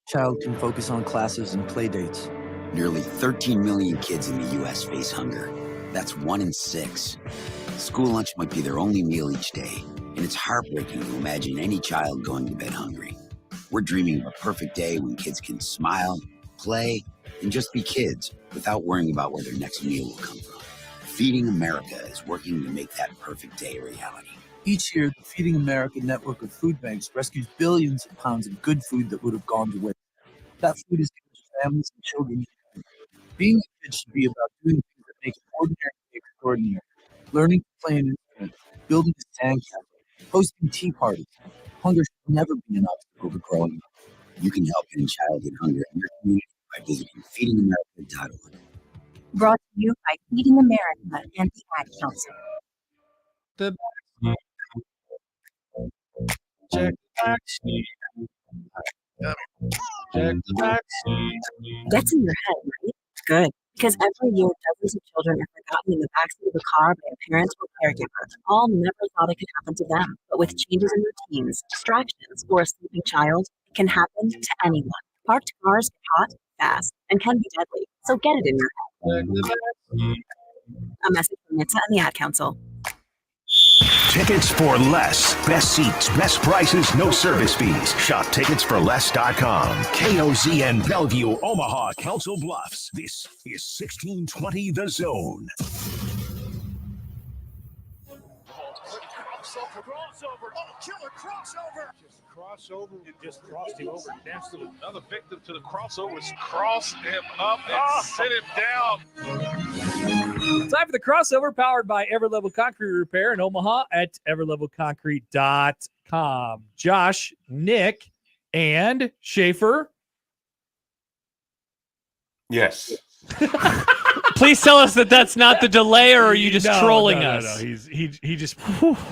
child can focus on classes and play dates. Nearly 13 million kids in the U.S. face hunger. That's 1 in 6. School lunch might be their only meal each day, and it's heartbreaking to imagine any child going to bed hungry. We're dreaming of a perfect day when kids can smile, play, and just be kids without worrying about where their next meal will come from. Feeding America is working to make that perfect day a reality. Each year, the Feeding America network of food banks rescues billions of pounds of good food that would have gone to waste. That food is given to families and children. Being a kid should be about doing things that make ordinary extraordinary. Learning to play an instrument, building a sandcastle, hosting tea parties. Hunger should never be an obstacle to growing up. You can help end childhood hunger in your community by visiting feedingamerica.org. Brought to you by Feeding America and the Ad Council. Check the backseat. Check the backseat. That's in your head, right? Good. Because every year, dozens of children are forgotten in the backseat of a car by a parent or caregiver. All never thought it could happen to them. But with changes in routines, distractions, or a sleeping child, it can happen to anyone. Parked cars get hot, fast, and can be deadly. So get it in your head. Check the backseat. A message from NHTSA and the Ad Council. Tickets for less. Best seats, best prices, no service fees. Shop ticketsforless.com. KOZN Bellevue, Omaha, Council Bluffs. This is 1620 The Zone. Crossover. Oh, killer crossover. Just crossover. It just crossed him over. Danced to another victim to the crossovers. Cross him up and sit him down. Time for the crossover, powered by Everlevel Concrete Repair in Omaha at everlevelconcrete.com. Josh, Nick, and Schaefer. Yes. Please tell us that that's not the delay, or are you just trolling us? No. He just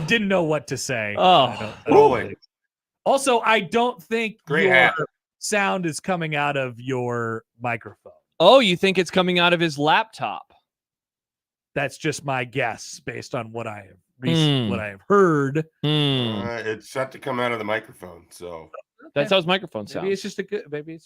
didn't know what to say. Oh, Rolling. Also, I don't think Great your hat. sound is coming out of your microphone. Oh, you think it's coming out of his laptop? That's just my guess based on what I have what I have heard. It's set to come out of the microphone, so That's how his microphone sounds. Maybe it's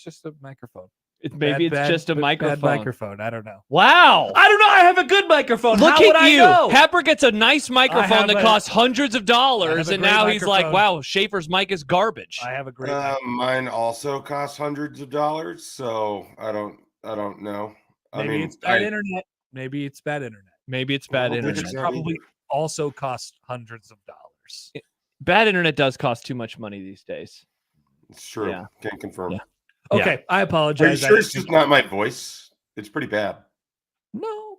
just a microphone. Maybe it's just a microphone. Bad microphone. I don't know. Wow. I don't know. I have a good microphone. Look How would at I you. know? Happer gets a nice microphone that costs hundreds of I dollars, have a and great now he's like, microphone. wow, Schaefer's mic is garbage. I have a great mine also costs hundreds of dollars, so I don't know. Maybe it's bad internet. Maybe it's bad internet. Maybe it's bad Well, internet. it's Which probably also costs hundreds of dollars. Bad internet does cost too much money these days. It's true. Yeah. Can't confirm. Yeah. Okay, I Are you apologize. sure it's just not my voice? It's pretty bad. No,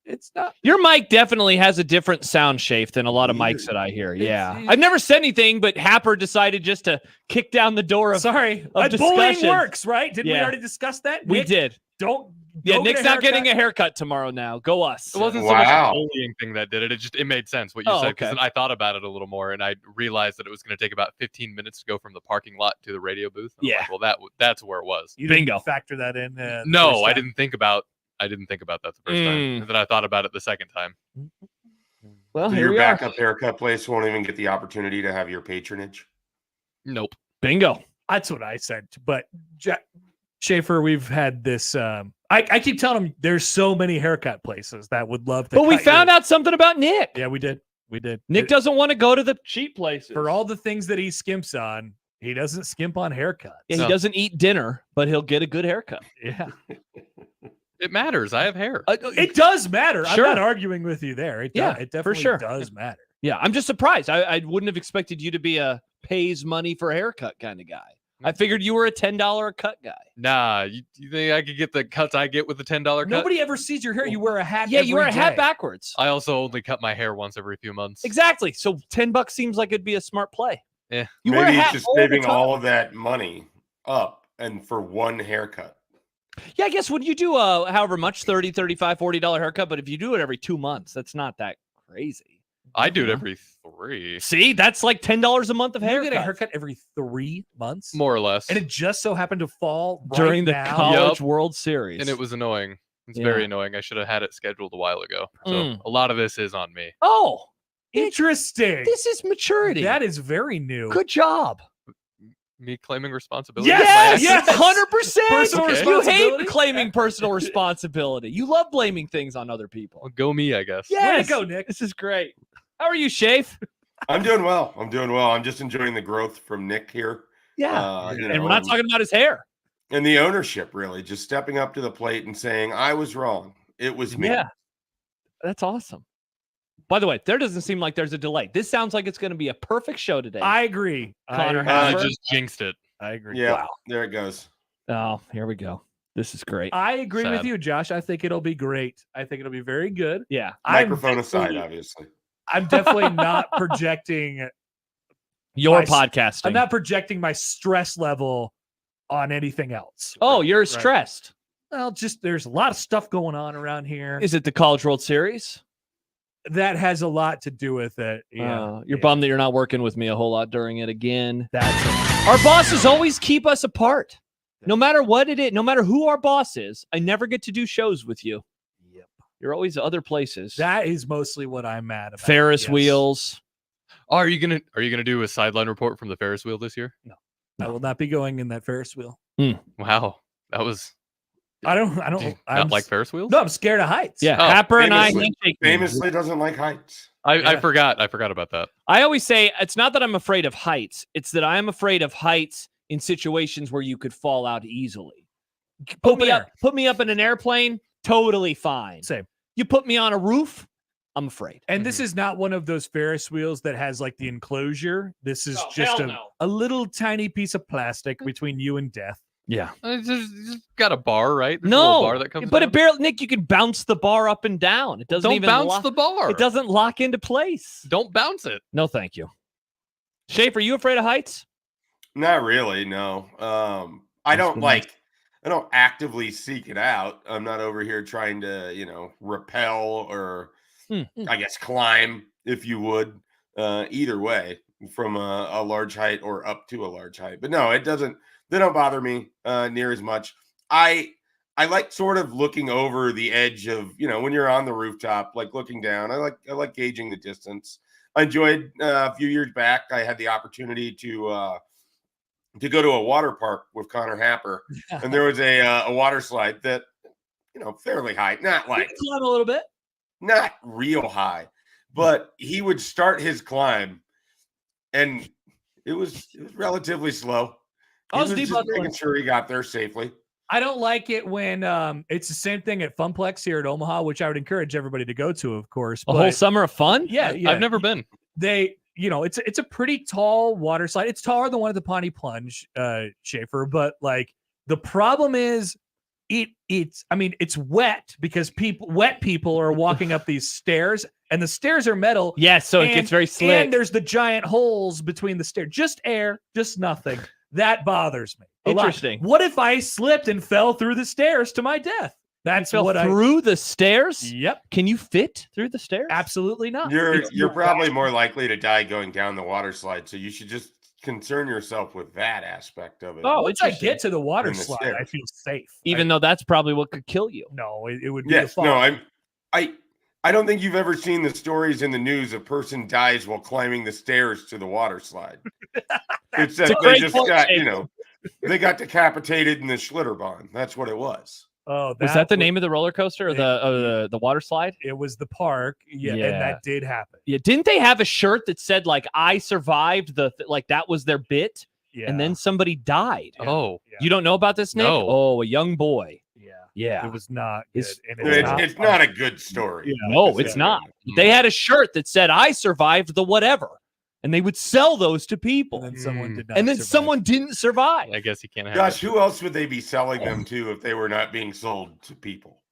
it's not. Your mic definitely has a different sound shape than a lot of mics that I hear. Yeah. I've never said anything, but Happer decided just to kick down the door of Sorry, of bullying discussion. works, right? Didn't we Yeah. already discuss that? We Nick, did. Don't. Yeah, go get Nick's not getting a haircut. haircut tomorrow now. Go us. It wasn't so much Wow. a bullying thing that did it. It made sense what you Oh, said, because okay. I thought about it a little more, and I realized that it was going to take about 15 minutes to go from the parking lot to the radio booth. And I'm Yeah. like, well, that's where it was. You Bingo. didn't factor that in. No, first I time? didn't think about that the first time. And then I thought about it the second time. Well, So here your we are. backup haircut place won't even get the opportunity to have your patronage. Nope. Bingo. That's what I said. But Schaefer, we've had this. I keep telling him there's so many haircut places that would love to. But we cut found your- out something about Nick. Yeah, we did. We did. Nick doesn't want to go to the cheap places. For all the things that he skimps on, he doesn't skimp on haircuts. Yeah, he No. doesn't eat dinner, but he'll get a good haircut. Yeah. It matters. I have hair. It does matter. Sure. I'm not arguing with you there. It Yeah, it for definitely sure. does matter. Yeah, I'm just surprised. I wouldn't have expected you to be a pays money for a haircut kind of guy. I figured you were a $10 a cut guy. Nah, you think I could get the cuts I get with the $10 cut? Nobody ever sees your hair. You wear a hat. Yeah, you wear a every hat day. backwards. I also only cut my hair once every few months. Exactly. So $10 seems like it'd be a smart play. Yeah. You wear a Maybe hat it's just all the saving time. all of that money up and for one haircut. Yeah, I guess when you do however much, $30, $35, $40 haircut, but if you do it every 2 months, that's not that crazy. I do it every 3. See, that's like $10 a month of You haircut. get a haircut every 3 months, More or less. and it just so happened to fall right during the now. College Yep. World Series. And it was annoying. It's Yeah. very annoying. I should have had it scheduled a while ago. So a lot of this is on me. Oh, Interesting. this is maturity. That is very new. Good job. Me claiming responsibility? Yes! Yes, 100%. Personal You responsibility? hate claiming personal responsibility. You love blaming things on other people. Well, go me, I guess. Yes. Way to go, Nick. This is great. How are you, Schaef? I'm doing well. I'm just enjoying the growth from Nick here. And we're not talking about his hair. And the ownership, really, just stepping up to the plate and saying, I was wrong. It was me. Yeah. That's awesome. By the way, there doesn't seem like there's a delay. This sounds like it's going to be a perfect show today. I agree. Connor I Happer. just jinxed it. I agree. Yeah, Wow. there it goes. Oh, here we go. This is great. I agree with Sad. you, Josh. I think it'll be great. I think it'll be very good. Yeah. Microphone aside, obviously. I'm definitely not projecting. Your My- podcasting. I'm not projecting my stress level on anything else. Oh, you're Right. stressed. Well, just there's a lot of stuff going on around here Is it the College World Series? that has a lot to do with it. Yeah, You're bummed that you're not working with me a whole lot during it again. That's Our bosses always keep us apart. No matter what it is, no matter who our boss is, I never get to do shows with you. Yep. You're always other places. that is mostly what I'm mad about. Ferris Yes. wheels. Oh, are you gonna do a sideline report from the Ferris wheel this year? I will not be going in that Ferris wheel. Wow, that was. I don't. Do you I'm not like Ferris wheels? No, I'm scared of heights. Yeah, Oh, Happer and I famously- handshake. Famously doesn't like heights. I Yeah. forgot. I forgot about that. I always say it's not that I'm afraid of heights. It's that I'm afraid of heights in situations where you could fall out easily. Put Open me air. put me up in an airplane, totally fine. Same. You put me on a roof, I'm afraid. And this is not one of those Ferris wheels that has like the enclosure. This is Oh, just hell no. a little tiny piece of plastic between you and death. Yeah. It's just got a bar, right? There's a little No, bar that comes but down. it barely, Nick, you can bounce the bar up and down. It doesn't Don't even bounce lock, the bar. It doesn't lock into place. Don't bounce it. No, thank you. Schaef, are you afraid of heights? Not really, no. I don't actively seek it out. I'm not over here trying to, repel or I guess climb, if you would, either way from a large height or up to a large height. But no, they don't bother me near as much. I like sort of looking over the edge of, when you're on the rooftop, like looking down. I like gauging the distance. I enjoyed a few years back. I had the opportunity to go to a water park with Connor Happer, and there was a water slide that, fairly high, not like Climb a little bit. not real high, but he would start his climb, and it was relatively slow. He I was was deep just on the making sure he got there safely. I don't like it when it's the same thing at Funplex here at Omaha, which I would encourage everybody to go to, of course. A whole summer of fun? Yeah, I've never been. They, it's a pretty tall water slide. It's taller than one at the Pawnee Plunge, Schaefer, but like the problem is it's wet because wet people are walking up these stairs, and the stairs are metal. Yes, so it gets very slick. And there's the giant holes between the stairs. Just air, just nothing. That bothers me. a lot. Interesting. What if I slipped and fell through the stairs to my death? That's Fell what through the stairs? Yep. Can you fit through the stairs? Absolutely not. You're probably more likely to die going down the water slide, so you should just concern yourself with that aspect of it. Oh, Once I interesting. get to the water In the slide, stairs. I feel safe. Even though that's probably what could kill you. No, it would be Yes, the no, fall. I don't think you've ever seen the stories in the news. A person dies while climbing the stairs to the water slide. It's that a they great just point, got, Schaefer. they got decapitated in the Schlitterbahn. That's what it was. Oh, Was that the name of the roller coaster or the water slide? It was the park. Yeah, Yeah. and that did happen. Yeah. Didn't they have a shirt that said like I survived like that was their bit? Yeah. And then somebody died. Oh, Yeah. You don't know about this, Nick? No. Oh, a young boy. Yeah. Yeah. It was not good. It's- and It's not a good story. Yeah. No, it's not. They had a shirt that said I survived the whatever. And they would sell those to people. And then someone did not. And then survive. someone didn't survive. I guess you can't have. Gosh, it. who else would they be selling them to if they were not being sold to people?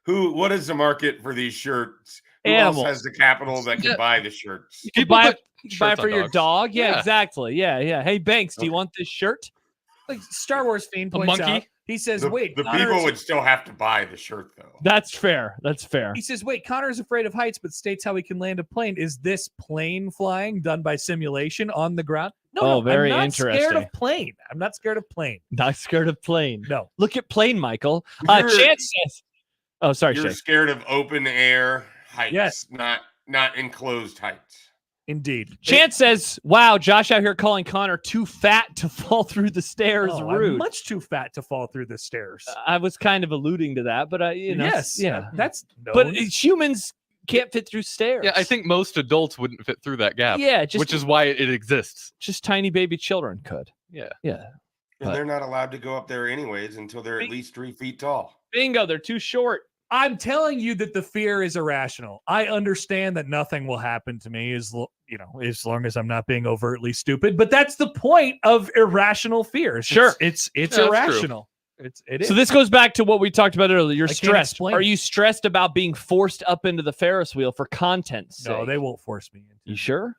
What is the market for these shirts? Who Animals. else has the capital that can Yeah. buy the shirts? You could People buy put it shirts for on your dogs. dog. Yeah, Yeah. exactly. Yeah. Hey, Banks, do you want this shirt? Like Star Wars Fiend A points monkey? out. He says, The "Wait, people Connor's- would still have to buy the shirt, though. That's fair. That's fair. He says, "Wait, Connor's afraid of heights, but states how he can land a plane. Is this plane flying done by simulation on the ground?" No, Oh, no, very I'm not scared interesting. of plane. I'm not scared of plane. Not scared of plane. No. Look at plane, Michael. You're- Chance says. Oh, sorry, You're Shay. scared of open air heights, Yes. not enclosed heights. Indeed. Chance says, wow, Josh out here calling Connor too fat to fall through the stairs. Oh, Rude. I'm much too fat to fall through the stairs. I was kind of alluding to that, but yes, yeah, that's known. But humans can't fit through stairs. Yeah, I think most adults wouldn't fit through that gap. Yeah, which is why it exists. Just tiny baby children could. Yeah. And they're not allowed to go up there anyways until they're at least 3 feet tall. Bingo, they're too short. I'm telling you that the fear is irrational. I understand that nothing will happen to me as long as I'm not being overtly stupid. But that's the point of irrational fear. Sure, it's irrational. It is. So this goes back to what we talked about earlier. You're I can't stressed. explain Are it. you stressed about being forced up into the Ferris wheel for content's sake? No, they won't force me into. You sure?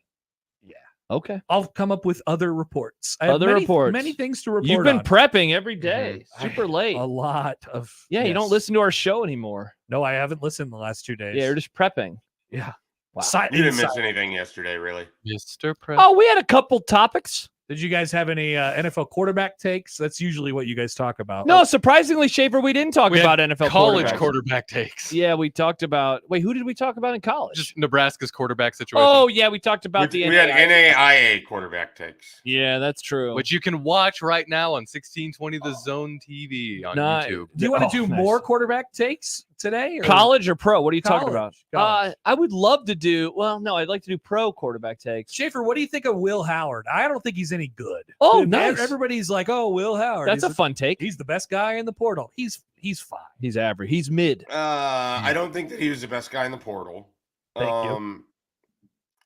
Yeah. Okay. I'll come up with other reports. I have Other reports. many things to report. You've been on. prepping every day, super late. A lot of. Yeah, you don't yes. listen to our show anymore. No, I haven't listened the last 2 days. Yeah, you're just prepping. Yeah. Wow. You didn't miss anything yesterday, really. Mr. Prep. Oh, we had a couple topics. Did you guys have any NFL quarterback takes? That's usually what you guys talk about. No, surprisingly, Schaefer, we didn't talk We about had NFL college quarterbacks. quarterback takes. Yeah, we talked about. Wait, who did we talk about in college? Just Nebraska's quarterback situation. Oh, yeah, we talked about We had NAIA quarterback takes. Yeah, that's true. Which you can watch right now on 1620 The Zone TV on YouTube. Do you want to do nice. more quarterback takes today? Or? College or pro? What are you talking College. about? College. I would love to do. Well, no, I'd like to do pro quarterback takes. Schaefer, what do you think of Will Howard? I don't think he's any good. Oh, Dude, nice. Everybody's like, oh, Will Howard. That's a fun take. He's the best guy in the portal. He's fine. He's average. He's mid. I don't think that he was the best guy in the portal. Thank you.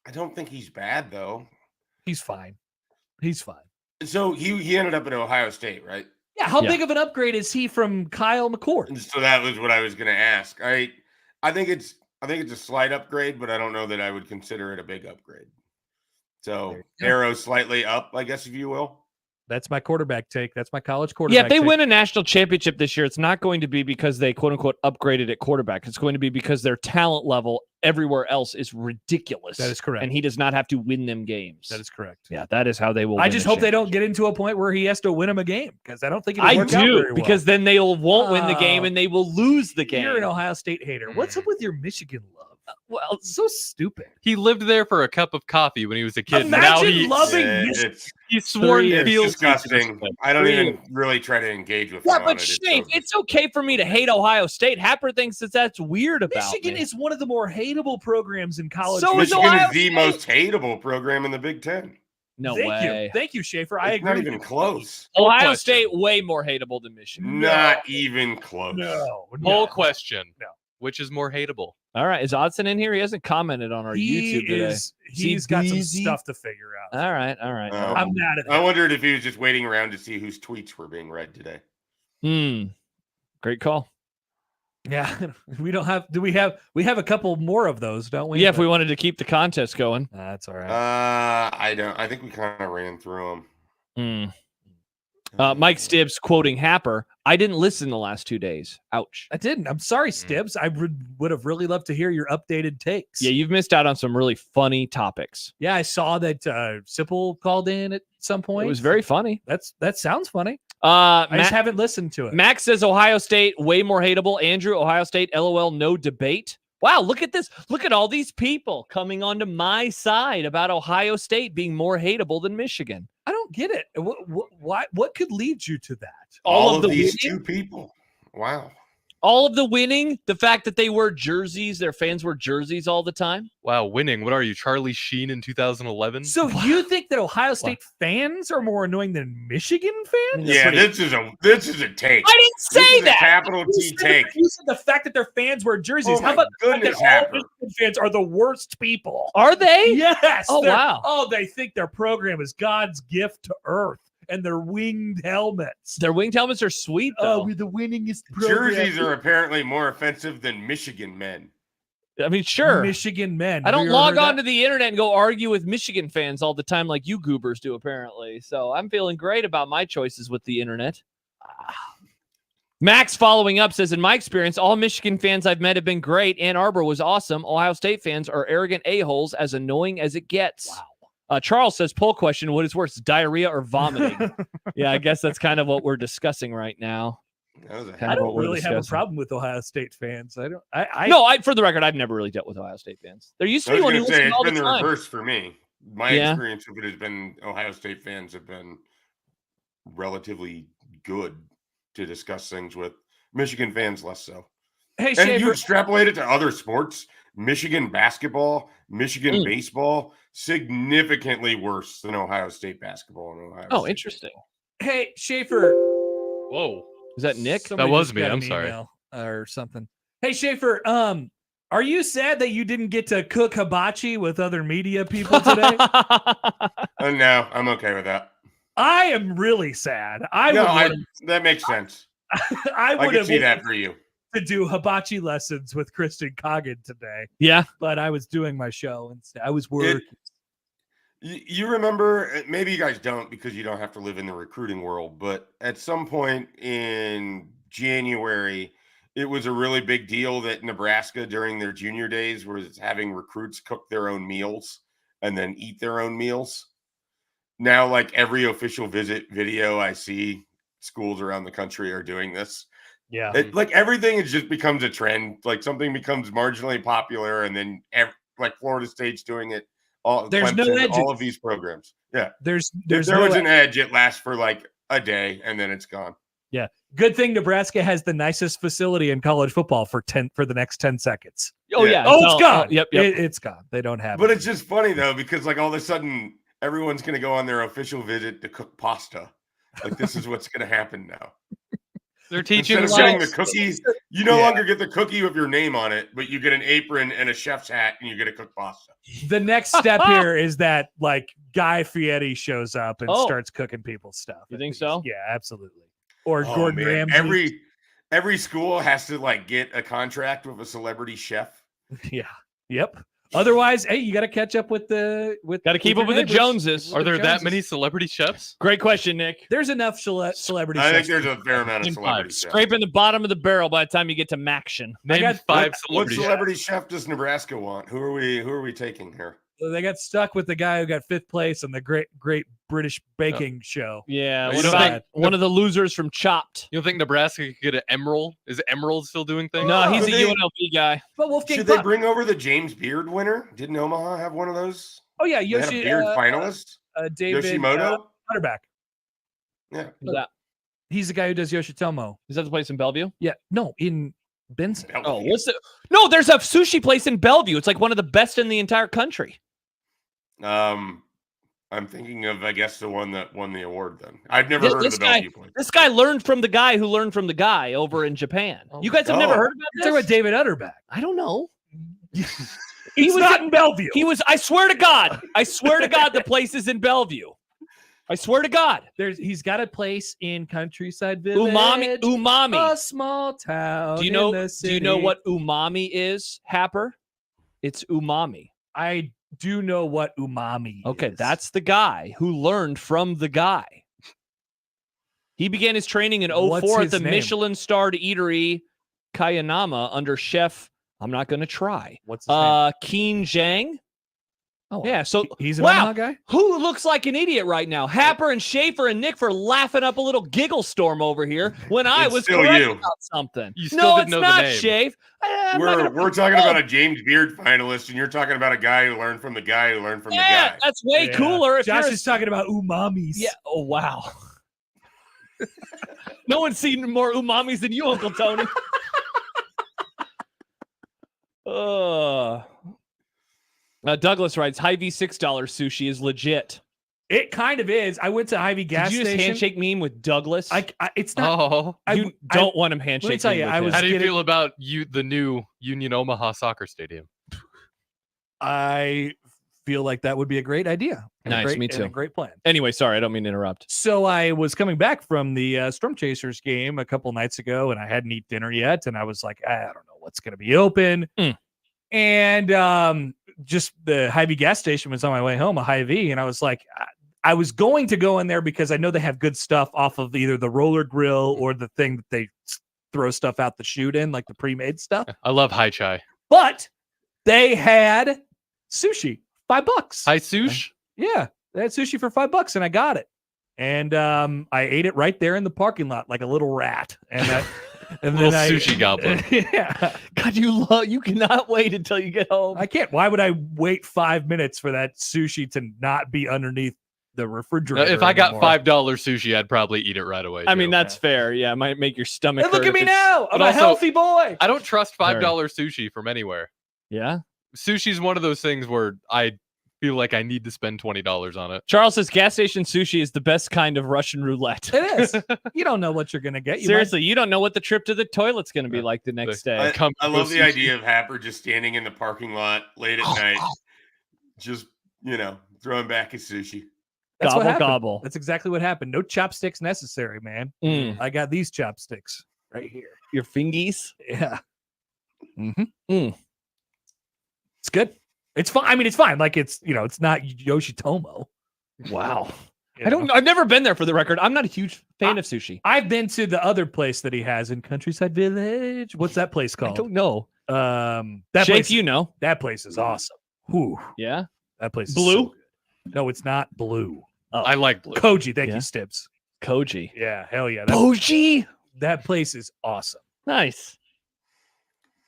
I don't think he's bad though. He's fine. He's fine. So he ended up at Ohio State, right? Yeah. How big of an upgrade is he from Kyle McCord? And so that was what I was going to ask. I think it's a slight upgrade, but I don't know that I would consider it a big upgrade. So arrow slightly up, I guess, if you will. That's my quarterback take. That's my college quarterback. Yeah, if they take. win a national championship this year, it's not going to be because they quote unquote upgraded at quarterback. It's going to be because their talent level everywhere else is ridiculous. That is correct. And he does not have to win them games. That is correct. Yeah, that is how they will. I win just a hope they don't championship. get into a point where he has to win him a game because I don't think I do because then they won't win the game Oh. and they will lose the game. You're an Ohio State hater. What's up with your Michigan love? Well, it's so stupid. He lived there for a cup of coffee when he was a kid. Now Imagine loving Michigan. He's sworn It's feels disgusting. I don't even really try to engage with him Yeah, on but it. Schaef, it's okay for me to hate Ohio State. Happer thinks that's weird about Michigan me. is one of the more hateable programs in college. So is Michigan Ohio is the most hateable program in the Big Ten. No Thank way. you. Thank you, Schaefer. I It's agree. not even close. Ohio question. State way more hateable than Michigan. Not even close. No. Whole question. No. Which is more hateable? All right, is Odson in here? He hasn't commented on our YouTube today. He's got some busy? stuff to figure out. All right. I'm mad at I him. wondered if he was just waiting around to see whose tweets were being read today. Great call. Yeah, we don't have. Do we have? We have a couple more of those, don't we? Yeah, if we wanted to keep the contest going. That's all right. I don't. I think we kind of ran through them. Mike Stibbs quoting Happer. I didn't listen the last 2 days. Ouch. I didn't. I'm sorry, Stibbs. I would have really loved to hear your updated takes. Yeah, you've missed out on some really funny topics. Yeah, I saw that Sipple called in at some point. It was very funny. That sounds funny. I just haven't listened to it. Max says Ohio State way more hateable. Andrew, Ohio State, LOL, no debate. Wow, look at this. Look at all these people coming onto my side about Ohio State being more hateable than Michigan. I don't get it. What could lead you to that? All of the these winning? 2 people. Wow. All of the winning, the fact that they wear jerseys, their fans wear jerseys all the time. Wow, winning. What are you, Charlie Sheen in 2011? So you think that Ohio State fans are more annoying than Michigan fans? Yeah, this is a take. I didn't say This is that. a capital You T said take. You said the fact that their fans wear jerseys. Oh How my about the fact goodness, that all Happer. Michigan fans are the worst people? Are they? Yes. Oh, they're- wow. Oh, they think their program is God's gift to earth and their winged helmets. Their winged helmets are sweet, though. Oh, we're the winningest program. Jerseys are apparently more offensive than Michigan men. I mean, sure. Michigan men. I don't Have you log ever heard on to the internet and go argue with Michigan fans all the time like you goobers do, apparently. So I'm feeling great about my choices with the internet. Max following up says, in my experience, all Michigan fans I've met have been great. Ann Arbor was awesome. Ohio State fans are arrogant a-holes, as annoying as it gets. Wow. Charles says, poll question, what is worse, diarrhea or vomiting? Yeah, I guess that's kind of what we're discussing right now. I don't really have a problem with Ohio State fans. I don't. For the record, I've never really dealt with Ohio State fans. There used to be one who listened all the time. It's been the reverse for me. My experience of it has been Ohio State fans have been relatively good to discuss things with. Michigan fans less so. Hey, and you extrapolate it to other sports. Michigan basketball, Michigan baseball, significantly worse than Ohio State basketball and Ohio State interesting. Baseball. Hey, Schaefer. Whoa. Is that Nick? Somebody that was just me. got I'm an sorry. email or something. Hey, Schaefer. Are you sad that you didn't get to cook hibachi with other media people today? No, I'm okay with that. I am really sad. That makes sense. I would have see that for you. To do hibachi lessons with Kristen Coggin today. Yeah. But I was doing my show instead. I was working. You remember, maybe you guys don't because you don't have to live in the recruiting world, but at some point in January, it was a really big deal that Nebraska during their junior days was having recruits cook their own meals and then eat their own meals. Now, like every official visit video I see, schools around the country are doing this. Yeah. Like everything is just becomes a trend. Like something becomes marginally popular and then like Florida State's doing it. There's no edge. All of these programs. Yeah. There was an edge. It lasts for like a day and then it's gone. Yeah. Good thing Nebraska has the nicest facility in college football for the next 10 seconds. Oh, yeah. Oh, it's gone. Yep. It's gone. They don't have But it. it's just funny, though, because like all of a sudden, everyone's going to go on their official visit to cook pasta. Like this is what's going to happen now. They're teaching instead of getting the cookie, you no longer get the cookie with your name on it, but you get an apron and a chef's hat and you get to cook pasta. The next step here is that like Guy Fieri shows up and starts cooking people's stuff. You think so? Yeah, absolutely. Or Gordon Ramsay. Every school has to like get a contract with a celebrity chef. Yeah. Yep. Otherwise, hey, you got to catch up with got to keep up with the Joneses. Are there that many celebrity chefs? Great question, Nick. There's enough celebrity I chefs. think there's a fair amount of celebrity chefs. Scraping the bottom of the barrel by the time you get to Maction. Name 5 What celebrity celebrity chef does Nebraska want? Who are we taking here? They got stuck with the guy who got 5th place on the Great British Baking Show. Yeah, You what don't about think- one of the losers from Chopped? You don't think Nebraska could get an Emerald? Is Emerald still doing things? No, he's a they- UNLV guy. But Wolfgang Should they Puck. bring over the James Beard winner? Didn't Omaha have one of those? Oh yeah, They had a Yoshi Beard finalist? David Yoshimoto? Hunterback. Yeah. Who's that? He's the guy who does Yoshitomo. Is that the place in Bellevue? Yeah, no, in Benson. Oh, what's the? No, there's a sushi place in Bellevue. It's like one of the best in the entire country. I'm thinking of, I guess, the one that won the award then. I've never heard of This the guy, Bellevue place. this guy learned from the guy who learned from the guy over in Japan. You guys have never heard about You're this? talking about David Utterback. I don't know. He's not in Bellevue. He was. I swear to God. I swear to God, the place is in Bellevue. I swear to God. He's got a place in Countryside Village. Umami. A small town. Do you know what umami is, Happer? It's umami. I do know what umami Okay, is. that's the guy who learned from the guy. He began his training in What's 04 at his the name? Michelin-starred eatery Kayanama under chef. I'm not going to try. What's his name? Keen Zhang. Oh, Yeah, so he's an wow, Omaha guy? who looks like an idiot right now? Happer and Schaefer and Nick for laughing up a little giggle storm over here when I It's was still correct you. about something. You still No, didn't it's know the not name. Schaefer. We're talking about a James Beard finalist, and you're talking about a guy who learned from the guy who learned from the Yeah, guy. that's way Yeah. cooler. If Josh you're a- is talking about umamis. Yeah. Oh, wow. No one's seen more umamis than you, Uncle Tony. Douglas writes, Hy-Vee $6 sushi is legit. It kind of is. I went to Hy-Vee gas Did you just station. handshake meme with Douglas? It's not. Oh, You don't want him handshake. tell you, with I him. was- how do you getting- feel about the new Union Omaha soccer stadium? I feel like that would be a great idea. And a Nice, great- me and too. a great plan. Anyway, sorry, I don't mean to interrupt. So I was coming back from the Storm Chasers game a couple nights ago, and I hadn't eaten dinner yet, and I was like, I don't know what's going to be open. And just the Hy-Vee gas station was on my way home, a Hy-Vee, and I was like, I was going to go in there because I know they have good stuff off of either the roller grill or the thing that they throw stuff out the chute in, like the pre-made stuff. I love Hai Chai. But they had sushi, $5. Hi Sush. Yeah, they had sushi for $5, and I got it. And I ate it right there in the parking lot like a little rat. And that, and Little then sushi goblin. Yeah. God, you cannot wait until you get home. I can't. Why would I wait 5 minutes for that sushi to not be underneath the refrigerator? If I got anymore? $5 sushi, I'd probably eat it right away. I mean, too. that's fair. Yeah, it might make your stomach And look hurt at me if it's- now. I'm but a also- healthy boy. I don't trust $5 Very. sushi from anywhere. Yeah. Sushi's one of those things where I feel like I need to spend $20 on it. Charles says gas station sushi is the best kind of Russian roulette. It is. You don't know what you're going to get. You Seriously, you don't know what the trip to the toilet's going to be like the next day. I love the idea of Happer just standing in the parking lot late at night, just, throwing back his sushi. That's what Gobble, happened. gobble. That's exactly what happened. No chopsticks necessary, man. I got these chopsticks right here. Your fingies? Yeah. Mm-hmm. It's good. It's fine. I mean, it's fine. Like it's not Yoshitomo. Wow. You know? I've never been there for the record. I'm not a huge fan of sushi. I've been to the other place that he has in Countryside Village. What's that place I called? don't know. That Shafe, place, you know. that place is awesome. Whew. Yeah. That place is Blue? so good. No, it's not blue. I like blue. Koji, thank Yeah. you, Stibbs. Koji. Yeah, hell yeah. Koji? That place is awesome. Nice.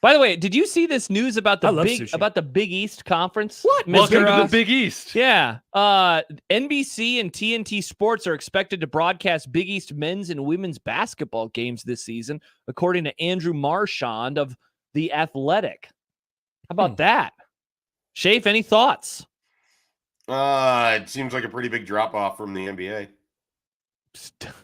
By the way, did you see this news about I love the sushi. Big East Conference? What? Welcome Mr. to the Big East. Yeah. NBC and TNT Sports are expected to broadcast Big East men's and women's basketball games this season, according to Andrew Marchand of The Athletic. How about that? Schaef, any thoughts? It seems like a pretty big drop off from the NBA.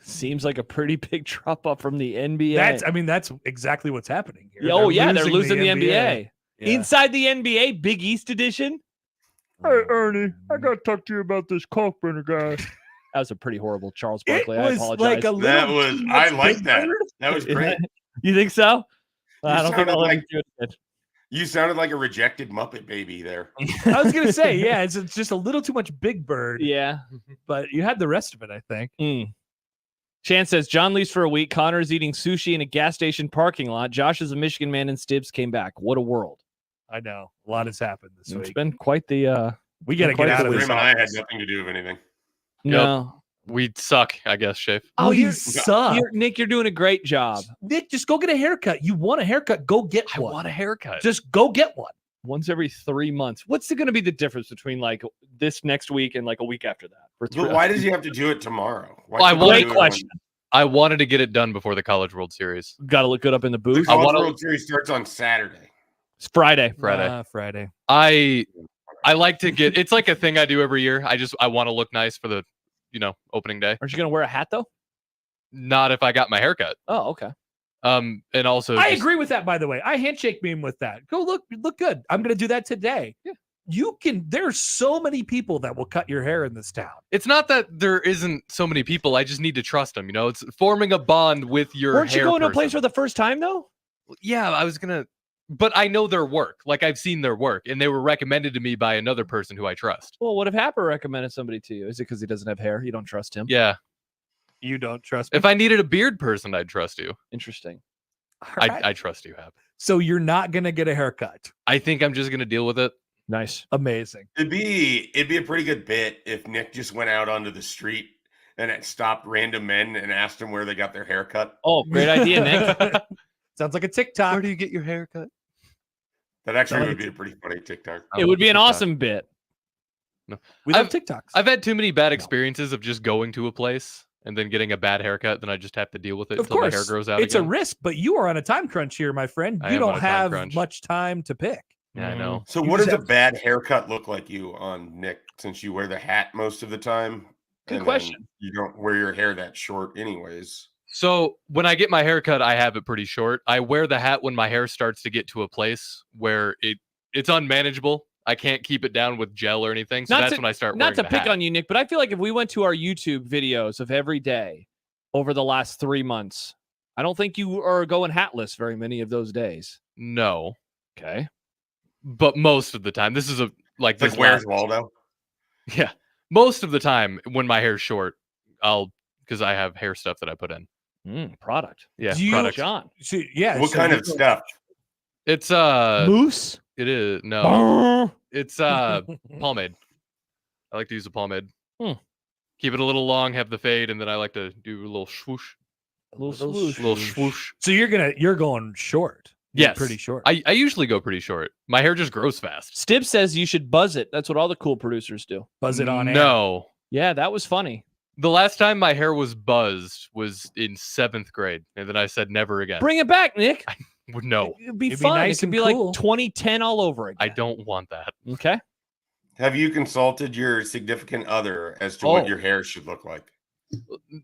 Seems like a pretty big drop off from the NBA. That's exactly what's happening here. They're losing the NBA. Yeah. Inside the NBA, Big East edition. Hey, Ernie, I got to talk to you about this Kalkbrenner guy. That was a pretty horrible Charles It Barkley. I was apologize. like a That little was, too I much like Big that. Bird. That was great. You think so? I don't think sounded I'll ever like- do it. You sounded like a rejected Muppet baby there. I was going to say, yeah, it's just a little too much Big Bird, Yeah. but you had the rest of it, I think. Shan says John leaves for a week. Connor's eating sushi in a gas station parking lot. Josh is a Michigan man, and Stibbs came back. What a world! I know. A lot has happened this It's week. been quite the. We got to quite get out the of week. this. Rim and I had office. nothing to do with anything. No, We suck, I guess, Schaef. Oh, you Yeah. suck. Nick, you're doing a great job. Nick, just go get a haircut. You want a haircut? Go get I one. want a haircut. Just go get one. Once every 3 months. What's going to be the difference between like this next week and like a week after that? But why does he have to do it tomorrow? Why Well, I couldn't he want- do Great it question. I wanted to get it done before the College World Series. Got to look good up in the when- The booth. College wanna- World Series starts on Saturday. It's Friday. Friday. I like to get. It's like a thing I do every year. I want to look nice for the, opening day. Aren't you going to wear a hat though? Not if I got my haircut. Oh, okay. And also, I just- agree with that, by the way. I handshake meme with that. Go look good. I'm going to do that today. Yeah. There's so many people that will cut your hair in this town. It's not that there isn't so many people. I just need to trust them. It's forming a bond with your. Weren't you hair going to a place person. for the first time though? Yeah, I was gonna, but I know their work. Like I've seen their work, and they were recommended to me by another person who I trust. Well, what if Happer recommended somebody to you? Is it because he doesn't have hair? You don't trust him? Yeah, You don't trust me. if I needed a beard person, I'd trust you. Interesting. All right. I trust you, Hap. So you're not going to get a haircut. I think I'm just gonna deal with it. Nice. Amazing. It'd be a pretty good bit if Nick just went out onto the street and it stopped random men and asked them where they got their hair cut. Oh, great idea, Nick. Sounds like a TikTok. Where do you get your haircut? That actually would be a pretty funny TikTok. It would be an awesome bit. We love TikToks. I've had too many bad experiences of just going to a place and then getting a bad haircut. Then I just have to deal with it Of until my hair course, grows out. it's again. a risk, but you are on a time crunch here, my friend. I You am on don't a time have crunch. much time to pick. Yeah, I know. So You what just does a have- bad haircut look like you on Nick, since you wear the hat most of the time? Good and then question. You don't wear your hair that short anyways. So when I get my hair cut, I have it pretty short. I wear the hat when my hair starts to get to a place where it's unmanageable. I can't keep it down with gel or anything. So that's when I start wearing Not to the pick hat. on you, Nick, but I feel like if we went to our YouTube videos of every day over the last 3 months, I don't think you are going hatless very many of those days. No, Okay. but most of the time, this is like It's like this Where's last- Waldo? Yeah, most of the time when my hair's short, because I have hair stuff that I put in. Product. Yeah, Do you- product. John. So, yeah. What so kind you of go- stuff? It's Moose. it is no, it's pomade. I like to use a pomade. Keep it a little long, have the fade, and then I like to do a little swoosh. A little swoosh. So you're going short. You're Yes. pretty short. I usually go pretty short. My hair just grows fast. Stib says you should buzz it. That's what all the cool producers do. Buzz it on air. No. Yeah, that was funny. The last time my hair was buzzed was in 7th grade, and then I said never again. Bring it back, Nick. No, It'd be It'd be fun. nice It could and be cool. like 2010 all over again. I don't want that. Okay. Have you consulted your significant other as to what your hair should look like?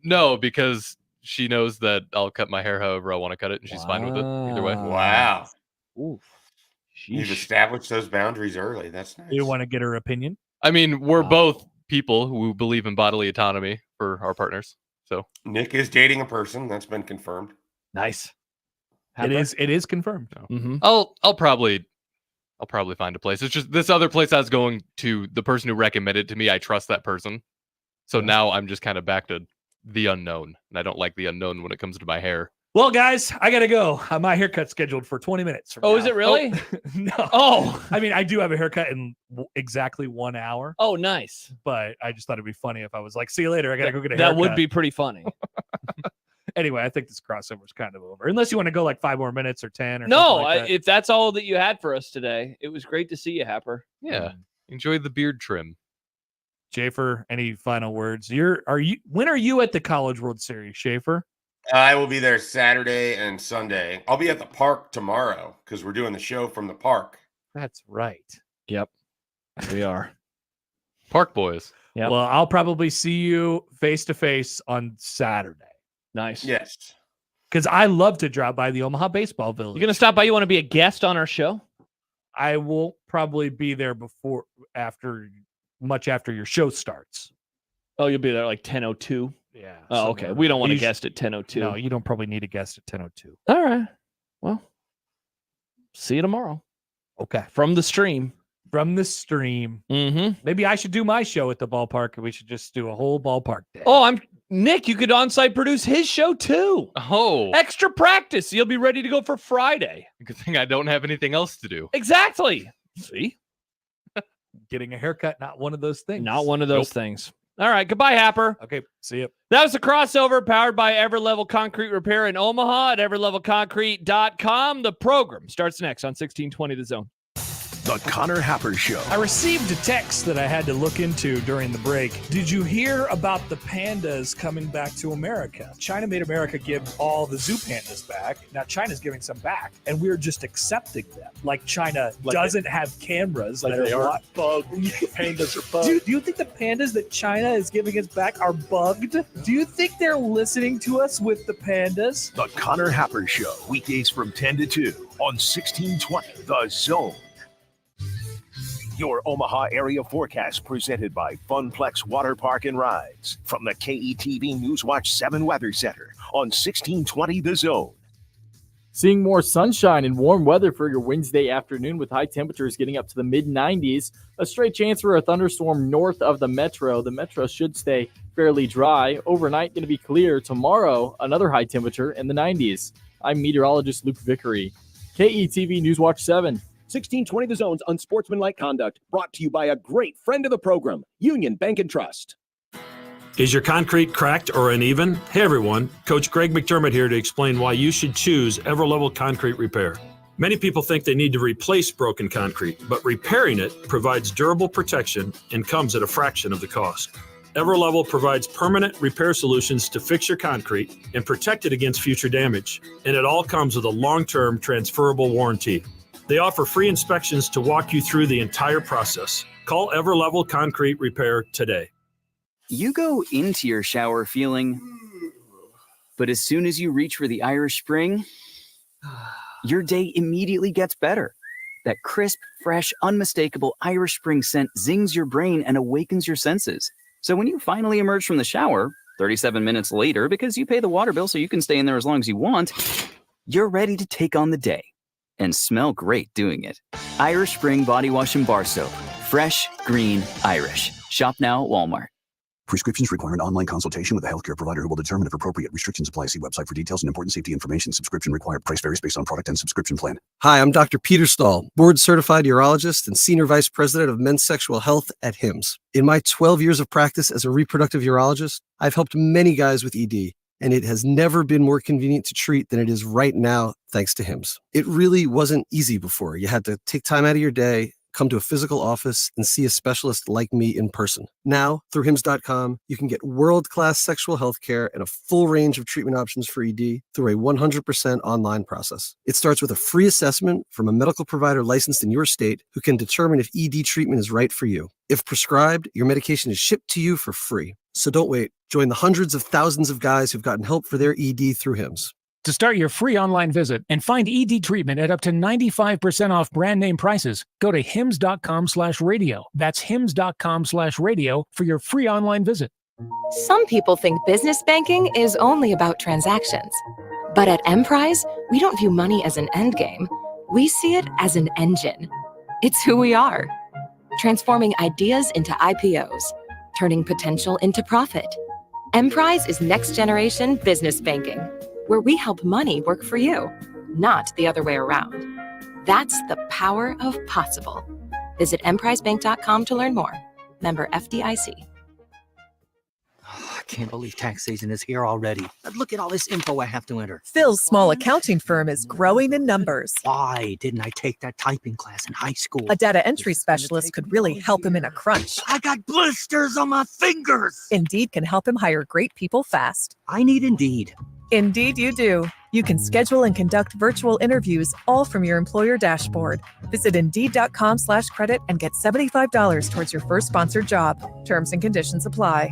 No, because she knows that I'll cut my hair however I want to cut it, and she's fine with it either way. Wow. Oof. You've established those boundaries early. That's nice. You want to get her opinion? I mean, we're both people who believe in bodily autonomy for our partners. So Nick is dating a person. That's been confirmed. Nice. It is confirmed. Mm-hmm. I'll probably find a place. It's just this other place I was going to, the person who recommended it to me, I trust that person. So now I'm just kind of back to the unknown. And I don't like the unknown when it comes to my hair. Well, guys, I gotta go. My haircut's scheduled for 20 minutes. From now. Is it really? No. Oh. I mean, I do have a haircut in exactly 1 hour. Oh, nice. But I just thought it'd be funny if I was like, see you later. I gotta go get a haircut. That would be pretty funny. Anyway, I think this crossover is kind of over. Unless you want to go like 5 more minutes or 10 or No, something like that. if that's all that you had for us today, it was great to see you, Happer. Yeah. Enjoy the beard trim. Schaefer, any final words? When are you at the College World Series, Schaefer? I will be there Saturday and Sunday. I'll be at the park tomorrow because we're doing the show from the park. That's right. Yep. We are. Park boys. Yep. Well, I'll probably see you face to face on Saturday. Nice. Yes. Because I love to drop by the Omaha Baseball Village. You going to stop by? You want to be a guest on our show? I will probably be there much after your show starts. Oh, you'll be there like 10:02. Yeah. Oh, okay. We don't want a guest at 10:02. No, you don't probably need a guest at 10:02. All right. Well, see you tomorrow. Okay. From the stream. From the stream. Mm-hmm. Maybe I should do my show at the ballpark, and we should just do a whole ballpark day. Oh, Nick, you could on-site produce his show too. Oh. Extra practice. You'll be ready to go for Friday. Good thing I don't have anything else to do. Exactly. See? Getting a haircut, not one of those things. Not one of those things. All right. Goodbye, Happer. Okay. See you. That was the crossover powered by Everlevel Concrete Repair in Omaha at everlevelconcrete.com. The program starts next on 1620 The Zone. The Connor Happer Show. I received a text that I had to look into during the break. Did you hear about the pandas coming back to America? China made America give all the zoo pandas back. Now China's giving some back, and we're just accepting them. Like China doesn't have cameras. Like they are bugged. The pandas are bugged. Do you think the pandas that China is giving us back are bugged? Do you think they're listening to us with the pandas? The Connor Happer Show. Weekdays from 10 to 2 on 1620 The Zone. Your Omaha area forecast presented by Funplex Water Park and Rides from the KETV Newswatch 7 Weather Center on 1620 The Zone. Seeing more sunshine and warm weather for your Wednesday afternoon with high temperatures getting up to the mid-90s. A straight chance for a thunderstorm north of the metro. The metro should stay fairly dry. Overnight going to be clear. Tomorrow, another high temperature in the 90s. I'm meteorologist Luke Vickery. KETV Newswatch 7. 1620 The Zone's Unsportsmanlike Conduct, brought to you by a great friend of the program, Union Bank and Trust. Is your concrete cracked or uneven? Hey everyone, Coach Greg McDermott here to explain why you should choose Everlevel Concrete Repair. Many people think they need to replace broken concrete, but repairing it provides durable protection and comes at a fraction of the cost. Everlevel provides permanent repair solutions to fix your concrete and protect it against future damage, and it all comes with a long-term transferable warranty. They offer free inspections to walk you through the entire process. Call Everlevel Concrete Repair today. You go into your shower feeling, but as soon as you reach for the Irish Spring, your day immediately gets better. That crisp, fresh, unmistakable Irish Spring scent zings your brain and awakens your senses. So when you finally emerge from the shower, 37 minutes later, because you pay the water bill so you can stay in there as long as you want, you're ready to take on the day. And smell great doing it. Irish Spring Body Wash and Bar Soap. Fresh, green, Irish. Shop now at Walmart. Prescriptions require an online consultation with a healthcare provider who will determine if appropriate. Restrictions apply. See website for details and important safety information. Subscription required. Price varies based on product and subscription plan. Hi, I'm Dr. Peter Stahl, board-certified urologist and senior vice president of men's sexual health at HIMSS. In my 12 years of practice as a reproductive urologist, I've helped many guys with ED, and it has never been more convenient to treat than it is right now, thanks to HIMSS. It really wasn't easy before. You had to take time out of your day, come to a physical office, and see a specialist like me in person. Now, through HIMSS.com, you can get world-class sexual health care and a full range of treatment options for ED through a 100% online process. It starts with a free assessment from a medical provider licensed in your state who can determine if ED treatment is right for you. If prescribed, your medication is shipped to you for free. So don't wait. Join the hundreds of thousands of guys who've gotten help for their ED through HIMSS. To start your free online visit and find ED treatment at up to 95% off brand name prices, go to hims.com/radio. That's hims.com/radio for your free online visit. Some people think business banking is only about transactions. But at Emprise, we don't view money as an end game. We see it as an engine. It's who we are. Transforming ideas into IPOs, turning potential into profit. Emprise is next generation business banking, where we help money work for you, not the other way around. That's the power of possible. Visit emprisebank.com to learn more. Member FDIC. I can't believe tax season is here already. Look at all this info I have to enter. Phil's small accounting firm is growing in numbers. Why didn't I take that typing class in high school? A data entry specialist could really help him in a crunch. I got blisters on my fingers. Indeed can help him hire great people fast. I need Indeed. Indeed you do. You can schedule and conduct virtual interviews all from your employer dashboard. Visit Indeed.com/credit and get $75 towards your first sponsored job. Terms and conditions apply.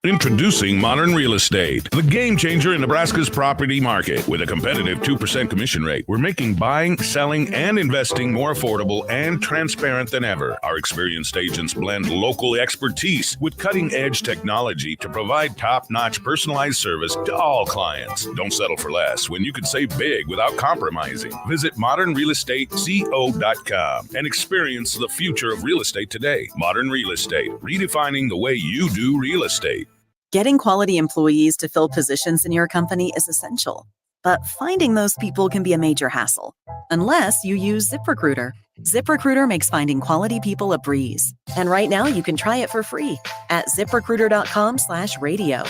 Introducing Modern Real Estate, the game changer in Nebraska's property market. With a competitive 2% commission rate, we're making buying, selling, and investing more affordable and transparent than ever. Our experienced agents blend local expertise with cutting-edge technology to provide top-notch personalized service to all clients. Don't settle for less when you can save big without compromising. Visit modernrealestateco.com and experience the future of real estate today. Modern Real Estate, redefining the way you do real estate. Getting quality employees to fill positions in your company is essential, but finding those people can be a major hassle, unless you use ZipRecruiter. ZipRecruiter makes finding quality people a breeze. And right now you can try it for free at ZipRecruiter.com/radio.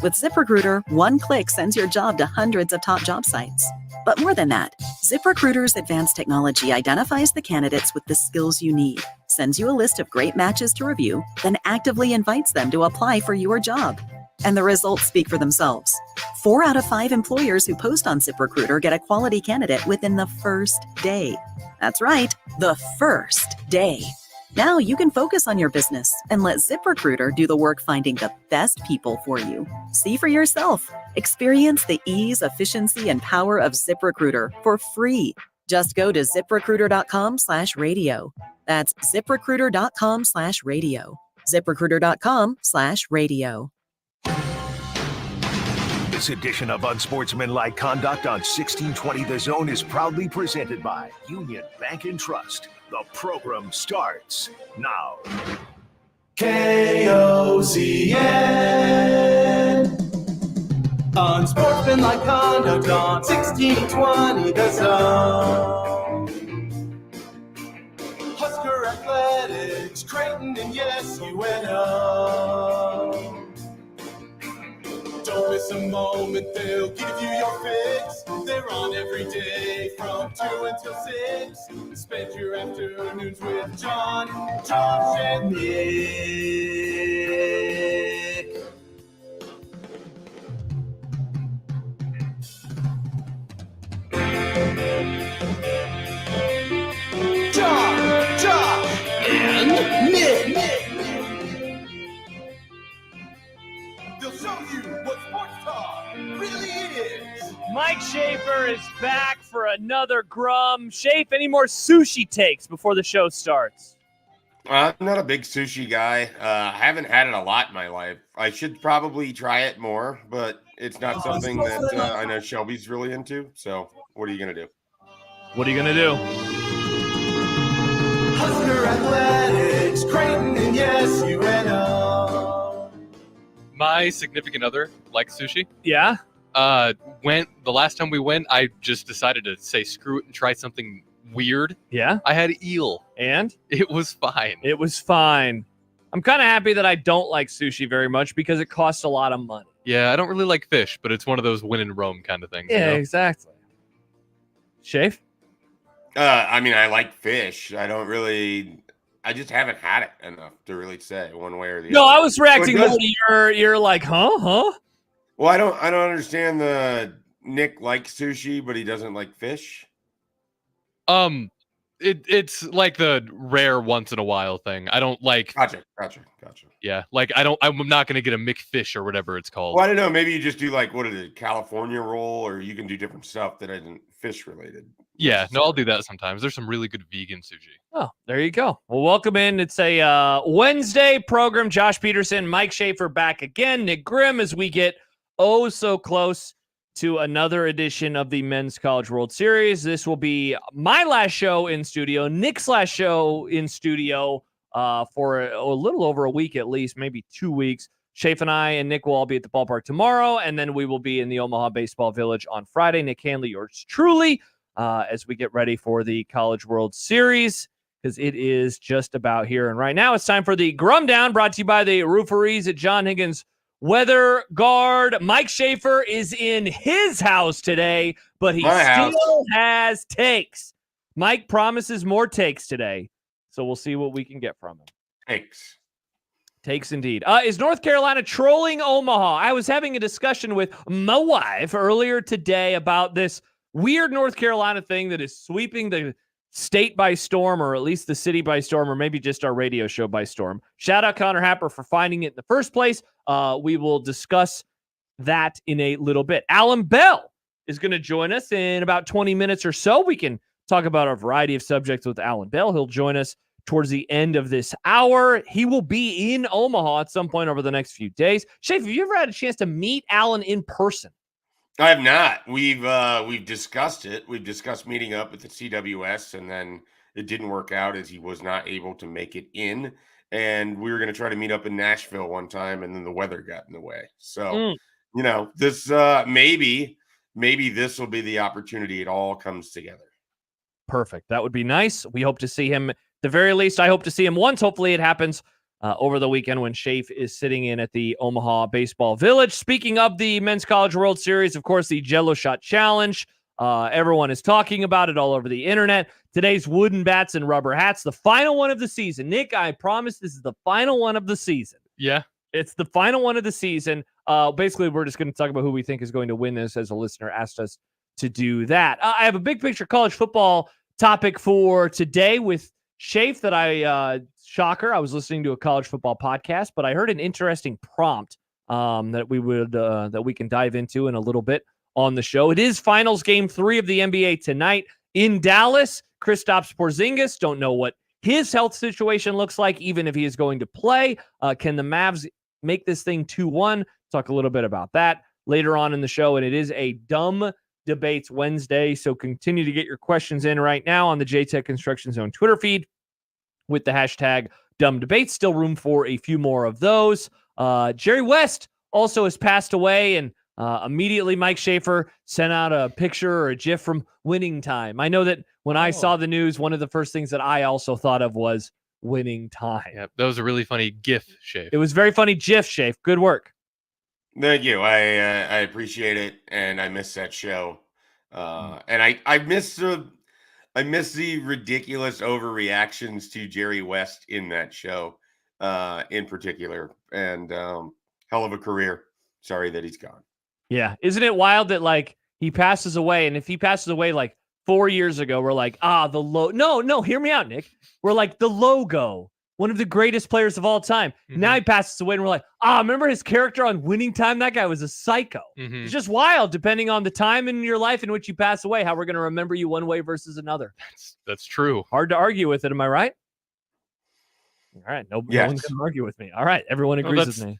With ZipRecruiter, one click sends your job to hundreds of top job sites. But more than that, ZipRecruiter's advanced technology identifies the candidates with the skills you need, sends you a list of great matches to review, then actively invites them to apply for your job. And the results speak for themselves. 4 out of 5 employers who post on ZipRecruiter get a quality candidate within the first day. That's right, the first day. Now you can focus on your business and let ZipRecruiter do the work finding the best people for you. See for yourself. Experience the ease, efficiency, and power of ZipRecruiter for free. Just go to ZipRecruiter.com/radio. That's ZipRecruiter.com/radio. ZipRecruiter.com/radio. This edition of Unsportsmanlike Conduct on 1620 The Zone is proudly presented by Union Bank and Trust. The program starts now. KOZN. Unsportsmanlike Conduct on 1620 The Zone. Husker Athletics, Creighton, and yes, UNO. Don't miss a moment, they'll give you your fix. They're on every day from 2 until 6. Spend your afternoons with John, Josh, and Nick. John, Josh, and Nick. They'll show you what sports talk really is. Mike Schaefer is back for another Grum. Schaef, any more sushi takes before the show starts? I'm not a big sushi guy. I haven't had it a lot in my life. I should probably try it more, but it's not something that I know Shelby's really into. So what are you going to do? What are you going to do? Husker Athletics, Creighton, and yes, UNO. My significant other likes sushi. Yeah. The last time we went, I just decided to say screw it and try something weird. Yeah. I had eel. And? It was fine. It was fine. I'm kind of happy that I don't like sushi very much because it costs a lot of money. Yeah, I don't really like fish, but it's one of those win in Rome kind of things. Yeah, exactly. Schaef? I mean, I like fish. I just haven't had it enough to really say one way or the other. No, I was reacting So it more does- to you're like, huh? Well, I don't understand the Nick likes sushi, but he doesn't like fish. It's like the rare once in a while thing. I don't like. Gotcha. Yeah, like I'm not gonna get a McFish or whatever it's called. Well, I don't know. Maybe you just do like what is it, California roll, or you can do different stuff that isn't fish related. Yeah, no, I'll do that sometimes. There's some really good vegan sushi. Oh, there you go. Well, welcome in. It's a Wednesday program. Josh Peterson, Mike Schaefer back again. Nick Grimm as we get so close to another edition of the Men's College World Series. This will be my last show in studio, Nick's last show in studio for a little over a week at least, maybe 2 weeks. Schaef and I and Nick will all be at the ballpark tomorrow, and then we will be in the Omaha Baseball Village on Friday. Nick Hanley, yours truly, as we get ready for the College World Series, because it is just about here. And right now it's time for the Grum Down, brought to you by the Rooferees at John Higgins Weather Guard. Mike Schaefer is in his house today, but he still has takes. Mike promises more takes today, so we'll see what we can get from him. Takes indeed. Is North Carolina trolling Omaha? I was having a discussion with my wife earlier today about this weird North Carolina thing that is sweeping the state by storm, or at least the city by storm, or maybe just our radio show by storm. Shout out Connor Happer for finding it in the first place. We will discuss that in a little bit. Alan Bell is going to join us in about 20 minutes or so. We can talk about a variety of subjects with Alan Bell. He'll join us towards the end of this hour. He will be in Omaha at some point over the next few days. Schaef, have you ever had a chance to meet Alan in person? I have not. We've discussed it. We've discussed meeting up at the CWS, and then it didn't work out as he was not able to make it in. And we were going to try to meet up in Nashville one time, and then the weather got in the way. So, this maybe this will be the opportunity. It all comes together. Perfect. That would be nice. We hope to see him. At the very least, I hope to see him once. Hopefully it happens over the weekend when Schaef is sitting in at the Omaha Baseball Village. Speaking of the Men's College World Series, of course, the Jello Shot Challenge. Everyone is talking about it all over the internet. Today's wooden bats and rubber hats, the final one of the season. Nick, I promise this is the final one of the season. Yeah. It's the final one of the season. Basically, we're just going to talk about who we think is going to win this, as a listener asked us to do that. I have a big picture college football topic for today with Schaef that shocker, I was listening to a college football podcast, but I heard an interesting prompt that we can dive into in a little bit on the show. It is finals game 3 of the NBA tonight in Dallas. Kristaps Porzingis, don't know what his health situation looks like, even if he is going to play. Can the Mavs make this thing 2-1? Talk a little bit about that later on in the show, and it is a dumb Debates Wednesday, so continue to get your questions in right now on the JTech Construction Zone Twitter feed with the hashtag Dumb Debates. Still room for a few more of those. Jerry West also has passed away, and immediately Mike Schaefer sent out a picture or a GIF from Winning Time. I know that when I saw the news, one of the first things that I also thought of was Winning Time. Yeah, that was a really funny GIF, Schaef. It was very funny GIF, Schaef. Good work. Thank you. I appreciate it, and I miss that show. And I miss the ridiculous overreactions to Jerry West in that show, in particular. And hell of a career. Sorry that he's gone. Yeah, isn't it wild that like he passes away, and if he passes away like 4 years ago, we're like, the logo. No, hear me out, Nick. We're like the logo. One of the greatest players of all time. Mm-hmm. Now he passes away, and we're like, remember his character on Winning Time? That guy was a psycho. Mm-hmm. It's just wild, depending on the time in your life in which you pass away, how we're going to remember you one way versus another. That's true. Hard to argue with it, am I right? All right, no one's going to argue with me. All right, everyone agrees with me.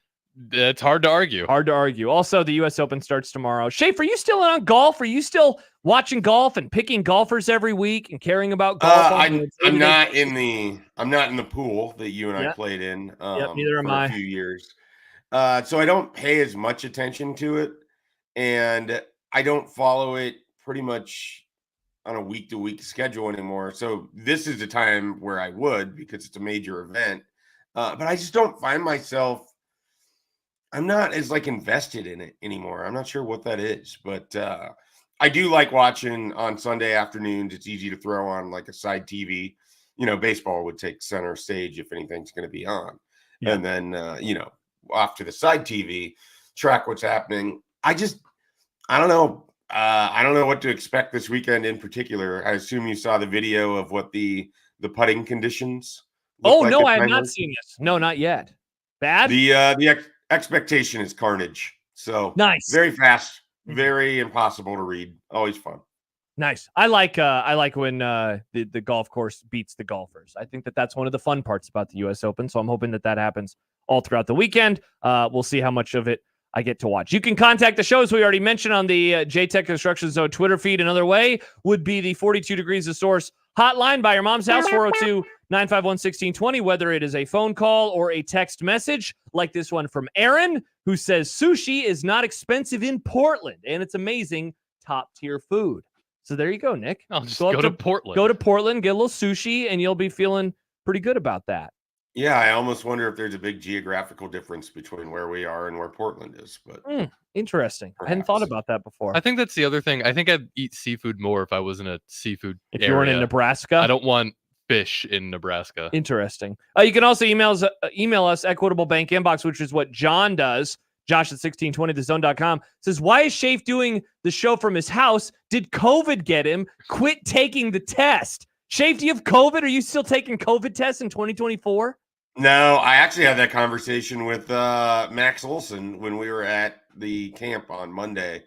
It's hard to argue. Hard to argue. Also, the U.S. Open starts tomorrow. Schaef, are you still on golf? Are you still watching golf and picking golfers every week and caring about golf? I'm not in the pool that you and I played in. Neither am for I. A few years. So I don't pay as much attention to it, and I don't follow it pretty much on a week-to-week schedule anymore. So this is the time where I would, because it's a major event. But I just don't find myself. I'm not as like invested in it anymore. I'm not sure what that is, but I do like watching on Sunday afternoons. It's easy to throw on like a side TV. Baseball would take center stage if anything's going to be on, and then off to the side TV, track what's happening. I don't know. I don't know what to expect this weekend in particular. I assume you saw the video of what the putting conditions. Oh, no, I have not seen this. No, not yet. Bad? The expectation is carnage. So nice. Very fast, very impossible to read. Always fun. Nice. I like when the golf course beats the golfers. I think that's one of the fun parts about the U.S. Open. So I'm hoping that happens all throughout the weekend. We'll see how much of it I get to watch. You can contact the show, as we already mentioned, on the JTech Construction Zone Twitter feed. Another way would be the 42 Degrees of Source hotline by your mom's house, 402-951-1620, whether it is a phone call or a text message like this one from Aaron, who says sushi is not expensive in Portland, and it's amazing top-tier food. So there you go, Nick. I'll just go to Portland. Go to Portland, get a little sushi, and you'll be feeling pretty good about that. Yeah, I almost wonder if there's a big geographical difference between where we are and where Portland is. But interesting. Perhaps. I hadn't thought about that before. I think that's the other thing. I think I'd eat seafood more if I was in a seafood If area. you weren't in Nebraska? I don't want fish in Nebraska. Interesting. You can also email us Equitable Bank Inbox, which is what John does. Josh at 1620thezone.com says, why is Schaef doing the show from his house? Did COVID get him? Quit taking the test. Schaef, do you have COVID? Are you still taking COVID tests in 2024? No, I actually had that conversation with Max Olson when we were at the camp on Monday.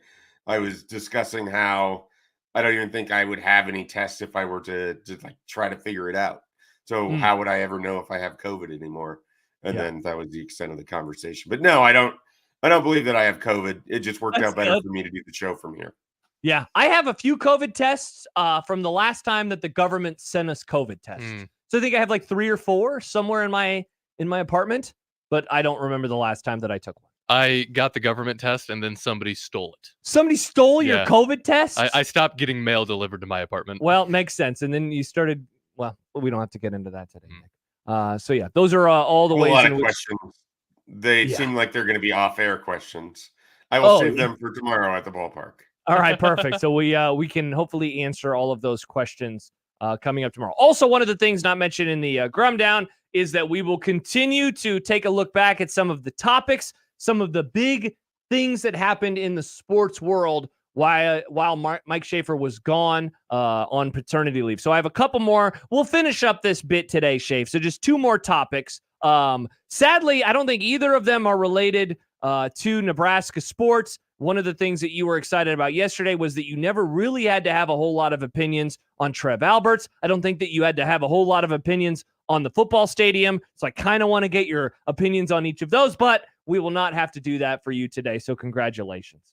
I was discussing how I don't even think I would have any tests if I were to like try to figure it out. So how would I ever know if I have COVID anymore? And then that was the extent of the conversation. But no, I don't believe that I have COVID. It just worked out better for me to do the show from here. Yeah, I have a few COVID tests from the last time that the government sent us COVID tests. So I think I have like 3 or 4 somewhere in my apartment, but I don't remember the last time that I took one. I got the government test and then somebody stole it. Somebody stole your COVID test? I stopped getting mail delivered to my apartment. Well, makes sense. And then you started, well, we don't have to get into that today. So yeah, those are all the ways. A lot in of which questions. They seem like they're going to be off-air questions. I will save them for tomorrow at the ballpark. All right, perfect. So we can hopefully answer all of those questions coming up tomorrow. Also, one of the things not mentioned in the Grum Down is that we will continue to take a look back at some of the topics, some of the big things that happened in the sports world while Mike Schaefer was gone on paternity leave. So I have a couple more. We'll finish up this bit today, Schaef. So just 2 more topics. Sadly, I don't think either of them are related to Nebraska sports. One of the things that you were excited about yesterday was that you never really had to have a whole lot of opinions on Trev Alberts. I don't think that you had to have a whole lot of opinions on the football stadium. So I kind of want to get your opinions on each of those, but we will not have to do that for you today. So congratulations.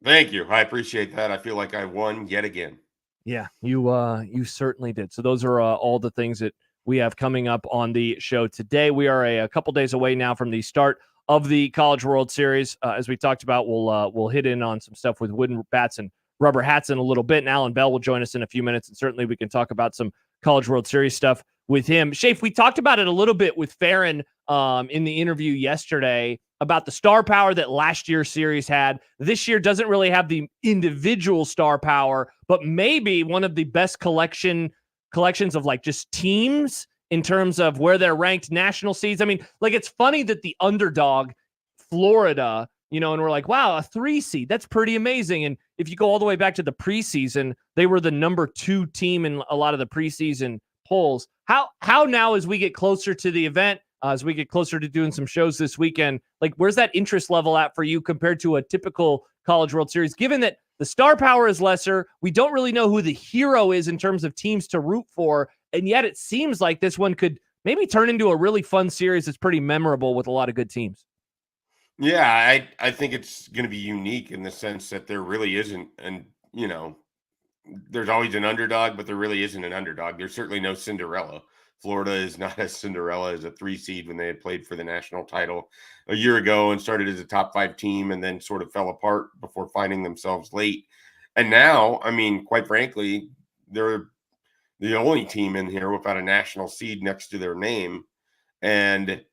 Thank you. I appreciate that. I feel like I won yet again. Yeah, you certainly did. So those are all the things that we have coming up on the show today. We are a couple days away now from the start of the College World Series. As we talked about, we'll hit in on some stuff with wooden bats and rubber hats in a little bit. And Alan Bell will join us in a few minutes, and certainly we can talk about some College World Series stuff with him. Schaef, we talked about it a little bit with Farron in the interview yesterday about the star power that last year's series had. This year doesn't really have the individual star power, but maybe one of the best collections of like just teams in terms of where they're ranked national seeds. I mean, like, it's funny that the underdog, Florida, and we're like, wow, a 3 seed. That's pretty amazing. And if you go all the way back to the preseason, they were the number 2 team in a lot of the preseason polls. How now, as we get closer to the event, as we get closer to doing some shows this weekend, like, where's that interest level at for you compared to a typical College World Series, given that the star power is lesser? We don't really know who the hero is in terms of teams to root for. And yet it seems like this one could maybe turn into a really fun series that's pretty memorable with a lot of good teams. Yeah, I think it's going to be unique in the sense that there really isn't there's always an underdog, but there really isn't an underdog. There's certainly no Cinderella. Florida is not as Cinderella as a 3 seed when they had played for the national title a year ago and started as a top 5 team and then sort of fell apart before finding themselves late. And now, I mean, quite frankly, they're the only team in here without a national seed next to their name. And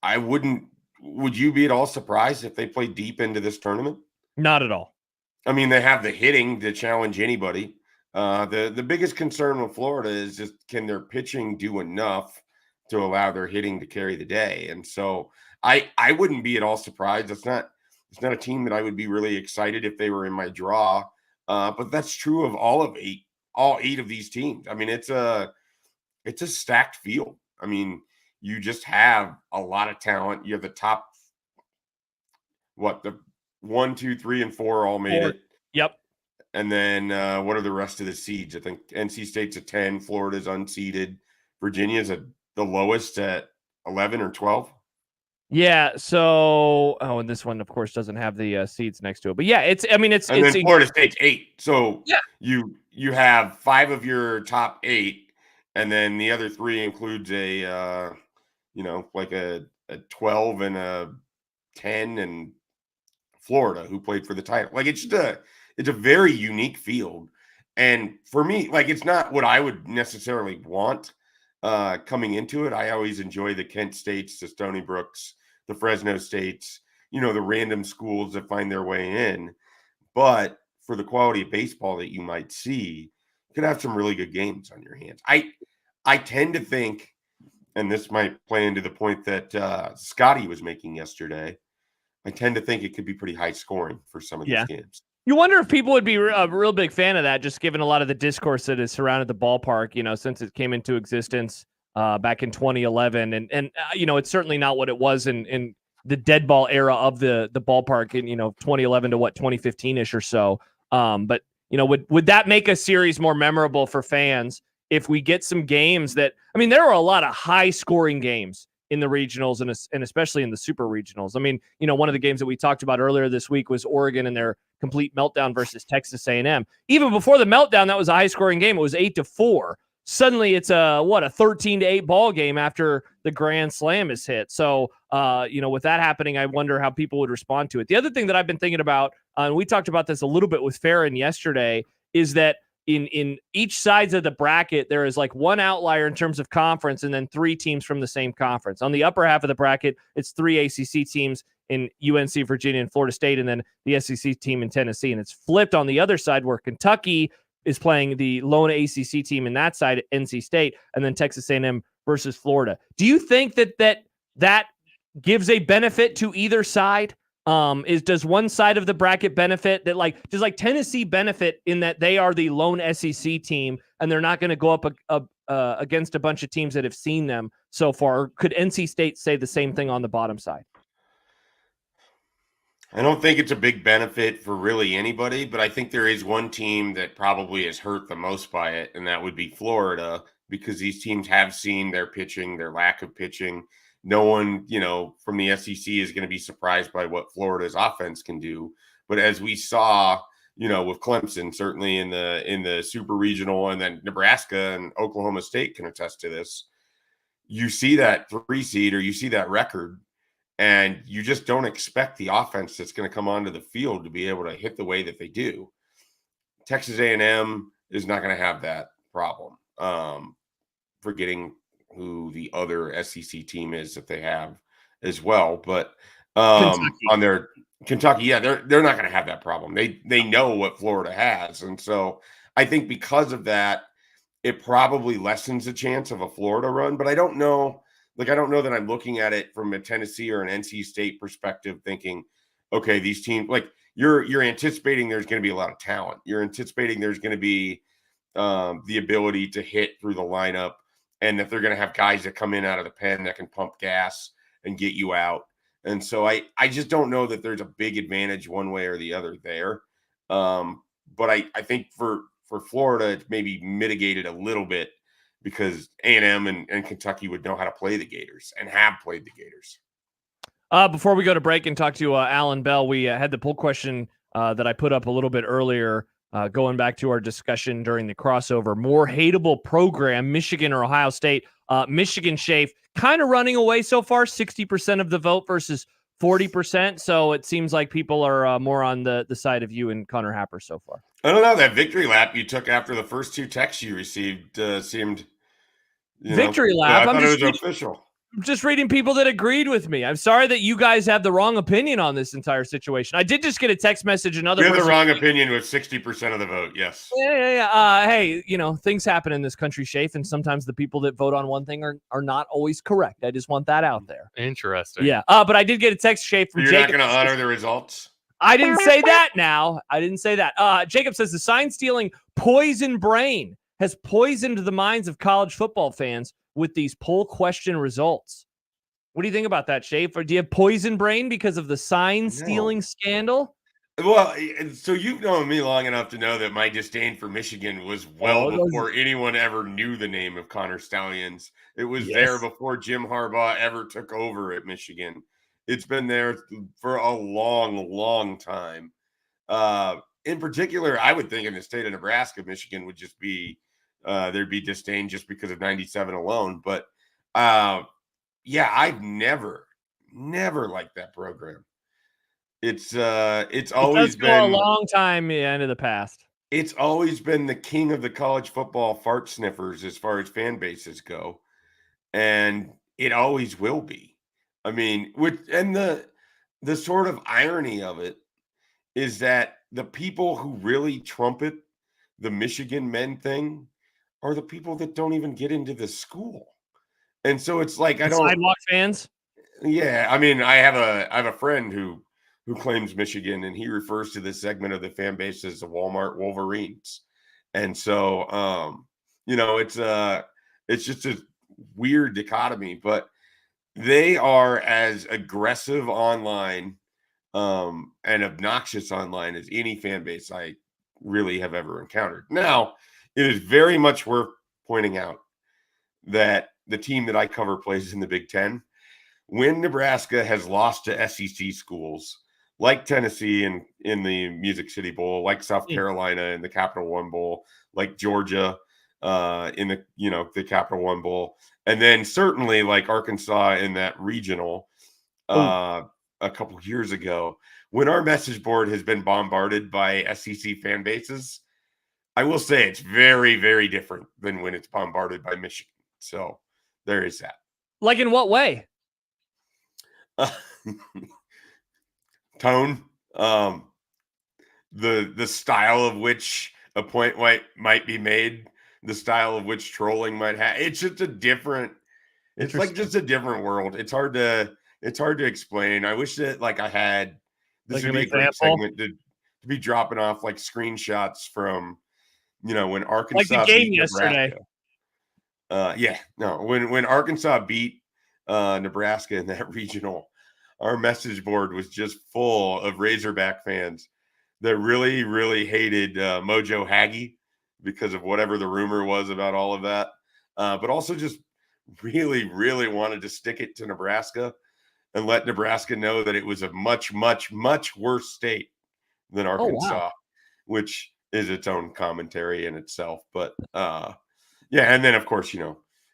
would you be at all surprised if they play deep into this tournament? Not at all. I mean, they have the hitting to challenge anybody. The biggest concern with Florida is just, can their pitching do enough to allow their hitting to carry the day? And so I wouldn't be at all surprised. It's not a team that I would be really excited if they were in my draw. But that's true of all 8 of these teams. I mean, it's a stacked field. I mean, you just have a lot of talent. You have the top, the 1, 2, 3, and 4 all made it. Yep. And then what are the rest of the seeds? I think NC State's at 10. Florida's unseeded. Virginia's at the lowest at 11 or 12. Yeah. So, and this one, of course, doesn't have the seeds next to it. But yeah, and then Florida State's 8. So yeah, you have 5 of your top 8, and then the other 3 includes a 12 and a 10 and Florida, who played for the title. Like, it's a very unique field. And for me, like, it's not what I would necessarily want coming into it. I always enjoy the Kent States, the Stony Brooks, the Fresno States, the random schools that find their way in. But for the quality of baseball that you might see, you could have some really good games on your hands. I tend to think, and this might play into the point that Scotty was making yesterday, I tend to think it could be pretty high scoring for some of these games. You wonder if people would be a real big fan of that, just given a lot of the discourse that has surrounded the ballpark, since it came into existence back in 2011. And it's certainly not what it was in the dead ball era of the ballpark in, 2011 to 2015-ish or so. But would that make a series more memorable for fans if we get some games that, there are a lot of high scoring games in the regionals and especially in the super regionals. One of the games that we talked about earlier this week was Oregon and their complete meltdown versus Texas A&M. Even before the meltdown, that was a high scoring game. It was 8-4. Suddenly it's a 13-8 ball game after the grand slam is hit. So, with that happening, I wonder how people would respond to it. The other thing that I've been thinking about, and we talked about this a little bit with Farron yesterday, is that in each sides of the bracket, there is like one outlier in terms of conference and then 3 teams from the same conference. On the upper half of the bracket, it's 3 ACC teams in UNC, Virginia, and Florida State, and then the SEC team in Tennessee. And it's flipped on the other side where Kentucky is playing the lone ACC team in that side, NC State, and then Texas A&M versus Florida. Do you think that gives a benefit to either side? Does one side of the bracket benefit that does Tennessee benefit in that they are the lone SEC team and they're not going to go up against a bunch of teams that have seen them so far? Or could NC State say the same thing on the bottom side? I don't think it's a big benefit for really anybody, but I think there is one team that probably is hurt the most by it, and that would be Florida, because these teams have seen their pitching, their lack of pitching. No one, from the SEC is going to be surprised by what Florida's offense can do. But as we saw, with Clemson, certainly in the super regional, and then Nebraska and Oklahoma State can attest to this, you see that 3 seed or you see that record, and you just don't expect the offense that's going to come onto the field to be able to hit the way that they do. Texas A&M is not going to have that problem. Forgetting who the other SEC team is that they have as well, but on their Kentucky, they're not going to have that problem. They know what Florida has, and so I think because of that, it probably lessens the chance of a Florida run. But I don't know. I don't know that I'm looking at it from a Tennessee or an NC State perspective, thinking, okay, these teams, you're anticipating there's going to be a lot of talent. You're anticipating there's going to be the ability to hit through the lineup, and that they're going to have guys that come in out of the pen that can pump gas and get you out. And so I just don't know that there's a big advantage one way or the other there. But I think for Florida, it's maybe mitigated a little bit, because A&M and Kentucky would know how to play the Gators and have played the Gators. Before we go to break and talk to Alan Bell, we had the poll question that I put up a little bit earlier Going back to our discussion during the crossover, more hateable program, Michigan or Ohio State. Michigan, Schaef, kind of running away so far, 60% of the vote versus 40%. So it seems like people are more on the side of you and Connor Happer so far. I don't know. That victory lap you took after the first 2 texts you received seemed Victory lap. I thought it was official. I'm just reading people that agreed with me. I'm sorry that you guys have the wrong opinion on this entire situation. I did just get a text message. Another You have the wrong opinion with 60% of the vote. Yes. Yeah. Hey, things happen in this country, Schaef, and sometimes the people that vote on one thing are not always correct. I just want that out there. Interesting. Yeah. But I did get a text, Schaef, from You're Jacob. not going to honor the results? I didn't say that now. I didn't say that. Jacob says the sign-stealing poison brain has poisoned the minds of college football fans with these poll question results. What do you think about that, Schaef? Or do you have poison brain because of the sign-stealing scandal? Well, so you've known me long enough to know that my disdain for Michigan was before anyone ever knew the name of Connor Stallions. It was there before Jim Harbaugh ever took over at Michigan. It's been there for a long, long time. In particular, I would think in the state of Nebraska, Michigan would just be there'd be disdain just because of 97 alone. But I've never liked that program. It's always been a long time into the past. It's always been the king of the college football fart sniffers as far as fan bases go, and it always will be. I mean, the sort of irony of it is that the people who really trumpet the Michigan men thing are the people that don't even get into the school. And so it's like sidewalk fans. Yeah, I mean, I have a friend who claims Michigan, and he refers to this segment of the fan base as the Walmart Wolverines. And so it's just a weird dichotomy, but they are as aggressive online and obnoxious online as any fan base I really have ever encountered. Now, it is very much worth pointing out that the team that I cover plays in the Big Ten. When Nebraska has lost to SEC schools like Tennessee in the Music City Bowl, like South Carolina in the Capital One Bowl, like Georgia in the Capital One Bowl, and then certainly like Arkansas in that regional a couple of years ago, when our message board has been bombarded by SEC fan bases, I will say it's very, very different than when it's bombarded by Michigan. So there is that. Like in what way? Tone, the style of which a point might be made, the style of which trolling might have. It's just a different. It's like just a different world. It's hard to explain. I wish that I had this would be a great segment to be dropping off like screenshots from when Arkansas like the game beat yesterday. When Arkansas beat Nebraska in that regional, our message board was just full of Razorback fans that really, really hated Mojo Hagee because of whatever the rumor was about all of that, but also just really, really wanted to stick it to Nebraska and let Nebraska know that it was a much, much, much worse state than Arkansas, which is its own commentary in itself. But and then of course,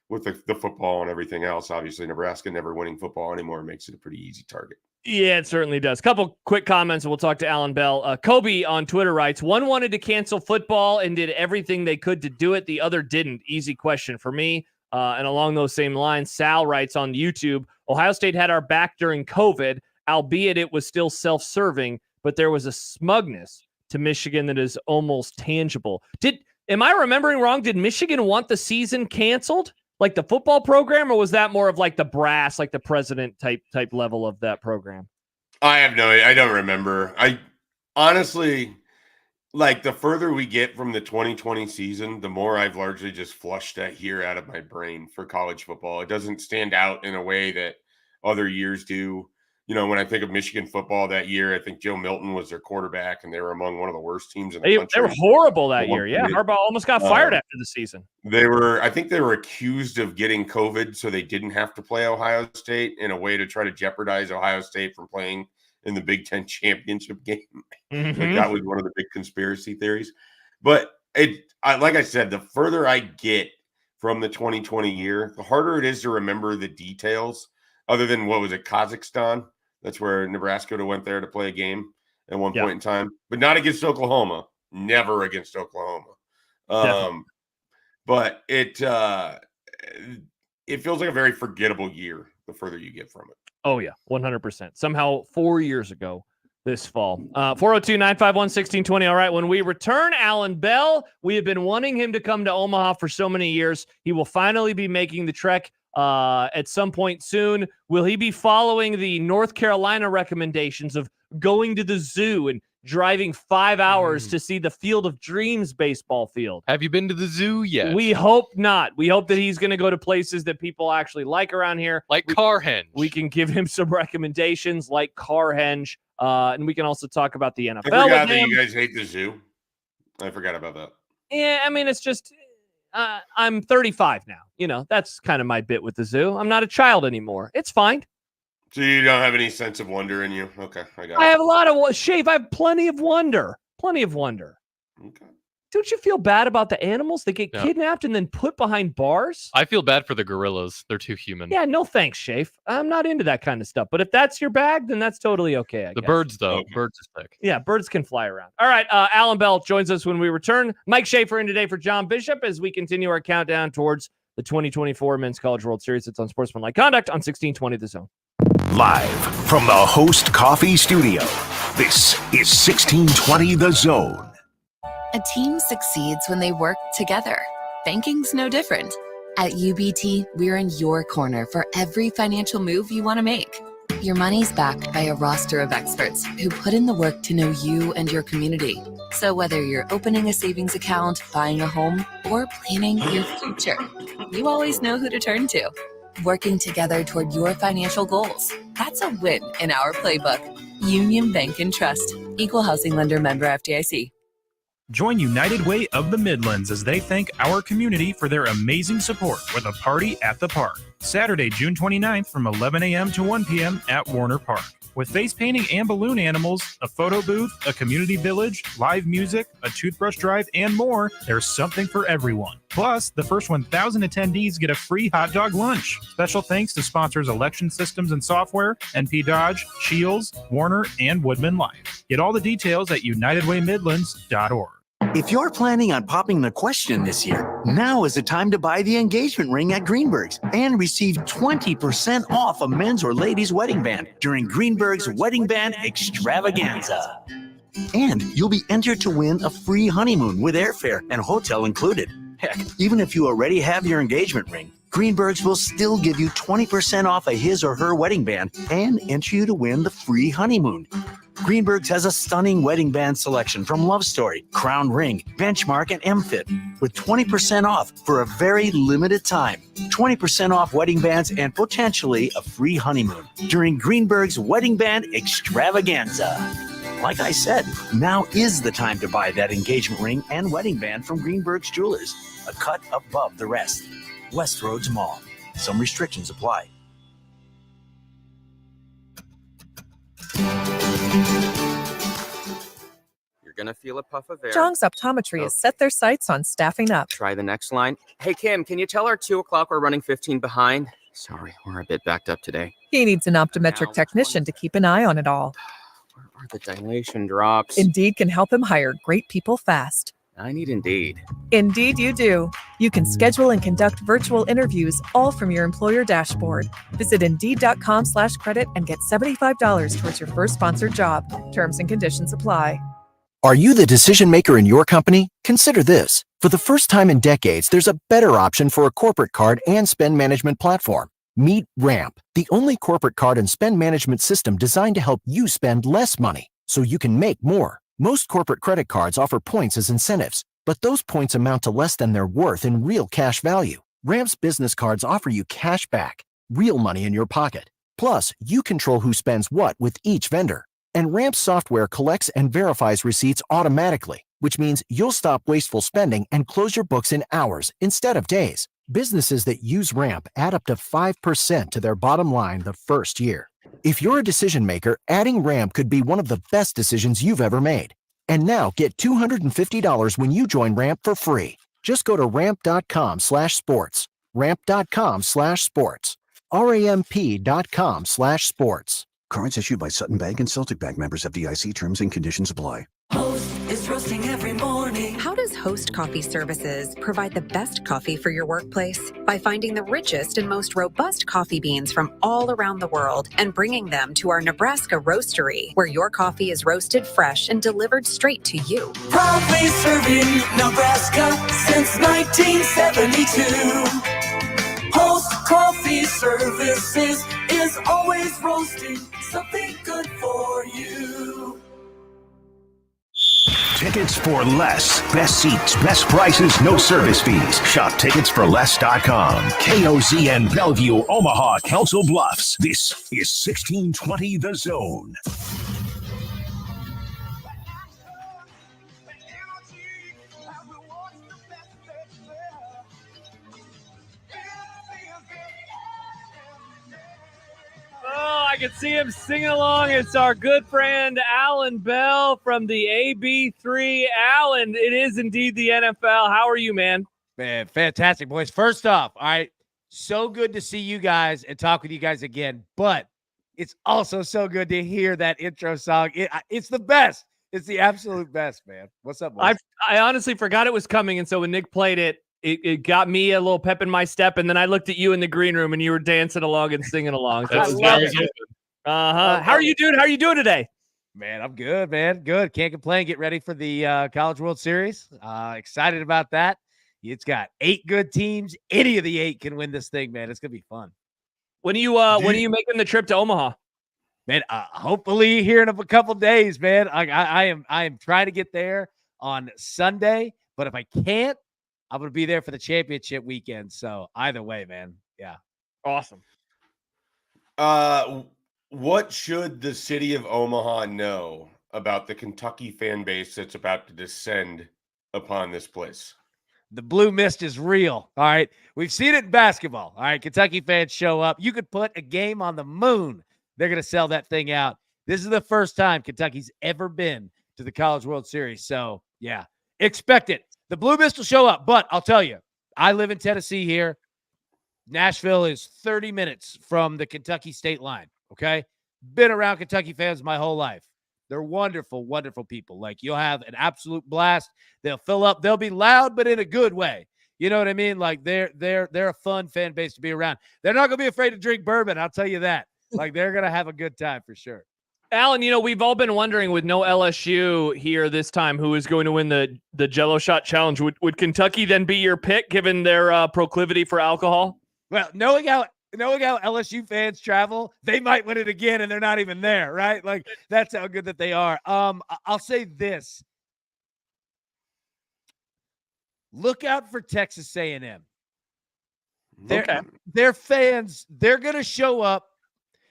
with the football and everything else, obviously Nebraska never winning football anymore makes it a pretty easy target. Yeah, it certainly does. Couple quick comments, and we'll talk to Alan Bell. Kobe on Twitter writes, one wanted to cancel football and did everything they could to do it. The other didn't. Easy question for me. And along those same lines, Sal writes on YouTube, Ohio State had our back during COVID, albeit it was still self-serving, but there was a smugness to Michigan that is almost tangible. Am I remembering wrong? Did Michigan want the season canceled? Like the football program, or was that more of like the brass, like the president type level of that program? I don't remember. I honestly, the further we get from the 2020 season, the more I've largely just flushed that year out of my brain for college football. It doesn't stand out in a way that other years do. When I think of Michigan football that year, I think Joe Milton was their quarterback, and they were among one of the worst teams in the country. They were horrible that year. Yeah, Harbaugh almost got fired after the season. I think they were accused of getting COVID, so they didn't have to play Ohio State in a way to try to jeopardize Ohio State from playing in the Big Ten championship game. Mhm. Like that was one of the big conspiracy theories. But like I said, the further I get from the 2020 year, the harder it is to remember the details. Other than what was it, Kazakhstan? That's where Nebraska went there to play a game at one point in time, but not against Oklahoma. Never against Oklahoma. But it feels like a very forgettable year the further you get from it. Oh, yeah, 100%. Somehow 4 years ago this fall. 402-951-1620. All right, when we return, Alan Bell, we have been wanting him to come to Omaha for so many years. He will finally be making the trek at some point soon. Will he be following the North Carolina recommendations of going to the zoo and driving 5 hours to see the Field of Dreams baseball field? Have you been to the zoo yet? We hope not. We hope that he's going to go to places that people actually like around here. Like Carhenge. We can give him some recommendations like Carhenge. And we can also talk about the NFL. I forgot with that him. you guys hate the zoo. I forgot about that. Yeah, I mean, it's just, I'm 35 now. You know, that's kind of my bit with the zoo. I'm not a child anymore. It's fine. So you don't have any sense of wonder in you? Okay, I got it. I have a lot of Schaef. I have plenty of wonder. Plenty of wonder. Okay. Don't you feel bad about the animals that get kidnapped and then put behind bars? I feel bad for the gorillas. They're too human. Yeah, no thanks, Schaef. I'm not into that kind of stuff. But if that's your bag, then that's totally okay, I The guess. birds, though. Birds are sick. Yeah, birds can fly around. All right, Alan Bell joins us when we return. Mike Schaefer in today for John Bishop as we continue our countdown towards the 2024 Men's College World Series. It's Unsportsmanlike Conduct on 1620 The Zone. Live from the Host Coffee Studio, this is 1620 The Zone. A team succeeds when they work together. Banking's no different. At UBT, we're in your corner for every financial move you want to make. Your money's backed by a roster of experts who put in the work to know you and your community. So whether you're opening a savings account, buying a home, or planning your future, you always know who to turn to. Working together toward your financial goals. That's a win in our playbook. Union Bank and Trust. Equal housing lender, member FDIC. Join United Way of the Midlands as they thank our community for their amazing support with a party at the park. Saturday, June 29th from 11 a.m. to 1 p.m. at Warner Park. With face painting and balloon animals, a photo booth, a community village, live music, a toothbrush drive, and more, there's something for everyone. Plus, the first 1,000 attendees get a free hot dog lunch. Special thanks to sponsors Election Systems and Software, NP Dodge, Shields, Warner, and Woodman Life. Get all the details at unitedwaymidlands.org. If you're planning on popping the question this year, now is the time to buy the engagement ring at Greenberg's and receive 20% off a men's or ladies' wedding band during Greenberg's Wedding Band Extravaganza. And you'll be entered to win a free honeymoon with airfare and hotel included. Heck, even if you already have your engagement ring, Greenberg's will still give you 20% off of his or her wedding band and enter you to win the free honeymoon. Greenberg's has a stunning wedding band selection from Love Story, Crown Ring, Benchmark, and M-Fit, with 20% off for a very limited time. 20% off wedding bands and potentially a free honeymoon during Greenberg's Wedding Band Extravaganza. Like I said, now is the time to buy that engagement ring and wedding band from Greenberg's Jewelers, a cut above the rest. Westroads Mall. Some restrictions apply. You're going to feel a puff of air. Jong's Optometry has set their sights on staffing up. Try the next line. Hey, Kim, can you tell our 2 o'clock we're running 15 behind? Sorry, we're a bit backed up today. He needs an optometric technician to keep an eye on it all. Where are the dilation drops? Indeed can help him hire great people fast. I need Indeed. Indeed you do. You can schedule and conduct virtual interviews all from your employer dashboard. Visit Indeed.com/credit and get $75 towards your first sponsored job. Terms and conditions apply. Are you the decision maker in your company? Consider this. For the first time in decades, there's a better option for a corporate card and spend management platform. Meet Ramp, the only corporate card and spend management system designed to help you spend less money so you can make more. Most corporate credit cards offer points as incentives, but those points amount to less than their worth in real cash value. Ramp's business cards offer you cash back, real money in your pocket. Plus, you control who spends what with each vendor. And Ramp's software collects and verifies receipts automatically, which means you'll stop wasteful spending and close your books in hours instead of days. Businesses that use Ramp add up to 5% to their bottom line the first year. If you're a decision maker, adding Ramp could be one of the best decisions you've ever made. And now get $250 when you join Ramp for free. Just go to ramp.com/sports. Ramp.com/sports. RAMP.com/sports. Cards issued by Sutton Bank and Celtic Bank, members FDIC. Terms and conditions apply. Is roasting every morning. How does Host Coffee Services provide the best coffee for your workplace? By finding the richest and most robust coffee beans from all around the world and bringing them to our Nebraska roastery, where your coffee is roasted fresh and delivered straight to you. Proudly serving Nebraska since 1972. Host Coffee Services is always roasting something good for you. Tickets for less. Best seats, best prices, no service fees. Shop ticketsforless.com. KOZN Bellevue, Omaha, Council Bluffs. This is 1620 The Zone. Oh, I can see him singing along. It's our good friend Alan Bell from the AB3. Alan, it is indeed the NFL. How are you, man? Man, fantastic, boys. First off, all right, so good to see you guys and talk with you guys again. But it's also so good to hear that intro song. It's the best. It's the absolute best, man. What's up, boys? I honestly forgot it was coming, and so when Nick played it, it got me a little pep in my step, and then I looked at you in the green room, and you were dancing along and singing along. So I love it. How are you doing? How are you doing today? Man, I'm good, man. Good. Can't complain. Get ready for the College World Series. Excited about that. It's got 8 good teams. Any of the 8 can win this thing, man. It's gonna be fun. When are you making the trip to Omaha? Man, hopefully here in a couple days, man. I am trying to get there on Sunday, but if I can't, I'm going to be there for the championship weekend. So either way, man. Yeah. Awesome. What should the city of Omaha know about the Kentucky fan base that's about to descend upon this place? The blue mist is real. All right. We've seen it in basketball. All right. Kentucky fans show up. You could put a game on the moon. They're going to sell that thing out. This is the first time Kentucky's ever been to the College World Series. So, yeah, expect it. The blue mist will show up, but I'll tell you, I live in Tennessee here. Nashville is 30 minutes from the Kentucky state line, okay? Been around Kentucky fans my whole life. They're wonderful, wonderful people. Like, you'll have an absolute blast. They'll fill up. They'll be loud, but in a good way. You know what I mean? Like, they're a fun fan base to be around. They're not going to be afraid to drink bourbon, I'll tell you that. Like, they're going to have a good time for sure. Alan, we've all been wondering with no LSU here this time who is going to win the Jello shot challenge. Would Kentucky then be your pick given their proclivity for alcohol? Well, knowing how LSU fans travel, they might win it again and they're not even there, right? Like, that's how good that they are. I'll say this. Look out for Texas A&M. Their fans, they're going to show up.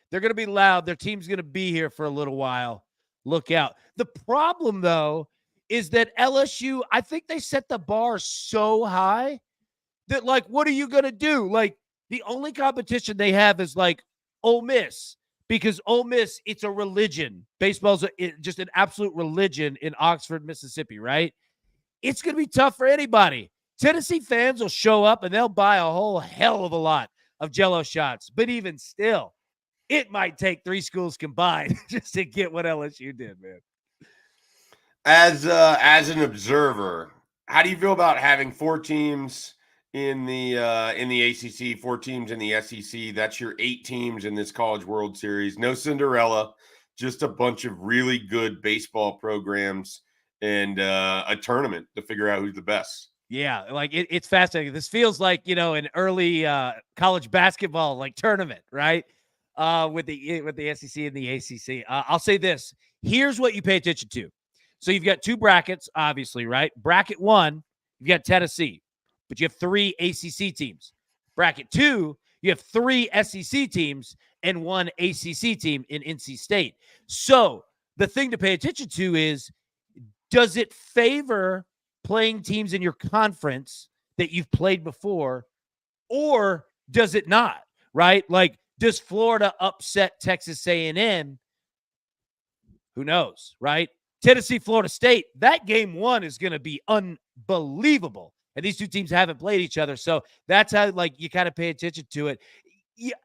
They're going to be loud. Their team's going to be here for a little while. Look out. The problem, though, is that LSU, I think they set the bar so high that, like, what are you going to do? Like, the only competition they have is, like, Ole Miss, because Ole Miss, it's a religion. Baseball's just an absolute religion in Oxford, Mississippi, right? It's going to be tough for anybody. Tennessee fans will show up, and they'll buy a whole hell of a lot of Jello shots. But even still, it might take 3 schools combined just to get what LSU did, man. As an observer, how do you feel about having 4 teams in the ACC, 4 teams in the SEC? That's your 8 teams in this College World Series. No Cinderella, just a bunch of really good baseball programs and a tournament to figure out who's the best. Yeah, like it's fascinating. This feels like, an early college basketball like tournament, right? With the SEC and the ACC. I'll say this. Here's what you pay attention to. So you've got 2 brackets, obviously, right? Bracket 1, you've got Tennessee, but you have 3 ACC teams. Bracket 2, you have 3 SEC teams and 1 ACC team in NC State. So the thing to pay attention to is, does it favor playing teams in your conference that you've played before, or does it not, right? Like, Does Florida upset Texas A&M? Who knows, right? Tennessee, Florida State, that game 1 is going to be unbelievable. And these two teams haven't played each other. So that's how, like, you kind of pay attention to it.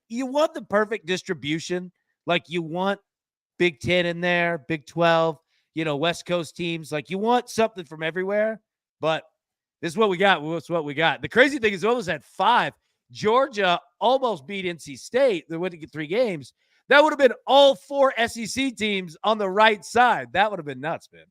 You want the perfect distribution. Like, you want Big 10 in there, Big 12, West Coast teams. Like, you want something from everywhere. But this is what we got. What's what we got. The crazy thing is we almost had 5. Georgia almost beat NC State. They went to get 3 games. That would have been all 4 SEC teams on the right side. That would have been nuts, man.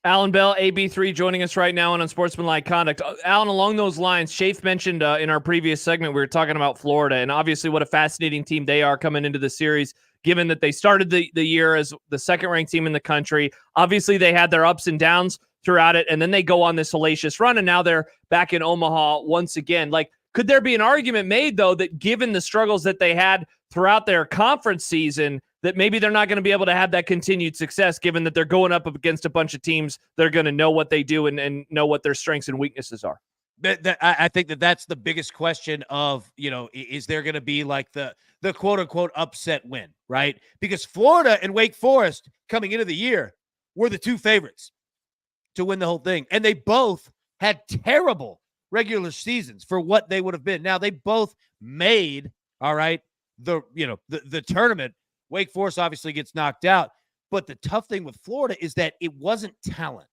Alan Bell, AB3, joining us right now on Unsportsmanlike Conduct. Alan, along those lines, Schaef mentioned in our previous segment, we were talking about Florida, and obviously what a fascinating team they are coming into the series, given that they started the year as the second-ranked team in the country. Obviously, they had their ups and downs throughout it, and then they go on this hellacious run, and now they're back in Omaha once again. Like, could there be an argument made, though, that given the struggles that they had throughout their conference season, that maybe they're not going to be able to have that continued success, given that they're going up against a bunch of teams that are going to know what they do and know what their strengths and weaknesses are? I think that's the biggest question of, is there going to be like the quote unquote upset win, right? Because Florida and Wake Forest coming into the year were the 2 favorites to win the whole thing. And they both had terrible regular seasons for what they would have been. Now, they both made, all right, the tournament. Wake Forest obviously gets knocked out. But the tough thing with Florida is that it wasn't talent.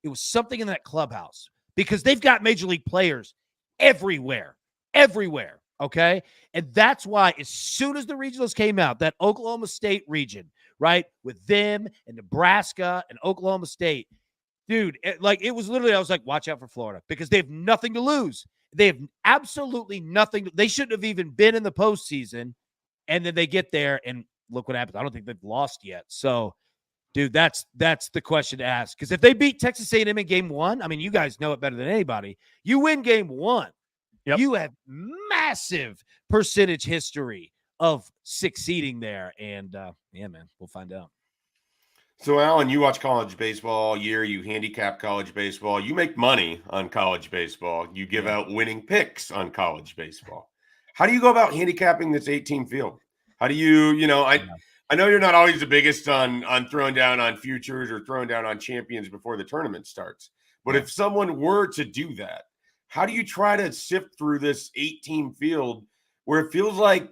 It was something in that clubhouse, because they've got major league players everywhere, okay? And that's why as soon as the regionals came out, that Oklahoma State region, right, with them and Nebraska and Oklahoma State, dude, it was literally, I was like, watch out for Florida, because they have nothing to lose. They have absolutely nothing. They shouldn't have even been in the postseason, and then they get there, and look what happens. I don't think they've lost yet. So, dude, that's the question to ask. Because if they beat Texas A&M in game 1, I mean, you guys know it better than anybody. You win game 1, you have massive percentage history of succeeding there. And, yeah, man, we'll find out. So, Alan, you watch college baseball all year. You handicap college baseball. You make money on college baseball. You give out winning picks on college baseball. How do you go about handicapping this 8-team field? How do you, I know you're not always the biggest on throwing down on futures or throwing down on champions before the tournament starts. But if someone were to do that, how do you try to sift through this 8-team field where it feels like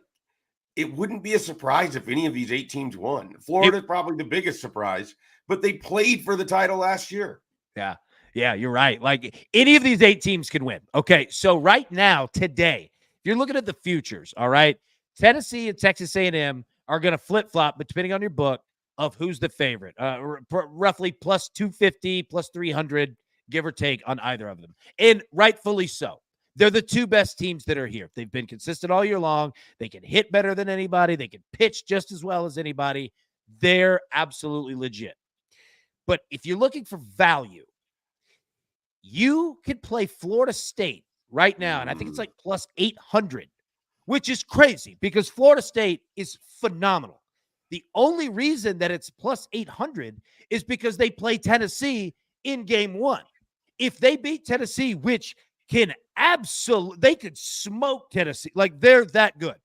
it wouldn't be a surprise if any of these 8 teams won? Florida's probably the biggest surprise, but they played for the title last year. Yeah, you're right. Like, any of these 8 teams can win. Okay, so right now, today, if you're looking at the futures, all right, Tennessee and Texas A&M are going to flip-flop, but depending on your book, of who's the favorite. Roughly plus 250, plus 300, give or take, on either of them. And rightfully so. They're the 2 best teams that are here. They've been consistent all year long. They can hit better than anybody. They can pitch just as well as anybody. They're absolutely legit. But if you're looking for value, you could play Florida State right now, and I think it's like plus 800, which is crazy because Florida State is phenomenal. The only reason that it's plus 800 is because they play Tennessee in game 1. If they beat Tennessee, which can they could smoke Tennessee. Like, they're that good.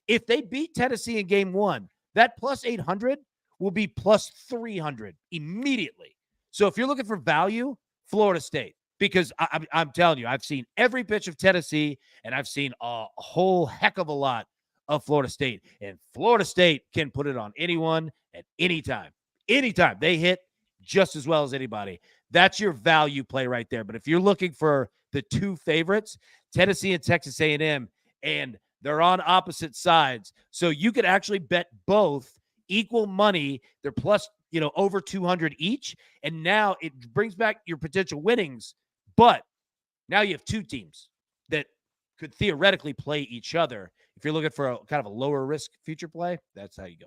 If they beat Tennessee in game 1, that plus 800 will be plus 300 immediately. So if you're looking for value, Florida State. Because I'm telling you, I've seen every pitch of Tennessee, and I've seen a whole heck of a lot of Florida State. And Florida State can put it on anyone at any time. Anytime. They hit just as well as anybody. That's your value play right there. But if you're looking for the 2 favorites, Tennessee and Texas A&M, and they're on opposite sides, so you could actually bet both equal money. They're plus, over 200 each. And now it brings back your potential winnings. But now you have 2 teams that could theoretically play each other. If you're looking for a kind of a lower risk future play, that's how you go.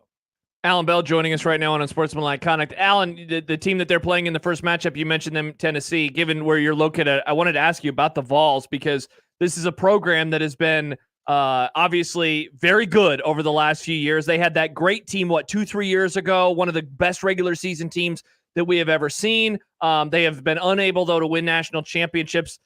Alan Bell joining us right now on Unsportsmanlike Conduct. Alan, the team that they're playing in the first matchup, you mentioned them, Tennessee. Given where you're located, I wanted to ask you about the Vols, because this is a program that has been obviously very good over the last few years. They had that great team, 2-3 years ago, one of the best regular season teams that we have ever seen. They have been unable, though, to win national championships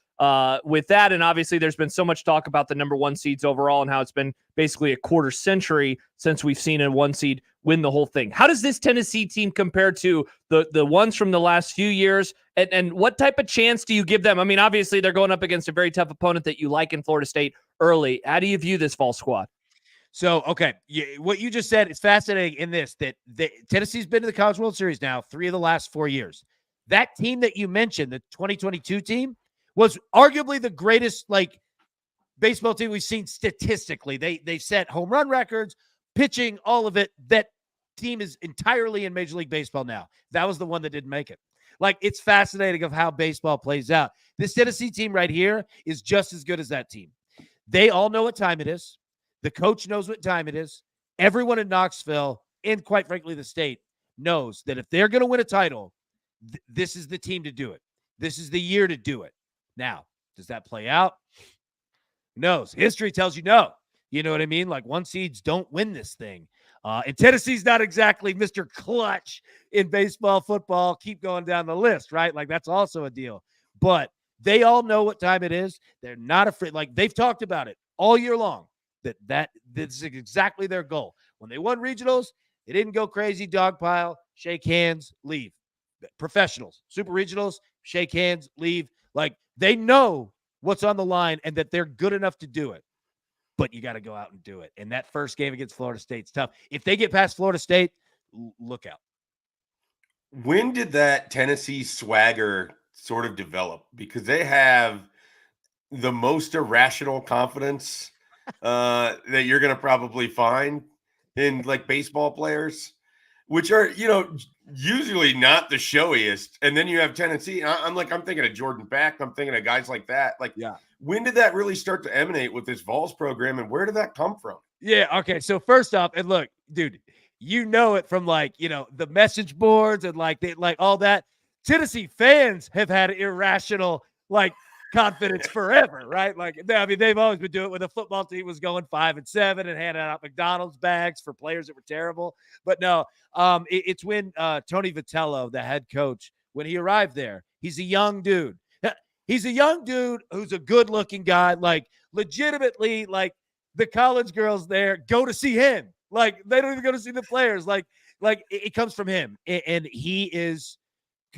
with that. And obviously there's been so much talk about the number 1 seeds overall and how it's been basically a quarter century since we've seen a 1 seed win the whole thing. How does this Tennessee team compare to the ones from the last few years? And what type of chance do you give them? I mean, obviously they're going up against a very tough opponent that you like in Florida State early. How do you view this fall squad? So, okay, what you just said is fascinating in this, that Tennessee's been to the College World Series now 3 of the last 4 years. That team that you mentioned, the 2022 team, was arguably the greatest baseball team we've seen statistically. They set home run records, pitching, all of it. That team is entirely in Major League Baseball now. That was the one that didn't make it. It's fascinating of how baseball plays out. This Tennessee team right here is just as good as that team. They all know what time it is. The coach knows what time it is. Everyone in Knoxville, and quite frankly the state, knows that if they're going to win a title, this is the team to do it. This is the year to do it. Now, does that play out? Who knows? History tells you no. You know what I mean? 1 seeds don't win this thing. And Tennessee's not exactly Mr. Clutch in baseball, football. Keep going down the list, right? That's also a deal. But they all know what time it is. They're not afraid. They've talked about it all year long. That this is exactly their goal. When they won regionals, they didn't go crazy, dogpile, shake hands, leave. Professionals, super regionals, shake hands, leave. They know what's on the line and that they're good enough to do it. But you got to go out and do it. And that first game against Florida State's tough. If they get past Florida State, look out. When did that Tennessee swagger sort of develop? Because they have the most irrational confidence that you're going to probably find in baseball players, which are, usually not the showiest. And then you have Tennessee. I'm thinking of Jordan Beck. I'm thinking of guys like that. When did that really start to emanate with this Vols program, and where did that come from? Yeah. Okay. So first off, and look, dude, you know it from the message boards and all that. Tennessee fans have had irrational confidence forever, right? They've always been doing it when the football team was going 5-7 and handing out McDonald's bags for players that were terrible. But no, it's when Tony Vitello, the head coach, when he arrived there, he's a young dude. He's a young dude who's a good-looking guy. Legitimately, the college girls there go to see him. They don't even go to see the players. It comes from him, and he is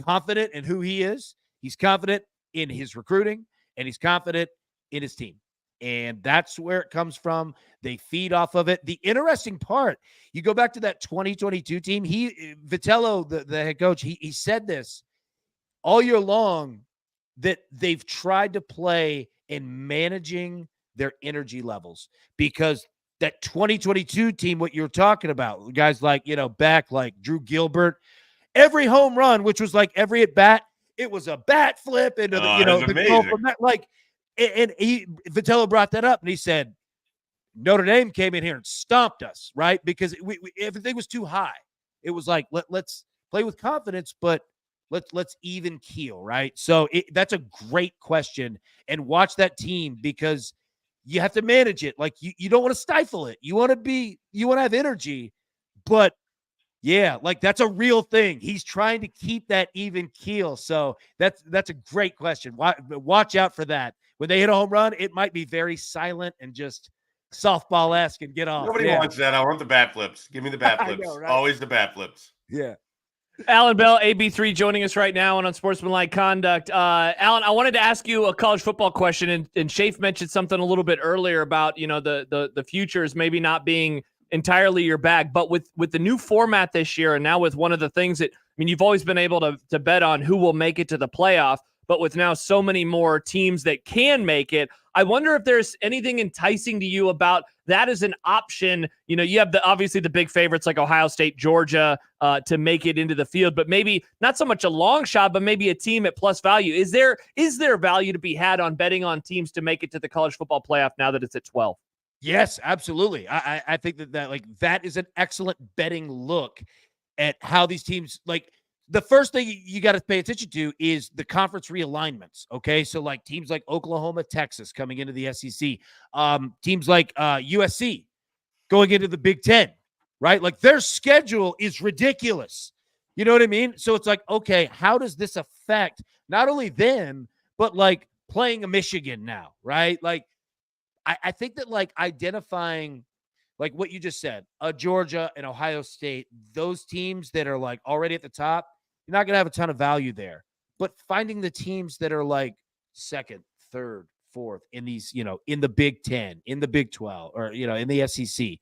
confident in who he is. He's confident in his recruiting, and he's confident in his team. And that's where it comes from. They feed off of it. The interesting part, you go back to that 2022 team, Vitello, the head coach, he said this all year long, that they've tried to play in managing their energy levels, because that 2022 team, what you're talking about, guys Beck, Drew Gilbert, every home run, which was every at bat, it was a bat flip into the goal from that. And Vitello brought that up, and he said Notre Dame came in here and stomped us, right? Because everything was too high. It was let's play with confidence, but let's even keel, right? So that's a great question, and watch that team, because you have to manage it. You don't want to stifle it. You want to have energy, but yeah, that's a real thing. He's trying to keep that even keel. So that's a great question. Watch out for that. When they hit a home run, it might be very silent and just softball-esque and get off. Nobody wants that. I want the bat flips. Give me the bat flips. Know, right? Always the bat flips. Yeah. Alan Bell, AB3, joining us right now on Unsportsmanlike Conduct. Alan, I wanted to ask you a college football question, and Schaef mentioned something a little bit earlier about the futures maybe not being entirely your bag, but with the new format this year, and now with one of the things that, you've always been able to bet on who will make it to the playoff, but with now so many more teams that can make it, I wonder if there's anything enticing to you about that as an option. You have obviously the big favorites like Ohio State, Georgia, to make it into the field, but maybe not so much a long shot, but maybe a team at plus value. Is there value to be had on betting on teams to make it to the college football playoff now that it's at 12? Yes, absolutely. I think that is an excellent betting look at how these teams, the first thing you got to pay attention to is the conference realignments. Okay. So teams like Oklahoma, Texas coming into the SEC, teams like USC going into the Big Ten, right? Their schedule is ridiculous. You know what I mean? So it's okay, how does this affect not only them, but playing a Michigan now, right? Like, I think that like identifying like what you just said, Georgia and Ohio State, those teams that are like already at the top, you're not going to have a ton of value there. But finding the teams that are like second, third, fourth in these, in the Big 10, in the Big 12, or, in the SEC,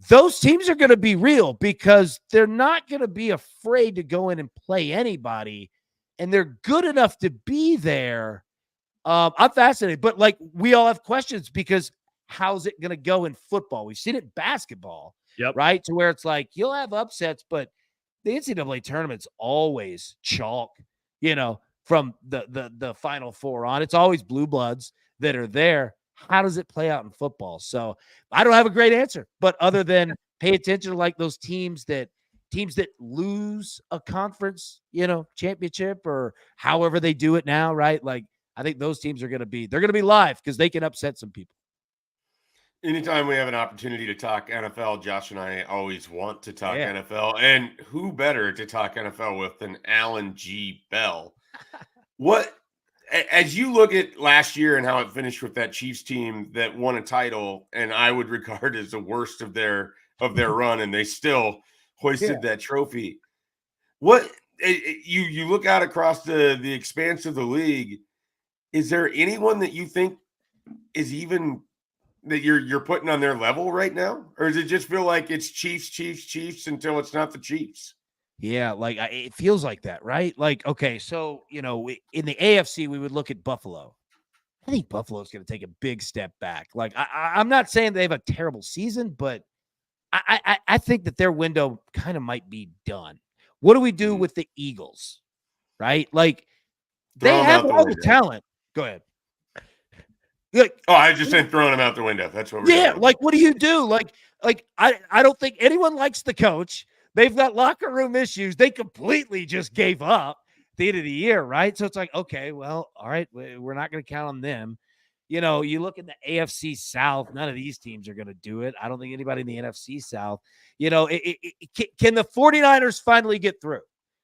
those teams are going to be real because they're not going to be afraid to go in and play anybody. And they're good enough to be there. I'm fascinated, but like we all have questions because how's it going to go in football? We've seen it in basketball, right? To where it's like you'll have upsets, but the NCAA tournament's always chalk, from the Final Four on. It's always blue bloods that are there. How does it play out in football? So I don't have a great answer, but other than pay attention to like those teams that lose a conference, championship or however they do it now, right? Like I think those teams they're going to be live because they can upset some people. Anytime we have an opportunity to talk NFL, Josh and I always want to talk NFL. And who better to talk NFL with than Alan G. Bell? As you look at last year and how it finished with that Chiefs team that won a title, and I would regard as the worst of their run, and they still hoisted that trophy. What you look out across the expanse of the league, is there anyone that you think is even that you're putting on their level right now? Or does it just feel like it's Chiefs until it's not the Chiefs? Yeah, like it feels like that, right? Like, okay, so, in the AFC, we would look at Buffalo. I think Buffalo's going to take a big step back. Like, I'm not saying they have a terrible season, but I think that their window kind of might be done. What do we do with the Eagles, right? Like, they have all the talent. Go ahead. I was just saying throwing them out the window. That's what we're doing. Like, what do you do? Like I don't think anyone likes the coach. They've got locker room issues. They completely just gave up at the end of the year, right? So it's like, okay, well, all right, we're not going to count on them. You look at the AFC South, none of these teams are going to do it. I don't think anybody in the NFC South, can the 49ers finally get through?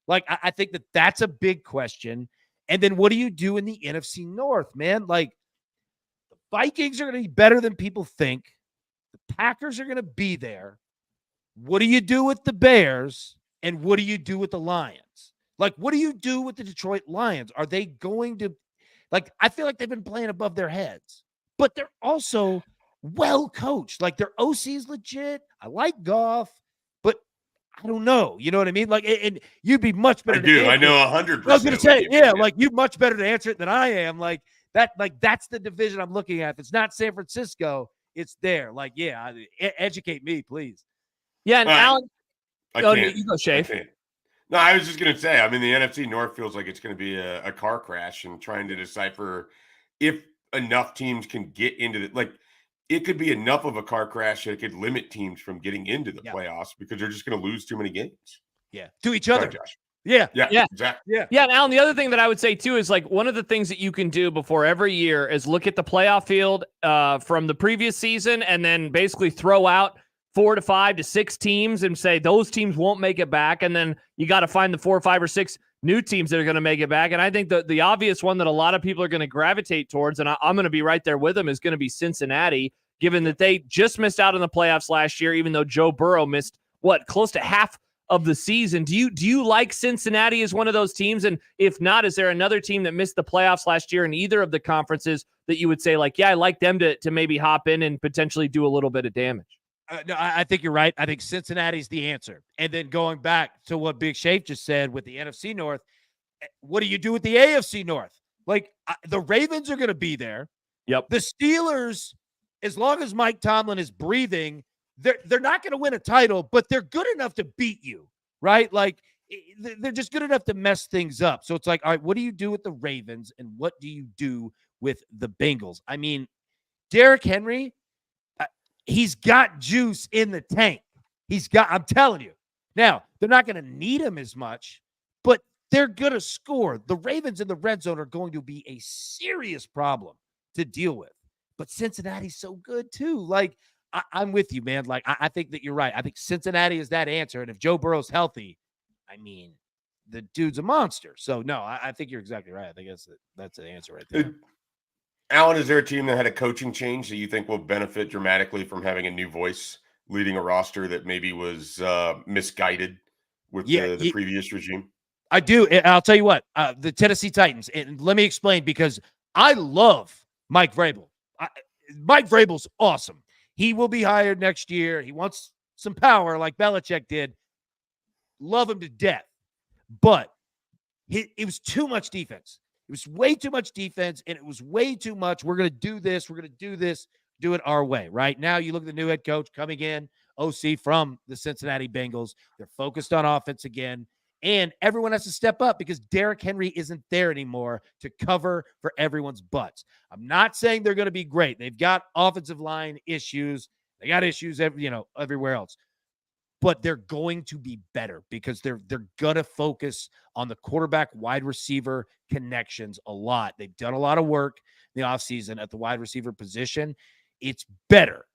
Like, I think that's a big question. And then what do you do in the NFC North, man? Like, the Vikings are going to be better than people think. The Packers are going to be there. What do you do with the Bears? And what do you do with the Lions? Like, what do you do with the Detroit Lions? Are they going to, like, I feel like they've been playing above their heads, but they're also well coached. Like, their OC is legit. I like Goff, but I don't know. You know what I mean? Like, and you'd be much better. I know 100%. I was going to say, like, you're much better to answer it than I am. Like, that's the division I'm looking at. If it's not San Francisco, it's there. Like, educate me, please. Yeah, and Alan, you go, Schaef. No, I was just going to say, I mean, the NFC North feels like it's going to be a car crash, and trying to decipher if enough teams can get into the, like, it could be enough of a car crash that it could limit teams from getting into the playoffs because they're just going to lose too many games. Yeah. To each other. Sorry, Josh. Yeah. Exactly. Yeah. And Alan, the other thing that I would say too is like one of the things that you can do before every year is look at the playoff field from the previous season and then basically throw out 4 to 5 to 6 teams and say those teams won't make it back. And then you got to find the 4 or 5 or 6 new teams that are going to make it back. And I think the obvious one that a lot of people are going to gravitate towards, and I'm going to be right there with them, is going to be Cincinnati, given that they just missed out on the playoffs last year, even though Joe Burrow missed close to half of the season. Do you like Cincinnati as one of those teams? And if not, is there another team that missed the playoffs last year in either of the conferences that you would say like, yeah, I like them to maybe hop in and potentially do a little bit of damage? No, I think you're right. I think Cincinnati's the answer. And then going back to what Big Schaef just said with the NFC North, what do you do with the AFC North? Like, the Ravens are going to be there. Yep. The Steelers, as long as Mike Tomlin is breathing, they're not going to win a title, but they're good enough to beat you, right? Like, they're just good enough to mess things up. So it's like, all right, what do you do with the Ravens and what do you do with the Bengals? I mean, Derrick Henry, he's got juice in the tank. I'm telling you. Now, they're not going to need him as much, but they're going to score. The Ravens in the red zone are going to be a serious problem to deal with. But Cincinnati's so good too. Like, I'm with you, man. Like, I think that you're right. I think Cincinnati is that answer. And if Joe Burrow's healthy, I mean, the dude's a monster. So, no, I think you're exactly right. I think that's the answer right there. Alan, is there a team that had a coaching change that you think will benefit dramatically from having a new voice leading a roster that maybe was misguided with the previous regime? I do. And I'll tell you what, the Tennessee Titans, and let me explain, because I love Mike Vrabel. Mike Vrabel's awesome. He will be hired next year. He wants some power like Belichick did. Love him to death. But it was too much defense. It was way too much defense, and it was way too much. We're going to do this. We're going to do this. Do it our way. Right now, you look at the new head coach coming in, OC from the Cincinnati Bengals. They're focused on offense again. And everyone has to step up because Derrick Henry isn't there anymore to cover for everyone's butts. I'm not saying they're going to be great. They've got offensive line issues. They got issues everywhere else. But they're going to be better because they're going to focus on the quarterback wide receiver connections a lot. They've done a lot of work in the offseason at the wide receiver position. It's better.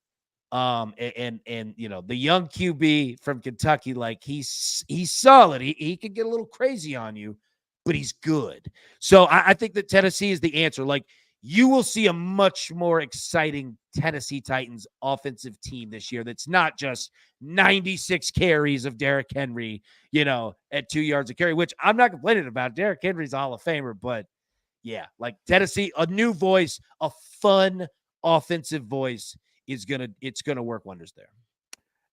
And the young QB from Kentucky, like he's solid. He can get a little crazy on you, but he's good. So I think that Tennessee is the answer. Like, you will see a much more exciting Tennessee Titans offensive team this year. That's not just 96 carries of Derrick Henry, at 2 yards a carry, which I'm not complaining about. Derrick Henry's a Hall of Famer, but yeah, like Tennessee, a new voice, a fun offensive voice it's gonna work wonders there.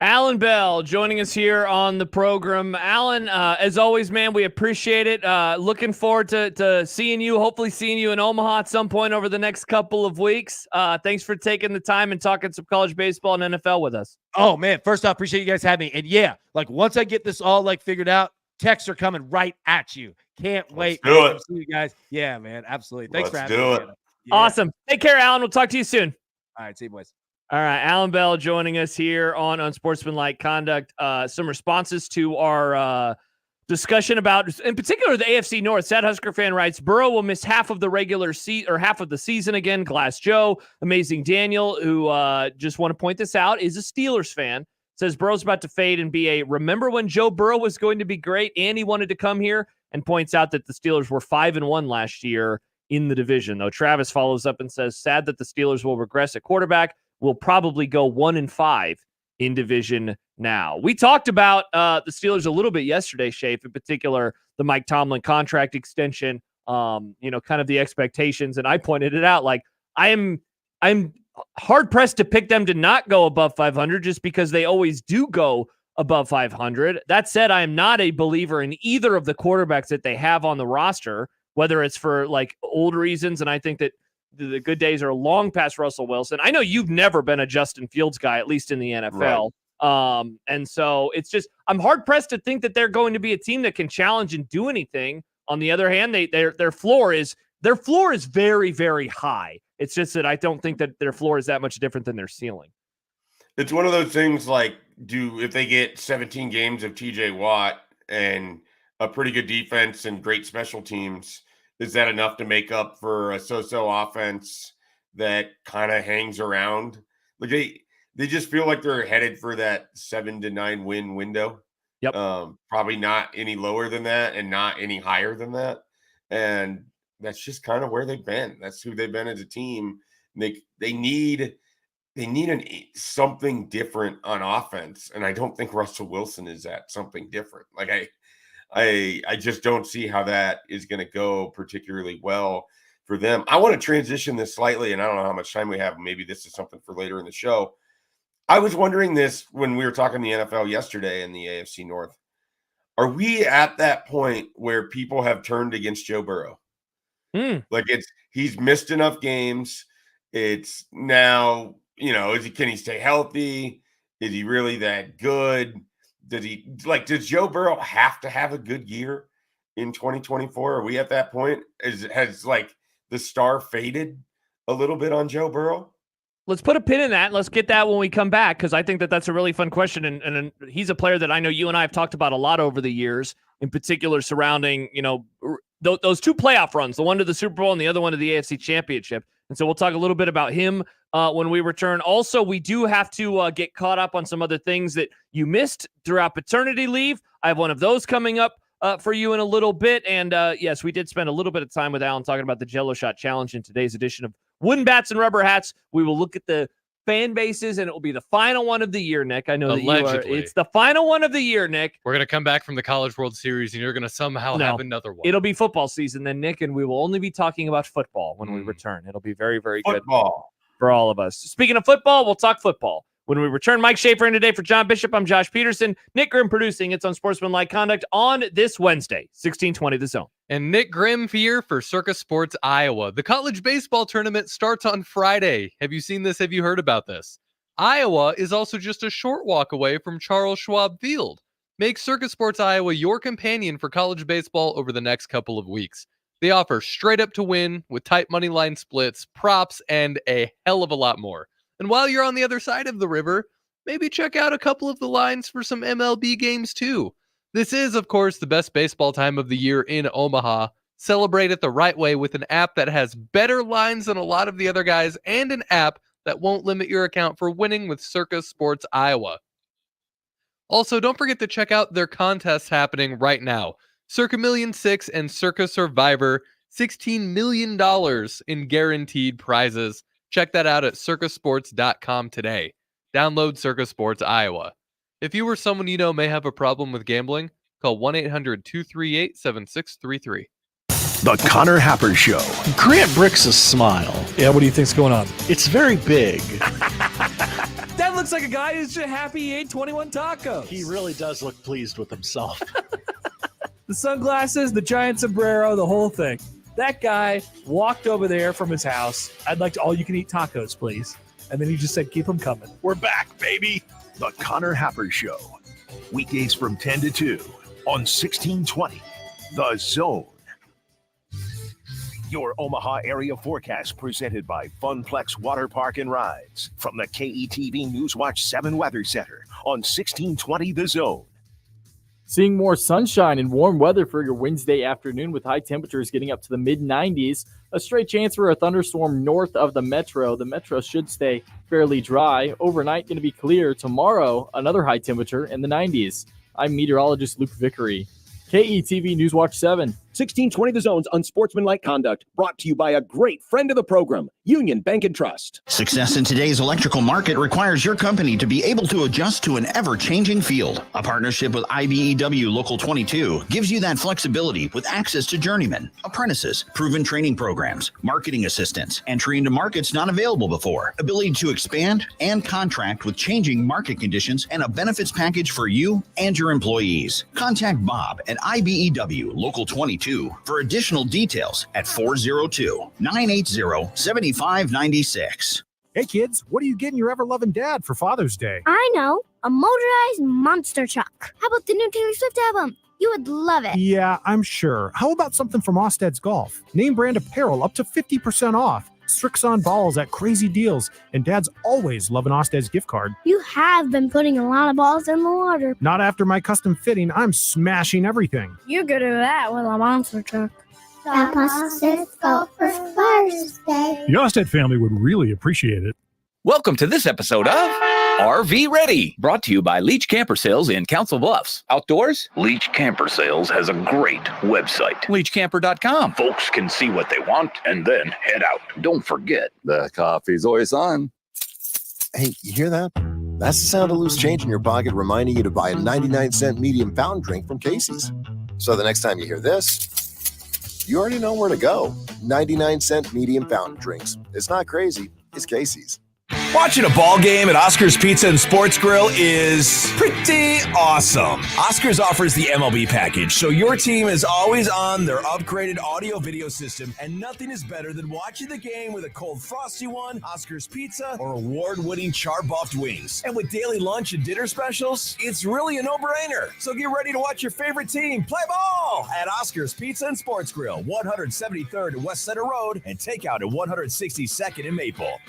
Alan Bell joining us here on the program. Alan, as always, man, we appreciate it. Looking forward to seeing you, hopefully seeing you in Omaha at some point over the next couple of weeks. Thanks for taking the time and talking some college baseball and NFL with us. Oh, man, first off, appreciate you guys having me. And yeah, like once I get this all figured out, texts are coming right at you. Can't wait to see you guys. Yeah, man, absolutely. Thanks for having me. Let's do it. Yeah. Awesome. Take care, Alan. We'll talk to you soon. All right, see you, boys. All right, Alan Bell joining us here on Unsportsmanlike Conduct. Some responses to our discussion about, in particular, the AFC North. Sad Husker fan writes, Burrow will miss half of the regular half of the season again. Glass Joe, Amazing Daniel, who just want to point this out, is a Steelers fan. Says Burrow's about to fade and be remember when Joe Burrow was going to be great and he wanted to come here, and points out that the Steelers were 5-1 last year in the division. Though Travis follows up and says, sad that the Steelers will regress at quarterback. Will probably go 1-5 in division now. We talked about the Steelers a little bit yesterday, Schaef, in particular, the Mike Tomlin contract extension, kind of the expectations. And I pointed it out, like I'm hard pressed to pick them to not go above 500 just because they always do go above 500. That said, I am not a believer in either of the quarterbacks that they have on the roster, whether it's for like old reasons. And I think that the good days are long past Russell Wilson. I know you've never been a Justin Fields guy, at least in the NFL. Right. And so it's just, I'm hard pressed to think that they're going to be a team that can challenge and do anything. On the other hand, their floor is very, very high. It's just that I don't think that their floor is that much different than their ceiling. It's one of those things like, if they get 17 games of TJ Watt and a pretty good defense and great special teams, is that enough to make up for a so-so offense that kind of hangs around? Like they just feel like they're headed for that 7 to 9 win window. Yep. Probably not any lower than that and not any higher than that. And that's just kind of where they've been. That's who they've been as a team. They need something different on offense. And I don't think Russell Wilson is that something different. Like I just don't see how that is going to go particularly well for them. I want to transition this slightly, and I don't know how much time we have. Maybe this is something for later in the show. I was wondering this when we were talking the NFL yesterday in the AFC North. Are we at that point where people have turned against Joe Burrow? Like he's missed enough games. It's now, can he stay healthy? Is he really that good? Does Joe Burrow have to have a good year in 2024? Are we at that point? Has the star faded a little bit on Joe Burrow? Let's put a pin in that. Let's get that when we come back, because I think that that's a really fun question. And he's a player that I know you and I have talked about a lot over the years, in particular surrounding, those two playoff runs, the one to the Super Bowl and the other one to the AFC Championship. And so we'll talk a little bit about him when we return. Also, we do have to get caught up on some other things that you missed throughout paternity leave. I have one of those coming up for you in a little bit. And yes, we did spend a little bit of time with Alan talking about the Jello Shot Challenge in today's edition of wooden bats and rubber hats. We will look at the fan bases, and it will be the final one of the year, Nick. I know that Allegedly. it's the final one of the year, Nick. We're going to come back from the College World Series, and you're going to somehow have another one. It'll be football season then, Nick, and we will only be talking about football when we return. It'll be very, very good for all of us. Speaking of football, we'll talk football when we return. Mike Schaefer in today for John Bishop. I'm Josh Peterson. Nick Grimm producing. It's Unsportsmanlike Conduct on this Wednesday, 1620 The Zone. And Nick Grimm here for Circus Sports Iowa. The college baseball tournament starts on Friday. Have you seen this? Have you heard about this? Iowa is also just a short walk away from Charles Schwab Field. Make Circus Sports Iowa your companion for college baseball over the next couple of weeks. They offer straight up to win with tight money line splits, props, and a hell of a lot more. And while you're on the other side of the river, maybe check out a couple of the lines for some MLB games too. This is, of course, the best baseball time of the year in Omaha. Celebrate it the right way with an app that has better lines than a lot of the other guys and an app that won't limit your account for winning with Circus Sports Iowa. Also, don't forget to check out their contests happening right now. Circa Million 6 and Circa Survivor, $16 million in guaranteed prizes. Check that out at circusports.com today. Download Circus Sports Iowa. If you or someone you know may have a problem with gambling, call 1-800-238-7633. The Connor Happer Show. Grant Brick's a smile. Yeah, what do you think's going on? It's very big. That looks like a guy who's just happy he ate 21 tacos. He really does look pleased with himself. The sunglasses, the giant sombrero, the whole thing. That guy walked over there from his house. I'd like to all-you-can-eat tacos, please. And then he just said, keep them coming. We're back, baby. The Connor Happer Show. Weekdays from 10 to 2 on 1620. The Zone. Your Omaha area forecast presented by Funplex Water Park and Rides from the KETV Newswatch 7 Weather Center on 1620 The Zone. Seeing more sunshine and warm weather for your Wednesday afternoon with high temperatures getting up to the mid-90s. A straight chance for a thunderstorm north of the metro. The metro should stay fairly dry. Overnight going to be clear. Tomorrow, another high temperature in the 90s. I'm meteorologist Luke Vickery. KETV Newswatch 7. 1620 The Zone's Unsportsmanlike Conduct, brought to you by a great friend of the program, Union Bank and Trust. Success in today's electrical market requires your company to be able to adjust to an ever-changing field. A partnership with IBEW Local 22 gives you that flexibility with access to journeymen, apprentices, proven training programs, marketing assistance, entry into markets not available before, ability to expand and contract with changing market conditions, and a benefits package for you and your employees. Contact Bob at IBEW Local 22 for additional details at 402-980-7596. Hey kids, what are you getting your ever-loving dad for Father's Day? I know, a motorized monster truck. How about the new Taylor Swift album? You would love it. Yeah, I'm sure. How about something from Osted's Golf? Name brand apparel up to 50% off. Strixon balls at crazy deals. And Dad's always loving Osted's gift card. You have been putting a lot of balls in the water. Not after my custom fitting. I'm smashing everything. You're good at that with a monster truck. Osted's Golf for Father's Day. The Osted family would really appreciate it. Welcome to this episode of RV Ready, brought to you by Leach Camper Sales in Council Bluffs. Outdoors? Leach Camper Sales has a great website, leachcamper.com. Folks can see what they want and then head out. Don't forget, the coffee's always on. Hey, you hear that? That's the sound of loose change in your pocket reminding you to buy a 99-cent medium fountain drink from Casey's. So the next time you hear this, you already know where to go. 99-cent medium fountain drinks. It's not crazy. It's Casey's. Watching a ball game at Oscar's Pizza and Sports Grill is pretty awesome. Oscar's offers the MLB package, so your team is always on their upgraded audio-video system, and nothing is better than watching the game with a cold frosty one, Oscar's Pizza, or award-winning char-buffed wings. And with daily lunch and dinner specials, it's really a no-brainer. So get ready to watch your favorite team play ball at Oscar's Pizza and Sports Grill, 173rd and West Center Road, and takeout at 162nd and Maple.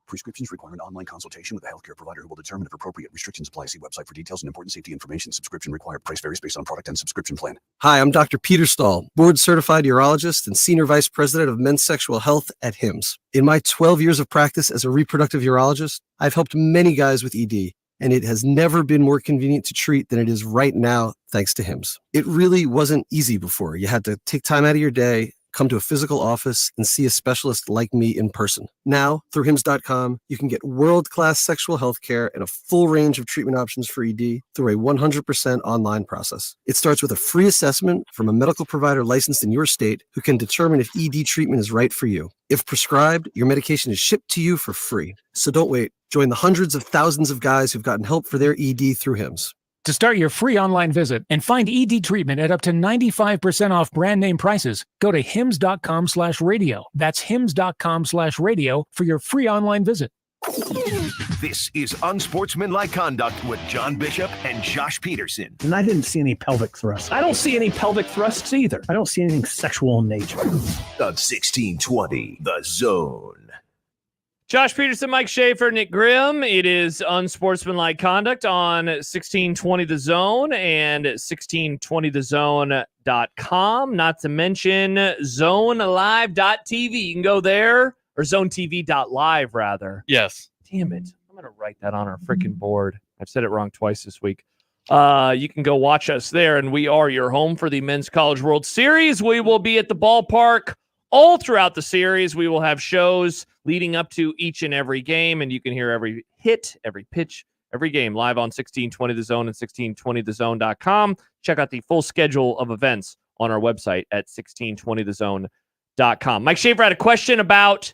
Prescriptions require an online consultation with a healthcare provider who will determine if appropriate. Restrictions apply. See website for details and important safety information. Subscription required. Price varies based on product and subscription plan. Hi, I'm Dr. Peter Stahl, board-certified urologist and senior vice president of men's sexual health at HIMSS. In my 12 years of practice as a reproductive urologist, I've helped many guys with ED, and it has never been more convenient to treat than it is right now, thanks to HIMSS. It really wasn't easy before. You had to take time out of your day, come to a physical office and see a specialist like me in person. Now, through Hims.com, you can get world-class sexual health care and a full range of treatment options for ED through a 100% online process. It starts with a free assessment from a medical provider licensed in your state who can determine if ED treatment is right for you. If prescribed, your medication is shipped to you for free. So don't wait. Join the hundreds of thousands of guys who've gotten help for their ED through Hims. To start your free online visit and find ED treatment at up to 95% off brand name prices, go to hims.com/radio. That's hims.com/radio for your free online visit. This is Unsportsmanlike Conduct with John Bishop and Josh Peterson. And I didn't see any pelvic thrusts. I don't see any pelvic thrusts either. I don't see anything sexual in nature. On 1620, The Zone. Josh Peterson, Mike Schaefer, Nick Grimm. It is Unsportsmanlike Conduct on 1620 The Zone and 1620thezone.com. Not to mention zonelive.tv. You can go there, or zonetv.live, rather. Yes. Damn it. I'm going to write that on our freaking board. I've said it wrong twice this week. You can go watch us there, and we are your home for the Men's College World Series. We will be at the ballpark all throughout the series. We will have shows leading up to each and every game, and you can hear every hit, every pitch, every game live on 1620 The Zone and 1620thezone.com. Check out the full schedule of events on our website at 1620thezone.com. Mike Schaefer had a question about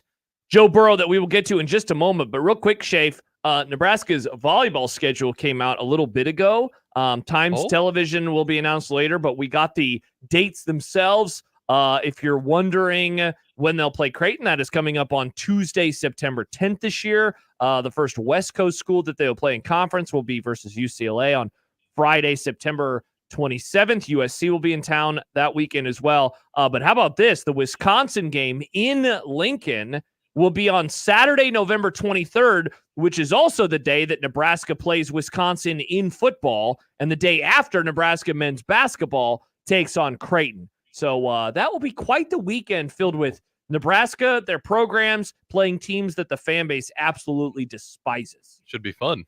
Joe Burrow that we will get to in just a moment, but real quick, Schaefer, Nebraska's volleyball schedule came out a little bit ago. Times Television will be announced later, but we got the dates themselves. If you're wondering when they'll play Creighton, that is coming up on Tuesday, September 10th this year. The first West Coast school that they will play in conference will be versus UCLA on Friday, September 27th. USC will be in town that weekend as well. But how about this? The Wisconsin game in Lincoln will be on Saturday, November 23rd, which is also the day that Nebraska plays Wisconsin in football, and the day after Nebraska men's basketball takes on Creighton. So that will be quite the weekend filled with Nebraska, their programs, playing teams that the fan base absolutely despises. Should be fun.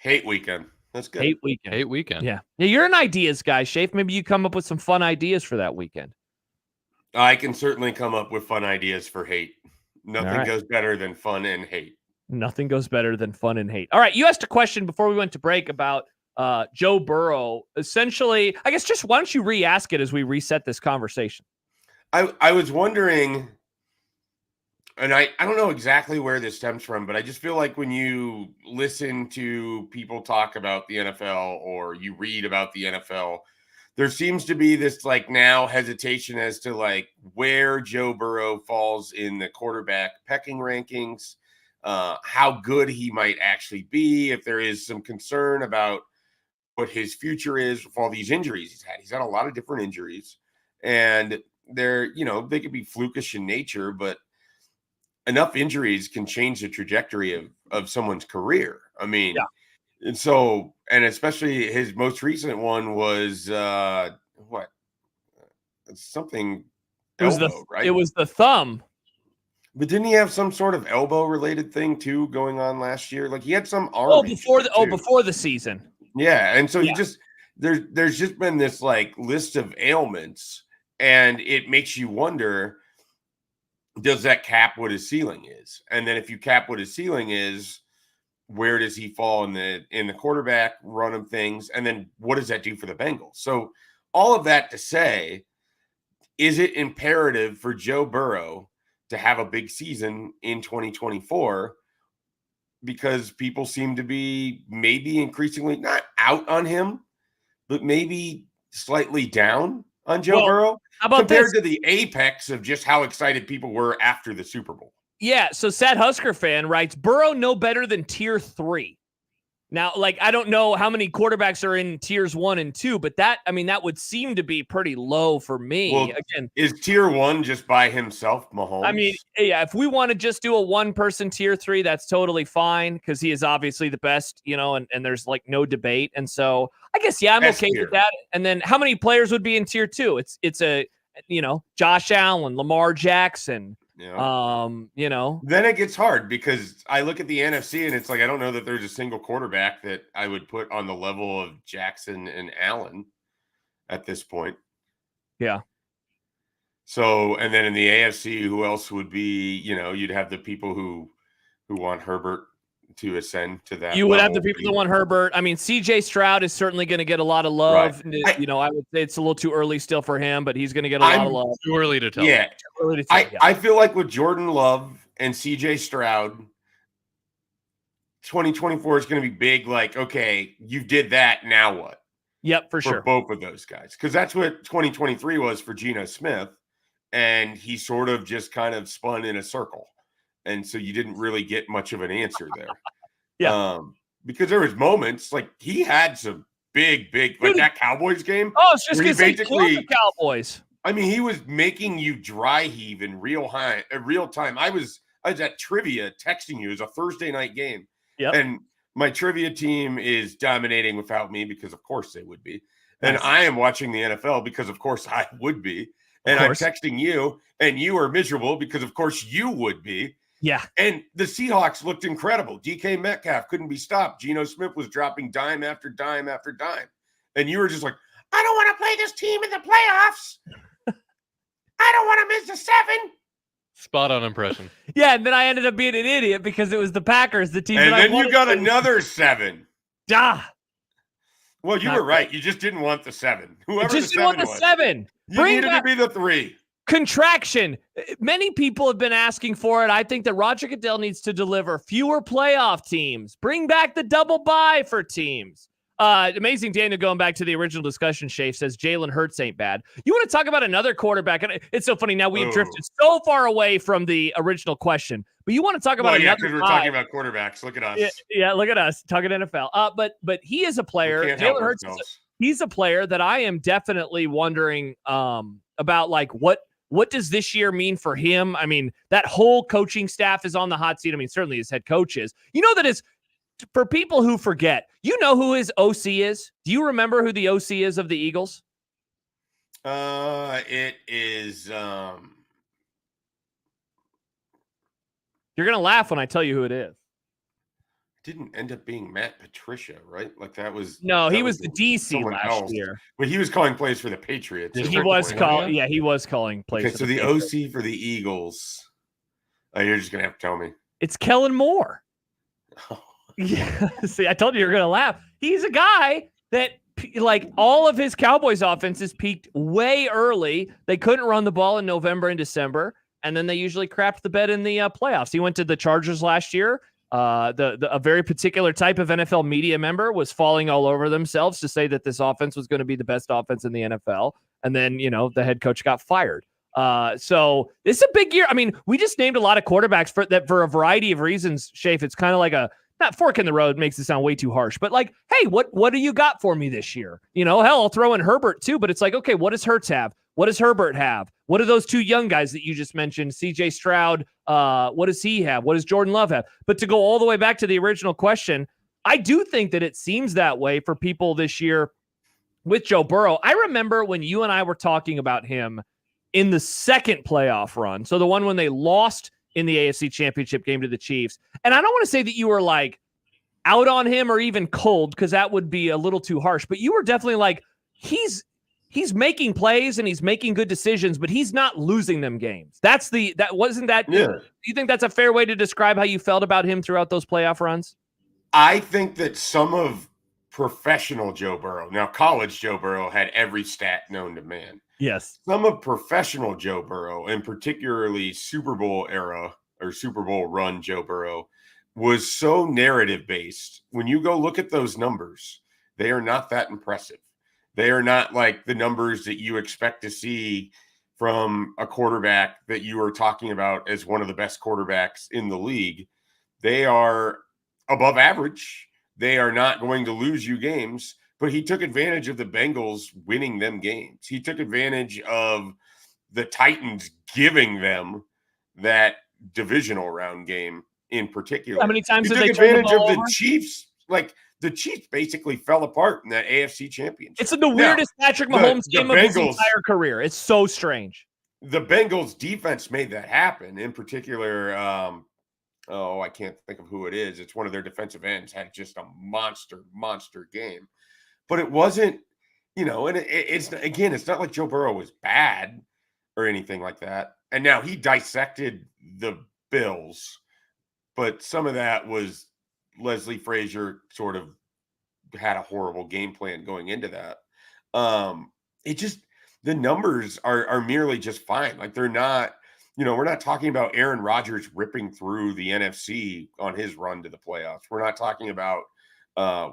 Hate weekend. That's good. Hate weekend. Hate weekend. Yeah. You're an ideas guy, Schaefer. Maybe you come up with some fun ideas for that weekend. I can certainly come up with fun ideas for hate. Nothing right. goes better than fun and hate. Nothing goes better than fun and hate. All right. You asked a question before we went to break about Joe Burrow. Essentially, I guess just why don't you re-ask it as we reset this conversation? I was wondering, and I don't know exactly where this stems from, but I just feel like when you listen to people talk about the NFL or you read about the NFL, there seems to be this like now hesitation as to like where Joe Burrow falls in the quarterback pecking rankings, how good he might actually be, if there is some concern about what his future is with all these injuries he's had. He's had a lot of different injuries, and they're, they could be flukish in nature, but enough injuries can change the trajectory of someone's career. I mean, yeah. And especially his most recent one was something elbow, right? It was the thumb. But didn't he have some sort of elbow related thing too going on last year? Like he had some arm. Before the season. Yeah, and so there's just been this like list of ailments, and it makes you wonder, does that cap what his ceiling is? And then if you cap what his ceiling is, where does he fall in the quarterback run of things? And then what does that do for the Bengals? So all of that to say, is it imperative for Joe Burrow to have a big season in 2024? Because people seem to be maybe increasingly not out on him, but maybe slightly down on Joe Burrow compared to the apex of just how excited people were after the Super Bowl. Yeah, so Sad Husker fan writes, Burrow no better than tier 3. Now, like, I don't know how many quarterbacks are in tiers 1 and 2, but that would seem to be pretty low for me. Well, again, is tier 1 just by himself, Mahomes? I mean, yeah, if we want to just do a one-person tier 3, that's totally fine because he is obviously the best, and there's like no debate. And so I guess, yeah, I'm okay with that. And then how many players would be in tier 2? It's a, Josh Allen, Lamar Jackson. Then it gets hard because I look at the NFC and it's like I don't know that there's a single quarterback that I would put on the level of Jackson and Allen at this point. Yeah. So, and then in the AFC, who else would be, you'd have the people who want Herbert to ascend to that. You would have the people that want Herbert. I mean, CJ Stroud is certainly going to get a lot of love. Right. I would say it's a little too early still for him, but he's going to get a lot of love. Too early to tell. Yeah. Too early to tell, I feel like with Jordan Love and CJ Stroud, 2024 is going to be big. Like, okay, you did that. Now what? Yep, for sure. Both of those guys. Because that's what 2023 was for Geno Smith. And he sort of just kind of spun in a circle. And so you didn't really get much of an answer there. Yeah. Because there was moments like he had some big, like that Cowboys game. Oh, it's just because they killed the Cowboys. I mean, he was making you dry heave in real time. I was at trivia texting you. It was a Thursday night game. Yep. And my trivia team is dominating without me because of course they would be. And I am watching the NFL because of course I would be. And I'm texting you and you are miserable because of course you would be. Yeah. And the Seahawks looked incredible. DK Metcalf couldn't be stopped. Geno Smith was dropping dime after dime after dime. And you were just like, I don't want to play this team in the playoffs. I don't want to miss the 7. Spot on impression. Yeah, and then I ended up being an idiot because it was the Packers, the team. And that then I wanted you got to- another 7. Well, you Not were right. great. You just didn't want the 7. I Whoever just the didn't want 7 the was. 7. You needed to be the 3. Contraction. Many people have been asking for it. I think that Roger Goodell needs to deliver fewer playoff teams. Bring back the double bye for teams. Amazing Daniel, going back to the original discussion, Schaef says Jalen Hurts ain't bad. You want to talk about another quarterback? And it's so funny. Now we've drifted so far away from the original question, but you want to talk about another because we're talking about quarterbacks. Look at us. Yeah, look at us talking NFL. But he is a player. Jalen Hurts, he's a player that I am definitely wondering about, like what does this year mean for him? I mean, that whole coaching staff is on the hot seat. I mean, certainly his head coach is. You know that is, for people who forget, you know who his OC is? Do you remember who the OC is of the Eagles? It is. You're going to laugh when I tell you who it is. Didn't end up being Matt Patricia, right? Like that was. No, that he was the DC last year. But he was calling plays for the Patriots. He was calling. Yeah, he was calling plays. Okay, for so the OC for the Eagles. Oh, you're just gonna have to tell me. It's Kellen Moore. Yeah. See, I told you you're going to laugh. He's a guy that, like, all of his Cowboys offenses peaked way early. They couldn't run the ball in November and December, and then they usually crapped the bed in the playoffs. He went to the Chargers last year. A very particular type of NFL media member was falling all over themselves to say that this offense was going to be the best offense in the NFL. And then, the head coach got fired. So it's a big year. I mean, we just named a lot of quarterbacks for a variety of reasons, Schaef. It's kind of like not fork in the road, makes it sound way too harsh, but like, hey, what do you got for me this year? Hell, I'll throw in Herbert too, but it's like, okay, what does Hurts have? What does Herbert have? What do those two young guys that you just mentioned, CJ Stroud, what does he have? What does Jordan Love have? But to go all the way back to the original question, I do think that it seems that way for people this year with Joe Burrow. I remember when you and I were talking about him in the second playoff run, so the one when they lost in the AFC Championship game to the Chiefs. And I don't want to say that you were like out on him or even cold, because that would be a little too harsh, but you were definitely like, he's making plays and he's making good decisions, but he's not losing them games. Yeah. Do you think that's a fair way to describe how you felt about him throughout those playoff runs? I think that some of professional Joe Burrow, now college Joe Burrow had every stat known to man. Yes. Some of professional Joe Burrow, and particularly Super Bowl era or Super Bowl run Joe Burrow, was so narrative based. When you go look at those numbers, they are not that impressive. They are not like the numbers that you expect to see from a quarterback that you are talking about as one of the best quarterbacks in the league. They are above average. They are not going to lose you games, but he took advantage of the Bengals winning them games. He took advantage of the Titans giving them that divisional round game in particular. How many times he did took they turn advantage the ball of the over? Chiefs? Like, the Chiefs basically fell apart in that AFC Championship. It's the weirdest Patrick Mahomes game of his entire career. It's so strange. The Bengals defense made that happen. In particular, I can't think of who it is. It's one of their defensive ends, had just a monster game. But it wasn't, and it's not like Joe Burrow was bad. or anything like that. And now he dissected the Bills, but some of that was Leslie Frazier sort of had a horrible game plan going into that. The numbers are merely just fine. Like they're not, we're not talking about Aaron Rodgers ripping through the NFC on his run to the playoffs. We're not talking about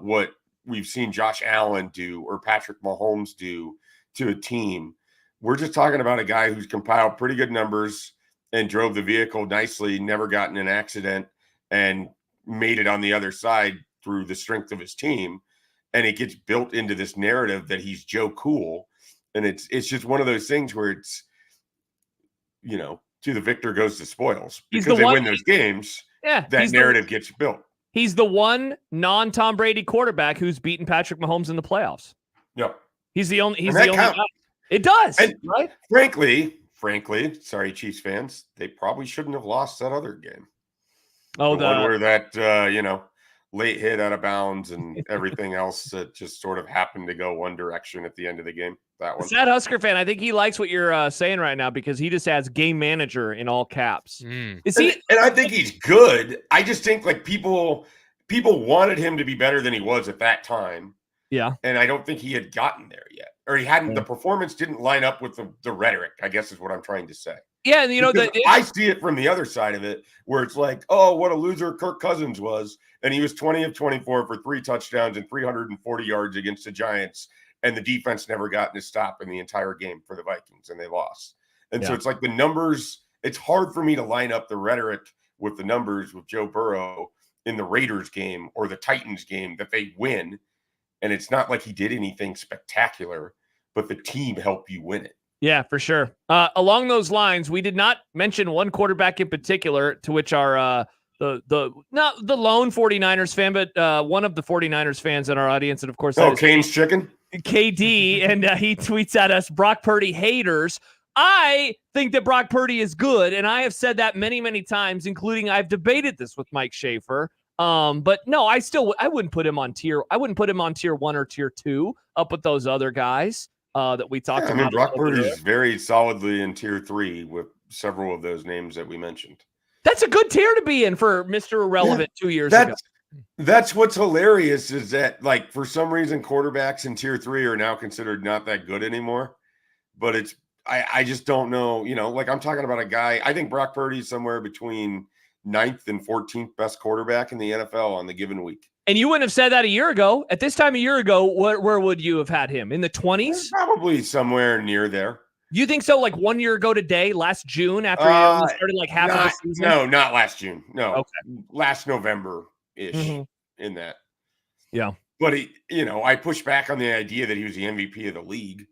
what we've seen Josh Allen do or Patrick Mahomes do to a team. We're just talking about a guy who's compiled pretty good numbers and drove the vehicle nicely, never got in an accident, and made it on the other side through the strength of his team. And it gets built into this narrative that he's Joe Cool. And it's just one of those things where it's, to the victor goes the spoils. Because they win those games, that narrative gets built. He's the one non-Tom Brady quarterback who's beaten Patrick Mahomes in the playoffs. Yep. He's the only guy. It does, and right? Frankly, sorry, Chiefs fans, they probably shouldn't have lost that other game. Oh, the one where that late hit out of bounds and everything else that just sort of happened to go one direction at the end of the game. That one. Sad Husker fan, I think he likes what you're saying right now because he just has game manager in all caps. Is he? And I think he's good. I just think like people wanted him to be better than he was at that time. Yeah. And I don't think he had gotten there yet. Or he hadn't, the performance didn't line up with the rhetoric, I guess is what I'm trying to say. Yeah, and I see it from the other side of it, where it's like, oh, what a loser Kirk Cousins was. And he was 20 of 24 for 3 touchdowns and 340 yards against the Giants. And the defense never got a stop in the entire game for the Vikings, and they lost. And so it's like the numbers, it's hard for me to line up the rhetoric with the numbers with Joe Burrow in the Raiders game or the Titans game that they win. And it's not like he did anything spectacular, but the team helped you win it. Yeah, for sure. Along those lines, we did not mention one quarterback in particular, to which our not the lone 49ers fan, but one of the 49ers fans in our audience, and of course, Kane's Chicken, KD, and he tweets at us, Brock Purdy haters. I think that Brock Purdy is good, and I have said that many, many times, including I've debated this with Mike Schaefer. But no, I wouldn't put him on tier 1 or tier 2 up with those other guys that we talked about. I mean, Brock Purdy is very solidly in tier 3 with several of those names that we mentioned. That's a good tier to be in for Mr. Irrelevant 2 years ago. That's what's hilarious is that, like, for some reason, quarterbacks in tier 3 are now considered not that good anymore. But I just don't know, like I'm talking about a guy, I think Brock Purdy is somewhere between 9th and 14th best quarterback in the NFL on the given week. And you wouldn't have said that a year ago. At this time a year ago, where would you have had him? In the 20s? Probably somewhere near there. You think so? Like 1 year ago today, last June, after you started like half of the season? No, not last June. No. Okay. Last November-ish in that. Yeah. But, I pushed back on the idea that he was the MVP of the league.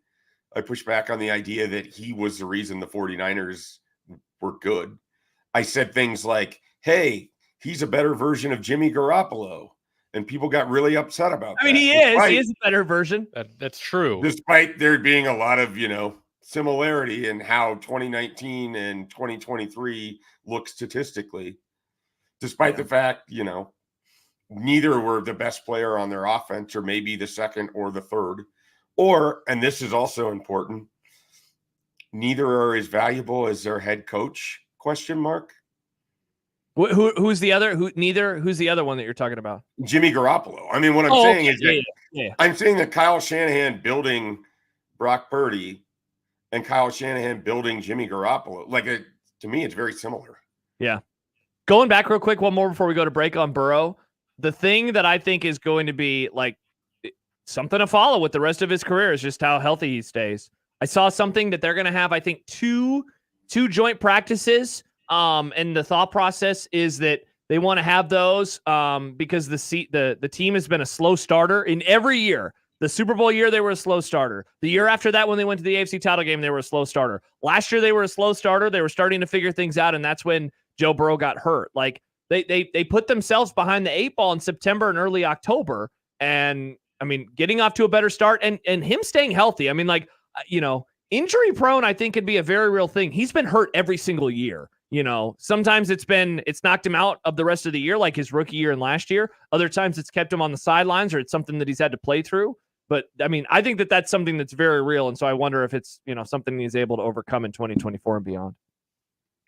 I pushed back on the idea that he was the reason the 49ers were good. I said things like, hey, he's a better version of Jimmy Garoppolo. And people got really upset about that. I mean, he is a better version. That's true. Despite there being a lot of, similarity in how 2019 and 2023 look statistically, despite the fact, neither were the best player on their offense or maybe the second or the third. Or, and this is also important, neither are as valuable as their head coach, ? Who's the other? Who's the other one that you're talking about? Jimmy Garoppolo. I mean, what I'm saying is that I'm saying that Kyle Shanahan building Brock Purdy and Kyle Shanahan building Jimmy Garoppolo, to me, it's very similar. Yeah. Going back real quick, one more before we go to break on Burrow. The thing that I think is going to be like something to follow with the rest of his career is just how healthy he stays. I saw something that they're going to have, I think, two joint practices. And the thought process is that they want to have those because the team has been a slow starter in every year. The Super Bowl year, they were a slow starter. The year after that, when they went to the AFC title game, they were a slow starter. Last year, they were a slow starter. They were starting to figure things out, and that's when Joe Burrow got hurt. Like they put themselves behind the 8 ball in September and early October. And I mean, getting off to a better start and him staying healthy. I mean, injury prone, I think could be a very real thing. He's been hurt every single year. Sometimes it's knocked him out of the rest of the year, like his rookie year and last year. Other times it's kept him on the sidelines or it's something that he's had to play through. But I mean, I think that that's something that's very real. And so I wonder if it's, something he's able to overcome in 2024 and beyond.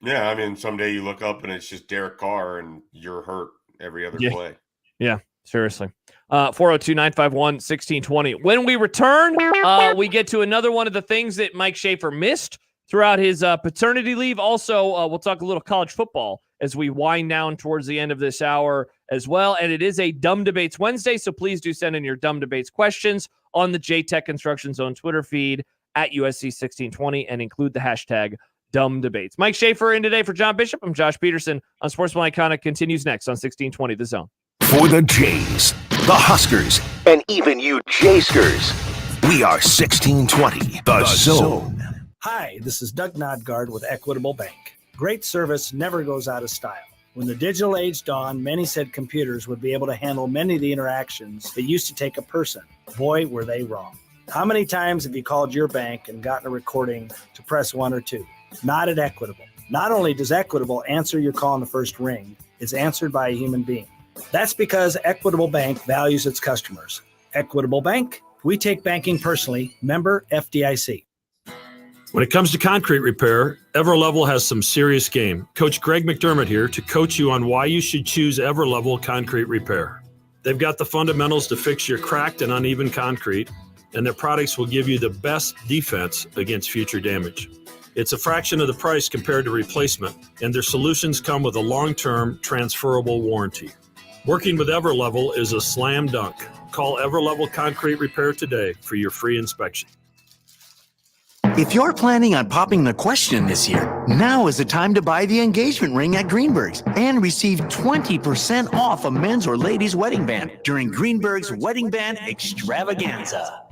Yeah. I mean, someday you look up and it's just Derek Carr and you're hurt every other play. Yeah, seriously. 402-951-1620. When we return, we get to another one of the things that Mike Schaefer missed throughout his paternity leave. Also, we'll talk a little college football as we wind down towards the end of this hour as well. And it is a Dumb Debates Wednesday, so please do send in your Dumb Debates questions on the JTech Construction Zone Twitter feed at USC1620 and include the hashtag Dumb Debates. Mike Schaefer in today for John Bishop. I'm Josh Peterson. Unsportsmanlike Conduct continues next on 1620 The Zone. For the Jays, the Huskers, and even you Jayskers, we are 1620 The Zone. Hi, this is Doug Nodgard with Equitable Bank. Great service never goes out of style. When the digital age dawned, many said computers would be able to handle many of the interactions that used to take a person. Boy, were they wrong. How many times have you called your bank and gotten a recording to press 1 or 2? Not at Equitable. Not only does Equitable answer your call in the first ring, it's answered by a human being. That's because Equitable Bank values its customers. Equitable Bank, we take banking personally. Member FDIC. When it comes to concrete repair, Everlevel has some serious game. Coach Greg McDermott here to coach you on why you should choose Everlevel Concrete Repair. They've got the fundamentals to fix your cracked and uneven concrete, and their products will give you the best defense against future damage. It's a fraction of the price compared to replacement, and their solutions come with a long-term transferable warranty. Working with Everlevel is a slam dunk. Call Everlevel Concrete Repair today for your free inspection. If you're planning on popping the question this year, now is the time to buy the engagement ring at Greenberg's and receive 20% off a men's or ladies' wedding band during Greenberg's Wedding Band Extravaganza.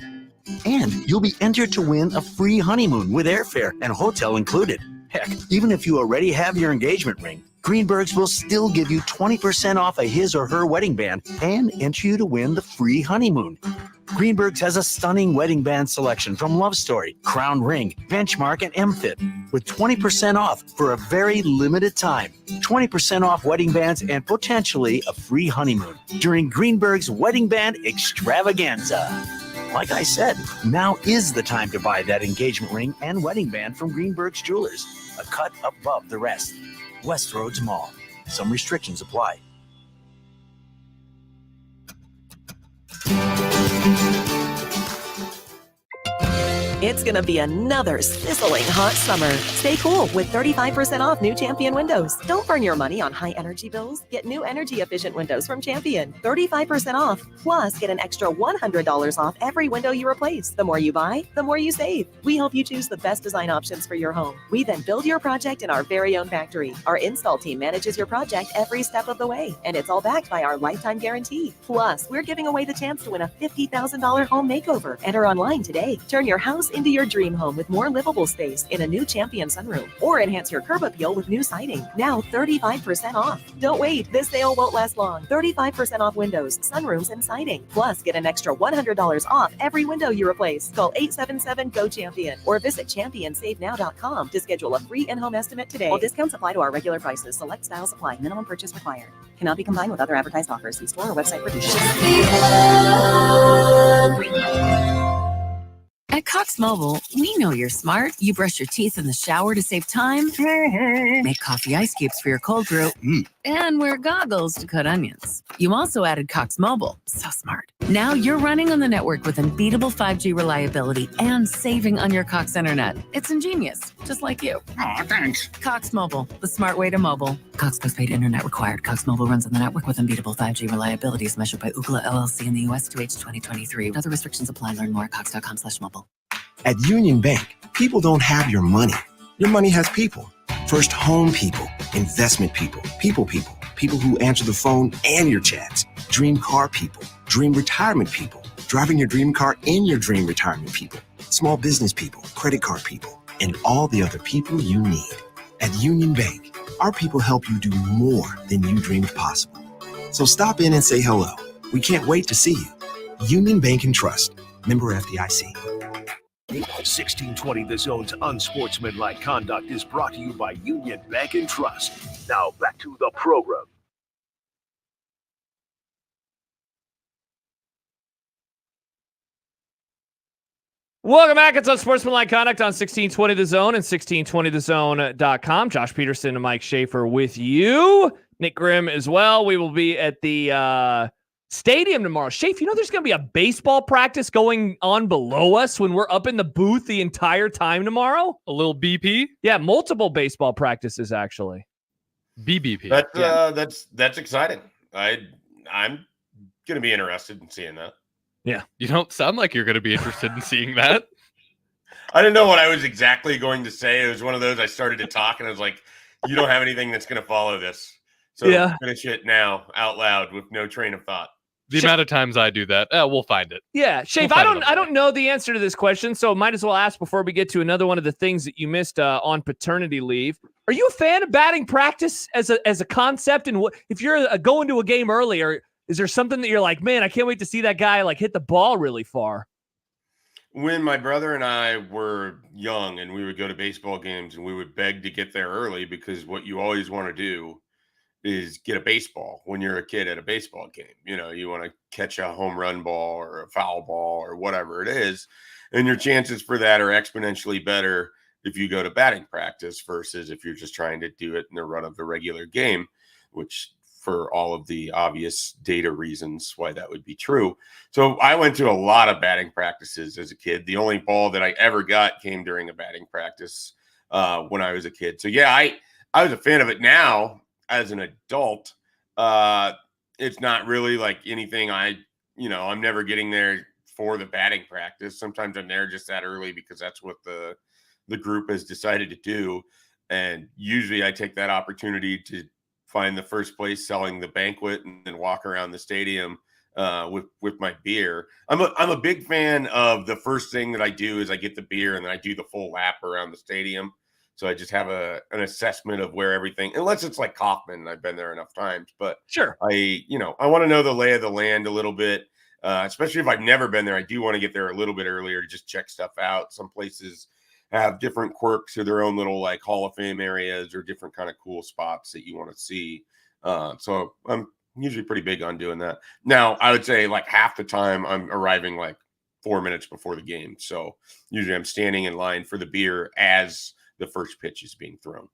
And you'll be entered to win a free honeymoon with airfare and hotel included. Heck, even if you already have your engagement ring, Greenberg's will still give you 20% off of his or her wedding band and enter you to win the free honeymoon. Greenberg's has a stunning wedding band selection from Love Story, Crown Ring, Benchmark, and M-Fit with 20% off for a very limited time. 20% off wedding bands and potentially a free honeymoon during Greenberg's Wedding Band Extravaganza. Like I said, now is the time to buy that engagement ring and wedding band from Greenberg's Jewelers, a cut above the rest. Westroads Mall. Some restrictions apply. It's going to be another sizzling hot summer. Stay cool with 35% off new Champion windows. Don't burn your money on high energy bills. Get new energy efficient windows from Champion. 35% off. Plus, get an extra $100 off every window you replace. The more you buy, the more you save. We help you choose the best design options for your home. We then build your project in our very own factory. Our install team manages your project every step of the way, and it's all backed by our lifetime guarantee. Plus, we're giving away the chance to win a $50,000 home makeover. Enter online today. Turn your house into your dream home with more livable space in a new Champion sunroom, or enhance your curb appeal with new siding. Now 35% off. Don't wait. This sale won't last long. 35% off windows, sunrooms, and siding. Plus, get an extra $100 off every window you replace. Call 877-GO-CHAMPION or visit championsavenow.com to schedule a free in-home estimate today. All discounts apply to our regular prices. Select styles apply. Minimum purchase required. Cannot be combined with other advertised offers. See store or website for details. At Cox Mobile, we know you're smart. You brush your teeth in the shower to save time, make coffee ice cubes for your cold brew, and wear goggles to cut onions. You also added Cox Mobile. So smart. Now you're running on the network with unbeatable 5G reliability and saving on your Cox internet. It's ingenious, just like you. Aw, thanks. Cox Mobile, the smart way to mobile. Cox postpaid internet required. Cox Mobile runs on the network with unbeatable 5G reliability as measured by Ookla LLC in the U.S. to H 2023. Other restrictions apply. Learn more at cox.com/mobile. At Union Bank, people don't have your money. Your money has people. First home people, investment people, people who answer the phone and your chats, dream car people, dream retirement people, driving your dream car in your dream retirement people, small business people, credit card people, and all the other people you need. At Union Bank, our people help you do more than you dreamed possible. So stop in and say hello. We can't wait to see you. Union Bank and Trust. Member FDIC. 1620 The Zone's Unsportsmanlike Conduct is brought to you by Union Bank and Trust. Now back to the program. Welcome back. It's Unsportsmanlike Conduct on 1620 The Zone and 1620thezone.com. Josh Peterson and Mike Schaefer with you. Nick Grimm as well. We will be at the stadium tomorrow. Schaefer, you know there's going to be a baseball practice going on below us when we're up in the booth the entire time tomorrow? A little BP? Yeah, multiple baseball practices, actually. BBP. That's exciting. I'm going to be interested in seeing that. Yeah. You don't sound like you're going to be interested in seeing that. I didn't know what I was exactly going to say. It was one of those I started to talk and I was like, you don't have anything that's going to follow this. So finish it now out loud with no train of thought. The amount of times I do that, we'll find it. Yeah, Schaef, I don't know the answer to this question, so might as well ask before we get to another one of the things that you missed on paternity leave. Are you a fan of batting practice as a concept? And if you're going to a game early, or is there something that you're like, man, I can't wait to see that guy like hit the ball really far? When my brother and I were young and we would go to baseball games and we would beg to get there early because what you always want to do is get a baseball when you're a kid at a baseball game. You know, you want to catch a home run ball or a foul ball or whatever it is. And your chances for that are exponentially better if you go to batting practice versus if you're just trying to do it in the run of the regular game, which for all of the obvious data reasons why that would be true. So I went to a lot of batting practices as a kid. The only ball that I ever got came during a batting practice when I was a kid. So yeah, I was a fan of it. Now as an adult, it's not really like anything I'm never getting there for the batting practice. Sometimes I'm there just that early because that's what the group has decided to do. And usually I take that opportunity to find the first place selling the banquet and then walk around the stadium with my beer. I'm a big fan of the first thing that I do is I get the beer and then I do the full lap around the stadium. So I just have an assessment of where everything, unless it's like Kaufman, I've been there enough times, but sure. I want to know the lay of the land a little bit, especially if I've never been there. I do want to get there a little bit earlier to just check stuff out. Some places have different quirks or their own little like Hall of Fame areas or different kind of cool spots that you want to see. So I'm usually pretty big on doing that. Now, I would say like half the time I'm arriving like 4 minutes before the game. So usually I'm standing in line for the beer as the first pitch is being thrown.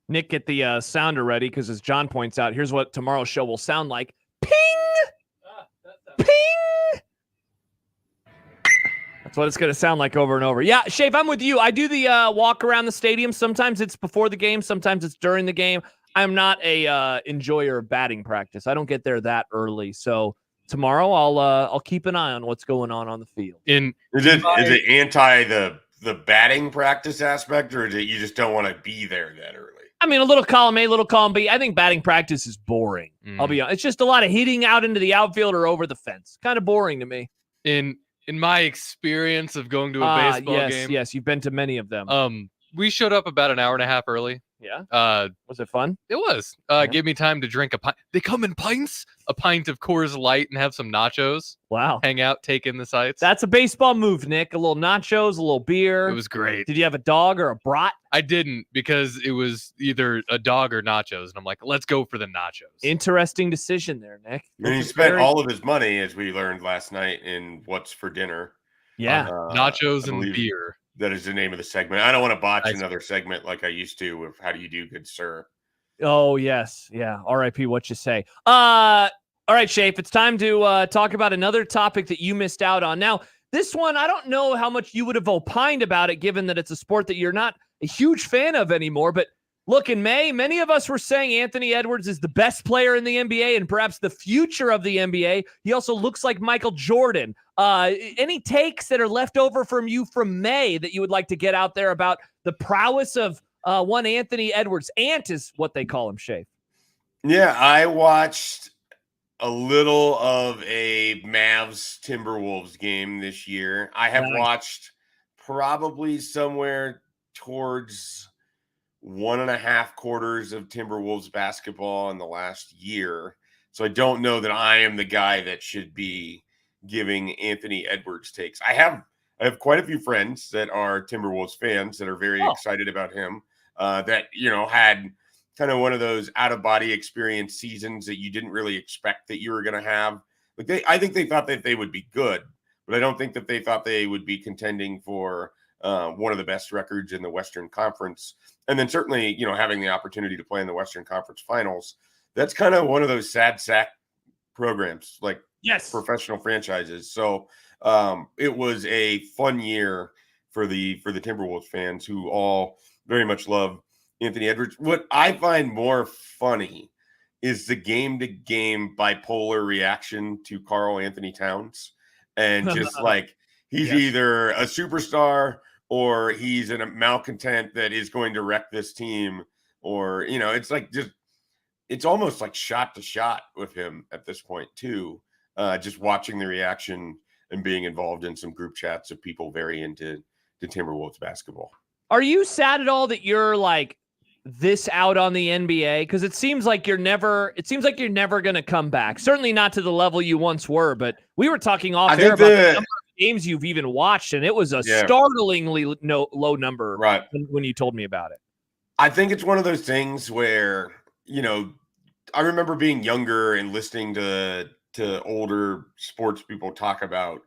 Nick, get the sounder ready because as John points out, here's what tomorrow's show will sound like. Ping! Ping! That's what it's going to sound like over and over. Yeah, Schaef, I'm with you. I do the walk around the stadium. Sometimes it's before the game. Sometimes it's during the game. I'm not a enjoyer of batting practice. I don't get there that early. So tomorrow I'll keep an eye on what's going on the field. Is it anti the batting practice aspect, or is it you just don't want to be there that early? I mean, a little column A, little column B. I think batting practice is boring. I'll be honest. It's just a lot of hitting out into the outfield or over the fence. Kind of boring to me. In my experience of going to a baseball game. Yes, you've been to many of them. We showed up about an hour and a half early. Yeah. Was it fun? It was. Give me time to drink a pint. They come in pints. A pint of Coors Light and have some nachos. Wow. Hang out, take in the sights. That's a baseball move, Nick. A little nachos, a little beer. It was great. Did you have a dog or a brat? I didn't because it was either a dog or nachos. And I'm like, let's go for the nachos. Interesting decision there, Nick. And he spent all of his money, as we learned last night, in what's for dinner. Yeah. Nachos and beer. That is the name of the segment. I don't want to botch another segment like I used to with How Do You Do, Good Sir? Oh, yes. Yeah. R.I.P. What you say. All right, Schaef, it's time to talk about another topic that you missed out on. Now, this one, I don't know how much you would have opined about it, given that it's a sport that you're not a huge fan of anymore. But look, in May, many of us were saying Anthony Edwards is the best player in the NBA and perhaps the future of the NBA. He also looks like Michael Jordan. Any takes that are left over from you from May that you would like to get out there about the prowess of one Anthony Edwards? Ant is what they call him, Schaef. Yeah, I watched a little of a Mavs Timberwolves game this year. I have watched probably somewhere towards 1.5 quarters of Timberwolves basketball in the last year. So I don't know that I am the guy that should be giving Anthony Edwards takes. I have quite a few friends that are Timberwolves fans that are very excited about him, that, had kind of one of those out-of-body experience seasons that you didn't really expect that you were going to have. Like I think they thought that they would be good, but I don't think that they thought they would be contending for one of the best records in the Western Conference. And then certainly, having the opportunity to play in the Western Conference Finals, that's kind of one of those sad sack programs, like professional franchises. So it was a fun year for the Timberwolves fans who all very much love Anthony Edwards. What I find more funny is the game-to-game bipolar reaction to Karl Anthony Towns. And just like, he's either a superstar or he's a malcontent that is going to wreck this team. Or, it's like it's almost like shot to shot with him at this point too. Just watching the reaction and being involved in some group chats of people very into the Timberwolves basketball. Are you sad at all that you're like this out on the NBA? Because it seems like you're never going to come back. Certainly not to the level you once were, but we were talking off air about the number of games you've even watched, and it was a startlingly low number when you told me about it. I think it's one of those things where, I remember being younger and listening to older sports people talk about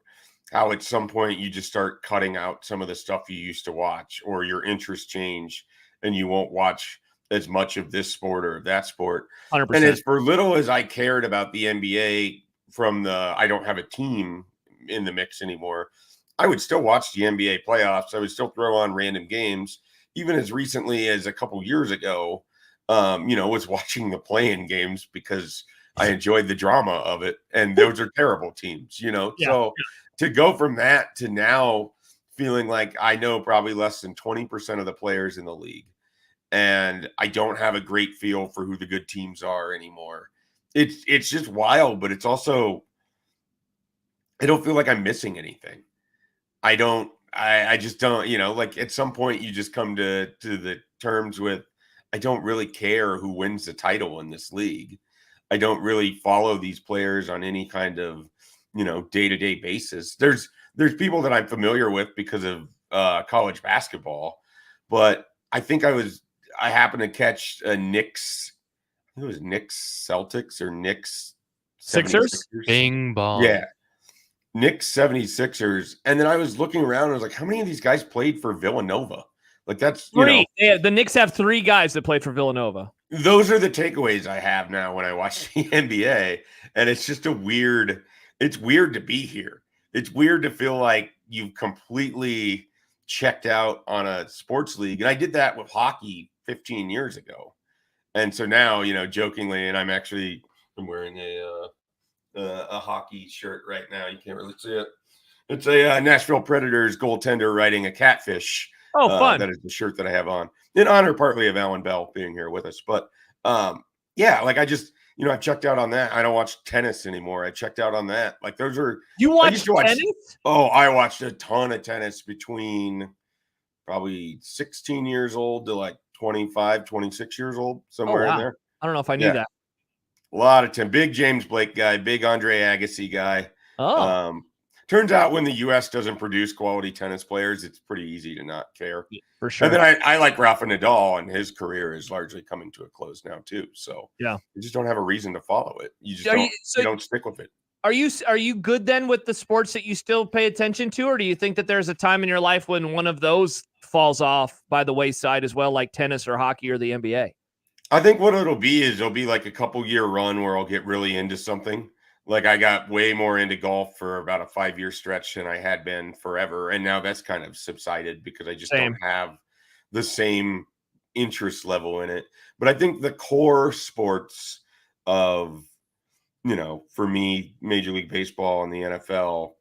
how at some point you just start cutting out some of the stuff you used to watch, or your interests change and you won't watch as much of this sport or that sport. 100%. And as for little as I cared about the NBA from I don't have a team in the mix anymore, I would still watch the NBA playoffs. I would still throw on random games. Even as recently as a couple years ago, was watching the play-in games because I enjoyed the drama of it. And those are terrible teams, So to go from that to now feeling like I know probably less than 20% of the players in the league, and I don't have a great feel for who the good teams are anymore. It's just wild, but it's also, I don't feel like I'm missing anything. I just don't, like at some point you just come to the terms with, I don't really care who wins the title in this league. I don't really follow these players on any kind of, day-to-day basis. There's people that I'm familiar with because of college basketball, but I think I happened to catch a Knicks, I think it was Knicks Celtics or Knicks Sixers. Bing bong. Yeah. Knicks 76ers. And then I was looking around and I was like, how many of these guys played for Villanova? Like that's three. Yeah, the Knicks have 3 guys that played for Villanova. Those are the takeaways I have now when I watch the NBA. And it's just it's weird to be here. It's weird to feel like you've completely checked out on a sports league. And I did that with hockey 15 years ago. And so now, jokingly, and I'm wearing a hockey shirt right now. You can't really see it. It's a Nashville Predators goaltender riding a catfish. Oh, fun. That is the shirt that I have on in honor partly of Alan Bell being here with us. But like I just, I've checked out on that. I don't watch tennis anymore. I checked out on that. Like those are. You watch tennis? Oh, I watched a ton of tennis between probably 16 years old to like 25, 26 years old, somewhere in there. I don't know if I knew that. A lot of time. Big James Blake guy, big Andre Agassi guy. Oh. Turns out when the U.S. doesn't produce quality tennis players, it's pretty easy to not care. Yeah, for sure. And then I like Rafa Nadal, and his career is largely coming to a close now too. So you just don't have a reason to follow it. You just you don't stick with it. Are you good then with the sports that you still pay attention to, or do you think that there's a time in your life when one of those falls off by the wayside as well, like tennis or hockey or the NBA? I think what it'll be like a couple year run where I'll get really into something. Like I got way more into golf for about a 5-year stretch than I had been forever. And now that's kind of subsided because I just don't have the same interest level in it. But I think the core sports of, for me, Major League Baseball and the NFL,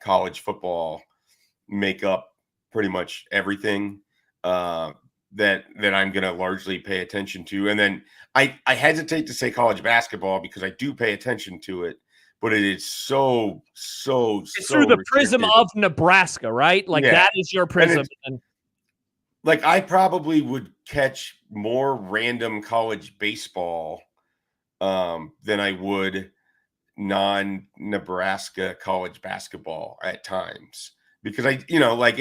college football make up pretty much everything that I'm going to largely pay attention to. And then I hesitate to say college basketball because I do pay attention to it. But it is so it's through the prism of Nebraska, right? Like that is your prism. Like I probably would catch more random college baseball than I would non-Nebraska college basketball at times. Because like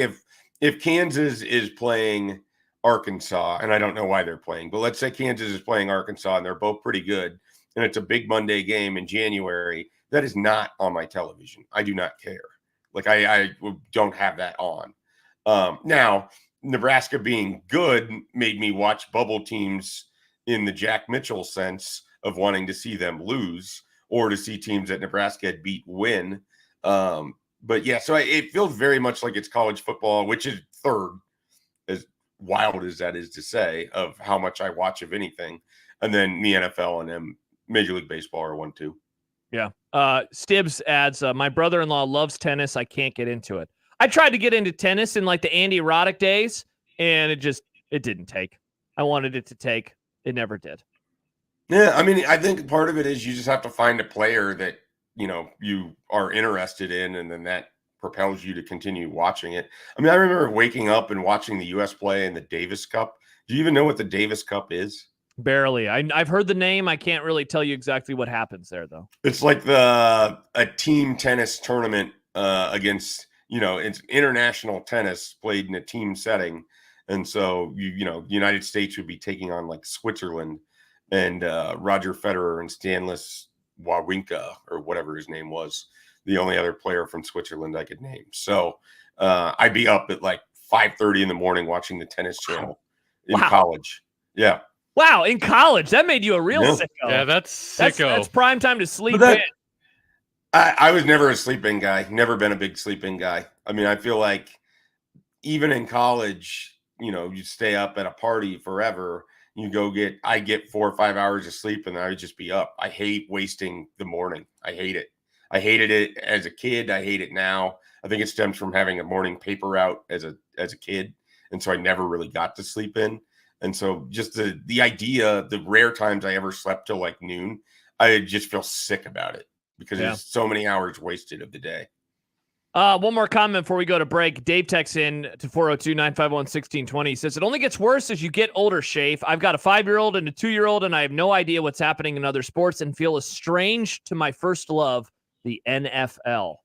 if Kansas is playing Arkansas, and I don't know why they're playing, but let's say Kansas is playing Arkansas and they're both pretty good, and it's a big Monday game in January. That is not on my television. I do not care. Like I don't have that on. Now, Nebraska being good made me watch bubble teams in the Jack Mitchell sense of wanting to see them lose or to see teams that Nebraska had beat win. But yeah, so it feels very much like it's college football, which is third, as wild as that is to say, of how much I watch of anything. And then the NFL and then Major League Baseball are 1-2. Yeah. Stibbs adds, my brother-in-law loves tennis. I can't get into it. I tried to get into tennis in like the Andy Roddick days, and it didn't take. I wanted it to take. It never did. Yeah, I mean, I think part of it is you just have to find a player that, you are interested in, and then that propels you to continue watching it. I mean, I remember waking up and watching the U.S. play in the Davis Cup. Do you even know what the Davis Cup is? Barely. I've heard the name. I can't really tell you exactly what happens there, though. It's like a team tennis tournament against, it's international tennis played in a team setting. And so, the United States would be taking on like Switzerland, and Roger Federer and Stanislas Wawrinka, or whatever his name was, the only other player from Switzerland I could name. So I'd be up at like 5:30 in the morning watching the Tennis Channel in college. Yeah. Wow, in college. That made you a real sicko. Yeah, that's sicko. That's prime time to sleep in. I was never a sleeping guy. Never been a big sleeping guy. I mean, I feel like even in college, you stay up at a party forever. I get 4 or 5 hours of sleep and then I would just be up. I hate wasting the morning. I hate it. I hated it as a kid. I hate it now. I think it stems from having a morning paper route as a kid. And so I never really got to sleep in. And so just the idea, the rare times I ever slept till like noon, I just feel sick about it because there's so many hours wasted of the day. One more comment before we go to break. Dave texts in to 402-951-1620. He says, it only gets worse as you get older, Schaef. I've got a 5-year-old and a 2-year-old, and I have no idea what's happening in other sports and feel estranged to my first love, the NFL.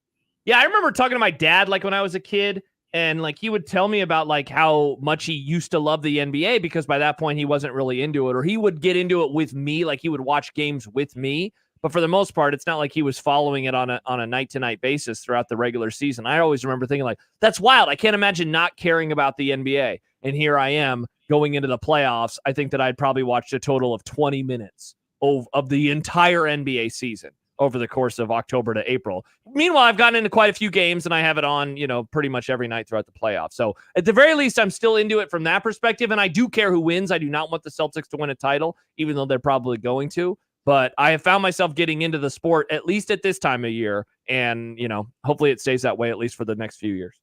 Yeah, I remember talking to my dad like when I was a kid, and like he would tell me about like how much he used to love the NBA because by that point he wasn't really into it, or he would get into it with me, like he would watch games with me. But for the most part, it's not like he was following it on a night-to-night basis throughout the regular season. I always remember thinking like, that's wild. I can't imagine not caring about the NBA. And here I am going into the playoffs. I think that I'd probably watched a total of 20 minutes of the entire NBA season over the course of October to April. Meanwhile, I've gotten into quite a few games and I have it on, pretty much every night throughout the playoffs. So at the very least, I'm still into it from that perspective. And I do care who wins. I do not want the Celtics to win a title, even though they're probably going to. But I have found myself getting into the sport, at least at this time of year. And, hopefully it stays that way, at least for the next few years.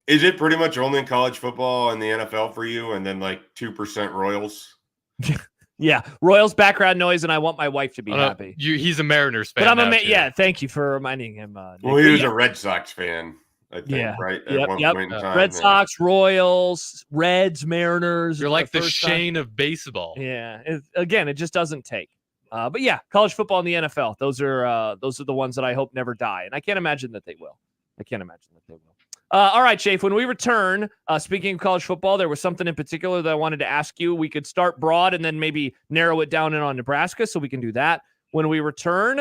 Is it pretty much only college football and the NFL for you? And then like 2% Royals? Yeah. Royals background noise. And I want my wife to be happy. He's a Mariners fan. But I'm yeah. Thank you for reminding him. Well, he was a Red Sox fan, I think, right? At one point in time. Red Sox, Royals, Reds, Mariners. You're like the Shane of baseball. Yeah. It just doesn't take. But yeah, college football and the NFL. Those are the ones that I hope never die. And I can't imagine that they will. All right, Schaef, when we return, speaking of college football, there was something in particular that I wanted to ask you. We could start broad and then maybe narrow it down in on Nebraska, so we can do that. When we return,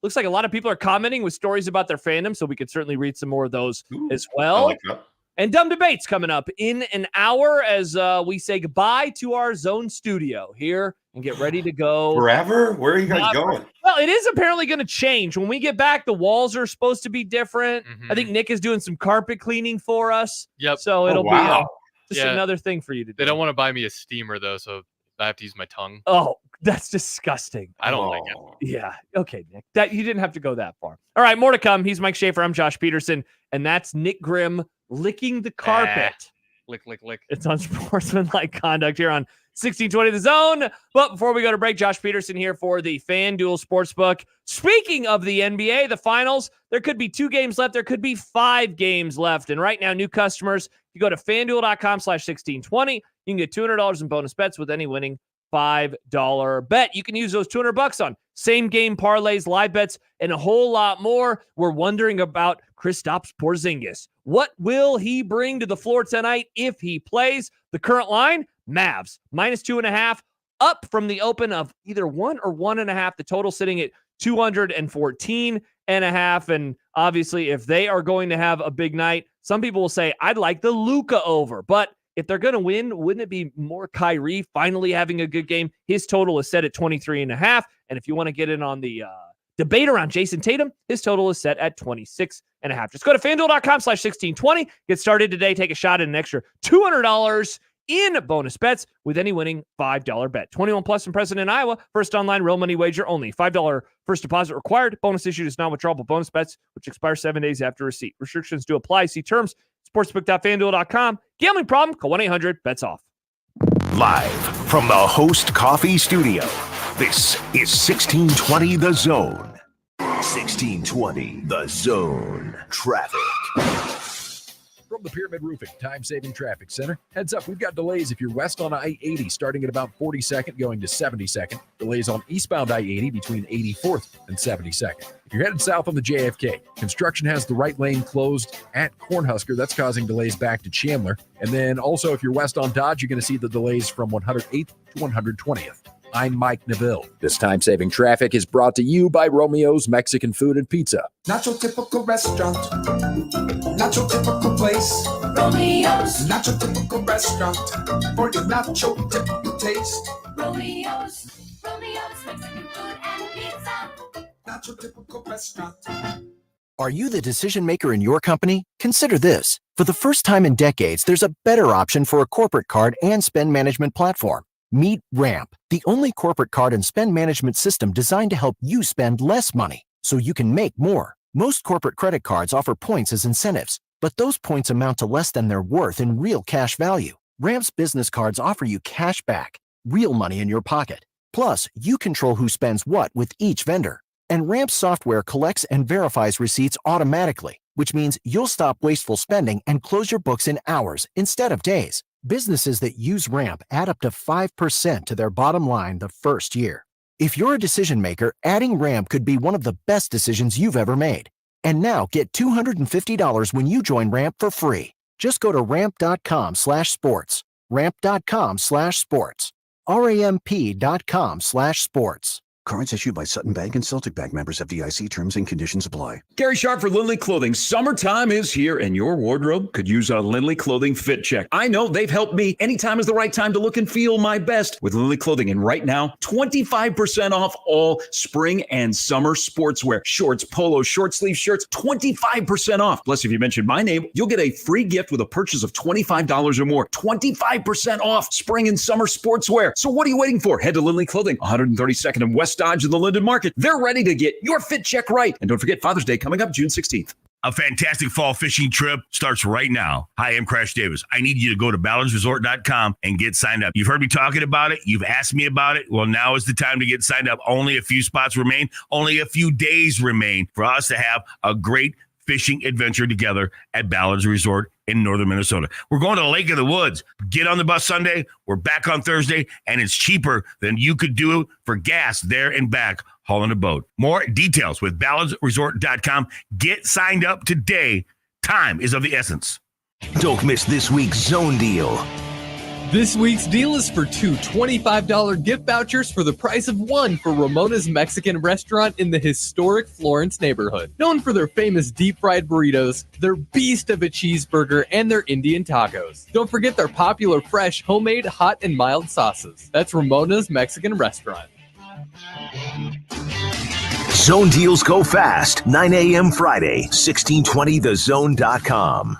looks like a lot of people are commenting with stories about their fandom, so we could certainly read some more of those as well. I like that. And Dumb Debates coming up in an hour as we say goodbye to our zone studio here and get ready to go. Forever? Where are you guys going? Well, it is apparently going to change. When we get back, the walls are supposed to be different. I think Nick is doing some carpet cleaning for us. Yep. So it'll be just another thing for you to do. They don't want to buy me a steamer, though, so I have to use my tongue. Oh, that's disgusting. I don't like it. Yeah. Okay, Nick. That you didn't have to go that far. All right, more to come. He's Mike Schaefer. I'm Josh Peterson. And that's Nick Grimm licking the carpet. Lick, lick, lick. It's Unsportsmanlike Conduct here on 1620 The Zone. But before we go to break, Josh Peterson here for the FanDuel Sportsbook. Speaking of the NBA, the finals, there could be 2 games left. There could be 5 games left. And right now, new customers, you go to FanDuel.com/1620. You can get $200 in bonus bets with any winning $5 bet. You can use those $200 on same game parlays, live bets, and a whole lot more. We're wondering about Kristaps Porzingis. What will he bring to the floor tonight if he plays? The current line, Mavs, -2.5, up from the open of either 1 or 1.5. The total sitting at 214.5. And obviously, if they are going to have a big night, some people will say, I'd like the Luka over. But if they're going to win, wouldn't it be more Kyrie finally having a good game? His total is set at 23.5. And if you want to get in on the debate around Jason Tatum, his total is set at 26.5. Just go to FanDuel.com/1620. Get started today. Take a shot at an extra $200 in bonus bets with any winning $5 bet. 21 plus and present in Iowa. First online real money wager only. $5 first deposit required. Bonus issued is non-withdrawable bonus bets, which expire 7 days after receipt. Restrictions do apply. See terms. Sportsbook.fanduel.com. Gambling problem? Call 1-800-BETS-OFF. Live from the Host Coffee Studio, this is 1620 The Zone. 1620 The Zone. Traffic. From the Pyramid Roofing Time-Saving Traffic Center, heads up, we've got delays if you're west on I-80 starting at about 42nd going to 72nd. Delays on eastbound I-80 between 84th and 72nd. If you're headed south on the JFK, construction has the right lane closed at Cornhusker. That's causing delays back to Chandler. And then also if you're west on Dodge, you're going to see the delays from 108th to 120th. I'm Mike Neville. This time-saving traffic is brought to you by Romeo's Mexican Food and Pizza. Not your typical restaurant, not your typical place. Romeo's, not your typical restaurant, for your not your typical taste. Romeo's Mexican Food and Pizza. Not your typical restaurant. Are you the decision maker in your company? Consider this. For the first time in decades, there's a better option for a corporate card and spend management platform. Meet Ramp, the only corporate card and spend management system designed to help you spend less money so you can make more. Most corporate credit cards offer points as incentives, but those points amount to less than their worth in real cash value. Ramp's business cards offer you cash back, real money in your pocket. Plus, you control who spends what with each vendor. And Ramp's software collects and verifies receipts automatically, which means you'll stop wasteful spending and close your books in hours instead of days. Businesses that use Ramp add up to 5% to their bottom line the first year. If you're a decision maker, adding Ramp could be one of the best decisions you've ever made. And now get $250 when you join Ramp for free. Just go to ramp.com/sports. Ramp.com/sports. RAMP.com/sports. Cards issued by Sutton Bank and Celtic Bank, members FDIC. Terms and conditions apply. Gary Sharp for Lindley Clothing. Summertime is here and your wardrobe could use a Lindley Clothing fit check. I know they've helped me. Anytime is the right time to look and feel my best with Lindley Clothing. And right now, 25% off all spring and summer sportswear. Shorts, polos, short sleeve shirts, 25% off. Plus, if you mention my name, you'll get a free gift with a purchase of $25 or more. 25% off spring and summer sportswear. So what are you waiting for? Head to Lindley Clothing, 132nd and West Dodge in the Linden Market. They're ready to get your fit check right. And don't forget Father's Day coming up June 16th. A fantastic fall fishing trip starts right now. Hi, I'm Crash Davis. I need you to go to ballardsresort.com and get signed up. You've heard me talking about it. You've asked me about it. Well, now is the time to get signed up. Only a few spots remain. Only a few days remain for us to have a great fishing adventure together at Ballards Resort in northern Minnesota. We're going to the Lake of the Woods. Get on the bus Sunday. We're back on Thursday, and it's cheaper than you could do for gas there and back hauling a boat. More details with ballardsresort.com. Get signed up today. Time is of the essence. Don't miss this week's Zone Deal. This week's deal is for two $25 gift vouchers for the price of one for Ramona's Mexican restaurant in the historic Florence neighborhood. Known for their famous deep-fried burritos, their beast of a cheeseburger, and their Indian tacos. Don't forget their popular fresh, homemade, hot, and mild sauces. That's Ramona's Mexican restaurant. Zone deals go fast. 9 a.m. Friday, 1620thezone.com.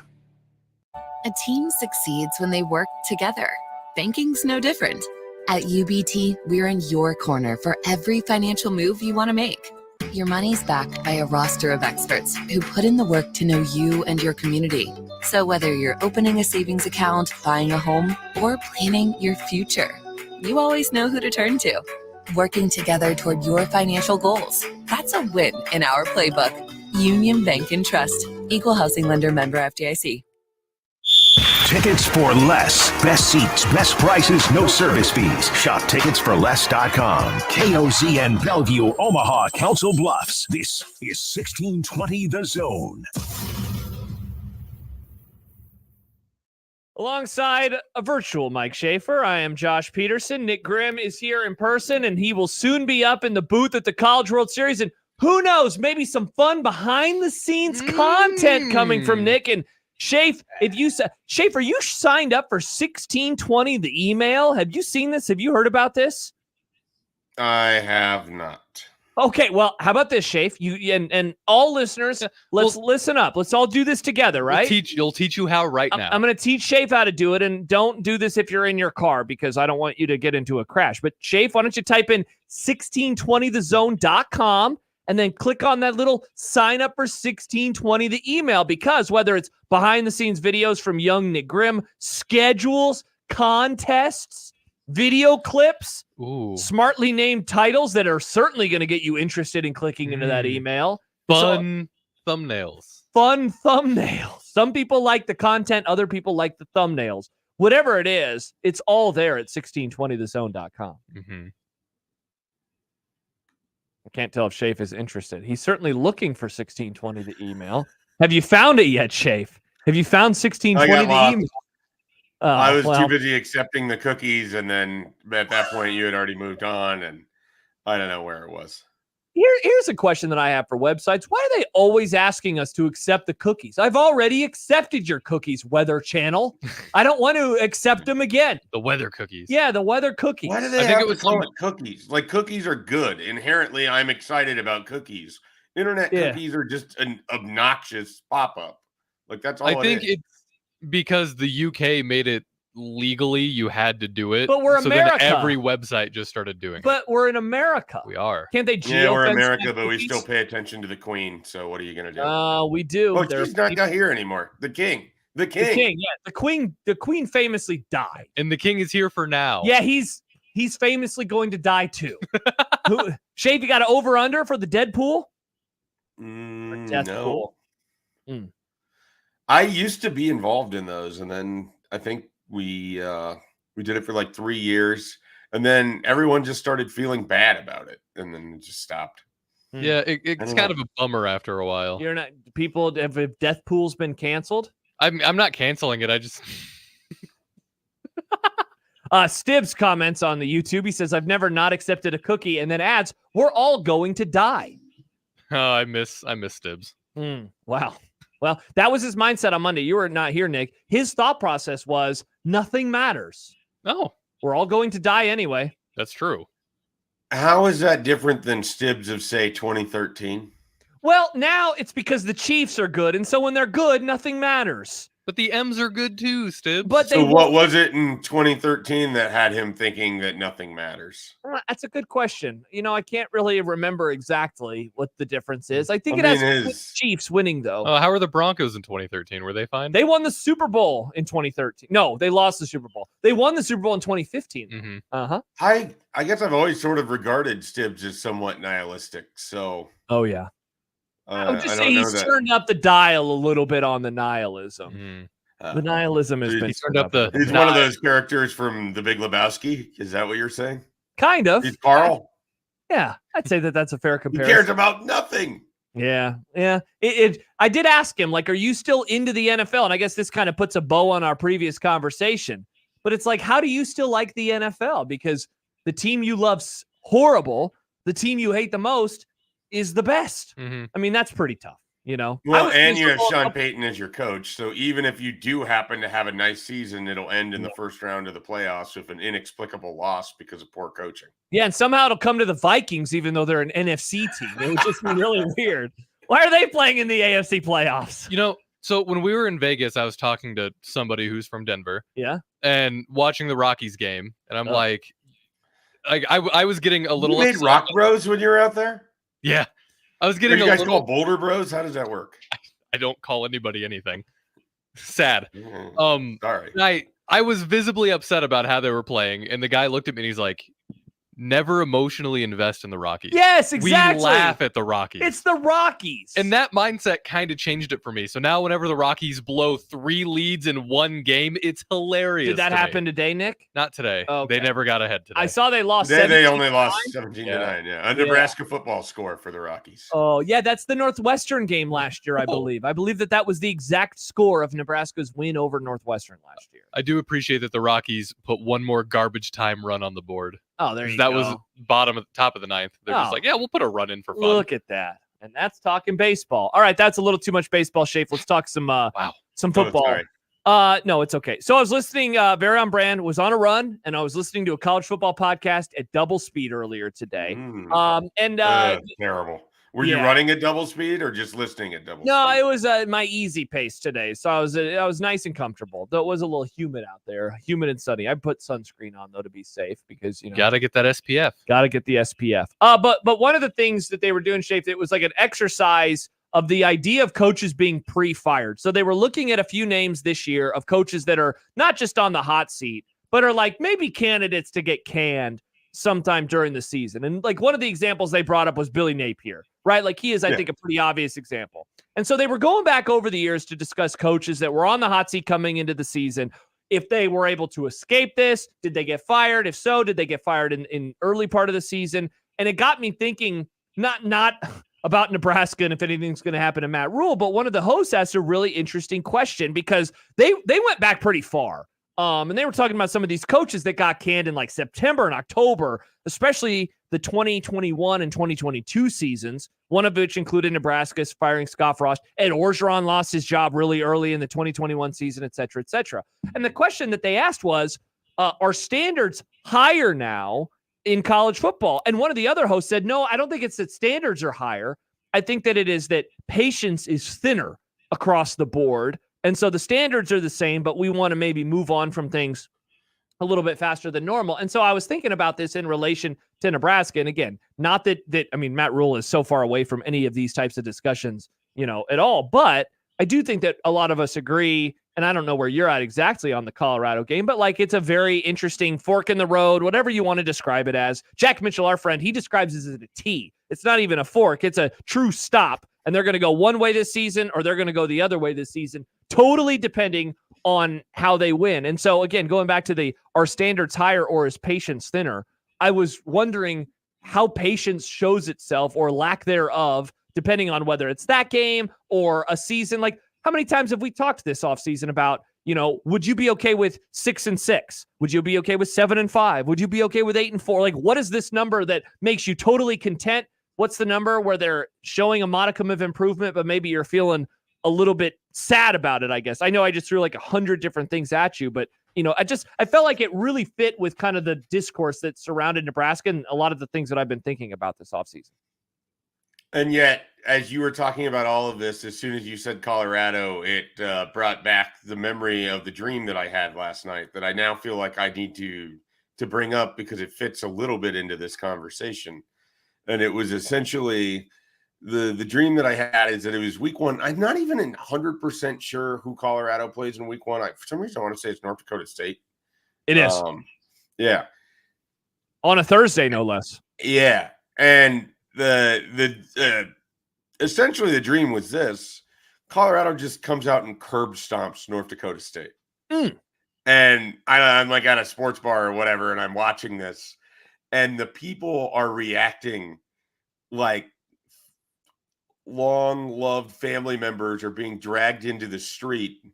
A team succeeds when they work together. Banking's no different. At UBT, we're in your corner for every financial move you want to make. Your money's backed by a roster of experts who put in the work to know you and your community. So whether you're opening a savings account, buying a home, or planning your future, you always know who to turn to. Working together toward your financial goals. That's a win in our playbook. Union Bank and Trust. Equal housing lender, member FDIC. Tickets for less. Best seats, best prices, no service fees. Shop ticketsforless.com. KOZN Bellevue, Omaha, Council Bluffs. This is 1620 The Zone. Alongside a virtual Mike Schaefer, I am Josh Peterson. Nick Grimm is here in person, and he will soon be up in the booth at the College World Series. And who knows, maybe some fun behind-the-scenes content coming from Nick. And Schaef, Schaef, are you signed up for 1620, the email? Have you seen this? Have you heard about this? I have not. Okay, well, how about this, Schaef? You and all listeners, let's listen up. Let's all do this together, right? You'll teach you how right now. I'm going to teach Schaef how to do it, and don't do this if you're in your car because I don't want you to get into a crash. But Schaef, why don't you type in 1620thezone.com and then click on that little sign up for 1620 the email, because whether it's behind the scenes videos from young Nick Grimm, schedules, contests, video clips, smartly named titles that are certainly going to get you interested in clicking into that email. Fun thumbnails. Fun thumbnails. Some people like the content. Other people like the thumbnails. Whatever it is, it's all there at 1620thezone.com. I can't tell if Schaef is interested. He's certainly looking for 1620 the email. Have you found it yet, Schaef? Have you found 1620 the email? I was too busy accepting the cookies, and then at that point you had already moved on, and I don't know where it was. Here's a question that I have for websites. Why are they always asking us to accept the cookies? I've already accepted your cookies, Weather Channel. I don't want to accept them again. The weather cookies. Yeah, the weather cookies. Why do they have to call it cookies? Like, cookies are good. Inherently, I'm excited about cookies. Internet cookies are just an obnoxious pop-up. Like, that's all I think it's because the UK made it legally, you had to do it. But we're America. Then every website just started doing it. But we're in America. We are. Can't they Yeah, we're America, but we still pay attention to the Queen. So what are you going to do? We do. Oh, she's not here anymore. The King. The King. The King, yeah. The Queen famously died. And the King is here for now. Yeah, he's famously going to die too. Schaef, you got an over-under for the Deadpool? No. I used to be involved in those, and then I think we did it for like 3 years, and then everyone just started feeling bad about it, and then it just stopped. Yeah, it's kind of a bummer after a while. You're not people have Deathpool's been canceled? I'm not canceling it. I just Stibbs comments on the YouTube. He says, I've never not accepted a cookie, and then adds, we're all going to die. Oh, I miss Stibbs. Wow. Well, that was his mindset on Monday. You were not here, Nick. His thought process was nothing matters. Oh, we're all going to die anyway. That's true. How is that different than Stibbs of, say, 2013? Well, now it's because the Chiefs are good, and so when they're good, nothing matters. But the M's are good too, Stibbs. But so what was it in 2013 that had him thinking that nothing matters? That's a good question. I can't really remember exactly what the difference is. I think it has to do with Chiefs winning, though. How were the Broncos in 2013? Were they fine? They won the Super Bowl in 2013. No, they lost the Super Bowl. They won the Super Bowl in 2015. I guess I've always sort of regarded Stibbs as somewhat nihilistic. So. Oh yeah. I would just say he's turned up the dial a little bit on the nihilism. The nihilism has been turned up. He's one of those characters from The Big Lebowski. Is that what you're saying? Kind of. He's Carl. Yeah, I'd say that's a fair comparison. He cares about nothing. Yeah. I did ask him, like, are you still into the NFL? And I guess this kind of puts a bow on our previous conversation. But it's like, how do you still like the NFL? Because the team you love's horrible. The team you hate the most is the best. I mean, that's pretty tough, Well, and you have Sean Payton as your coach. So even if you do happen to have a nice season, it'll end in the first round of the playoffs with an inexplicable loss because of poor coaching. Yeah, and somehow it'll come to the Vikings, even though they're an NFC team. It would just be really weird. Why are they playing in the AFC playoffs? So when we were in Vegas, I was talking to somebody who's from Denver. Yeah. And watching the Rockies game. And I'm like I was getting a little You made Rock Bros when you were out there? Yeah, I was getting. Are you guys call Boulder Bros? How does that work? I don't call anybody anything. Sad. Sorry. I was visibly upset about how they were playing, and the guy looked at me and he's like, never emotionally invest in the Rockies. Yes, exactly. We laugh at the Rockies. It's the Rockies. And that mindset kind of changed it for me. So now whenever the Rockies blow 3 leads in one game, it's hilarious. Did that happen today, Nick? Not today. Okay. They never got ahead today. I saw they lost. They only lost 17-9. Yeah, a Nebraska football score for the Rockies. Oh, yeah, that's the Northwestern game last year, I believe. I believe that was the exact score of Nebraska's win over Northwestern last year. I do appreciate that the Rockies put one more garbage time run on the board. Oh, there you that go. was top of the 9th. They're just like, yeah, we'll put a run in for fun. Look at that. And that's talking baseball. All right, that's a little too much baseball, Schaef. Let's talk some football. No, it's okay. So I was listening, very on brand, was on a run, and I was listening to a college football podcast at double speed earlier today. Terrible. Were you running at double speed or just listening at double speed? No, it was my easy pace today. So I was nice and comfortable. Though it was a little humid out there, humid and sunny. I put sunscreen on though to be safe because gotta get that SPF. Gotta get the SPF. But one of the things that they were doing, Schaef, it was like an exercise of the idea of coaches being pre-fired. So they were looking at a few names this year of coaches that are not just on the hot seat, but are like maybe candidates to get canned sometime during the season. And like one of the examples they brought up was Billy Napier, right? Like he is, I think, a pretty obvious example. And so they were going back over the years to discuss coaches that were on the hot seat coming into the season. If they were able to escape this, did they get fired? If so, did they get fired in early part of the season? And it got me thinking, not about Nebraska and if anything's going to happen to Matt Rule, but one of the hosts asked a really interesting question because they went back pretty far. And they were talking about some of these coaches that got canned in like September and October, especially the 2021 and 2022 seasons, one of which included Nebraska's firing Scott Frost. Ed Orgeron lost his job really early in the 2021 season, et cetera, et cetera. And the question that they asked was, are standards higher now in college football? And one of the other hosts said, no, I don't think it's that standards are higher. I think that it is that patience is thinner across the board. And so the standards are the same, but we want to maybe move on from things a little bit faster than normal. And so I was thinking about this in relation to Nebraska. And again, not that Matt Rule is so far away from any of these types of discussions, at all. But I do think that a lot of us agree, and I don't know where you're at exactly on the Colorado game, but like it's a very interesting fork in the road, whatever you want to describe it as. Jack Mitchell, our friend, he describes it as a T. It's not even a fork. It's a true stop. And they're going to go one way this season or they're going to go the other way this season, totally depending on how they win. And so, again, going back to are standards higher or is patience thinner? I was wondering how patience shows itself or lack thereof, depending on whether it's that game or a season. Like, how many times have we talked this offseason about, would you be okay with 6-6? Would you be okay with 7-5? Would you be okay with 8-4? Like, what is this number that makes you totally content? What's the number where they're showing a modicum of improvement, but maybe you're feeling a little bit sad about it, I guess? I know I just threw like 100 different things at you, but, I felt like it really fit with kind of the discourse that surrounded Nebraska and a lot of the things that I've been thinking about this offseason. And yet, as you were talking about all of this, as soon as you said Colorado, it brought back the memory of the dream that I had last night that I now feel like I need to bring up because it fits a little bit into this conversation. And it was essentially the dream that I had is that it was week 1. I'm not even 100% sure who Colorado plays in week 1. For some reason, I want to say it's North Dakota State. It is. Yeah. On a Thursday, no less. Yeah. And the essentially the dream was this: Colorado just comes out and curb stomps North Dakota State. And I'm like at a sports bar or whatever, and I'm watching this. And the people are reacting like long-loved family members are being dragged into the street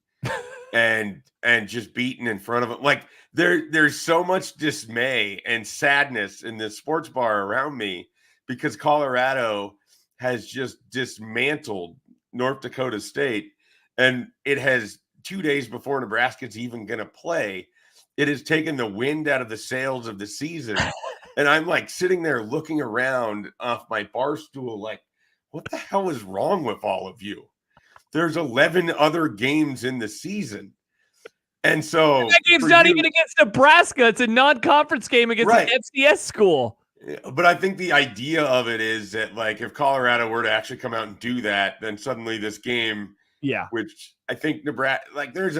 and just beaten in front of them. Like there's so much dismay and sadness in this sports bar around me because Colorado has just dismantled North Dakota State. And it has 2 days before Nebraska's even going to play. It has taken the wind out of the sails of the season. And I'm like sitting there looking around off my bar stool like, what the hell is wrong with all of you? There's 11 other games in the season. And so that game's not even against Nebraska. It's a non-conference game against an FCS school. But I think the idea of it is that, like, if Colorado were to actually come out and do that, then suddenly this game, which I think Nebraska, like, there's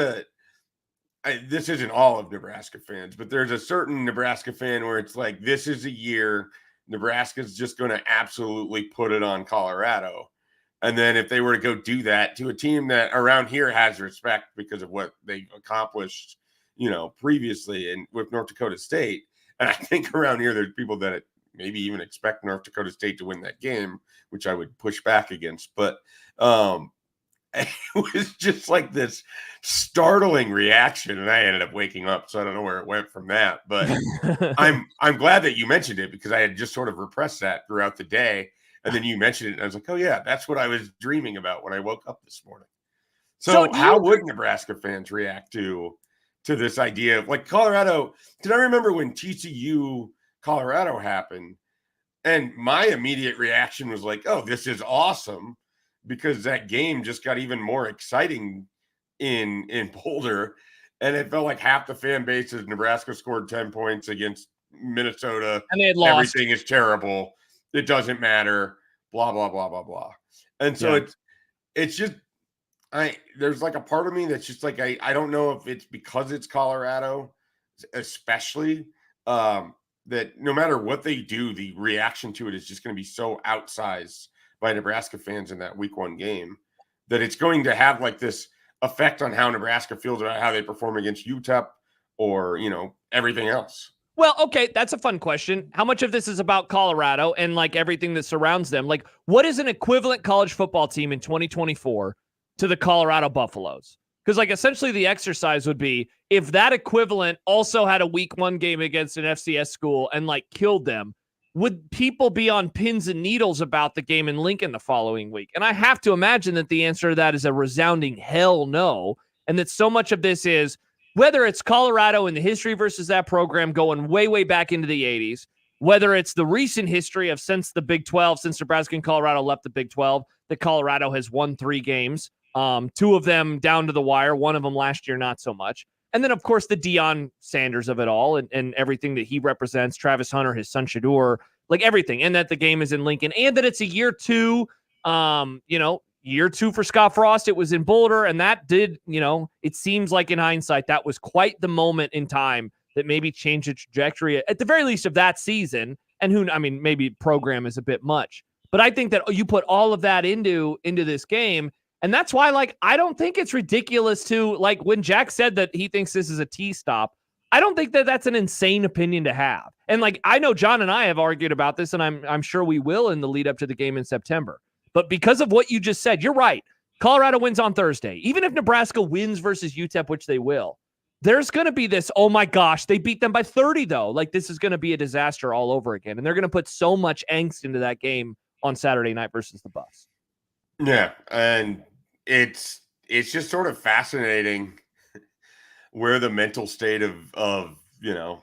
this isn't all of Nebraska fans, but there's a certain Nebraska fan where it's like, this is a year Nebraska's just going to absolutely put it on Colorado. And then if they were to go do that to a team that around here has respect because of what they accomplished, previously and with North Dakota State. And I think around here, there's people that maybe even expect North Dakota State to win that game, which I would push back against. But it was just like this startling reaction, and I ended up waking up, so I don't know where it went from that. But I'm glad that you mentioned it because I had just sort of repressed that throughout the day, and then you mentioned it, and I was like, oh yeah, that's what I was dreaming about when I woke up this morning. So how would Nebraska fans react to this idea of like Colorado? Did I remember when TCU Colorado happened, and my immediate reaction was like, oh, this is awesome. Because that game just got even more exciting in Boulder. And it felt like half the fan base is Nebraska scored 10 points against Minnesota. And they had lost. Everything is terrible. It doesn't matter. Blah, blah, blah, blah, blah. And so it's just, there's like a part of me that's just like, I don't know if it's because it's Colorado, especially, that no matter what they do, the reaction to it is just going to be so outsized by Nebraska fans in that week 1 game that it's going to have like this effect on how Nebraska feels about how they perform against UTEP or, everything else. Well, okay, that's a fun question. How much of this is about Colorado and like everything that surrounds them? Like, what is an equivalent college football team in 2024 to the Colorado Buffaloes? Because like essentially the exercise would be if that equivalent also had a week 1 game against an FCS school and like killed them, would people be on pins and needles about the game in Lincoln the following week? And I have to imagine that the answer to that is a resounding hell no. And that so much of this is, whether it's Colorado and the history versus that program going way, way back into the 80s, whether it's the recent history of since the Big 12, since Nebraska and Colorado left the Big 12, that Colorado has won 3 games, 2 of them down to the wire, 1 of them last year, not so much. And then, of course, the Deion Sanders of it all and everything that he represents, Travis Hunter, his son Shador, like everything, and that the game is in Lincoln, and that it's a year 2, year 2 for Scott Frost. It was in Boulder, and that did, it seems like in hindsight, that was quite the moment in time that maybe changed the trajectory, at the very least, of that season. And maybe program is a bit much. But I think that you put all of that into this game, and that's why, like, I don't think it's ridiculous to, like, when Jack said that he thinks this is a T-stop, I don't think that that's an insane opinion to have. And, like, I know John and I have argued about this, and I'm sure we will in the lead up to the game in September. But because of what you just said, you're right. Colorado wins on Thursday. Even if Nebraska wins versus UTEP, which they will, there's going to be this, oh my gosh, they beat them by 30, though. Like, this is going to be a disaster all over again. And they're going to put so much angst into that game on Saturday night versus the Buffs. Yeah, and it's just sort of fascinating where the mental state of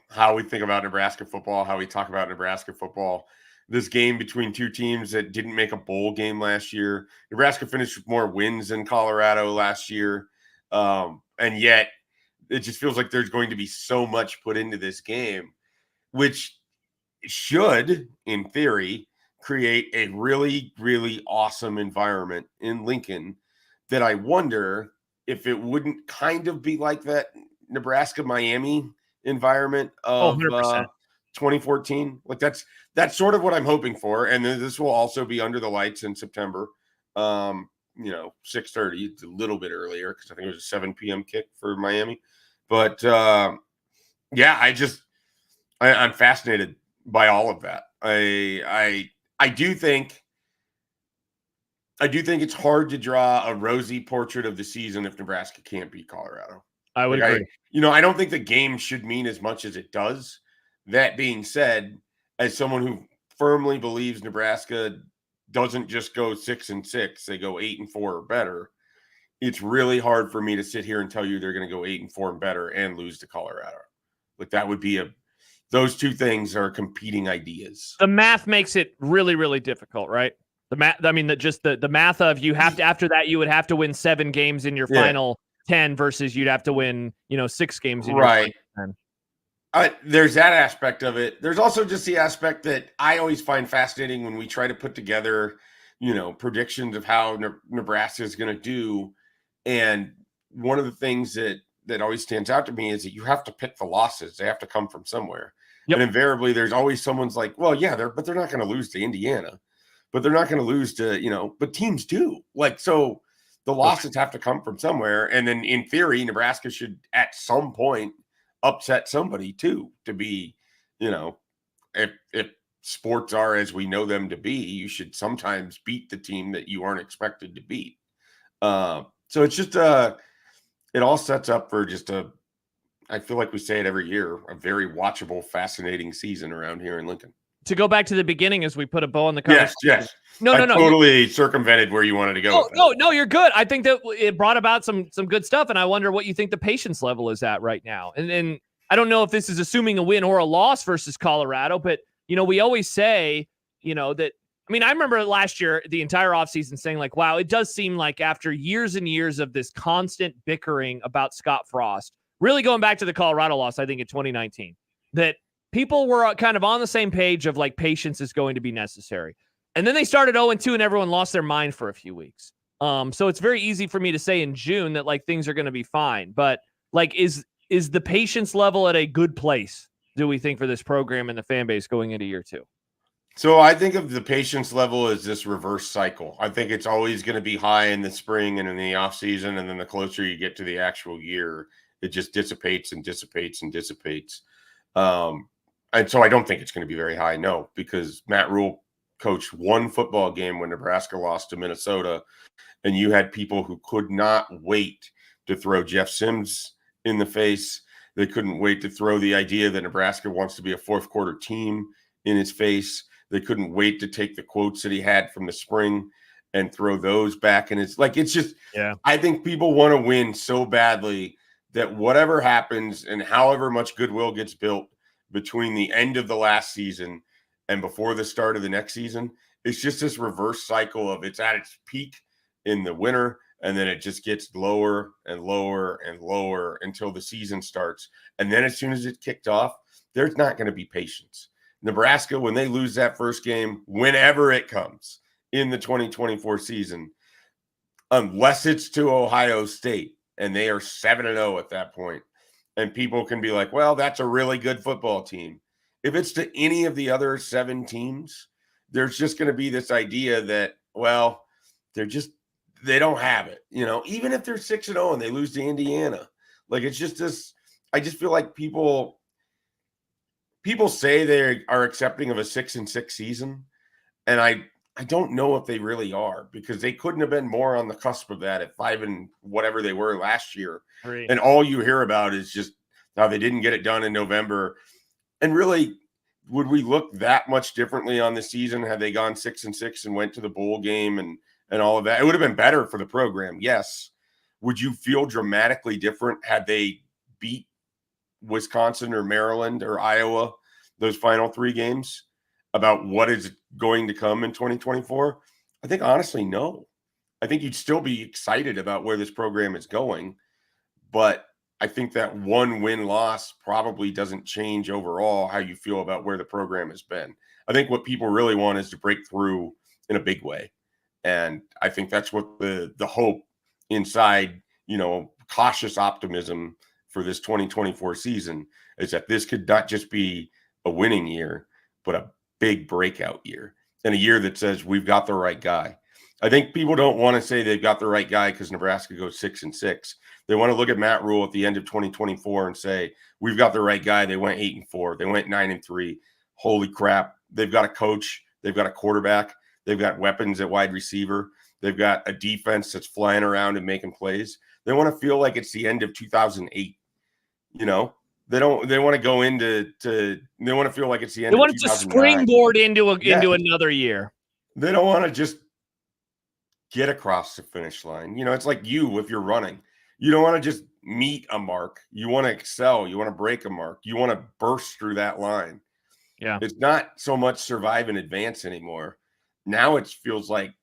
how we think about Nebraska football, how we talk about Nebraska football. This game between 2 teams that didn't make a bowl game last year. Nebraska finished with more wins than Colorado last year. And yet it just feels like there's going to be so much put into this game, which should, in theory, create a really, really awesome environment in Lincoln that I wonder if it wouldn't kind of be like that Nebraska-Miami environment of 2014. Like that's sort of what I'm hoping for. And then this will also be under the lights in September. 6:30. It's a little bit earlier because I think it was a 7 p.m. kick for Miami. But I'm fascinated by all of that. I do think it's hard to draw a rosy portrait of the season if Nebraska can't beat Colorado. I would agree. I don't think the game should mean as much as it does. That being said, as someone who firmly believes Nebraska doesn't just go 6-6, they go 8-4 or better, it's really hard for me to sit here and tell you they're going to go 8-4 and better and lose to Colorado. But that would be those 2 things are competing ideas. The math makes it really, really difficult, right? The math, the math of you have to, after that, you would have to win 7 games in your final 10 versus you'd have to win, 6 games in your final 10. There's that aspect of it. There's also just the aspect that I always find fascinating when we try to put together, predictions of how Nebraska is going to do. And one of the things that that always stands out to me is that you have to pick the losses. They have to come from somewhere. Yep. And invariably there's always someone's like, well, yeah, they're not going to lose to Indiana, but they're not going to lose to, but teams do. Like, so the losses have to come from somewhere. And then in theory, Nebraska should at some point upset somebody too, to be, if sports are as we know them to be, you should sometimes beat the team that you aren't expected to beat. So it's just it all sets up for just I feel like we say it every year, a very watchable, fascinating season around here in Lincoln. To go back to the beginning as we put a bow on the conversation. Yes. No. Totally circumvented where you wanted to go. No, you're good. I think that it brought about some good stuff, and I wonder what you think the patience level is at right now. And I don't know if this is assuming a win or a loss versus Colorado, but, we always say, that, I remember last year, the entire offseason saying like, wow, it does seem like after years and years of this constant bickering about Scott Frost, really going back to the Colorado loss, I think in 2019, that people were kind of on the same page of like patience is going to be necessary. And then they started 0-2 and everyone lost their mind for a few weeks. So it's very easy for me to say in June that like things are going to be fine. But like, is the patience level at a good place, do we think, for this program and the fan base going into year 2? So I think of the patience level as this reverse cycle. I think it's always going to be high in the spring and in the off season. And then the closer you get to the actual year, it just dissipates and dissipates and dissipates. And so I don't think it's going to be very high. No, because Matt Rule coached one football game when Nebraska lost to Minnesota. And you had people who could not wait to throw Jeff Sims in the face. They couldn't wait to throw the idea that Nebraska wants to be a fourth quarter team in his face. They couldn't wait to take the quotes that he had from the spring and throw those back. And it's just, I think people want to win so badly that whatever happens and however much goodwill gets built between the end of the last season and before the start of the next season, it's just this reverse cycle of it's at its peak in the winter, and then it just gets lower and lower and lower until the season starts. And then as soon as it's kicked off, there's not going to be patience. Nebraska, when they lose that first game, whenever it comes in the 2024 season, unless it's to Ohio State, and they are 7-0 at that point, and people can be like, well, that's a really good football team. If it's to any of the other 7 teams, there's just going to be this idea that, well, they don't have it. Even if they're 6-0 and they lose to Indiana, like it's just this, I just feel like people say they are accepting of a 6-6 season. And I don't know if they really are, because they couldn't have been more on the cusp of that at 5 and whatever they were last year. Right. And all you hear about is just how they didn't get it done in November. And really, would we look that much differently on the season had they gone 6-6 and went to the bowl game and all of that? It would have been better for the program. Yes. Would you feel dramatically different had they beat Wisconsin or Maryland or Iowa, those final 3 games, about what is going to come in 2024? I think honestly, no. I think you'd still be excited about where this program is going, but I think that one win-loss probably doesn't change overall how you feel about where the program has been. I think what people really want is to break through in a big way. And I think that's what the hope inside, cautious optimism for this 2024 season is, that this could not just be a winning year, but a big breakout year, and a year that says we've got the right guy. I think people don't want to say they've got the right guy because Nebraska goes 6-6. They want to look at Matt Rule at the end of 2024 and say, we've got the right guy. They went 8-4. They went 9-3. Holy crap. They've got a coach. They've got a quarterback. They've got weapons at wide receiver. They've got a defense that's flying around and making plays. They want to feel like it's the end of 2008. They want to go into they want to feel like it's the end. They want to springboard into another year. They don't want to just get across the finish line. It's like if you're running, you don't want to just meet a mark. You want to excel. You want to break a mark. You want to burst through that line. Yeah. It's not so much survive and advance anymore. Now it feels like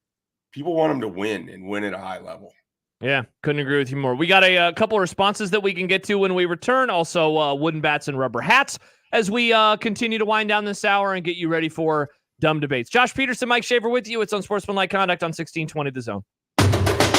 people want them to win and win at a high level. Yeah, couldn't agree with you more. We got a couple of responses that we can get to when we return. Also, wooden bats and rubber hats as we continue to wind down this hour and get you ready for dumb debates. Josh Peterson, Mike Schaefer with you. It's Unsportsmanlike Conduct on 1620 The Zone.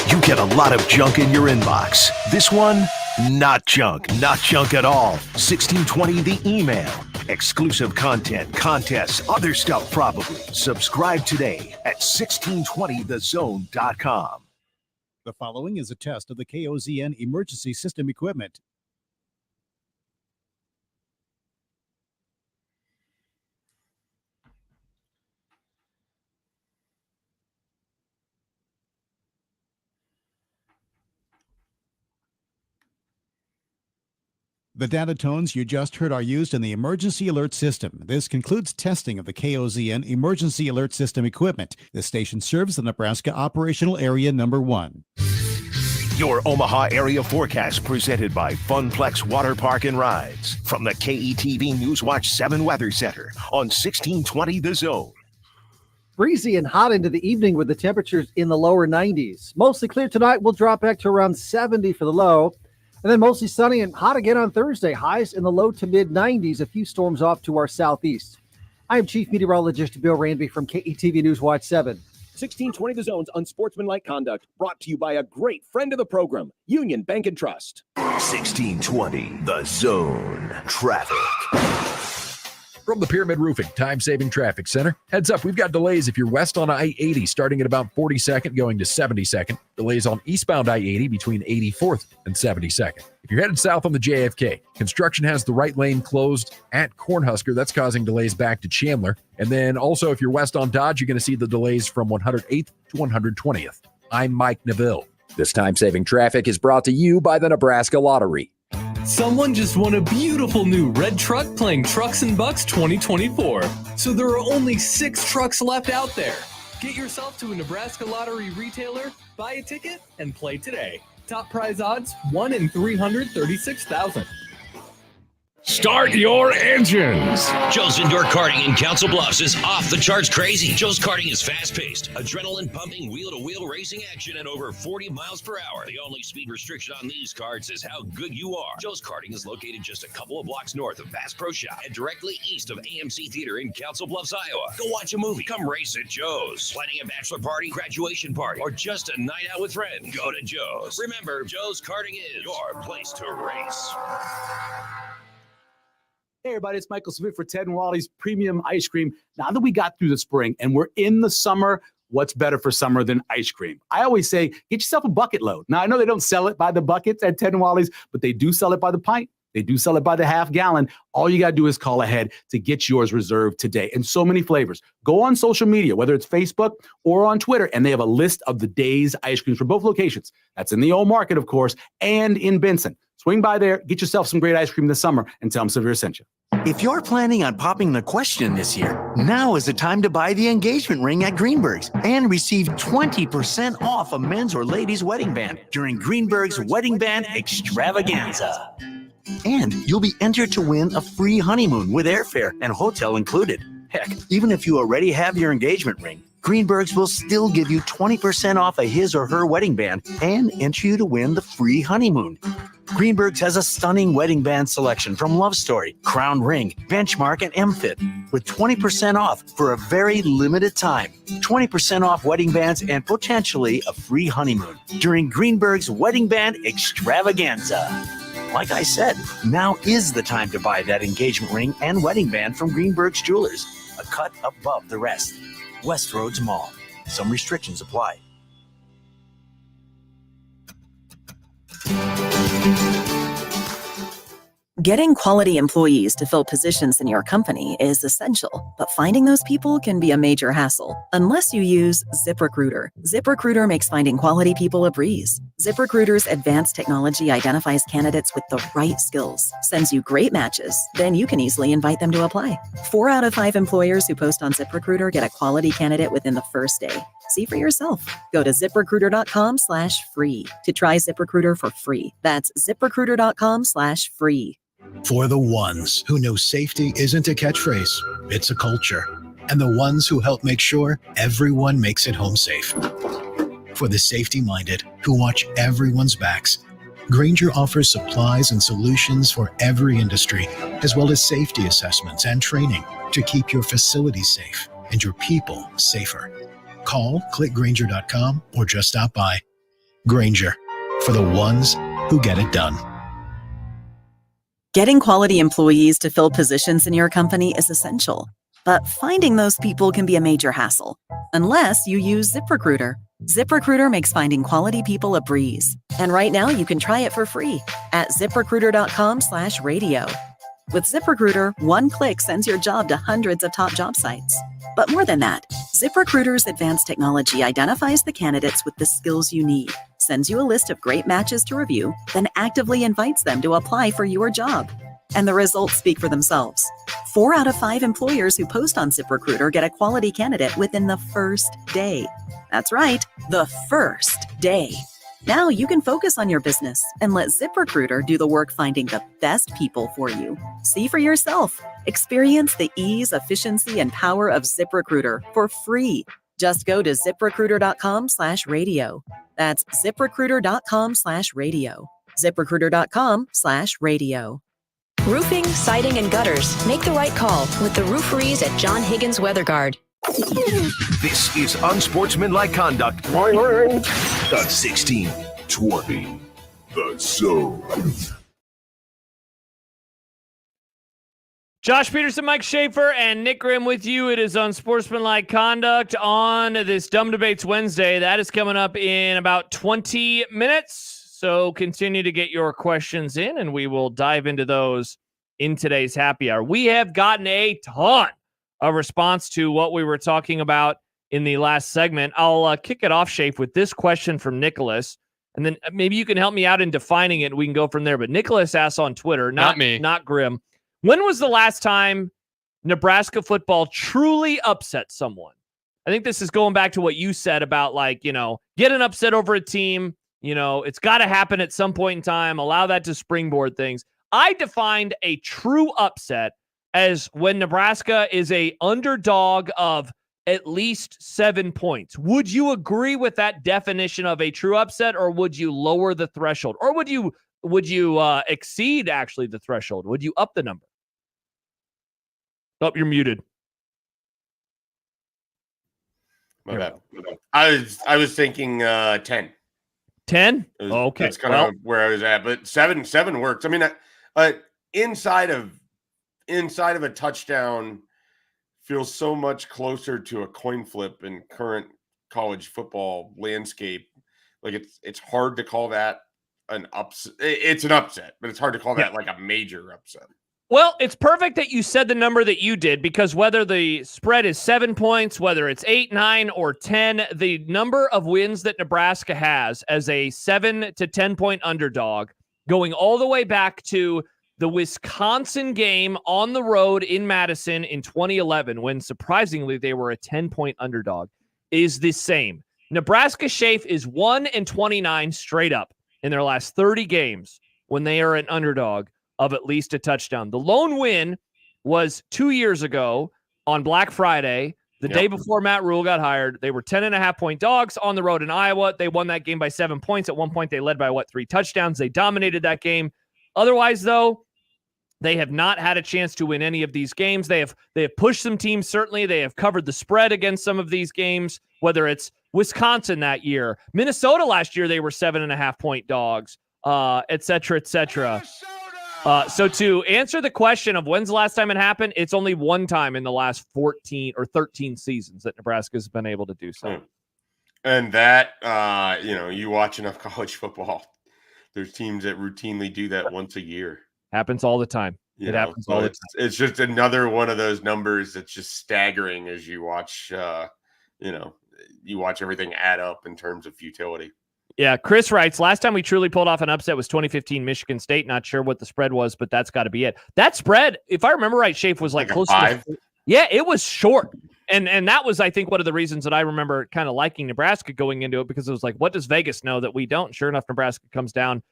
You get a lot of junk in your inbox. This one Not junk at all. 1620 the email. Exclusive content, contests, other stuff probably. Subscribe today at 1620thezone.com. The following is a test of the KOZN emergency system equipment. The data tones you just heard are used in the emergency alert system. This concludes testing of the KOZN emergency alert system equipment. This station serves the Nebraska operational area number 1. Your Omaha area forecast presented by Funplex Water Park and Rides from the KETV Newswatch 7 Weather Center on 1620 The Zone. Breezy and hot into the evening with the temperatures in the lower 90s. Mostly clear tonight. We'll drop back to around 70 for the low. And then mostly sunny and hot again on Thursday. Highs in the low to mid 90s. A few storms off to our southeast. I am Chief Meteorologist Bill Ranby from KETV Newswatch 7. 1620 The Zone's Unsportsmanlike Conduct, brought to you by a great friend of the program, Union Bank and Trust. 1620 The Zone. Traffic. From the Pyramid Roofing Time-Saving Traffic Center. Heads up, we've got delays if you're west on I-80 starting at about 42nd going to 72nd. Delays on eastbound I-80 between 84th and 72nd. If you're headed south on the JFK, construction has the right lane closed at Cornhusker. That's causing delays back to Chandler. And then also if you're west on Dodge, you're going to see the delays from 108th to 120th. I'm Mike Neville. This time-saving traffic is brought to you by the Nebraska Lottery. Someone just won a beautiful new red truck playing Trucks and Bucks 2024. So there are only 6 trucks left out there. Get yourself to a Nebraska Lottery retailer, buy a ticket, and play today. Top prize odds, 1 in 336,000. Start your engines. Joe's Indoor Karting in Council Bluffs is off the charts crazy. Joe's Karting is fast-paced, adrenaline-pumping, wheel-to-wheel racing action at over 40 miles per hour. The only speed restriction on these karts is how good you are. Joe's Karting is located just a couple of blocks north of Bass Pro Shop and directly east of AMC Theater in Council Bluffs, Iowa. Go watch a movie. Come race at Joe's. Planning a bachelor party, graduation party, or just a night out with friends? Go to Joe's. Remember, Joe's Karting is your place to race. Hey everybody, it's Michael Smith for Ted and Wally's Premium Ice Cream. Now that we got through the spring and we're in the summer, what's better for summer than ice cream? I always say, get yourself a bucket load. Now I know they don't sell it by the buckets at Ted and Wally's, but they do sell it by the pint. They do sell it by the half gallon. All you got to do is call ahead to get yours reserved today. And so many flavors. Go on social media, whether it's Facebook or on Twitter, and they have a list of the day's ice creams for both locations. That's in the old market, of course, and in Benson. Swing by there, get yourself some great ice cream this summer, and tell them Severe sent you. If you're planning on popping the question this year, now is the time to buy the engagement ring at Greenberg's and receive 20% off a men's or ladies' wedding band during Greenberg's Wedding Band Extravaganza. And you'll be entered to win a free honeymoon with airfare and hotel included. Heck, even if you already have your engagement ring, Greenberg's will still give you 20% off of his or her wedding band and enter you to win the free honeymoon. Greenberg's has a stunning wedding band selection from Love Story, Crown Ring, Benchmark, and M-Fit with 20% off for a very limited time. 20% off wedding bands and potentially a free honeymoon during Greenberg's Wedding Band Extravaganza. Like I said, now is the time to buy that engagement ring and wedding band from Greenberg's Jewelers, a cut above the rest. Westroads Mall. Some restrictions apply. Getting quality employees to fill positions in your company is essential, but finding those people can be a major hassle unless you use ZipRecruiter. ZipRecruiter makes finding quality people a breeze. ZipRecruiter's advanced technology identifies candidates with the right skills, sends you great matches, then you can easily invite them to apply. 4 out of 5 employers who post on ZipRecruiter get a quality candidate within the first day. See for yourself. Go to ZipRecruiter.com/free to try ZipRecruiter for free. That's ZipRecruiter.com/free. For the ones who know safety isn't a catchphrase, it's a culture. And the ones who help make sure everyone makes it home safe. For the safety-minded who watch everyone's backs, Grainger offers supplies and solutions for every industry, as well as safety assessments and training to keep your facilities safe and your people safer. Call, click Grainger.com, or just stop by. Grainger, for the ones who get it done. Getting quality employees to fill positions in your company is essential, but finding those people can be a major hassle, unless you use ZipRecruiter. ZipRecruiter makes finding quality people a breeze. And right now you can try it for free at ZipRecruiter.com/radio. With ZipRecruiter, one click sends your job to hundreds of top job sites. But more than that, ZipRecruiter's advanced technology identifies the candidates with the skills you need, sends you a list of great matches to review, then actively invites them to apply for your job. And the results speak for themselves. 4 out of 5 employers who post on ZipRecruiter get a quality candidate within the first day. That's right, the first day. Now you can focus on your business and let ZipRecruiter do the work finding the best people for you. See for yourself. Experience the ease, efficiency, and power of ZipRecruiter for free. Just go to ZipRecruiter.com/radio. That's ZipRecruiter.com/radio. ZipRecruiter.com/radio. Roofing, siding, and gutters. Make the right call with the rooferys at John Higgins Weather Guard. This is Unsportsmanlike Conduct. The 1620. The Zone. Josh Peterson, Mike Schaefer, and Nick Grimm with you. It is Unsportsmanlike Conduct on this Dumb Debates Wednesday. That is coming up in about 20 minutes. So continue to get your questions in, and we will dive into those in today's happy hour. We have gotten a ton of response to what we were talking about in the last segment. I'll kick it off, Schaef, with this question from Nicholas, and then maybe you can help me out in defining it, and we can go from there. But Nicholas asks on Twitter, not me, not Grimm, when was the last time Nebraska football truly upset someone? I think this is going back to what you said about, like, you know, get an upset over a team. You know, it's got to happen at some point in time. Allow that to springboard things. I defined a true upset as when Nebraska is a underdog of at least 7 points. Would you agree with that definition of a true upset, or would you lower the threshold, or would you exceed actually the threshold? Would you up the number? Oh, you're muted. My bad. I was thinking 10. 10? Okay. That's kind of where I was at, but seven works. I mean, inside of a touchdown feels so much closer to a coin flip in current college football landscape. Like it's hard to call that an upset. It's an upset, but it's hard to call that like a major upset. Well, it's perfect that you said the number that you did, because whether the spread is 7 points, whether it's 8, 9, or 10, the number of wins that Nebraska has as a 7 to 10 point underdog, going all the way back to the Wisconsin game on the road in Madison in 2011, when surprisingly they were a 10-point underdog, is the same. Nebraska Schaef is 1-29 straight up in their last 30 games when they are an underdog of at least a touchdown. The lone win was 2 years ago on Black Friday, the day before Matt Rule got hired. They were 10.5-point dogs on the road in Iowa. They won that game by 7 points. At one point, they led by 3 touchdowns. They dominated that game. Otherwise, though, they have not had a chance to win any of these games. They have pushed some teams, certainly. They have covered the spread against some of these games, whether it's Wisconsin that year. Minnesota last year, they were 7.5-point dogs, et cetera, et cetera. So to answer the question of when's the last time it happened, it's only one time in the last 14 or 13 seasons that Nebraska's been able to do so. And that, you watch enough college football, there's teams that routinely do that once a year. Happens all the time. Happens all the time. It's just another one of those numbers that's just staggering as you watch, you watch everything add up in terms of futility. Yeah, Chris writes, last time we truly pulled off an upset was 2015 Michigan State. Not sure what the spread was, but that's got to be it. That spread, if I remember right, Schaef, was like close to 5. Yeah, it was short. And that was, I think, one of the reasons that I remember kind of liking Nebraska going into it, because it was like, what does Vegas know that we don't? Sure enough, Nebraska comes down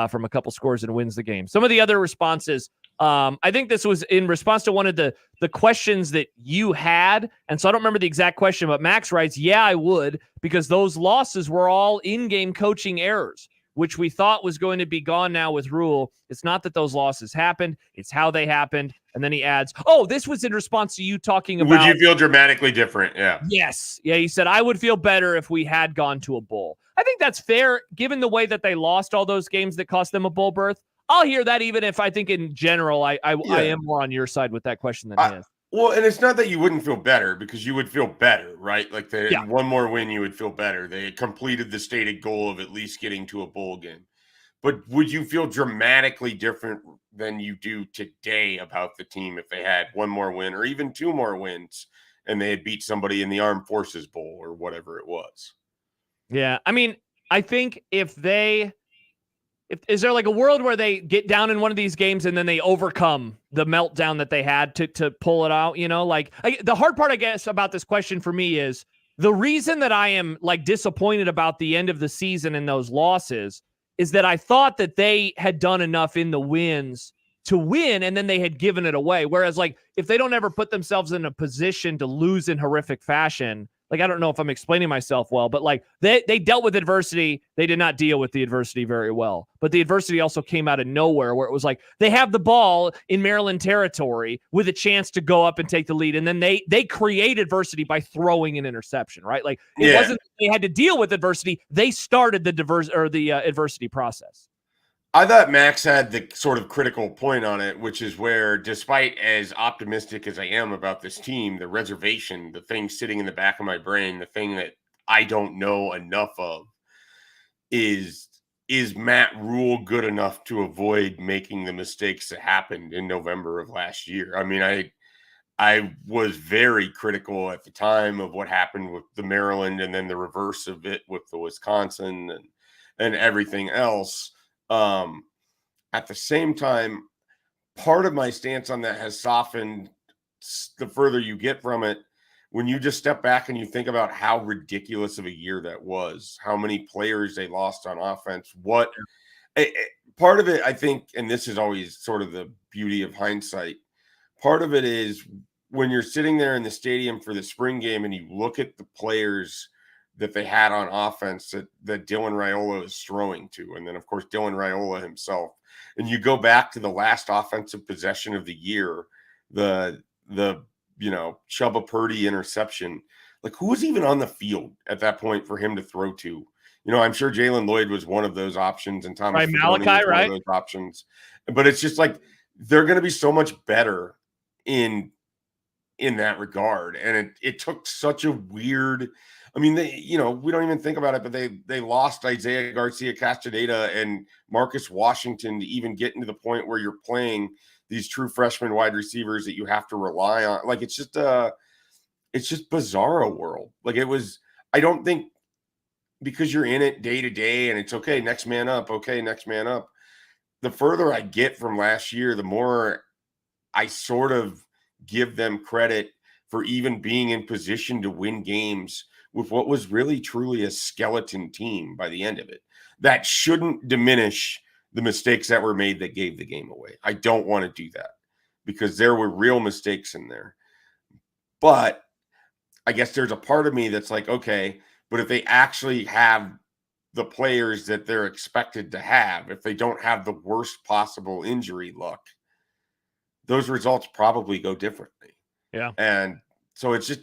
from a couple scores and wins the game. Some of the other responses, I think this was in response to one of the questions that you had. And so I don't remember the exact question, but Max writes, yeah, I would, because those losses were all in-game coaching errors, which we thought was going to be gone now with Rule. It's not that those losses happened. It's how they happened. And then he adds, this was in response to you talking about. Would you feel dramatically different? Yeah. Yes. Yeah. He said, I would feel better if we had gone to a bowl. I think that's fair, given the way that they lost all those games that cost them a bowl berth. I'll hear that, even if I think in general I am more on your side with that question than his. Well, and it's not that you wouldn't feel better, because you would feel better, right? Like one more win, you would feel better. They completed the stated goal of at least getting to a bowl game. But would you feel dramatically different than you do today about the team if they had one more win or even two more wins and they had beat somebody in the Armed Forces Bowl or whatever it was? Yeah. I mean, I think is there like a world where they get down in one of these games and then they overcome the meltdown that they had to pull it out? The hard part, I guess, about this question for me is the reason that I am like disappointed about the end of the season and those losses is that I thought that they had done enough in the wins to win, and then they had given it away. Whereas, like, if they don't ever put themselves in a position to lose in horrific fashion, like, I don't know if I'm explaining myself well, but like they dealt with adversity. They did not deal with the adversity very well. But the adversity also came out of nowhere, where it was like they have the ball in Maryland territory with a chance to go up and take the lead. And then they create adversity by throwing an interception, right? Like it wasn't they had to deal with adversity. They started the adversity process. I thought Max had the sort of critical point on it, which is where, despite as optimistic as I am about this team, the reservation, the thing sitting in the back of my brain, the thing that I don't know enough of is Matt Rule good enough to avoid making the mistakes that happened in November of last year? I mean, I was very critical at the time of what happened with the Maryland and then the reverse of it with the Wisconsin and everything else. At the same time, part of my stance on that has softened the further you get from it. When you just step back and you think about how ridiculous of a year that was, how many players they lost on offense, part of it, I think, and this is always sort of the beauty of hindsight, part of it is when you're sitting there in the stadium for the spring game and you look at the players that they had on offense that Dylan Raiola is throwing to. And then, of course, Dylan Raiola himself. And you go back to the last offensive possession of the year, the Chubba Purdy interception. Like, who was even on the field at that point for him to throw to? I'm sure Jalen Lloyd was one of those options, and Thomas Malachi, was right? one of those options. But it's just like they're going to be so much better in that regard. And it took such a weird – I mean, we don't even think about it, but they lost Isaiah Garcia-Castaneda and Marcus Washington to even get into the point where you're playing these true freshman wide receivers that you have to rely on. Like, it's just bizarro world. Like, it was, I don't think, because you're in it day to day and it's okay, next man up. The further I get from last year, the more I sort of give them credit for even being in position to win games with what was really truly a skeleton team by the end of it. That shouldn't diminish the mistakes that were made that gave the game away. I don't want to do that because there were real mistakes in there. But I guess there's a part of me that's like, okay, but if they actually have the players that they're expected to have, if they don't have the worst possible injury luck, those results probably go differently. Yeah. And so it's just,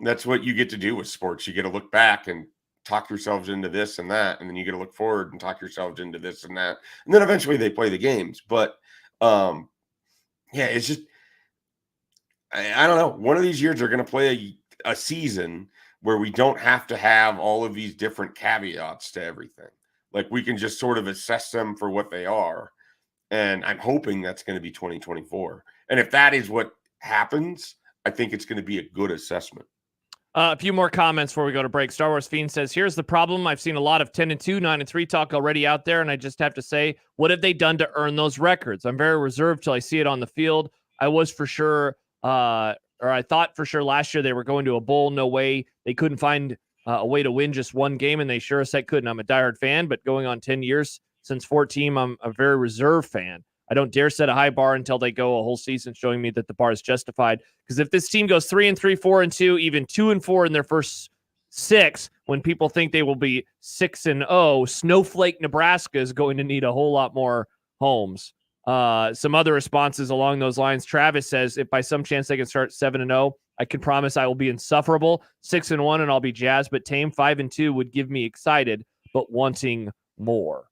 that's what you get to do with sports. You get to look back and talk yourselves into this and that, and then you get to look forward and talk yourselves into this and that, and then eventually they play the games. But it's just I don't know. One of these years they're going to play a season where we don't have to have all of these different caveats to everything. Like, we can just sort of assess them for what they are, and I'm hoping that's going to be 2024. And if that is what happens, I think it's going to be a good assessment. A few more comments before we go to break. Star Wars Fiend says, here's the problem. I've seen a lot of 10-2, 9-3 talk already out there, and I just have to say, what have they done to earn those records? I'm very reserved till I see it on the field. I was for sure, I thought for sure last year they were going to a bowl. No way. They couldn't find a way to win just one game, and they sure as heck couldn't. I'm a diehard fan, but going on 10 years since 14, I'm a very reserved fan. I don't dare set a high bar until they go a whole season showing me that the bar is justified. Because if this team goes 3-3, 4-2, even 2-4 in their first 6, when people think they will be 6-0, Snowflake Nebraska is going to need a whole lot more homes. Some other responses along those lines. Travis says, if by some chance they can start 7-0, I can promise I will be insufferable. 6-1 and I'll be jazzed, but tame. 5-2 would give me excited, but wanting more.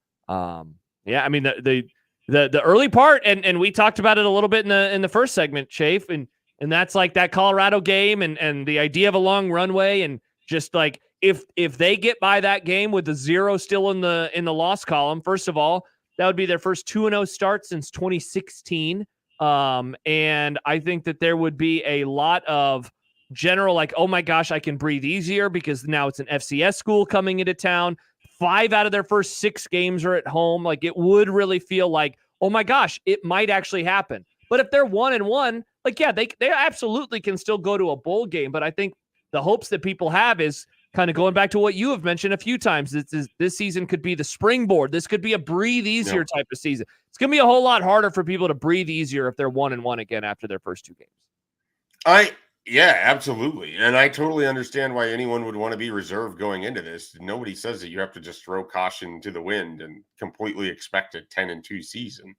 Yeah, I mean the early part, and we talked about it a little bit in the first segment, Schaef, and that's like that Colorado game and the idea of a long runway, and just like if they get by that game with the 0 still in the loss column, first of all, that would be their first 2-0 start since 2016. And I think that there would be a lot of general like, oh my gosh, I can breathe easier because now it's an FCS school coming into town. 5 out of their first 6 games are at home. Like, it would really feel like, oh my gosh, it might actually happen. But if they're 1-1, like, yeah, they absolutely can still go to a bowl game. But I think the hopes that people have is kind of going back to what you have mentioned a few times. This season could be the springboard. This could be a breathe easier type of season. It's going to be a whole lot harder for people to breathe easier if they're 1-1 again after their first 2 games. Yeah, absolutely. And I totally understand why anyone would want to be reserved going into this. Nobody says that you have to just throw caution to the wind and completely expect a 10-2 season.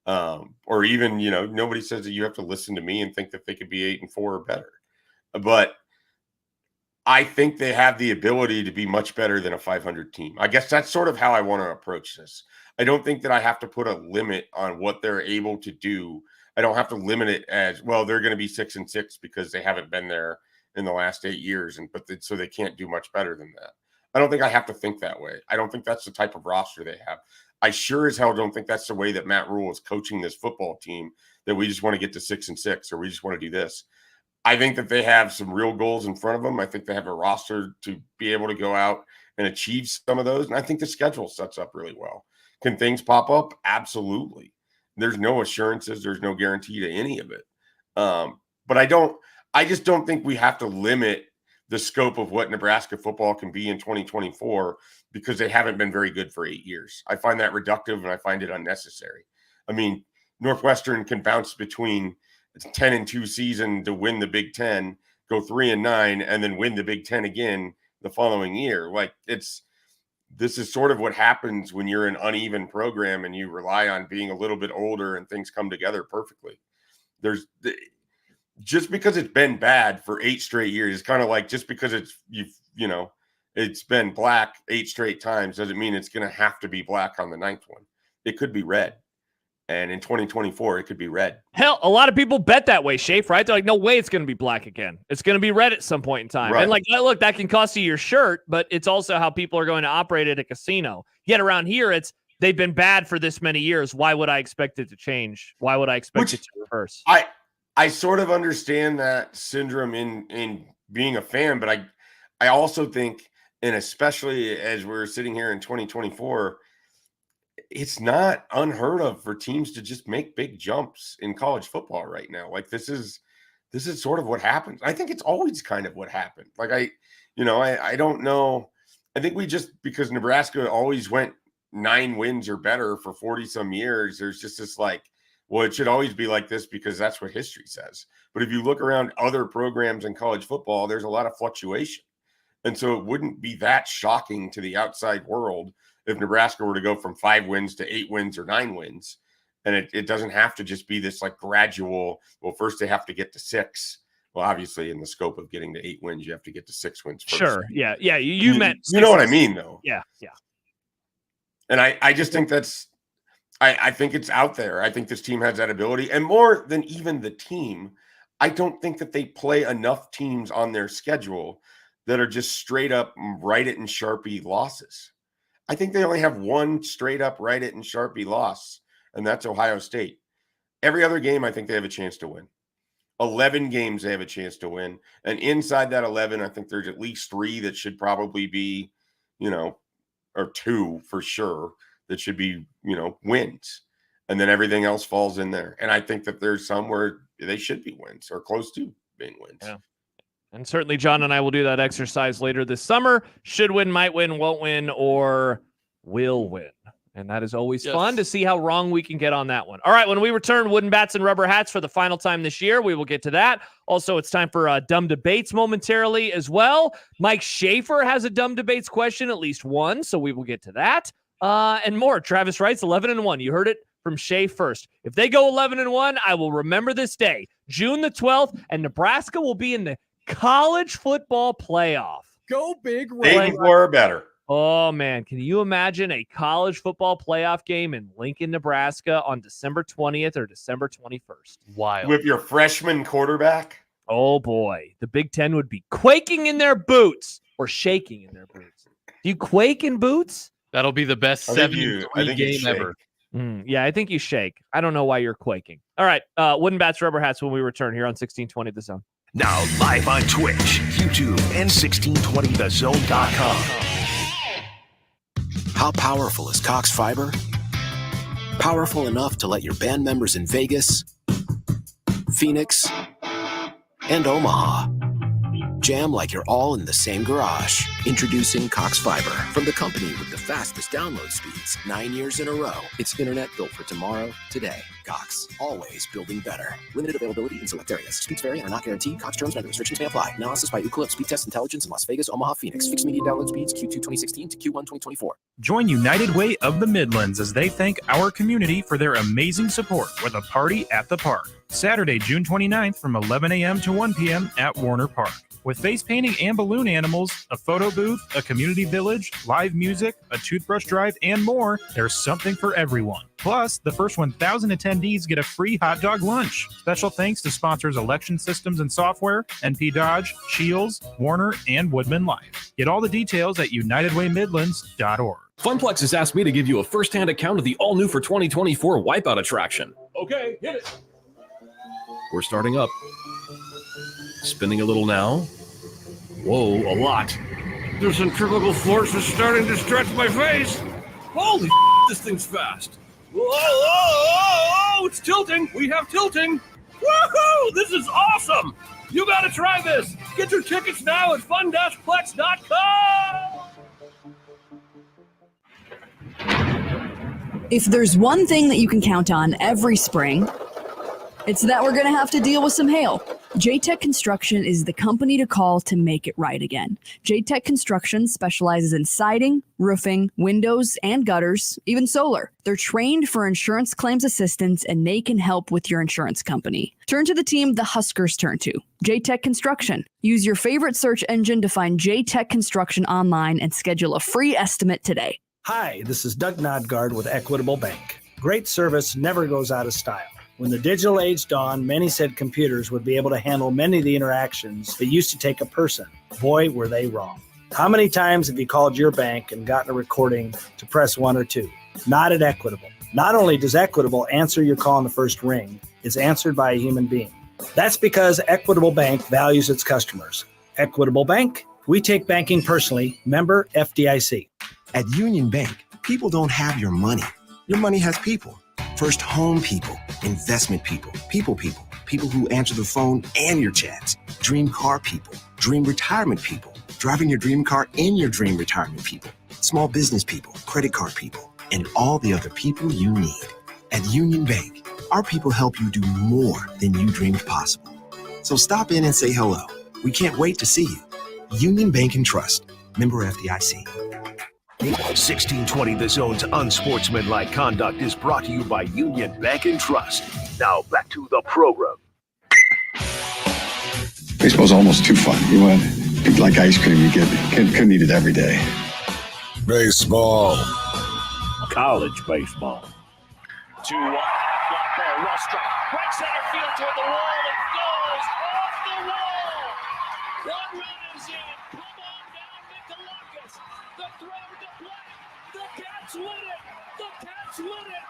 Or even, nobody says that you have to listen to me and think that they could be 8-4 or better. But I think they have the ability to be much better than a 500 team. I guess that's sort of how I want to approach this. I don't think that I have to put a limit on what they're able to do. I don't have to limit it as, well, they're going to be 6-6 because they haven't been there in the last 8 years, so they can't do much better than that. I don't think I have to think that way. I don't think that's the type of roster they have. I sure as hell don't think that's the way that Matt Rule is coaching this football team, that we just want to get to 6-6 or we just want to do this. I think that they have some real goals in front of them. I think they have a roster to be able to go out and achieve some of those. And I think the schedule sets up really well. Can things pop up? Absolutely. There's no assurances. There's no guarantee to any of it. But I just don't think we have to limit the scope of what Nebraska football can be in 2024 because they haven't been very good for 8 years. I find that reductive and I find it unnecessary. I mean, Northwestern can bounce between a 10-2 season to win the Big Ten, go 3-9, and then win the Big Ten again the following year. Like, this is sort of what happens when you're an uneven program and you rely on being a little bit older and things come together perfectly. Just because it's been bad for 8 straight years, it's kind of like just because it's been black 8 straight times doesn't mean it's going to have to be black on the 9th one. It could be red. And in 2024, it could be red. Hell, a lot of people bet that way, Schaef, right? They're like, no way it's going to be black again. It's going to be red at some point in time. Right. And like, look, that can cost you your shirt, but it's also how people are going to operate at a casino. Yet around here, they've been bad for this many years. Why would I expect it to change? Why would I expect it to reverse? I sort of understand that syndrome in being a fan, but I also think, and especially as we're sitting here in 2024, it's not unheard of for teams to just make big jumps in college football right now. Like, this is sort of what happens. I think it's always kind of what happened. Like, I don't know. I think because Nebraska always went 9 wins or better for 40 some years, there's just this like, well, it should always be like this because that's what history says. But if you look around other programs in college football, there's a lot of fluctuation. And so it wouldn't be that shocking to the outside world if Nebraska were to go from 5 wins to 8 wins or 9 wins. And it doesn't have to just be this like gradual, well, first they have to get to 6. Well, obviously in the scope of getting to 8 wins, you have to get to 6 wins first. Sure. Yeah. Yeah. You meant, you know what I mean though? Yeah. Yeah. And I just think I think it's out there. I think this team has that ability. And more than even the team, I don't think that they play enough teams on their schedule that are just straight up write it and Sharpie losses. I think they only have one straight up write it and Sharpie loss, and that's Ohio State. Every other game, I think they have a chance to win. 11 games they have a chance to win. And inside that 11, I think there's at least 3 that should probably be, or 2 for sure, that should be, wins. And then everything else falls in there. And I think that there's some where they should be wins or close to being wins. Yeah. And certainly John and I will do that exercise later this summer. Should win, might win, won't win, or will win. And that is always fun to see how wrong we can get on that one. All right, when we return, wooden bats and rubber hats for the final time this year, we will get to that. Also, it's time for dumb debates momentarily as well. Mike Schaefer has a dumb debates question, at least one, so we will get to that. And more. Travis writes 11-1. You heard it from Schaef first. If they go 11-1, I will remember this day, June the 12th, and Nebraska will be in the college football playoff. Go big red. 8-4 or better. Oh, man. Can you imagine a college football playoff game in Lincoln, Nebraska on December 20th or December 21st? Wild. With your freshman quarterback? Oh, boy. The Big Ten would be quaking in their boots or shaking in their boots. Do you quake in boots? That'll be the best 7-3 game ever. Yeah, I think you shake. I don't know why you're quaking. All right. Wooden Bats, Rubber Hats when we return here on 1620 The Zone. Now live on Twitch, YouTube, and 1620thezone.com. How powerful is Cox Fiber? Powerful enough to let your band members in Vegas, Phoenix, and Omaha jam like you're all in the same garage. Introducing Cox Fiber from the company with the fastest download speeds 9 years in a row. It's internet built for tomorrow, today. Cox, always building better. Limited availability in select areas. Speeds vary and are not guaranteed. Cox terms and other restrictions may apply. Analysis by Ookla Speed Test Intelligence in Las Vegas, Omaha, Phoenix. Fixed median download speeds Q2 2016 to Q1 2024. Join United Way of the Midlands as they thank our community for their amazing support with a party at the park. Saturday, June 29th from 11 a.m. to 1 p.m. at Warner Park. With face painting and balloon animals, a photo booth, a community village, live music, a toothbrush drive, and more, there's something for everyone. Plus, the first 1,000 attendees get a free hot dog lunch. Special thanks to sponsors Election Systems and Software, NP Dodge, Shields, Warner, and Woodman Life. Get all the details at unitedwaymidlands.org. Funplex has asked me to give you a first-hand account of the all-new for 2024 Wipeout attraction. Okay, hit it. We're starting up. Spinning a little now. Whoa, a lot. The centrifugal force is starting to stretch my face. Holy this thing's fast. Whoa, it's tilting. We have tilting. Woohoo, this is awesome. You got to try this. Get your tickets now at fun-plex.com. If there's one thing that you can count on every spring, it's that we're going to have to deal with some hail. J-Tech Construction is the company to call to make it right again. J-Tech Construction specializes in siding, roofing, windows, and gutters, even solar. They're trained for insurance claims assistance, and they can help with your insurance company. Turn to the team the Huskers turn to, J-Tech Construction. Use your favorite search engine to find J-Tech Construction online and schedule a free estimate today. Hi, this is Doug Nodgard with Equitable Bank. Great service never goes out of style. When the digital age dawned, many said computers would be able to handle many of the interactions that used to take a person. Boy, were they wrong. How many times have you called your bank and gotten a recording to press 1 or 2? Not at Equitable. Not only does Equitable answer your call in the first ring, it's answered by a human being. That's because Equitable Bank values its customers. Equitable Bank, we take banking personally. Member FDIC. At Union Bank, people don't have your money. Your money has people. First home people, investment people, people who answer the phone and your chats, dream car people, dream retirement people, driving your dream car in your dream retirement people, small business people, credit card people, and all the other people you need. At Union Bank, our people help you do more than you dreamed possible. So stop in and say hello. We can't wait to see you. Union Bank and Trust, member FDIC. 1620 The Zone's Unsportsmanlike Conduct is brought to you by Union Bank and Trust. Now back to the program. Baseball's almost too fun. You want like ice cream, you couldn't eat it every day. Baseball. College baseball. 2-1, half ball, well struck. Right center field toward the wall. It goes off the wall. 1 run is in. Come on down, Nicolakis. The throw to play. The Cats win it. The Cats win it.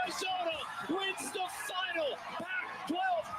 Arizona wins the final Pac-12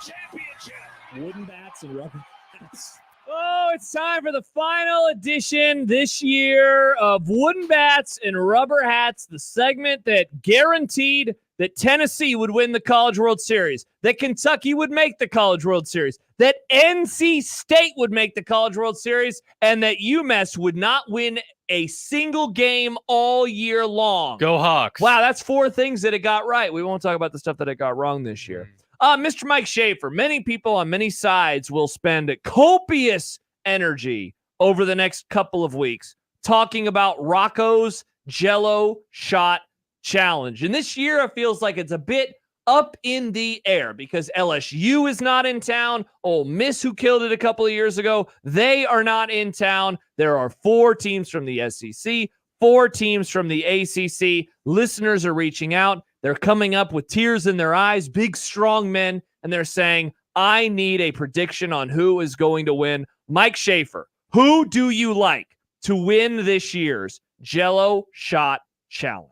championship. Wooden Bats and Rubber Hats. Oh, it's time for the final edition this year of Wooden Bats and Rubber Hats, the segment that guaranteed that Tennessee would win the College World Series, that Kentucky would make the College World Series, that NC State would make the College World Series, and that UMass would not win a single game all year long. Go Hawks. Wow, that's 4 things that it got right. We won't talk about the stuff that it got wrong this year. Mr. Mike Schaefer, many people on many sides will spend copious energy over the next couple of weeks talking about Rocco's Jello shot challenge. And this year, it feels like it's a bit up in the air because LSU is not in town. Ole Miss, who killed it a couple of years ago, they are not in town. There are 4 teams from the SEC, 4 teams from the ACC. Listeners are reaching out. They're coming up with tears in their eyes, big, strong men, and they're saying, I need a prediction on who is going to win. Mike Schaefer, who do you like to win this year's Jello Shot Challenge?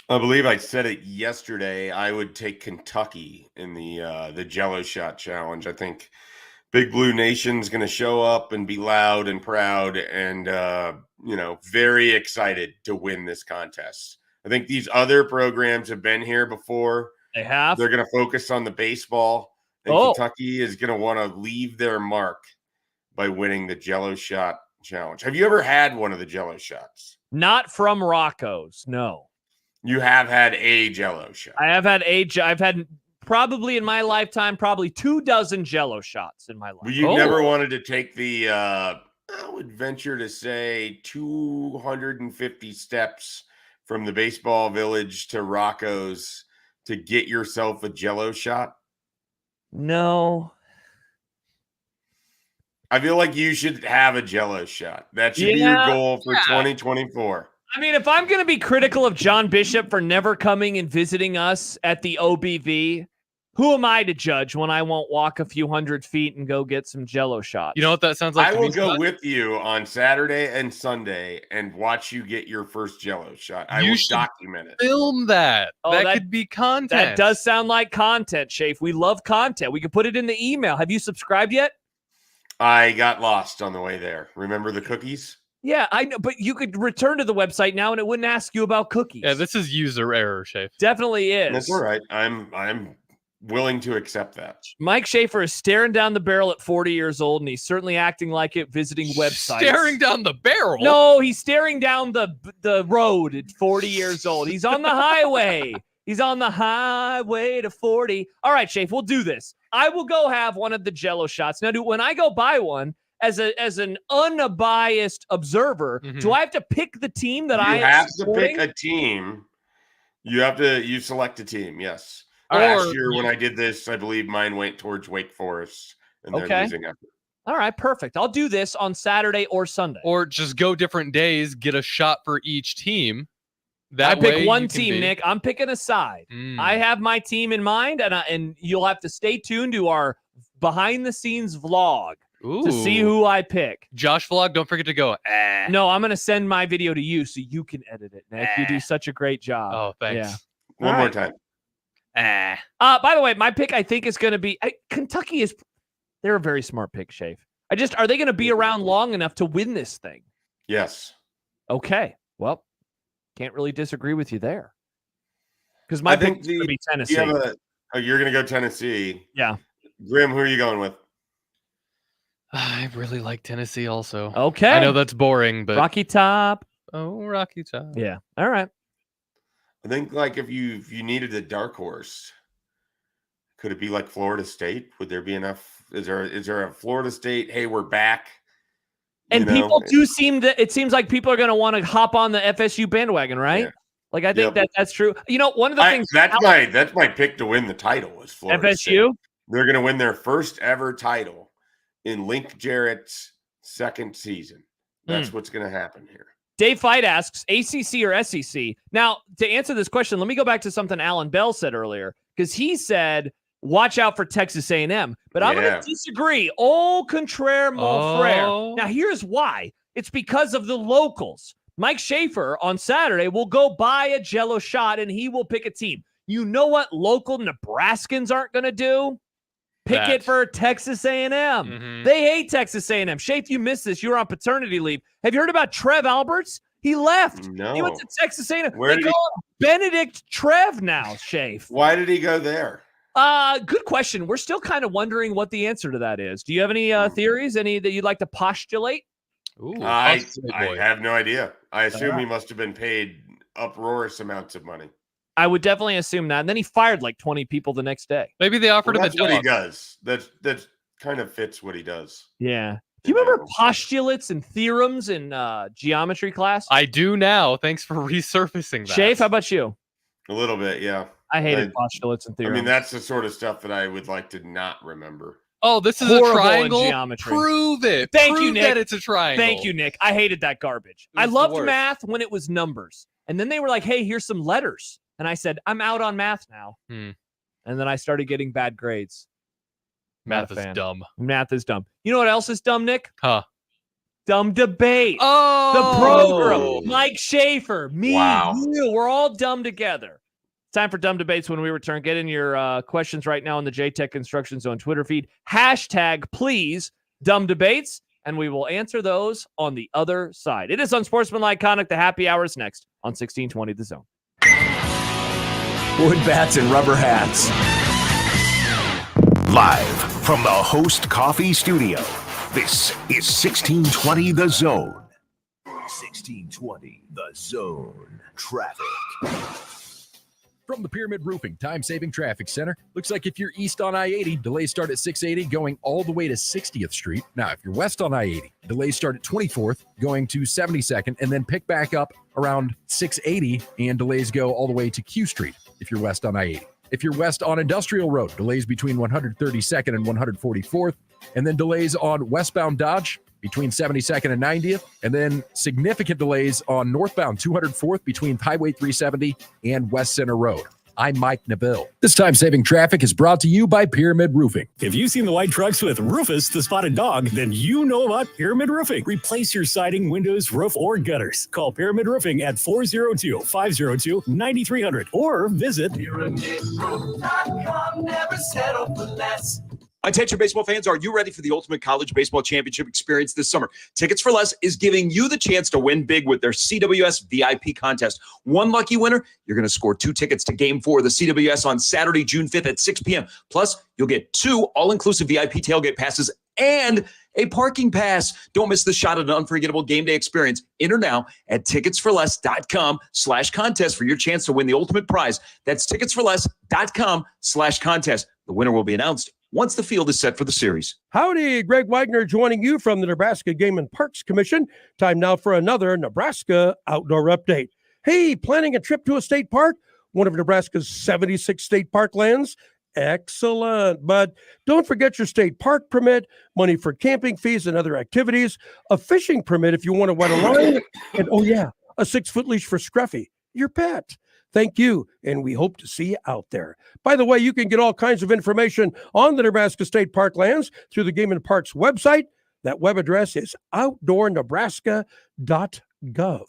I believe I said it yesterday. I would take Kentucky in the Jello Shot Challenge. I think Big Blue Nation's going to show up and be loud and proud and, very excited to win this contest. I think these other programs have been here before. They have. They're going to focus on the baseball. And Kentucky is going to want to leave their mark by winning the Jello Shot Challenge. Have you ever had one of the Jello shots? Not from Rocco's, no. You have had a Jello shot. I have had I've had probably in my lifetime, probably 24 Jello shots in my life. But you never wanted to take the, I would venture to say 250 steps from the baseball village to Rocco's to get yourself a Jello shot? No. I feel like you should have a Jello shot. That should be your goal for 2024. I mean, if I'm going to be critical of John Bishop for never coming and visiting us at the OBV, who am I to judge when I won't walk a few hundred feet and go get some Jello shots? You know what that sounds like? I will go with you on Saturday and Sunday and watch you get your first Jello shot. I will document it. Film that. Oh, that could be content. That does sound like content, Schaef. We love content. We could put it in the email. Have you subscribed yet? I got lost on the way there. Remember the cookies? Yeah, I know, but you could return to the website now and it wouldn't ask you about cookies. Yeah, this is user error, Schaef. Definitely is. That's all right. I'm willing to accept that. Mike Schaefer is staring down the barrel at 40 years old, and he's certainly acting like it visiting websites. Staring down the barrel? No, he's staring down the road at 40 years old. He's on the highway. He's on the highway to 40. All right, Schaef, we'll do this. I will go have one of the Jello shots. Now, when I go buy one, as an unbiased observer, do I have to pick the team that I am have supporting? to pick a team? You select a team, yes. Or- Last year when I did this, I believe mine went towards Wake Forest and their losing effort. All right, perfect. I'll do this on Saturday or Sunday. Or just go different days, get a shot for each team. I pick one team, Nick. I'm picking a side. I have my team in mind, and you'll have to stay tuned to our behind-the-scenes vlog to see who I pick. Josh vlog, don't forget to go. No, I'm going to send my video to you so you can edit it, Nick. You do such a great job. Oh, thanks. Yeah. One more time. By the way, my pick I think is going to be Kentucky. They're a very smart pick, Schaef. Are they going to be around long enough to win this thing? Yes. Okay. Well, can't really disagree with you there. Because my pick is going to be Tennessee. You're going to go Tennessee. Yeah. Grim, who are you going with? I really like Tennessee also. Okay. I know that's boring, but Rocky Top. Oh, Rocky Top. Yeah. All right. I think like if you needed a dark horse, could it be like Florida State? Would there be enough? Is there a Florida State? Hey, we're back. And people do it seems like people are going to want to hop on the FSU bandwagon, right? Yeah. Like I think that's true. You know, one of the things that's my pick to win the title is Florida FSU. State. They're going to win their first ever title in Link Jarrett's second season. That's what's going to happen here. Dave Fight asks, ACC or SEC? Now, to answer this question, let me go back to something Alan Bell said earlier, because he said, watch out for Texas A&M. But I'm going to disagree. Au contraire, mon frere. Now, here's why. It's because of the locals. Mike Schaefer on Saturday will go buy a Jello shot, and he will pick a team. You know what local Nebraskans aren't going to do? Pick it for Texas A&M. They hate Texas A&M. Schaef, you missed this. You were on paternity leave. Have you heard about Trev Alberts? He left. No. He went to Texas A&M. Where they did call him Benedict Trev now, Schaef. Why did he go there? Good question. We're still kind of wondering what the answer to that is. Do you have any theories? Any that you'd like to postulate? Ooh, I have no idea. I assume he must have been paid uproarious amounts of money. I would definitely assume that. And then he fired like 20 people the next day. Maybe they offered him a job. That's what he does. That kind of fits what he does. Yeah. Do you remember postulates and theorems in geometry class? I do now. Thanks for resurfacing that. Schaef, how about you? A little bit, yeah. I hated postulates and theorems. I mean, that's the sort of stuff that I would like to not remember. Oh, this is Horrible a triangle? in geometry. Prove it. Thank you, Prove Nick. that it's a triangle. Thank you, Nick. I hated that garbage. It was I the loved worst. math when it was numbers. And then they were like, hey, here's some letters. And I said, I'm out on math now. And then I started getting bad grades. Math is dumb. Math is dumb. You know what else is dumb, Nick? Huh. Dumb debate. Oh. The program. Mike Schaefer. Me. Wow. You. We're all dumb together. Time for dumb debates when we return. Get in your questions right now on the JTech Construction Zone Twitter feed. Hashtag, please, dumb debates, and we will answer those on the other side. It is Unsportsmanlike Conduct. The happy hour is next on 1620 The Zone. Wood bats and rubber hats. Live from the Host Coffee Studio, this is 1620 The Zone. 1620 The Zone. Traffic. From the Pyramid Roofing Time-Saving Traffic Center, looks like if you're east on I-80, delays start at 680 going all the way to 60th Street. Now, if you're west on I-80, delays start at 24th going to 72nd and then pick back up around 680 and delays go all the way to Q Street if you're west on I-80. If you're west on Industrial Road, delays between 132nd and 144th, and then delays on westbound Dodge between 72nd and 90th, and then significant delays on northbound 204th between Highway 370 and West Center Road. I'm Mike Neville. This time-saving traffic is brought to you by Pyramid Roofing. If you've seen the white trucks with Rufus, the spotted dog, then you know about Pyramid Roofing. Replace your siding, windows, roof, or gutters. Call Pyramid Roofing at 402-502-9300 or visit PyramidRoof.com. Never settle for less. Attention baseball fans, are you ready for the ultimate college baseball championship experience this summer? Tickets for Less is giving you the chance to win big with their CWS VIP contest. One lucky winner, you're going to score 2 tickets to Game 4 of the CWS on Saturday, June 5th at 6 p.m. Plus, you'll get 2 all-inclusive VIP tailgate passes and a parking pass. Don't miss the shot at an unforgettable game day experience. Enter now at ticketsforless.com/contest for your chance to win the ultimate prize. That's ticketsforless.com/contest. The winner will be announced once the field is set for the series. Howdy, Greg Wagner joining you from the Nebraska Game and Parks Commission. Time now for another Nebraska Outdoor Update. Hey, planning a trip to a state park? One of Nebraska's 76 state park lands? Excellent. But don't forget your state park permit, money for camping fees and other activities, a fishing permit if you want to wet a line, and oh yeah, a 6-foot leash for Scruffy, your pet. Thank you, and we hope to see you out there. By the way, you can get all kinds of information on the Nebraska State Park lands through the Game and Parks website. That web address is outdoornebraska.gov.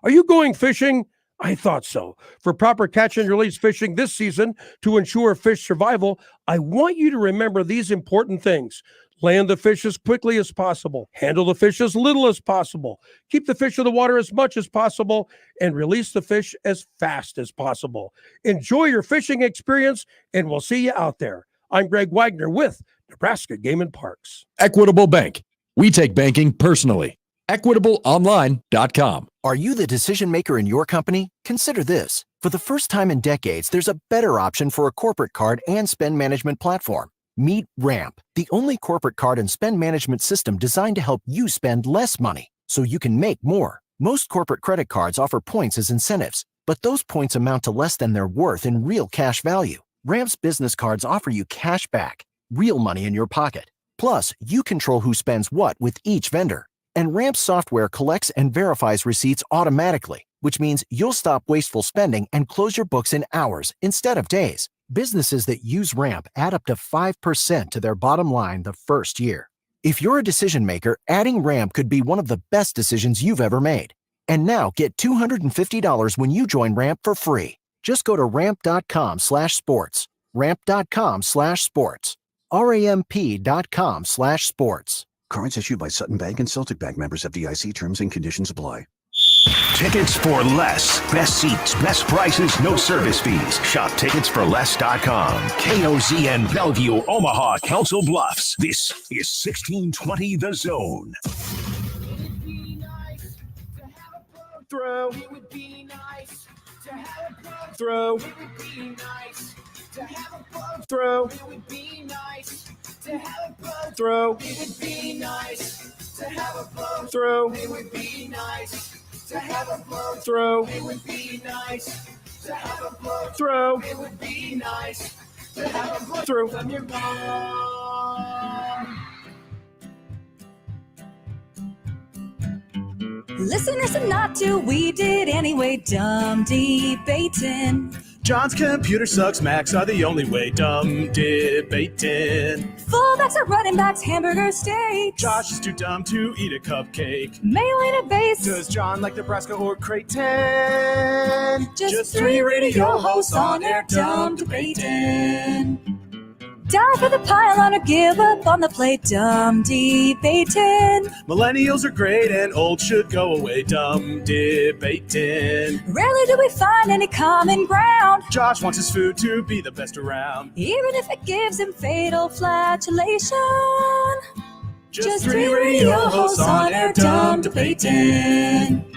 Are you going fishing? I thought so. For proper catch and release fishing this season to ensure fish survival, I want you to remember these important things. Land the fish as quickly as possible. Handle the fish as little as possible. Keep the fish in the water as much as possible. And release the fish as fast as possible. Enjoy your fishing experience, and we'll see you out there. I'm Greg Wagner with Nebraska Game and Parks. Equitable Bank. We take banking personally. EquitableOnline.com. Are you the decision maker in your company? Consider this. For the first time in decades, there's a better option for a corporate card and spend management platform. Meet Ramp, the only corporate card and spend management system designed to help you spend less money so you can make more. Most corporate credit cards offer points as incentives, but those points amount to less than their worth in real cash value. Ramp's business cards offer you cash back, real money in your pocket. Plus, you control who spends what with each vendor. And Ramp's software collects and verifies receipts automatically, which means you'll stop wasteful spending and close your books in hours instead of days. Businesses that use Ramp add up to 5% to their bottom line the first year. If you're a decision maker, adding Ramp could be one of the best decisions you've ever made. And now get $250 when you join Ramp for free. Just go to ramp.com/sports. Ramp.com/sports. RAMP.com/sports. Cards issued by Sutton Bank and Celtic Bank, members of FDIC. Terms and conditions apply. Tickets for Less. Best seats, best prices, no service fees. Shop ticketsforless.com. KOZN Bellevue, Omaha, Council Bluffs. This is 1620 The Zone. Throw. It would be nice to have a throw. It would be nice to have a throw. It would be nice to have a throw. It would be nice to have a throw. It would be nice to have a throw. It would be nice to have a blow throw. It would be nice to have a blow throw from your mom. Listeners and not to, we did anyway, dumb debating. John's computer sucks, Macs are the only way, dumb debating. Fullbacks are running backs, hamburger steaks. Josh is too dumb to eat a cupcake. Mailing a base. Does John like Nebraska or Creighton? Just three radio hosts on air, dumb debating. Die for the pylon or give up on the plate, dumb debating. Millennials are great and old should go away, dumb debating. Rarely do we find any common ground. Josh wants his food to be the best around. Even if it gives him fatal flatulation. Just three radio hosts on air, dumb debating.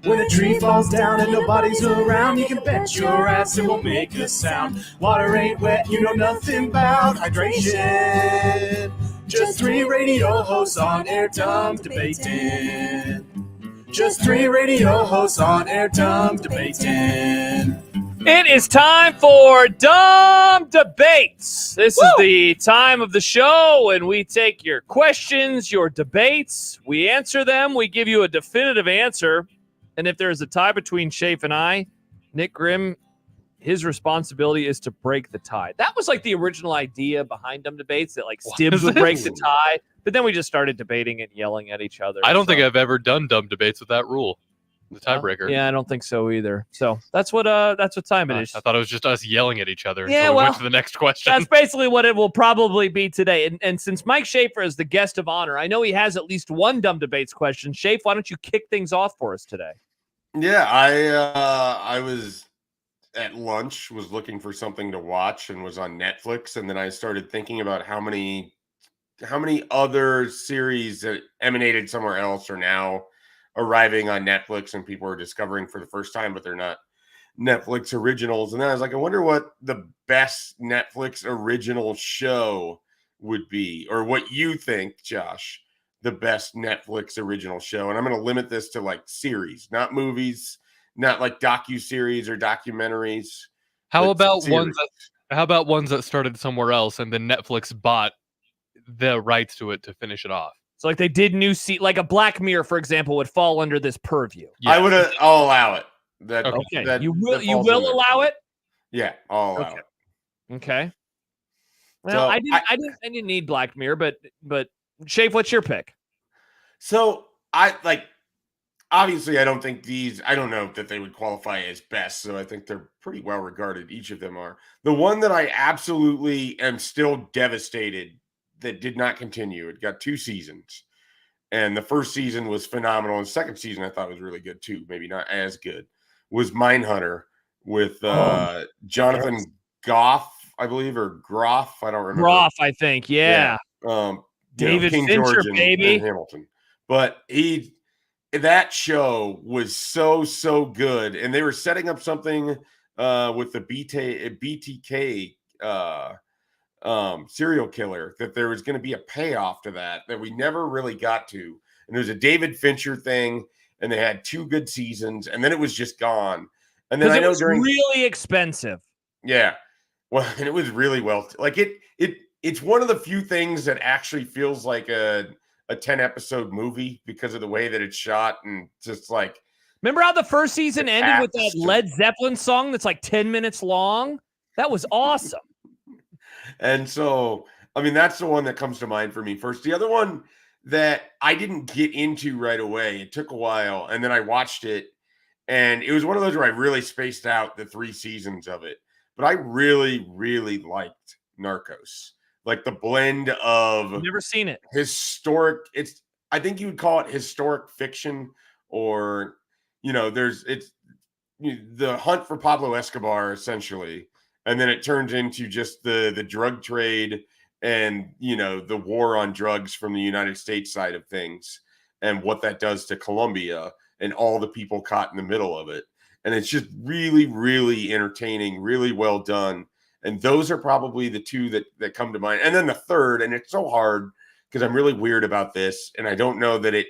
When a tree falls down and nobody's around, you can bet your ass it won't make a sound. Water ain't wet, you know nothing about hydration. Just three radio hosts on air, dumb debating. Just three radio hosts on air, dumb debating. It is time for Dumb Debates. This is the time of the show when we take your questions, your debates, we answer them, we give you a definitive answer. And if there is a tie between Schaef and I, Nick Grimm, his responsibility is to break the tie. That was like the original idea behind Dumb Debates, that like Stibbs would break the tie. But then we just started debating and yelling at each other. I don't think I've ever done Dumb Debates with that rule, the tiebreaker. Yeah, I don't think so either. So that's what time it is. I thought it was just us yelling at each other. Yeah, until we well, went to the next question. That's basically what it will probably be today. And since Mike Schaefer is the guest of honor, I know he has at least one Dumb Debates question. Schaef, why don't you kick things off for us today? Yeah, I was at lunch, was looking for something to watch, and was on Netflix, and then I started thinking about how many other series that emanated somewhere else are now arriving on Netflix and people are discovering for the first time, but they're not Netflix originals. And then I was like, I wonder what the best Netflix original show would be, or what you think, Josh, the best Netflix original show. And I'm going to limit this to like series, not movies, not like docu-series or documentaries. How about ones that started somewhere else and then Netflix bought the rights to it to finish it off? So like they did like a Black Mirror, for example, would fall under this purview. Yes. I'll allow it. Okay. You will allow it? Yeah, I'll allow it. Okay. Well, So I didn't need Black Mirror, but Schaef, what's your pick? So obviously I don't know that they would qualify as best. So I think they're pretty well regarded. Each of them are. The one that I absolutely am still devastated that did not continue. It got 2 seasons, and the first season was phenomenal. And the second season I thought was really good too. Maybe not as good. Was Mindhunter with Jonathan Goff, I believe, or Groff. I don't remember. Groff, I think. Yeah. David King Fincher, George baby, and Hamilton. But that show was so good, and they were setting up something with the BTK serial killer, that there was going to be a payoff to that we never really got to. And it was a David Fincher thing, and they had 2 good seasons, and then it was just gone. And then it was really expensive. Yeah, well, and it was really well. Like it's one of the few things that actually feels like a 10-episode movie because of the way that it's shot, and just like. Remember how the first season ended with that Led Zeppelin song that's like 10 minutes long? That was awesome. And so, I mean, that's the one that comes to mind for me first. The other one that I didn't get into right away, it took a while, and then I watched it, and it was one of those where I really spaced out the 3 seasons of it. But I really, really liked Narcos. Like the blend of never seen it. Historic. I think you would call it historic fiction, or it's the hunt for Pablo Escobar essentially, and then it turns into just the drug trade and the war on drugs from the United States side of things, and what that does to Colombia and all the people caught in the middle of it. And it's just really, really entertaining, really well done. And those are probably the 2 that come to mind. And then the third, and it's so hard because I'm really weird about this, and I don't know that it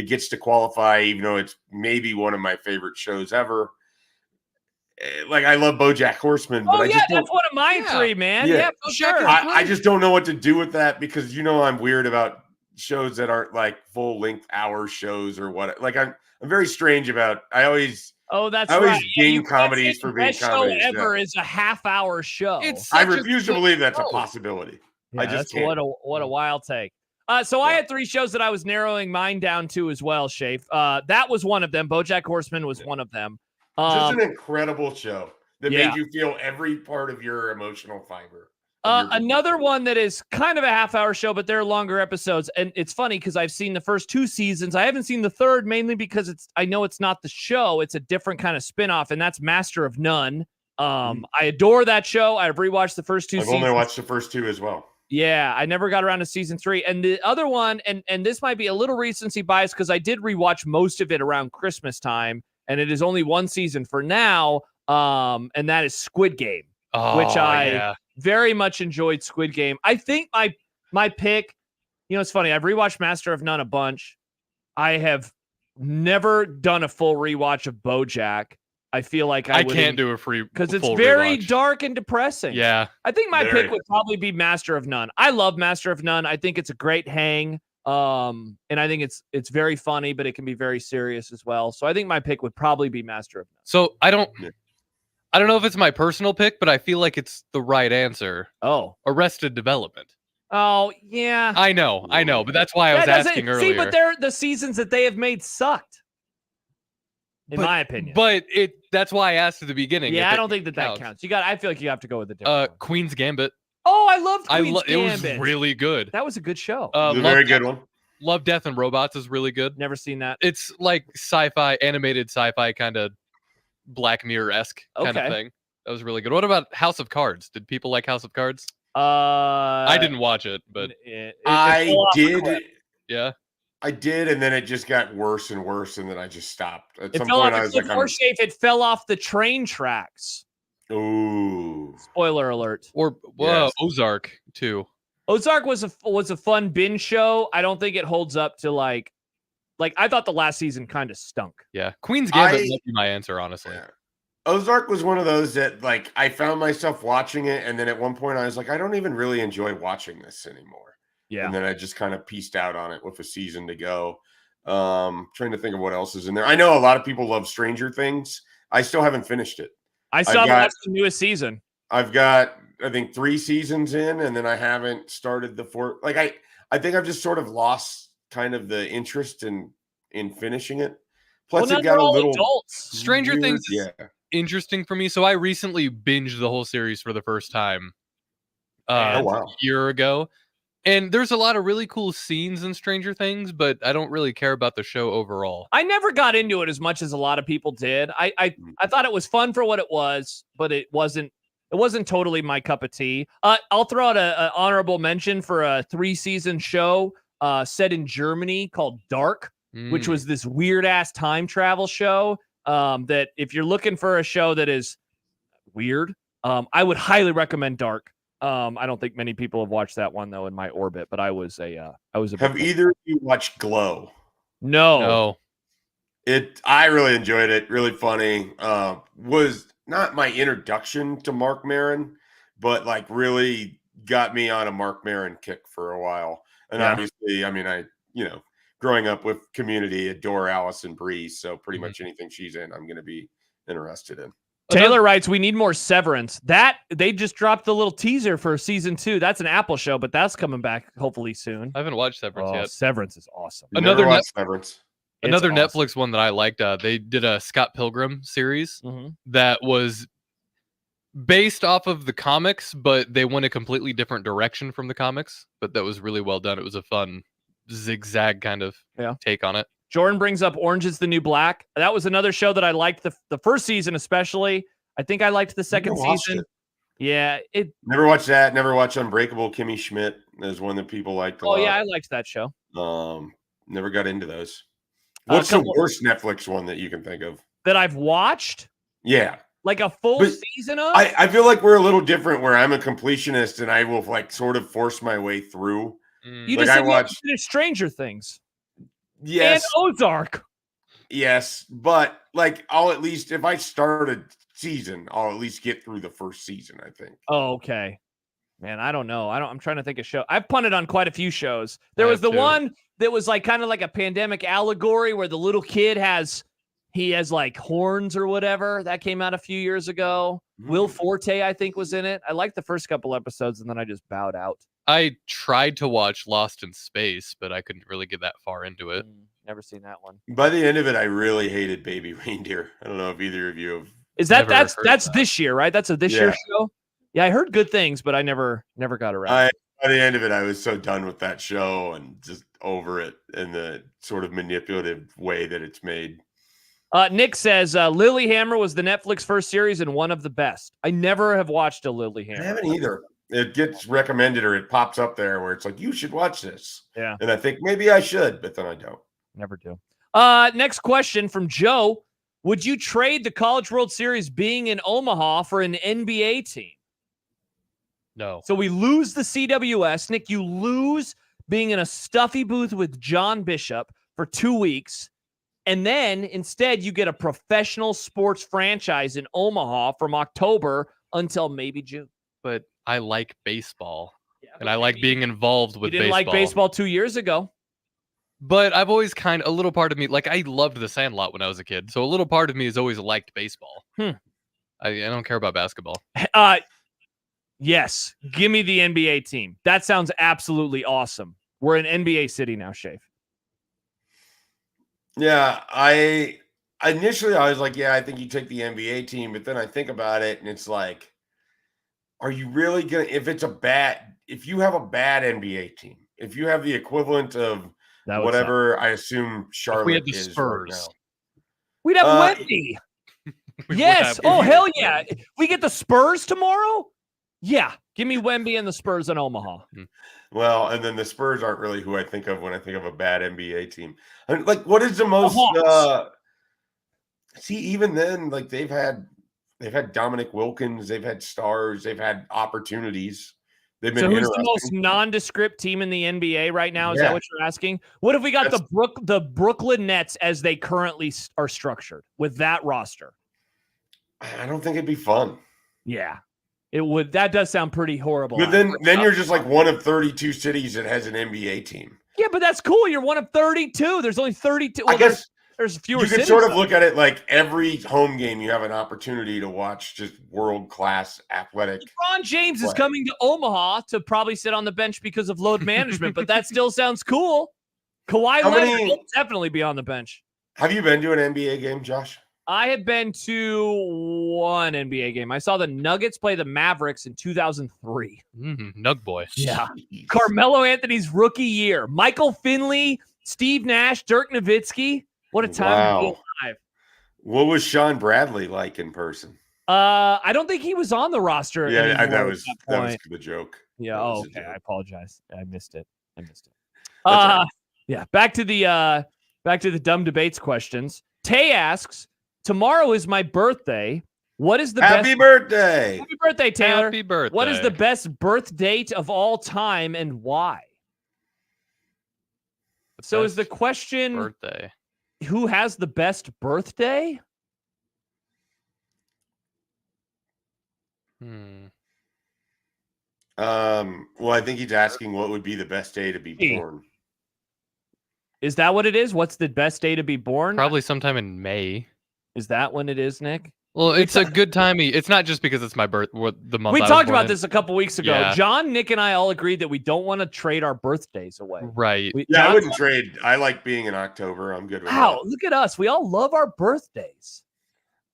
gets to qualify, even though it's maybe one of my favorite shows ever. like I love BoJack Horseman, but Oh I yeah, just don't. that's one of mine three, man. Yeah. Yeah, for sure. I just don't know what to do with that because I'm weird about shows that aren't like full length hour shows or what. Like I'm very strange about. I always that's I always right. ding You can't comedies say for the being best show comedies. ever is a half-hour show. I refuse to believe that's a possibility. Yeah, I just that's can't. what a wild take. So I had 3 shows that I was narrowing mine down to as well, Schaef. That was one of them. BoJack Horseman was one of them. Just an incredible show that made you feel every part of your emotional fiber. Another one that is kind of a half-hour show, but they're longer episodes. And it's funny because I've seen the first 2 seasons. I haven't seen the third, mainly because I know it's not the show. It's a different kind of spinoff, and that's Master of None. I adore that show. I've rewatched the first 2 seasons. I've only watched the first 2 as well. Yeah, I never got around to season 3. And the other one, and this might be a little recency bias because I did rewatch most of it around Christmas time, and it is only 1 season for now. And that is Squid Game, which I very much enjoyed. Squid Game. I think my pick, it's funny. I've rewatched Master of None a bunch. I have never done a full rewatch of BoJack. I feel like I can't do a free because it's full very rewatch. dark and depressing. Yeah, I think my pick would probably be Master of None. I love Master of None. I think it's a great hang. And I think it's very funny, but it can be very serious as well. So I think my pick would probably be Master of None. So I don't know if it's my personal pick, but I feel like it's the right answer. Oh, Arrested Development. Oh yeah, I know, but that's why I was asking earlier. See, but the seasons that they have made sucked. In my opinion. But that's why I asked at the beginning. Yeah, I don't think that counts. I feel like you have to go with the different one. Queen's Gambit. Oh, I loved Queen's Gambit. It was really good. That was a good show. It was a very good one. Love, Death, and Robots is really good. Never seen that. It's like animated sci-fi kind of Black Mirror-esque kind of thing. That was really good. What about House of Cards? Did people like House of Cards? I didn't watch it, but I did. Yeah. I did, and then it just got worse and worse, and then I just stopped. At it some fell point, off I was like, Schaef, it fell off the train tracks. Ooh. Spoiler alert. Or Ozark, too. Ozark was a fun binge show. I don't think it holds up to like I thought the last season kind of stunk. Yeah. Queen's Gambit might be my answer, honestly. Yeah. Ozark was one of those that, like, I found myself watching it, and then at one point I was like, I don't even really enjoy watching this anymore. Yeah. And then I just kind of pieced out on it with a season to go. Trying to think of what else is in there. I know a lot of people love Stranger Things. I still haven't finished it. I still haven't watched the newest season. I've got, I think, 3 seasons in, and then I haven't started the 4th. Like, I think I've just sort of lost kind of the interest in finishing it. Plus, it got a little adults. Stranger weird. Things is interesting for me. So I recently binged the whole series for the first time a year ago. And there's a lot of really cool scenes in Stranger Things, but I don't really care about the show overall. I never got into it as much as a lot of people did. I thought it was fun for what it was, but it wasn't totally my cup of tea. I'll throw out an honorable mention for a 3-season show set in Germany called Dark, which was this weird ass time travel show. That if you're looking for a show that is weird, I would highly recommend Dark. I don't think many people have watched that one though in my orbit, but I was a Have either of you watched Glow? No. I really enjoyed it. Really funny. Was not my introduction to Mark Maron, but like really got me on a Mark Maron kick for a while. And obviously, I mean, growing up with Community, adore Allison Brie, so pretty much anything she's in, I'm going to be interested in. Taylor writes, we need more Severance. That they just dropped the little teaser for season 2. That's an Apple show, but that's coming back hopefully soon. I haven't watched Severance yet. Severance is awesome. Another Netflix one that I liked. They did a Scott Pilgrim series that was based off of the comics, but they went a completely different direction from the comics. But that was really well done. It was a fun zigzag kind of take on it. Jordan brings up Orange is the New Black. That was another show that I liked the first season, especially. I think I liked the second season. Yeah. Never watched that. Never watched Unbreakable. Kimmy Schmidt is one that people liked a lot. Yeah, I liked that show. Never got into those. What's the worst Netflix one that you can think of? That I've watched? Yeah. Like a full season of? I feel like we're a little different where I'm a completionist and I will like sort of force my way through. You just said you haven't finished Stranger Things. Yes. And Ozark. Yes, but like I'll at least if I started season, I'll at least get through the first season, I think. Oh, okay. Man, I don't know. I'm trying to think of show. I've punted on quite a few shows. There was the one that was like kind of like a pandemic allegory where the little kid has like horns or whatever. That came out a few years ago. Will Forte, I think, was in it. I liked the first couple episodes and then I just bowed out. I tried to watch Lost in Space, but I couldn't really get that far into it. Never seen that one. By the end of it, I really hated Baby Reindeer. I don't know if either of you have. Is that's this year, right? That's a this year show? Yeah, I heard good things, but I never got around. By the end of it, I was so done with that show and just over it and the sort of manipulative way that it's made. Nick says Lilyhammer was the Netflix first series and one of the best. I never have watched a Lilyhammer. I haven't either. It gets recommended or it pops up there where it's like, you should watch this. Yeah. And I think maybe I should, but then I don't. Never do. Next question from Joe. Would you trade the College World Series being in Omaha for an NBA team? No. So we lose the CWS. Nick, you lose being in a stuffy booth with John Bishop for 2 weeks. And then instead you get a professional sports franchise in Omaha from October until maybe June. But I like baseball. And I like being involved with You didn't baseball. like baseball 2 years ago. But I've always a little part of me, like I loved The Sandlot when I was a kid. So a little part of me has always liked baseball. I don't care about basketball. Yes. Give me the NBA team. That sounds absolutely awesome. We're an NBA city now, Schaef. Yeah, I was like, yeah, I think you take the NBA team, but then I think about it and it's like, are you really gonna if you have a bad NBA team, if you have the equivalent of whatever I assume Charlotte we had the is Spurs. right now. We'd have Wemby. Yes. Oh, hell yeah. We get the Spurs tomorrow? Yeah. Give me Wemby and the Spurs in Omaha. Well, and then the Spurs aren't really who I think of when I think of a bad NBA team. I mean, like, what is the most? See, even then, like they've had Dominic Wilkins, they've had stars, they've had opportunities. They've been. So who's the most nondescript team in the NBA right now? Is that what you're asking? What if we got the Brooklyn Nets as they currently are structured with that roster? I don't think it'd be fun. Yeah. It would. That does sound pretty horrible. But then you're just like one of 32 cities that has an NBA team. Yeah, but that's cool. You're one of 32. There's only 32. Well, I guess there's fewer. You can sort of look at it like every home game you have an opportunity to watch just world-class athletic. LeBron James is coming to Omaha to probably sit on the bench because of load management, but that still sounds cool. Kawhi Leonard will definitely be on the bench. Have you been to an NBA game, Josh? I have been to one NBA game. I saw the Nuggets play the Mavericks in 2003. Nug boy. Yeah. Carmelo Anthony's rookie year. Michael Finley, Steve Nash, Dirk Nowitzki. What a time to be alive. What was Sean Bradley like in person? I don't think he was on the roster. Yeah, that was the joke. Yeah. Oh, okay. I apologize. I missed it. Yeah. Back to the dumb debates questions. Tay asks, tomorrow is my birthday. What is the Happy birthday? Happy birthday, Taylor. Happy birthday. What is the best birth date of all time and why? So is the question birthday? Who has the best birthday? Well, I think he's asking what would be the best day to be born. Is that what it is? What's the best day to be born? Probably sometime in May. Is that when it is, Nick? Well, it's a good time. It's not just because it's my birth. The month we I was talked born about in. this a couple weeks ago. Yeah. John, Nick, and I all agreed that we don't want to trade our birthdays away. Right. I wouldn't trade. I like being in October. I'm good with Wow, look at us. We all love our birthdays.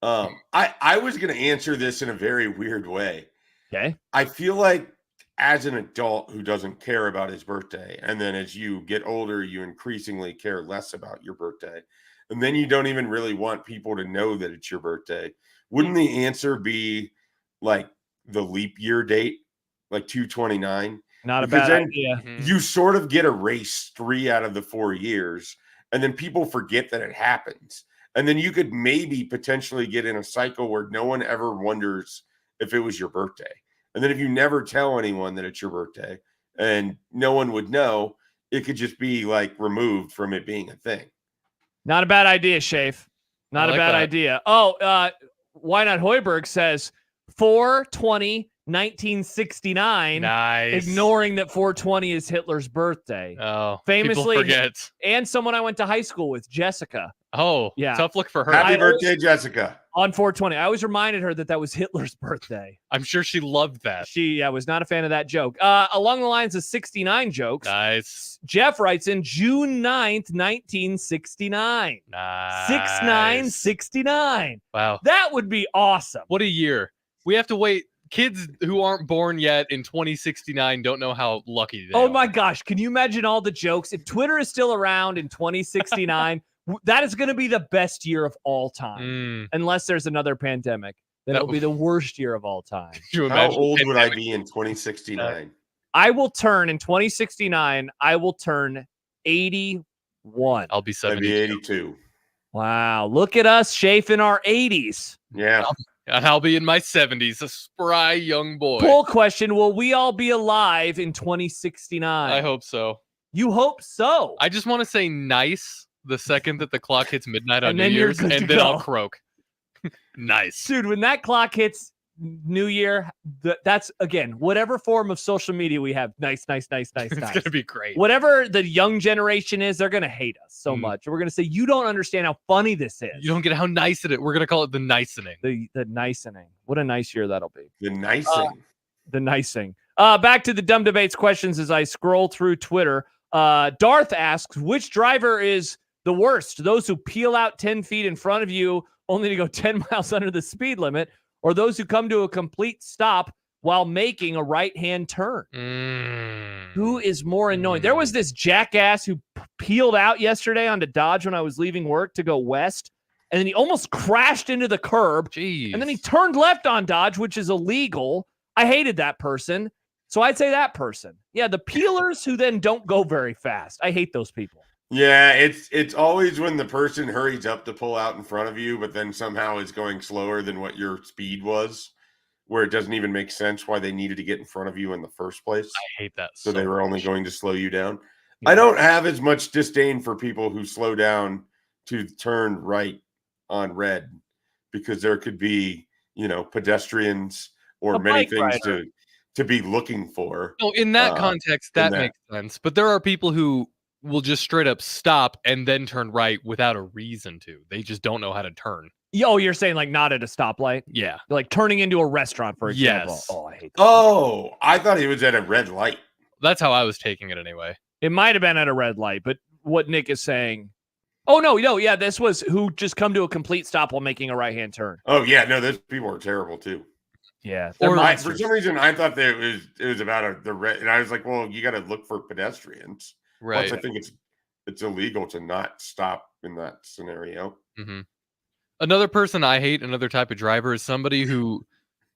I was going to answer this in a very weird way. Okay. I feel like as an adult who doesn't care about his birthday, and then as you get older, you increasingly care less about your birthday, and then you don't even really want people to know that it's your birthday. Wouldn't the answer be like the leap year date, like 2/29? Not a Because bad then idea. You sort of get erased 3 out of the 4 years, and then people forget that it happens. And then you could maybe potentially get in a cycle where no one ever wonders if it was your birthday. And then if you never tell anyone that it's your birthday and no one would know, it could just be like removed from it being a thing. Not a bad idea, Schaef. Not a bad idea. Oh, Why Not Hoiberg says 4/20, 1969. Nice. Ignoring that 4/20 is Hitler's birthday. Oh, famously, people forget. And someone I went to high school with, Jessica. Oh, yeah. Tough look for her. Happy birthday, Jessica. On 4/20. I always reminded her that was Hitler's birthday. I'm sure she loved that. She was not a fan of that joke. Along the lines of 69 jokes. Nice. Jeff writes in June 9th, 1969. Nice. 6969. Wow. That would be awesome. What a year. We have to wait. Kids who aren't born yet in 2069 don't know how lucky they are. Oh my gosh. Can you imagine all the jokes? If Twitter is still around in 2069, that is going to be the best year of all time. Unless there's another pandemic. Then it'll be the worst year of all time. How old would I be in 2069? I will turn in 2069. I will turn 81. I'll be 70. I'd be 82. Wow. Look at us, Schaef, in our 80s. Yeah. And I'll be in my 70s, a spry young boy. Poll question: will we all be alive in 2069? I hope so. You hope so? I just want to say nice the second that the clock hits midnight on And New then you're Year's, good and to then go. I'll croak. Nice. Dude, when that clock hits New Year, that's, again, whatever form of social media we have. Nice. It's going to be great. Whatever the young generation is, they're going to hate us so much. We're going to say, you don't understand how funny this is. You don't get how nice it is. We're going to call it the nicening. The nicening. What a nice year that'll be. The nicing. The nicing. Back to the dumb debates questions as I scroll through Twitter. Darth asks, which driver is the worst? Those who peel out 10 feet in front of you only to go 10 miles under the speed limit, or those who come to a complete stop while making a right-hand turn? Who is more annoying? There was this jackass who peeled out yesterday onto Dodge when I was leaving work to go west, and then he almost crashed into the curb. Jeez. And then he turned left on Dodge, which is illegal. I hated that person. So I'd say that person. Yeah, the peelers who then don't go very fast. I hate those people. Yeah, it's always when the person hurries up to pull out in front of you, but then somehow is going slower than what your speed was, where it doesn't even make sense why they needed to get in front of you in the first place. I hate that. So they were only going to slow you down. Yeah. I don't have as much disdain for people who slow down to turn right on red, because there could be, pedestrians or many things to be looking for. No, in that context, that makes sense. But there are people who will just straight up stop and then turn right without a reason to. They just don't know how to turn. Oh, you're saying like not at a stoplight? Yeah. Like turning into a restaurant, for example. Yes. Oh, I hate that. Oh, I thought he was at a red light. That's how I was taking it anyway. It might have been at a red light, but what Nick is saying. Oh, no, yeah, this was who just come to a complete stop while making a right-hand turn. Oh, yeah, no, those people are terrible too. Yeah. For some reason, I thought that it was about the red, and I was like, well, you got to look for pedestrians. Right. Plus, I think it's illegal to not stop in that scenario. Mm-hmm. Another person I hate, another type of driver, is somebody who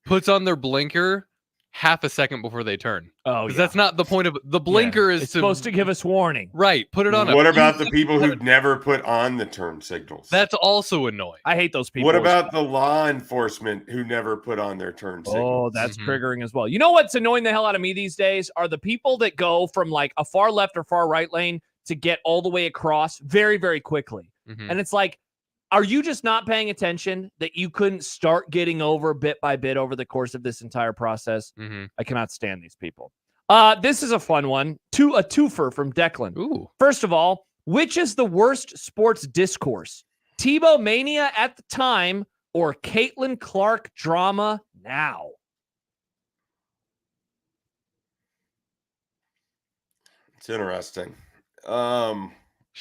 puts on their blinker half a second before they turn. Oh, because that's not the point of the blinker. Is it's supposed to give us warning. Right. Put it on. What about the people who never put on the turn signals? That's also annoying. I hate those people. What about the law enforcement who never put on their turn signals? Oh, that's triggering as well. You know what's annoying the hell out of me these days are the people that go from like a far left or far right lane to get all the way across very, very quickly. Mm-hmm. And it's like, are you just not paying attention that you couldn't start getting over bit by bit over the course of this entire process? Mm-hmm. I cannot stand these people. This is a fun one. A twofer from Declan. Ooh. First of all, which is the worst sports discourse? Tebow mania at the time or Caitlyn Clark drama now? It's interesting. I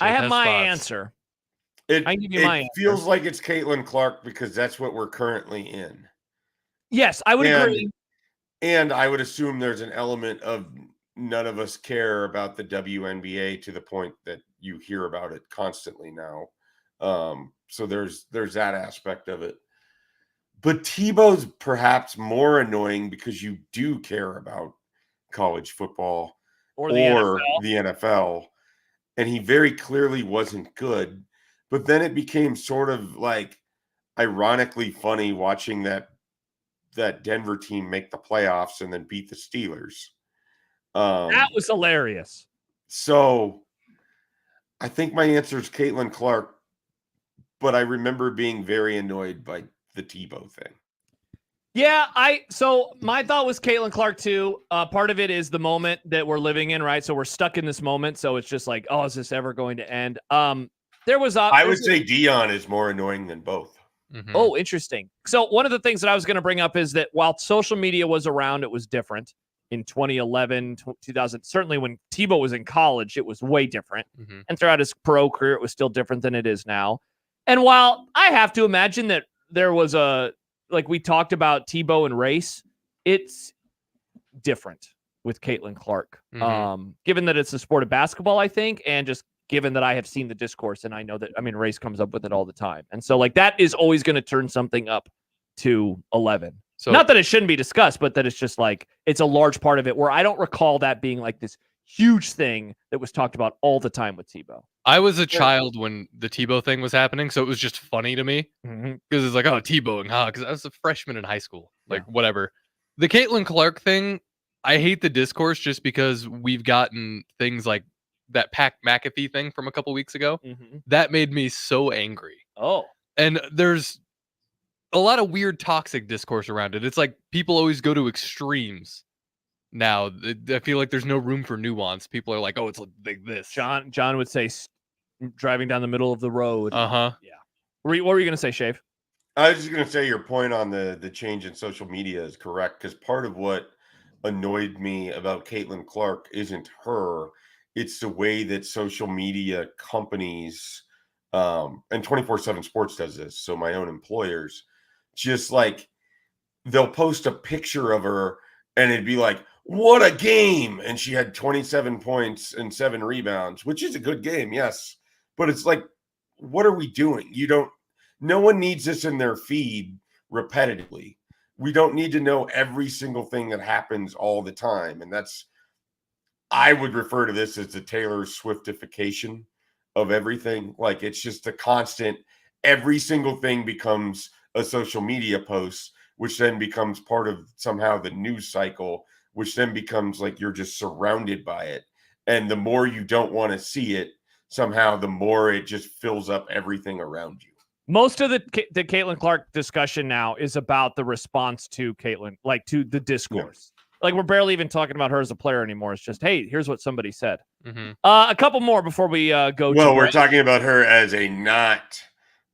have my answer. It answer. feels like it's Caitlyn Clark because that's what we're currently in. Yes, I would agree. And I would assume there's an element of none of us care about the WNBA to the point that you hear about it constantly now. So there's that aspect of it. But Tebow's perhaps more annoying because you do care about college football or the NFL. And he very clearly wasn't good. But then it became sort of like ironically funny watching that Denver team make the playoffs and then beat the Steelers. That was hilarious. So I think my answer is Caitlyn Clark, but I remember being very annoyed by the Tebow thing. Yeah, so my thought was Caitlyn Clark too. Part of it is the moment that we're living in, right? So we're stuck in this moment. So it's just like, oh, is this ever going to end? There was I would say Dion is more annoying than both. Mm-hmm. Oh, interesting. So one of the things that I was going to bring up is that while social media was around, it was different in 2011, 2000. Certainly when Tebow was in college, it was way different. Mm-hmm. And throughout his pro career, it was still different than it is now. And while I have to imagine that there was like we talked about Tebow and race, it's different with Caitlyn Clark. Mm-hmm. Given that it's the sport of basketball, I think, and just given that I have seen the discourse and I know that, race comes up with it all the time. And so like that is always going to turn something up to 11. So not that it shouldn't be discussed, but that it's just like, it's a large part of it where I don't recall that being like this huge thing that was talked about all the time with Tebow. I was a child when the Tebow thing was happening, so it was just funny to me because it's like, oh, Tebowing, because I was a freshman in high school, like whatever. The Caitlyn Clark thing, I hate the discourse just because we've gotten things like that Pat McAfee thing from a couple weeks ago. That made me so angry. Oh, and there's a lot of weird toxic discourse around it. It's like people always go to extremes. Now, I feel like there's no room for nuance. People are like, oh, it's like this. John would say driving down the middle of the road. Uh-huh. Yeah. What were you going to say, Schaef? I was just going to say your point on the change in social media is correct, because part of what annoyed me about Caitlyn Clark isn't her. It's the way that social media companies, and 24/7 Sports does this, so my own employers, just like they'll post a picture of her and it'd be like, what a game. And she had 27 points and 7 rebounds, which is a good game, yes. But it's like, what are we doing? No one needs this in their feed repetitively. We don't need to know every single thing that happens all the time. And I would refer to this as the Taylor Swiftification of everything. Like, it's just a constant, every single thing becomes a social media post, which then becomes part of somehow the news cycle, which then becomes like you're just surrounded by it. And the more you don't want to see it, somehow the more it just fills up everything around you. Most of the Caitlyn Clark discussion now is about the response to Caitlyn, like to the discourse. Yeah. Like, we're barely even talking about her as a player anymore. It's just, hey, here's what somebody said. A couple more before we go. Well, we're talking about her as a not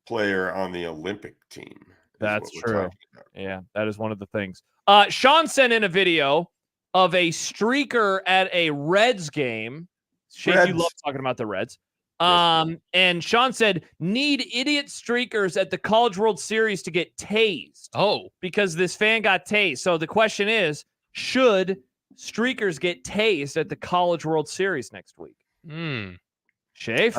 player on the Olympic team. That's true. Yeah, that is one of the things. Sean sent in a video of a streaker at a Reds game. Schaef, you love talking about the Reds. And Sean said, need idiot streakers at the College World Series to get tased. Oh, because this fan got tased. So the question is, should streakers get tased at the College World Series next week? Schaef?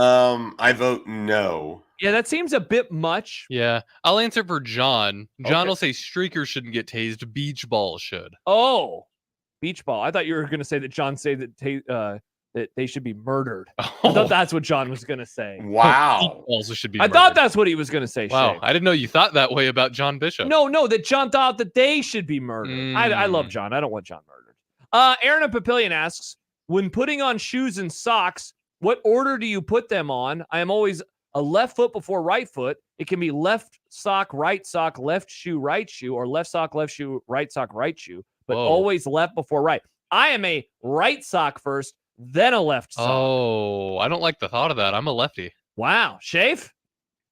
I vote no. Yeah, that seems a bit much. Yeah, I'll answer for John. John will say streakers shouldn't get tased. Beach balls should. Oh, beach ball. I thought you were going to say that John said that that they should be murdered. I thought that's what John was going to say. Wow. Also should be I thought that's what he was going to say. Wow. Schaef. I didn't know you thought that way about John Bishop. No, that John thought that they should be murdered. I love John. I don't want John murdered. Aaron and Papillion asks, when putting on shoes and socks, what order do you put them on? I am always a left foot before right foot. It can be left sock, left shoe, right shoe, or left sock, left shoe, right sock, right shoe, but always left before right. I am a right sock first, then a left sock. Oh, I don't like the thought of that. I'm a lefty. Wow. Schaef?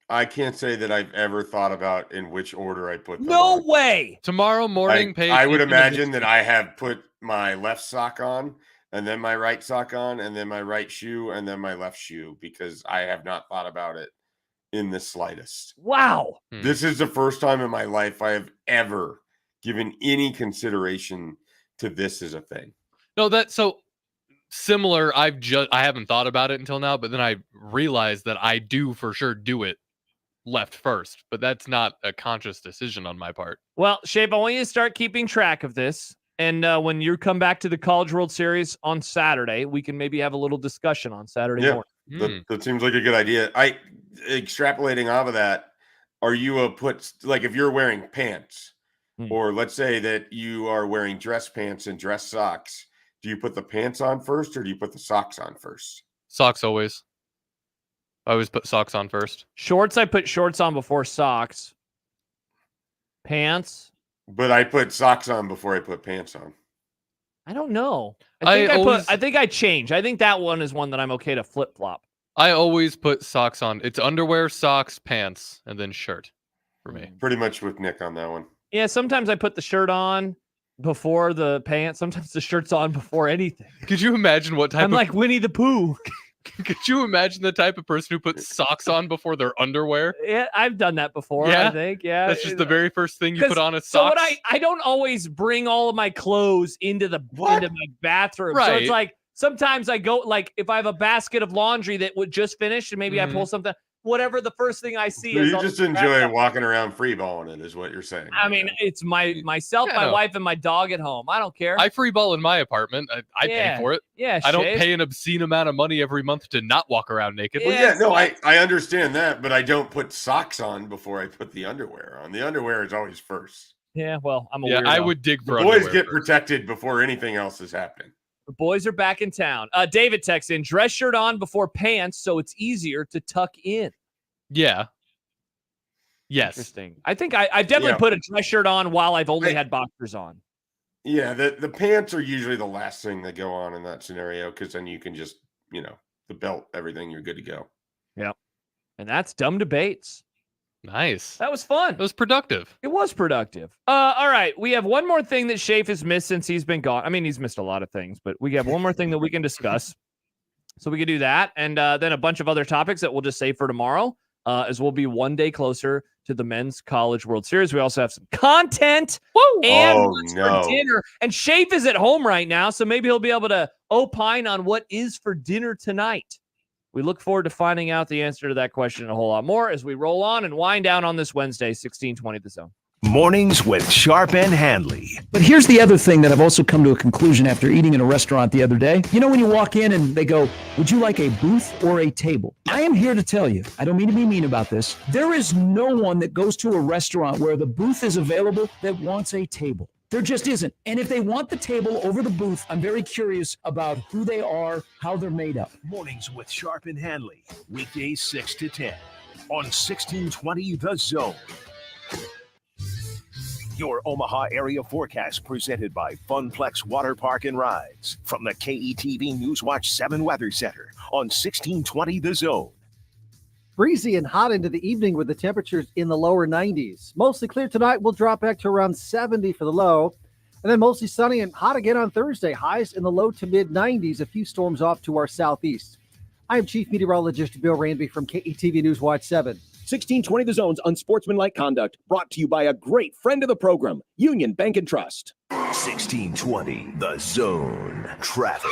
I can't say that I've ever thought about in which order I put them No on. way. Tomorrow morning, I would imagine that I have put my left sock on, and then my right sock on, and then my right shoe, and then my left shoe, because I have not thought about it in the slightest. Wow. This is the first time in my life I have ever given any consideration to this as a thing. No, that's so similar. I haven't thought about it until now, but then I realized that I do for sure do it left first, but that's not a conscious decision on my part. Well, Schaef, I want you to start keeping track of this. And when you come back to the College World Series on Saturday, we can maybe have a little discussion on Saturday morning. That seems like a good idea. Extrapolating off of that, are you if you're wearing pants, or let's say that you are wearing dress pants and dress socks, do you put the pants on first or do you put the socks on first? Socks always. I always put socks on first. Shorts, I put shorts on before socks. Pants. But I put socks on before I put pants on. I don't know. I think I change. I think that one is one that I'm okay to flip flop. I always put socks on. It's underwear, socks, pants, and then shirt for me. Pretty much with Nick on that one. Yeah, sometimes I put the shirt on before the pants. Sometimes the shirt's on before anything. Could you imagine what type I'm like Winnie the Pooh. Could you imagine the type of person who puts socks on before their underwear? Yeah, I've done that before, Yeah? I think. Yeah. That's just the very first thing you put on is So socks. what I don't always bring all of my clothes into my bathroom. So Right. it's like sometimes I go, like, if I have a basket of laundry that would just finish and maybe I pull something, whatever the first thing I see So is. you I'll just grab enjoy that. walking around free balling it, is what you're saying. I mean, it's myself, Yeah, my no. wife, and my dog at home. I don't care. I free ball in my apartment. I Yeah. pay for it. Yeah, I don't Schaef. pay an obscene amount of money every month to not walk around naked. Well, yeah, no, I understand that, but I don't put socks on before I put the underwear on. The underwear is always first. Yeah, well, I'm a Yeah, weirdo. I would dig for The boys underwear get first. protected before anything else is happening. The boys are back in town. David texts in, dress shirt on before pants so it's easier to tuck in. Yeah. Yes. Interesting. I think I've definitely put a dress shirt on while I've only had boxers on. Yeah, the pants are usually the last thing that go on in that scenario because then you can just, the belt, everything, you're good to go. Yep. And that's Dumb Debates. Nice. That was fun. It was productive. It was productive. All right. We have one more thing that Schaef has missed since he's been gone. I mean, he's missed a lot of things, but we have one more thing that we can discuss. So we can do that. And then a bunch of other topics that we'll just save for tomorrow, as we'll be one day closer to the Men's College World Series. We also have some content and what's for dinner. And Schaef is at home right now, so maybe he'll be able to opine on what is for dinner tonight. We look forward to finding out the answer to that question and a whole lot more as we roll on and wind down on this Wednesday, 1620 The Zone. Mornings with Sharp and Handley. But here's the other thing that I've also come to a conclusion after eating in a restaurant the other day. You know, when you walk in and they go, would you like a booth or a table? I am here to tell you, I don't mean to be mean about this. There is no one that goes to a restaurant where the booth is available that wants a table. There just isn't. And if they want the table over the booth, I'm very curious about who they are, how they're made up. Mornings with Sharp and Handley. Weekdays 6 to 10 on 1620 The Zone. Your Omaha area forecast presented by Funplex Water Park and Rides from the KETV Newswatch 7 Weather Center on 1620 The Zone. Breezy and hot into the evening with the temperatures in the lower 90s. Mostly clear tonight. We'll drop back to around 70 for the low. And then mostly sunny and hot again on Thursday. Highs in the low to mid 90s. A few storms off to our southeast. I am Chief Meteorologist Bill Ranby from KETV Newswatch 7. 1620 The Zone's Unsportsmanlike Conduct, brought to you by a great friend of the program, Union Bank and Trust. 1620 The Zone. Traffic.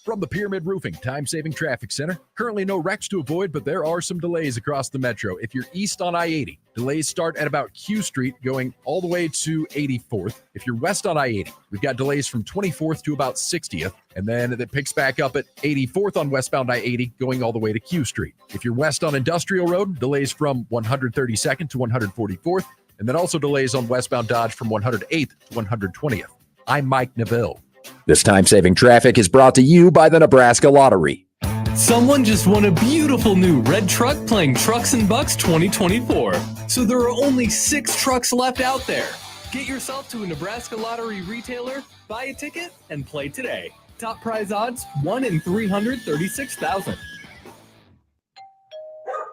From the Pyramid Roofing Time-Saving Traffic Center, currently no wrecks to avoid, but there are some delays across the metro. If you're east on I-80, delays start at about Q Street going all the way to 84th. If you're west on I-80, we've got delays from 24th to about 60th, and then it picks back up at 84th on westbound I-80 going all the way to Q Street. If you're west on Industrial Road, delays from 132nd to 144th, and then also delays on westbound Dodge from 108th to 120th. I'm Mike Neville. This time-saving traffic is brought to you by the Nebraska Lottery. Someone just won a beautiful new red truck playing Trucks and Bucks 2024. So there are only 6 trucks left out there. Get yourself to a Nebraska Lottery retailer, buy a ticket, and play today. Top prize odds, 1 in 336,000.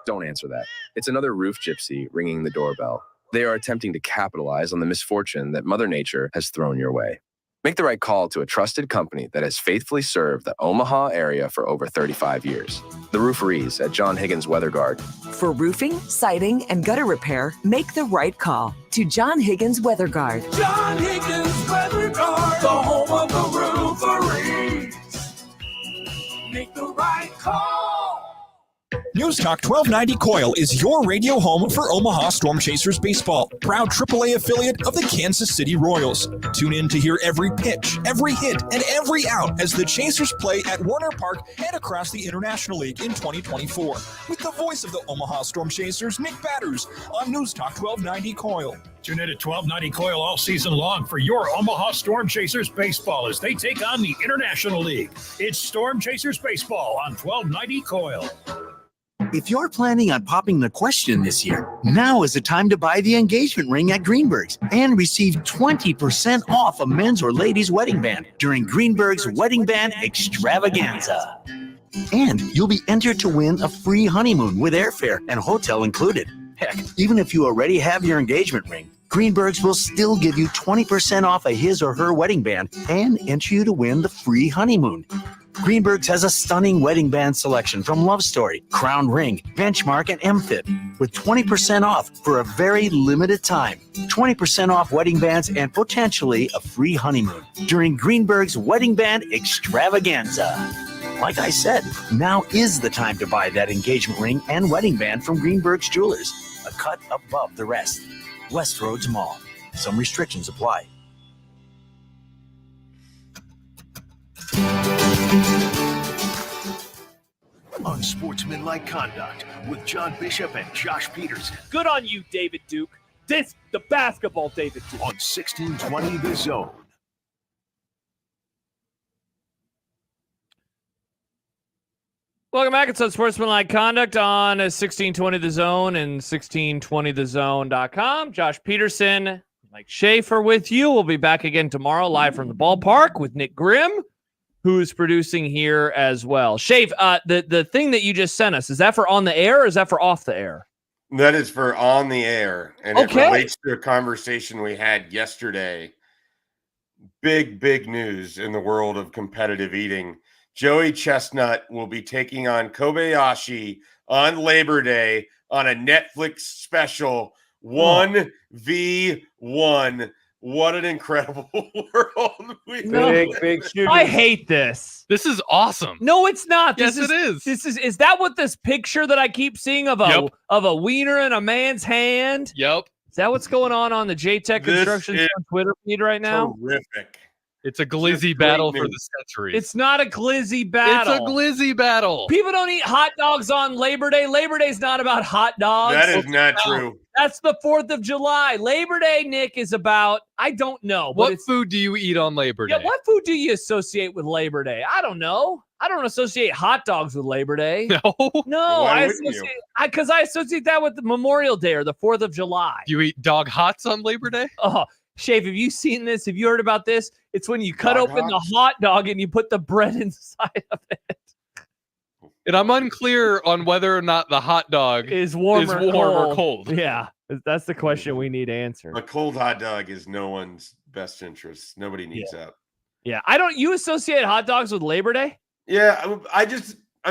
Don't answer that. It's another roof gypsy ringing the doorbell. They are attempting to capitalize on the misfortune that Mother Nature has thrown your way. Make the right call to a trusted company that has faithfully served the Omaha area for over 35 years. The Rivalries at John Higgins Weather Guard. For roofing, siding, and gutter repair, make the right call to John Higgins Weather Guard. John Higgins Weather Guard, the home of the Rivalries. Make the right call. News Talk 1290 Coil is your radio home for Omaha Storm Chasers baseball, proud AAA affiliate of the Kansas City Royals. Tune in to hear every pitch, every hit, and every out as the Chasers play at Warner Park and across the International League in 2024. With the voice of the Omaha Storm Chasers, Nick Batters, on News Talk 1290 Coil. Tune in to 1290 Coil all season long for your Omaha Storm Chasers baseball as they take on the International League. It's Storm Chasers baseball on 1290 Coil. If you're planning on popping the question this year, now is the time to buy the engagement ring at Greenberg's and receive 20% off a men's or ladies' wedding band during Greenberg's Wedding Band Extravaganza. And you'll be entered to win a free honeymoon with airfare and hotel included. Heck, even if you already have your engagement ring, Greenberg's will still give you 20% off of his or her wedding band and enter you to win the free honeymoon. Greenberg's has a stunning wedding band selection from Love Story, Crown Ring, Benchmark, and M-Fit with 20% off for a very limited time. 20% off wedding bands and potentially a free honeymoon during Greenberg's Wedding Band Extravaganza. Like I said, now is the time to buy that engagement ring and wedding band from Greenberg's Jewelers, a cut above the rest. Westroads Mall. Some restrictions apply. Unsportsmanlike conduct with John Bishop and Josh Peters Good on you, David Duke. This the basketball David Duke. on 1620 The Zone. Welcome back. It's Unsportsmanlike Conduct on 1620 The Zone and 1620thezone.com. Josh Peterson, Mike Schaef are with you. We'll be back again tomorrow live from the ballpark with Nick Grimm, who's producing here as well. Schaef, the thing that you just sent us, is that for on the air or is that for off the air? That is for on the air, and Okay. it relates to a conversation we had yesterday. Big news in the world of competitive eating. Joey Chestnut will be taking on Kobayashi on Labor Day on a Netflix special, 1v1. What an incredible world we Big I hate this. This is awesome. No, it's not. Yes, it is. Is that what this picture that I keep seeing of a wiener in a man's hand? Yep. Is that what's going on the J-Tech This Construction is Twitter feed right now? Terrific. It's a glizzy battle for the century. It's not a glizzy battle. It's a glizzy battle. People don't eat hot dogs on Labor Day. Labor Day's not about hot dogs. That is not true. That's the 4th of July. Labor Day, Nick, is about, I don't know. What food do you eat on Labor Day? Yeah, what food do you associate with Labor Day? I don't know. I don't associate hot dogs with Labor Day. No. No, Why I wouldn't you? associate because I associate that with the Memorial Day or the 4th of July. You eat dog hots on Labor Day? Oh, Schaef, have you seen this? Have you heard about this? It's when you cut Dog open hots? the hot dog and you put the bread inside of it. And I'm unclear on whether or not the hot dog Is warm, or cold. Yeah, that's the question we need answered. A cold hot dog is no one's best interest. Nobody needs that. Yeah, you associate hot dogs with Labor Day? Yeah, I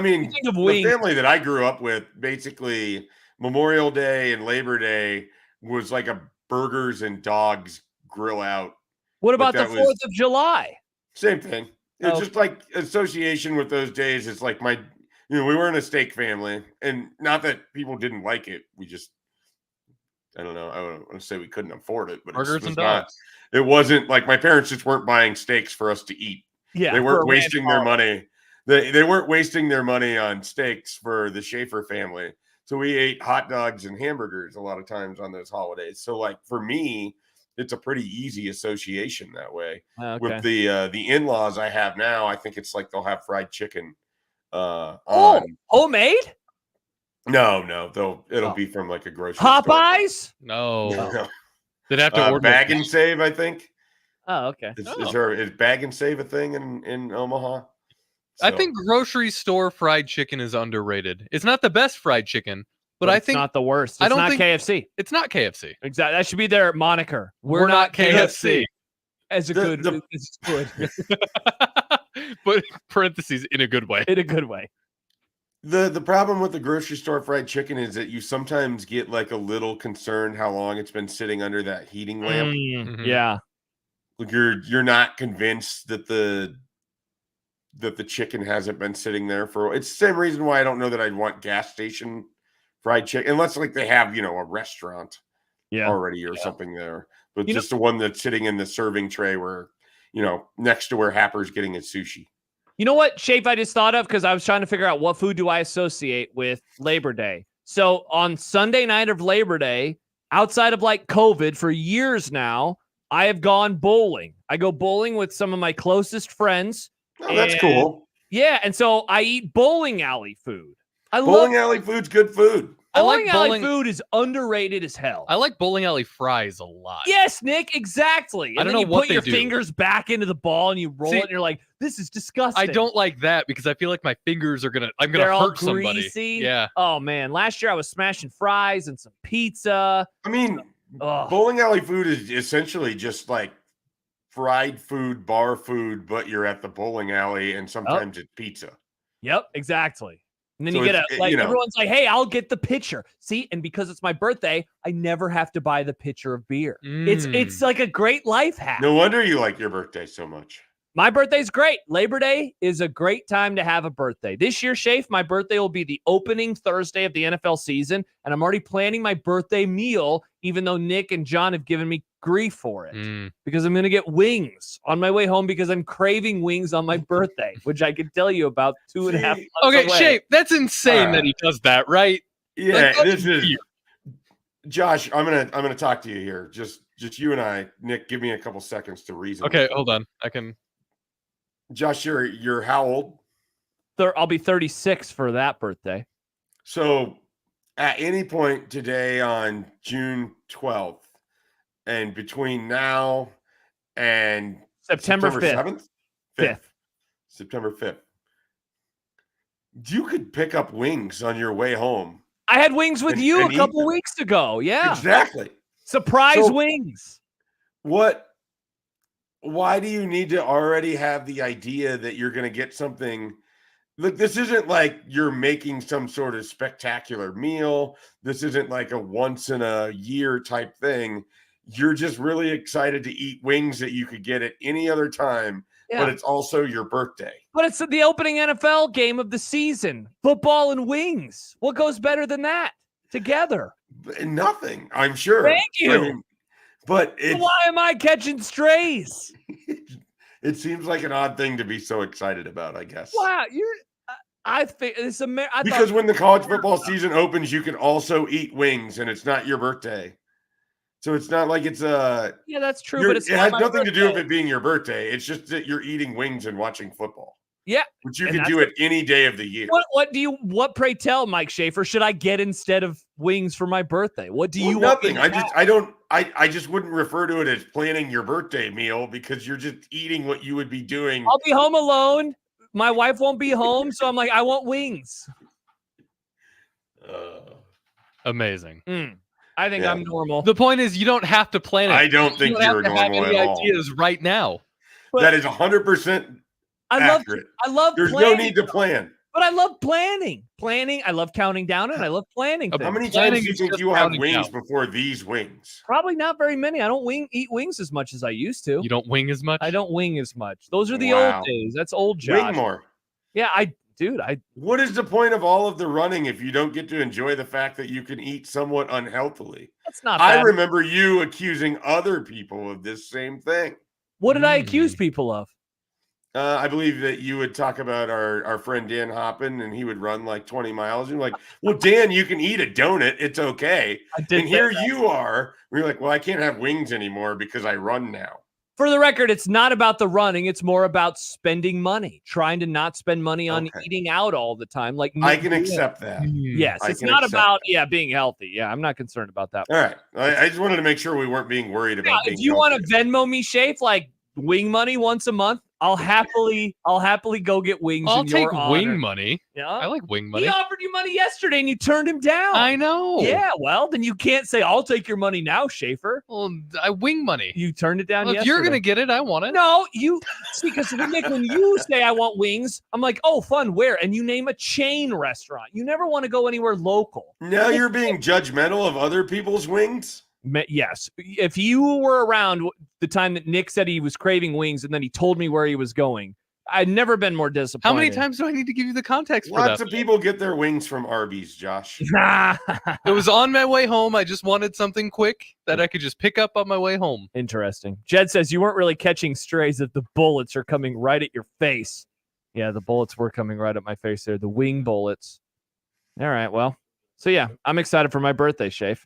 mean, You think of the wings. family that I grew up with, basically Memorial Day and Labor Day was like a burgers and dogs grill out. What about the that was- 4th of July? Same thing. It's Oh. just like association with those days. It's like we weren't a steak family, and not that people didn't like it. We just, I don't know. I don't want to say we couldn't afford it, but Burgers it was and not. dogs. It wasn't like my parents just weren't buying steaks for us to eat. Yeah, They for weren't a wasting their random money. They weren't wasting their money on steaks for the Schaefer family. So we ate hot dogs and hamburgers a lot of times on those holidays. So like for me, it's a pretty easy association that way. Okay. With the in-laws I have now, I think it's like they'll have fried chicken. Homemade? No, it'll be from like a grocery Popeyes? No. store. They'd have to order Bag and Save, I think. Oh, okay. Is Bag and Save a thing in Omaha? I So- think grocery store fried chicken is underrated. It's not the best fried chicken, but I it's think not the worst. It's I don't not think KFC. It's not KFC. Exactly. That should be their moniker. We're not KFC. As a good. It's good. But parentheses in a good way. In a good way. The problem with the grocery store fried chicken is that you sometimes get like a little concerned how long it's been sitting under that heating lamp. Yeah. Like you're not convinced that the chicken hasn't been sitting there for. It's the same reason why I don't know that I'd want gas station fried chicken unless like they have a restaurant already or something there. But just the one that's sitting in the serving tray where next to where Happer's getting his sushi. You know what, Schaef, I just thought of because I was trying to figure out what food do I associate with Labor Day. So on Sunday night of Labor Day, outside of like COVID for years now, I have gone bowling. I go bowling with some of my closest friends. Oh, that's cool. Yeah, and so I eat bowling alley food. Bowling alley food's good food. Bowling alley food is underrated as hell. I like bowling alley fries a lot. Yes, Nick, exactly. And I don't then know you what put they your do. fingers back into the ball and you roll See, it and you're like, this is disgusting. I don't like that because I feel like my fingers are I'm They're gonna all hurt somebody. greasy. Yeah. Oh man, last year I was smashing fries and some pizza. I mean, bowling alley food is essentially just like fried food, bar food, but you're at the bowling alley and sometimes it's pizza. Yep, exactly. And then So you get it's, you know. everyone's like, hey, I'll get the pitcher. See, and because it's my birthday, I never have to buy the pitcher of beer. It's like a great life hack. No wonder you like your birthday so much. My birthday's great. Labor Day is a great time to have a birthday. This year, Schaef, my birthday will be the opening Thursday of the NFL season, and I'm already planning my birthday meal, even though Nick and John have given me grief for it, because I'm going to get wings on my way home because I'm craving wings on my birthday, which I can tell you about 2.5 months Okay, away. Schaef, that's insane that he does that, right? Yeah, Like, this is Josh. I'm gonna talk to you here. Just you and I. Nick, give me a couple seconds to reason. Okay, hold on. I can. Josh, you're how old? I'll be 36 for that birthday. So at any point today on June 12th, and between now and September 5th. 5th. September 5th. You could pick up wings on your way home. I had wings with you and a couple eat them. weeks ago. Yeah. Exactly. Surprise So, wings. Why do you need to already have the idea that you're going to get something? Look, this isn't like you're making some sort of spectacular meal. This isn't like a once in a year type thing. You're just really excited to eat wings that you could get at any other time, but it's also your birthday. But it's the opening NFL game of the season. Football and wings. What goes better than that together? Nothing, I'm sure. Thank you. I mean, but So why am I catching strays? it seems like an odd thing to be so excited about, I guess. Wow, I think it's Because when the college football season opens, you can also eat wings, and it's not your birthday. So it's not like it's yeah, that's true. But it has nothing to do with it being your birthday. It's just that you're eating wings and watching football. Yeah, which you can do it any day of the year. What pray tell, Mike Schaefer, should I get instead of wings for my birthday? What do you want? Nothing. I just wouldn't refer to it as planning your birthday meal because you're just eating what you would be doing. I'll be home alone. My wife won't be home, so I'm like, I want wings. Amazing. I think I'm normal. The point is, you don't have to plan it. I don't think you don't you're have to have normal any at all. ideas right now. That is 100% accurate. I love There's planning, no need to plan. But I love planning. I love counting down, and I love planning. How many times do you think you have wings before these wings? Probably not very many. I don't eat wings as much as I used to. You don't wing as much? I don't wing as much. Those are the Wow. old days. That's old Josh. Wing more. Yeah, What is the point of all of the running if you don't get to enjoy the fact that you can eat somewhat unhealthily? That's not I bad. remember you accusing other people of this same thing. What did I accuse people of? I believe that you would talk about our friend Dan Hoppin, and he would run like 20 miles. And you're like, well, Dan, you can eat a donut. It's okay. And here you are. We're like, well, I can't have wings anymore because I run now. For the record, it's not about the running. It's more about spending money, trying to not spend money on eating out all the time. Like I can accept that. Yes, I it's can not accept about being healthy. Yeah, I'm not concerned about that. All right. I just wanted to make sure we weren't being worried about being If you want to Venmo me, Schaef, like wing money once a month, I'll happily go get wings. I'll in take your honor. wing money. Yeah, I like wing money. He offered you money yesterday and you turned him down. I know. Yeah, well, then you can't say I'll take your money now, Schaefer. Well, I wing money. You turned it down Well, if yesterday. you're gonna get it, I want it. No, you see, because Nick, when you say I want wings, I'm like, oh, fun, where? And you name a chain restaurant. You never want to go anywhere local. Now you're being judgmental of other people's wings? Yes. If you were around the time that Nick said he was craving wings and then he told me where he was going, I'd never been more disappointed. How many times do I need to give you the context for Lots that? of people get their wings from Arby's, Josh. It was on my way home. I just wanted something quick that I could just pick up on my way home. Interesting. Jed says you weren't really catching strays if the bullets are coming right at your face. Yeah, the bullets were coming right at my face there. The wing bullets. All right, well. So, yeah, I'm excited for my birthday, Schaef.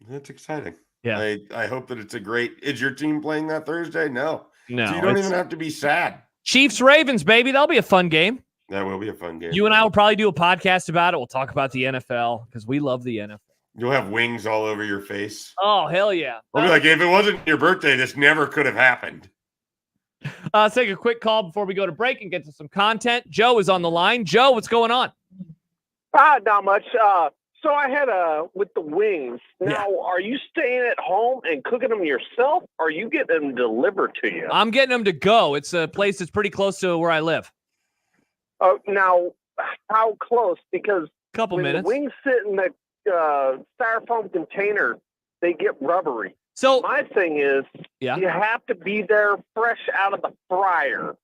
That's exciting. Yeah. I hope that it's a great... Is your team playing that Thursday? No. No. So you don't even have to be sad. Chiefs Ravens, baby. That'll be a fun game. That will be a fun game. You and I will probably do a podcast about it. We'll talk about the NFL because we love the NFL. You'll have wings all over your face. Oh, hell yeah. I'll be like, if it wasn't your birthday, this never could have happened. Let's take a quick call before we go to break and get to some content. Joe is on the line. Joe, what's going on? Not much. So I had with the wings. Now, are you staying at home and cooking them yourself, or are you getting them delivered to you? I'm getting them to go. It's a place that's pretty close to where I live. Oh, now, how close? Because couple when minutes. the wings sit in the styrofoam container, they get rubbery. So my thing is, you have to be there fresh out of the fryer.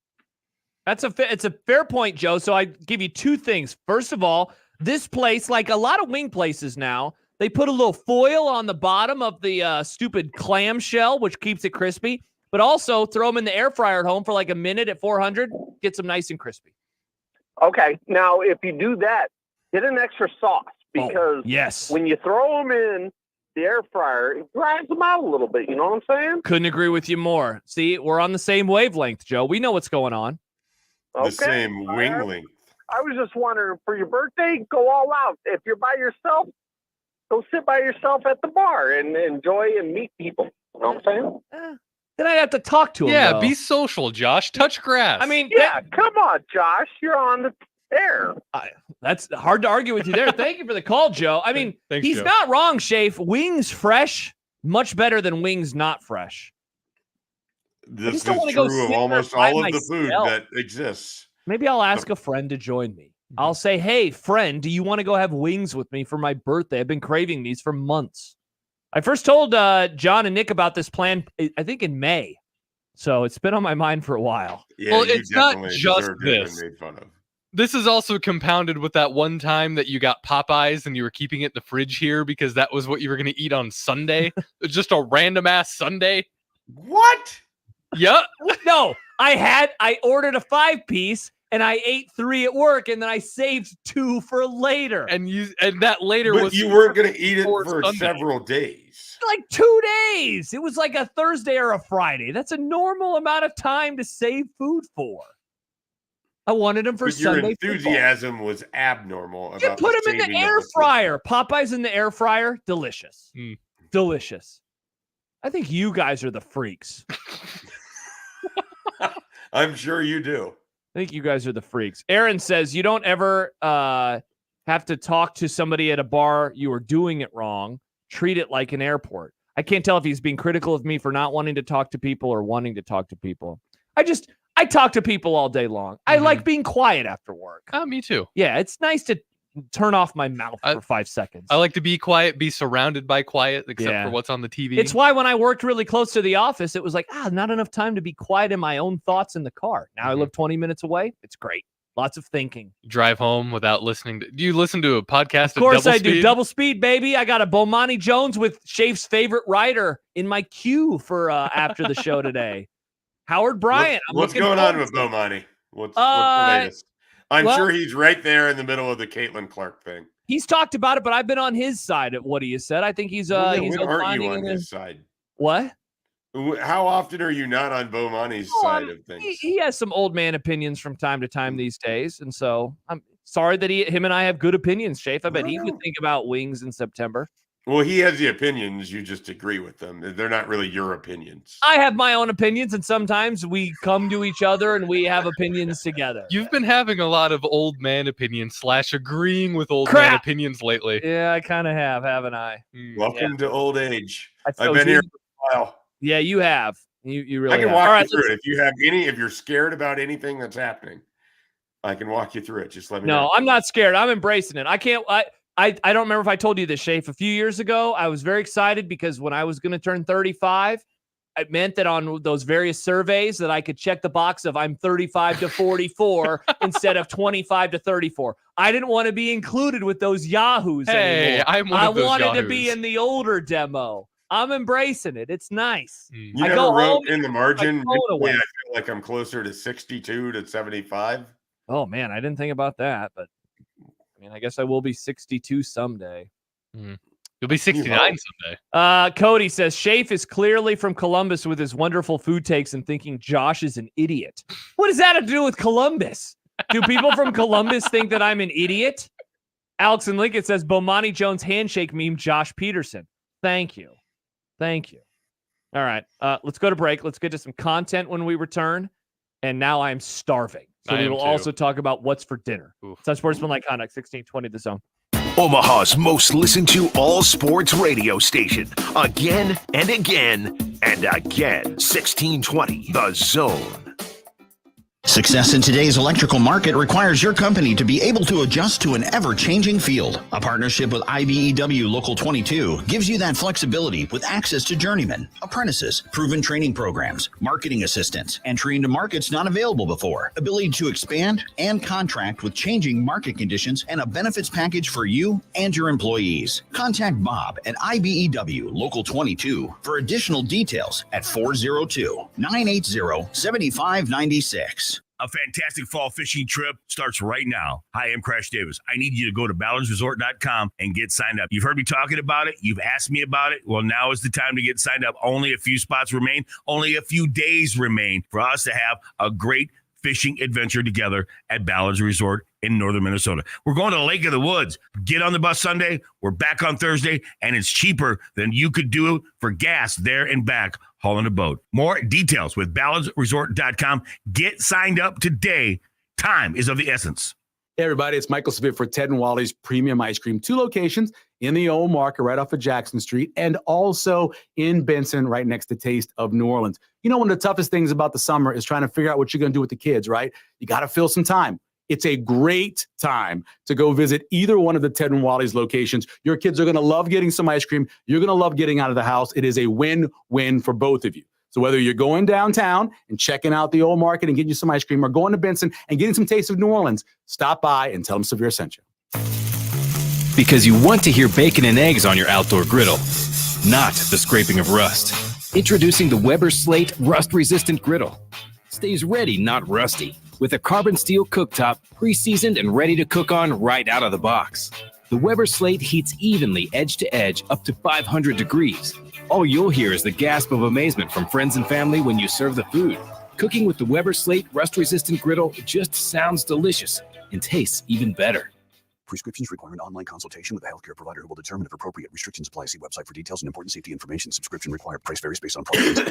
It's a fair point, Joe. So I give you two things. First of all, this place, like a lot of wing places now, they put a little foil on the bottom of the stupid clam shell, which keeps it crispy, but also throw them in the air fryer at home for like a minute at 400, gets them nice and crispy. Okay, now if you do that, get an extra sauce because when you throw them in the air fryer, it dries them out a little bit. You know what I'm saying? Couldn't agree with you more. See, we're on the same wavelength, Joe. We know what's going on. The same wing length. I was just wondering, for your birthday, go all out. If you're by yourself, go sit by yourself at the bar and enjoy and meet people. You know what I'm saying? Then I'd have to talk to him. Yeah, though. be social, Josh. Touch grass. I mean, come on, Josh. You're on the air. That's hard to argue with you there. Thank you for the call, Joe. I mean, Thanks, he's Joe. not wrong, Schaef. Wings fresh, much better than wings not fresh. This is don't wanna go true of sit there almost by all of the food myself. that exists. Maybe I'll ask a friend to join me. I'll say, hey, friend, do you want to go have wings with me for my birthday? I've been craving these for months. I first told John and Nick about this plan, I think in May. So it's been on my mind for a while. Yeah, Well, you it's not definitely just deserve to have been this. made fun of. This is also compounded with that one time that you got Popeyes and you were keeping it in the fridge here because that was what you were going to eat on Sunday. Just a random ass Sunday. What? Yeah. No, I ordered a 5-piece and I ate 3 at work and then I saved 2 for later. And that later But was you weren't going to eat it for for Sunday. several days. Like 2 days. It was like a Thursday or a Friday. That's a normal amount of time to save food for. I wanted them for But your Sunday enthusiasm was abnormal. You About put them in the saving of air food. fryer. Popeyes in the air fryer. Delicious. Delicious. I think you guys are the freaks. I'm sure you do. I think you guys are the freaks. Aaron says you don't ever have to talk to somebody at a bar. You are doing it wrong. Treat it like an airport. I can't tell if he's being critical of me for not wanting to talk to people or wanting to talk to people. I talk to people all day long. I like being quiet after work. Me too. Yeah, it's nice to turn off my mouth for 5 seconds. I like to be quiet, be surrounded by quiet, except Yeah. for what's on the TV. It's why when I worked really close to the office, it was like, not enough time to be quiet in my own thoughts in the car. Now I live 20 minutes away. It's great. Lots of thinking. Drive home without listening to. Do you listen to a podcast? Of course at double I do. speed? Double speed, baby. I got a Bomani Jones with Schaef's favorite writer in my queue for after the show today. Howard Bryant. What's going on with Bomani? What's the latest? I'm sure he's right there in the middle of the Caitlyn Clark thing. He's talked about it, but I've been on his side at what he has said. I think he's Well, then he's when aren't opining you on in his side? What? How often are you not on Bomani's side of things? He has some old man opinions from time to time these days, and so I'm sorry that him and I have good opinions, Schaef. I bet he would think about wings in September. Well, he has the opinions. You just agree with them. They're not really your opinions. I have my own opinions, and sometimes we come to each other and we have opinions together. You've been having a lot of old man opinions / agreeing with old man opinions lately. Yeah, I kind of have, haven't I? Welcome to old age. I I've been here for a while. Yeah, you have. You really I can have. walk All you right, through it. If you're scared about anything that's happening, I can walk you through it. Just let me know. No, I'm not scared. I'm embracing it. I can't. I don't remember if I told you this, Schaef. A few years ago, I was very excited because when I was going to turn 35, it meant that on those various surveys that I could check the box of I'm 35 to 44 instead of 25 to 34. I didn't want to be included with those yahoos Hey, anymore. I'm one of those I wanted to be yahoos. in the older demo. I'm embracing it. It's nice. You I never go wrote home in the margin. my phone away. I feel like I'm closer to 62 to 75. Oh man, I didn't think about that, but I mean, I guess I will be 62 someday. You'll be 69 someday. Cody says Schaef is clearly from Columbus with his wonderful food takes and thinking Josh is an idiot. What does that have to do with Columbus? Do people from Columbus think that I'm an idiot? Alex and Lincoln says Bomani Jones handshake meme Josh Peterson. Thank you. All right, let's go to break. Let's get to some content when we return. And now I'm starving. So we will also talk about what's for dinner. It's Unsportsmanlike Conduct, 1620 The Zone. Omaha's most listened to all sports radio station. Again and again and again. 1620 The Zone. Success in today's electrical market requires your company to be able to adjust to an ever-changing field. A partnership with IBEW Local 22 gives you that flexibility with access to journeymen, apprentices, proven training programs, marketing assistance, entry into markets not available before, ability to expand and contract with changing market conditions, and a benefits package for you and your employees. Contact Bob at IBEW Local 22 for additional details at 402-980-7596. A fantastic fall fishing trip starts right now. Hi, I'm Crash Davis. I need you to go to ballardsresort.com and get signed up. You've heard me talking about it. You've asked me about it. Well, now is the time to get signed up. Only a few spots remain. Only a few days remain for us to have a great fishing adventure together at Ballards Resort in northern Minnesota. We're going to Lake of the Woods. Get on the bus Sunday. We're back on Thursday, and it's cheaper than you could do for gas there and back hauling a boat. More details with ballardsresort.com. Get signed up today. Time is of the essence. Hey, everybody, it's Michael Smith for Ted and Wally's Premium Ice Cream. 2 locations in the old market right off of Jackson Street and also in Benson right next to Taste of New Orleans. You know, one of the toughest things about the summer is trying to figure out what you're going to do with the kids, right? You got to fill some time. It's a great time to go visit either one of the Ted and Wally's locations. Your kids are going to love getting some ice cream. You're going to love getting out of the house. It is a win-win for both of you. So whether you're going downtown and checking out the old market and getting you some ice cream or going to Benson and getting some Taste of New Orleans, stop by and tell them Severe sent you. Because you want to hear bacon and eggs on your outdoor griddle, not the scraping of rust. Introducing the Weber Slate Rust-Resistant Griddle. Stays ready, not rusty. With a carbon steel cooktop, pre-seasoned and ready to cook on right out of the box. The Weber Slate heats evenly edge to edge up to 500 degrees. All you'll hear is the gasp of amazement from friends and family when you serve the food. Cooking with the Weber Slate Rust-Resistant Griddle just sounds delicious and tastes even better. Prescriptions require an online consultation with a healthcare provider who will determine if appropriate. Restrictions apply. See website for details and important safety information. Subscription required. Price varies based on product.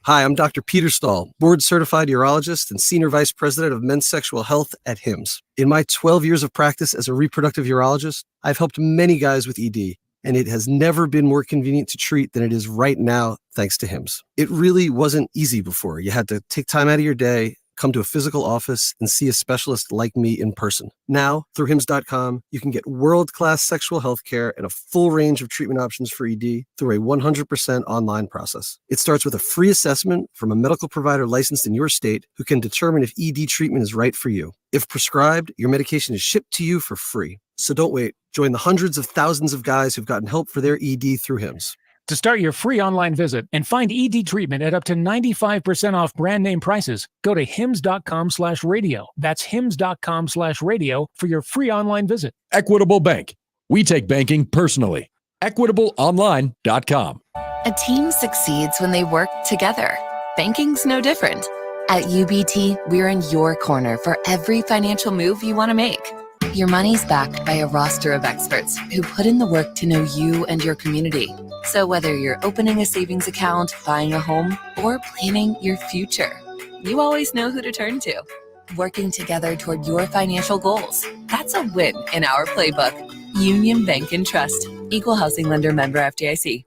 Hi, I'm Dr. Peter Stahl, board-certified urologist and senior vice president of men's sexual health at HIMSS. In my 12 years of practice as a reproductive urologist, I've helped many guys with ED, and it has never been more convenient to treat than it is right now, thanks to HIMSS. It really wasn't easy before. You had to take time out of your day, come to a physical office, and see a specialist like me in person. Now, through HIMSS.com, you can get world-class sexual health care and a full range of treatment options for ED through a 100% online process. It starts with a free assessment from a medical provider licensed in your state who can determine if ED treatment is right for you. If prescribed, your medication is shipped to you for free. So don't wait. Join the hundreds of thousands of guys who've gotten help for their ED through HIMSS. To start your free online visit and find ED treatment at up to 95% off brand name prices, go to hims.com/radio. That's hims.com/radio for your free online visit. Equitable Bank. We take banking personally. EquitableOnline.com. A team succeeds when they work together. Banking's no different. At UBT, we're in your corner for every financial move you want to make. Your money's backed by a roster of experts who put in the work to know you and your community. So whether you're opening a savings account, buying a home, or planning your future, you always know who to turn to. Working together toward your financial goals. That's a win in our playbook. Union Bank and Trust. Equal housing lender, member FDIC.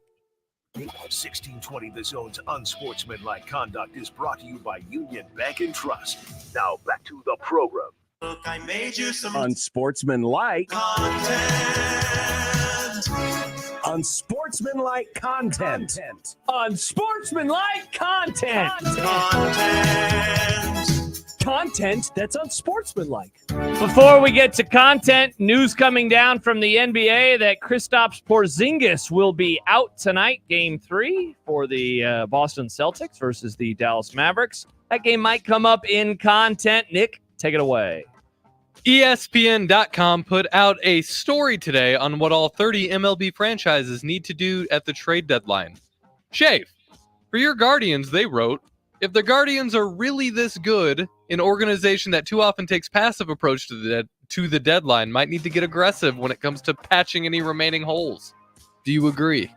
1620 The Zone's Unsportsmanlike Conduct is brought to you by Union Bank and Trust. Now back to the program. Look, I made you some Unsportsmanlike content. Unsportsmanlike content. Unsportsmanlike content. Content that's unsportsmanlike. Before we get to content, news coming down from the NBA that Kristaps Porzingis will be out tonight, Game 3 for the Boston Celtics versus the Dallas Mavericks. That game might come up in content. Nick, take it away. ESPN.com put out a story today on what all 30 MLB franchises need to do at the trade deadline. Schaef, for your Guardians, they wrote, If the Guardians are really this good, an organization that too often takes passive approach to the deadline might need to get aggressive when it comes to patching any remaining holes. Do you agree?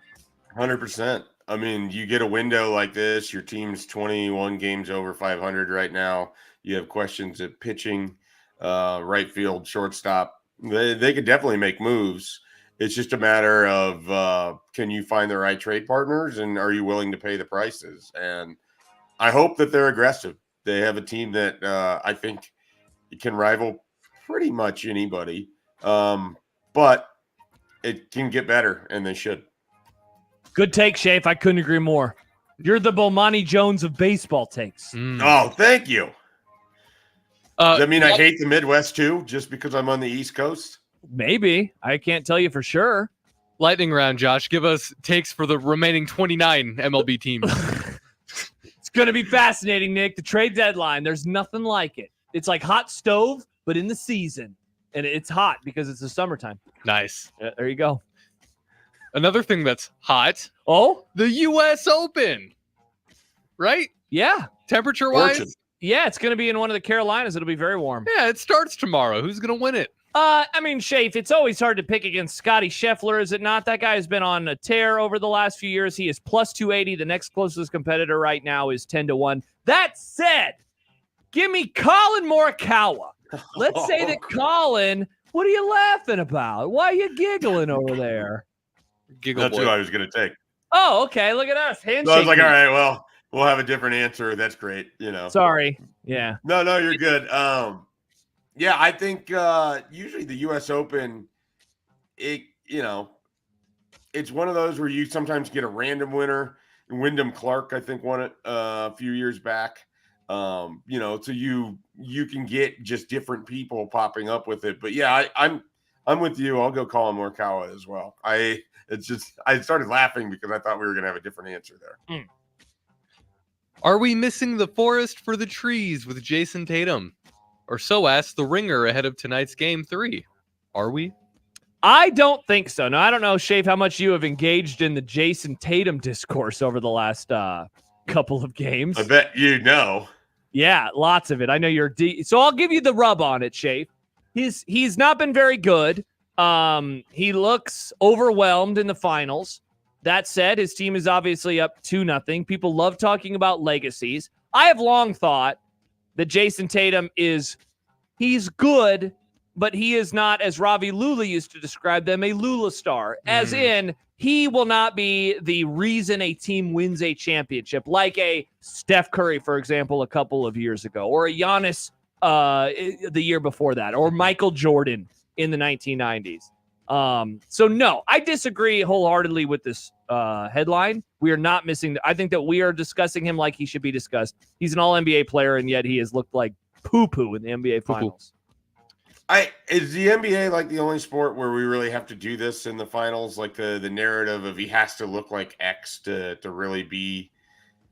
100%. I mean, you get a window like this, your team's 21 games over 500 right now. You have questions at pitching, right field, shortstop. They could definitely make moves. It's just a matter of can you find the right trade partners, and are you willing to pay the prices? And I hope that they're aggressive. They have a team that I think can rival pretty much anybody, but it can get better, and they should. Good take, Schaef. I couldn't agree more. You're the Bomani Jones of baseball takes. Oh, thank you. Does that mean I hate the Midwest too, just because I'm on the East Coast? Maybe. I can't tell you for sure. Lightning round, Josh. Give us takes for the remaining 29 MLB teams. It's going to be fascinating, Nick. The trade deadline, there's nothing like it. It's like hot stove, but in the season. And it's hot because it's the summertime. Nice. There you go. Another thing that's hot. Oh? The U.S. Open. Right? Yeah. Temperature-wise? Yeah, it's going to be in one of the Carolinas. It'll be very warm. Yeah, it starts tomorrow. Who's going to win it? I mean, Schaef, it's always hard to pick against Scotty Scheffler, is it not? That guy has been on a tear over the last few years. He is plus 280. The next closest competitor right now is 10-1. That said, give me Colin Morikawa. Let's say that Colin, what are you laughing about? Why are you giggling over there? That's who I was going to take. Oh, okay. Look at us. Handshake. So I was like, all right, well, we'll have a different answer. That's great. Sorry. Yeah. No, you're good. Yeah, I think usually the U.S. Open, it's one of those where you sometimes get a random winner. Wyndham Clark, I think, won it a few years back. So you can get just different people popping up with it. But yeah, I'm with you. I'll go Colin Morikawa as well. I started laughing because I thought we were going to have a different answer there. Are we missing the forest for the trees with Jason Tatum? Or so asks the Ringer ahead of tonight's Game 3. Are we? I don't think so. No, I don't know, Schaef, how much you have engaged in the Jason Tatum discourse over the last couple of games. I bet you know. Yeah, lots of it. I know you're so I'll give you the rub on it, Schaef. He's not been very good. He looks overwhelmed in the finals. That said, his team is obviously up 2-0. People love talking about legacies. I have long thought that Jason Tatum he's good, but he is not, as Ravi Lula used to describe them, a Lula star. As in, he will not be the reason a team wins a championship, like a Steph Curry, for example, a couple of years ago, or a Giannis the year before that, or Michael Jordan in the 1990s. So no, I disagree wholeheartedly with this headline. We are not missing. I think that we are discussing him like he should be discussed. He's an all-NBA player, and yet he has looked like poo-poo in the NBA finals. Is the NBA like the only sport where we really have to do this in the finals? Like the narrative of he has to look like X to really be.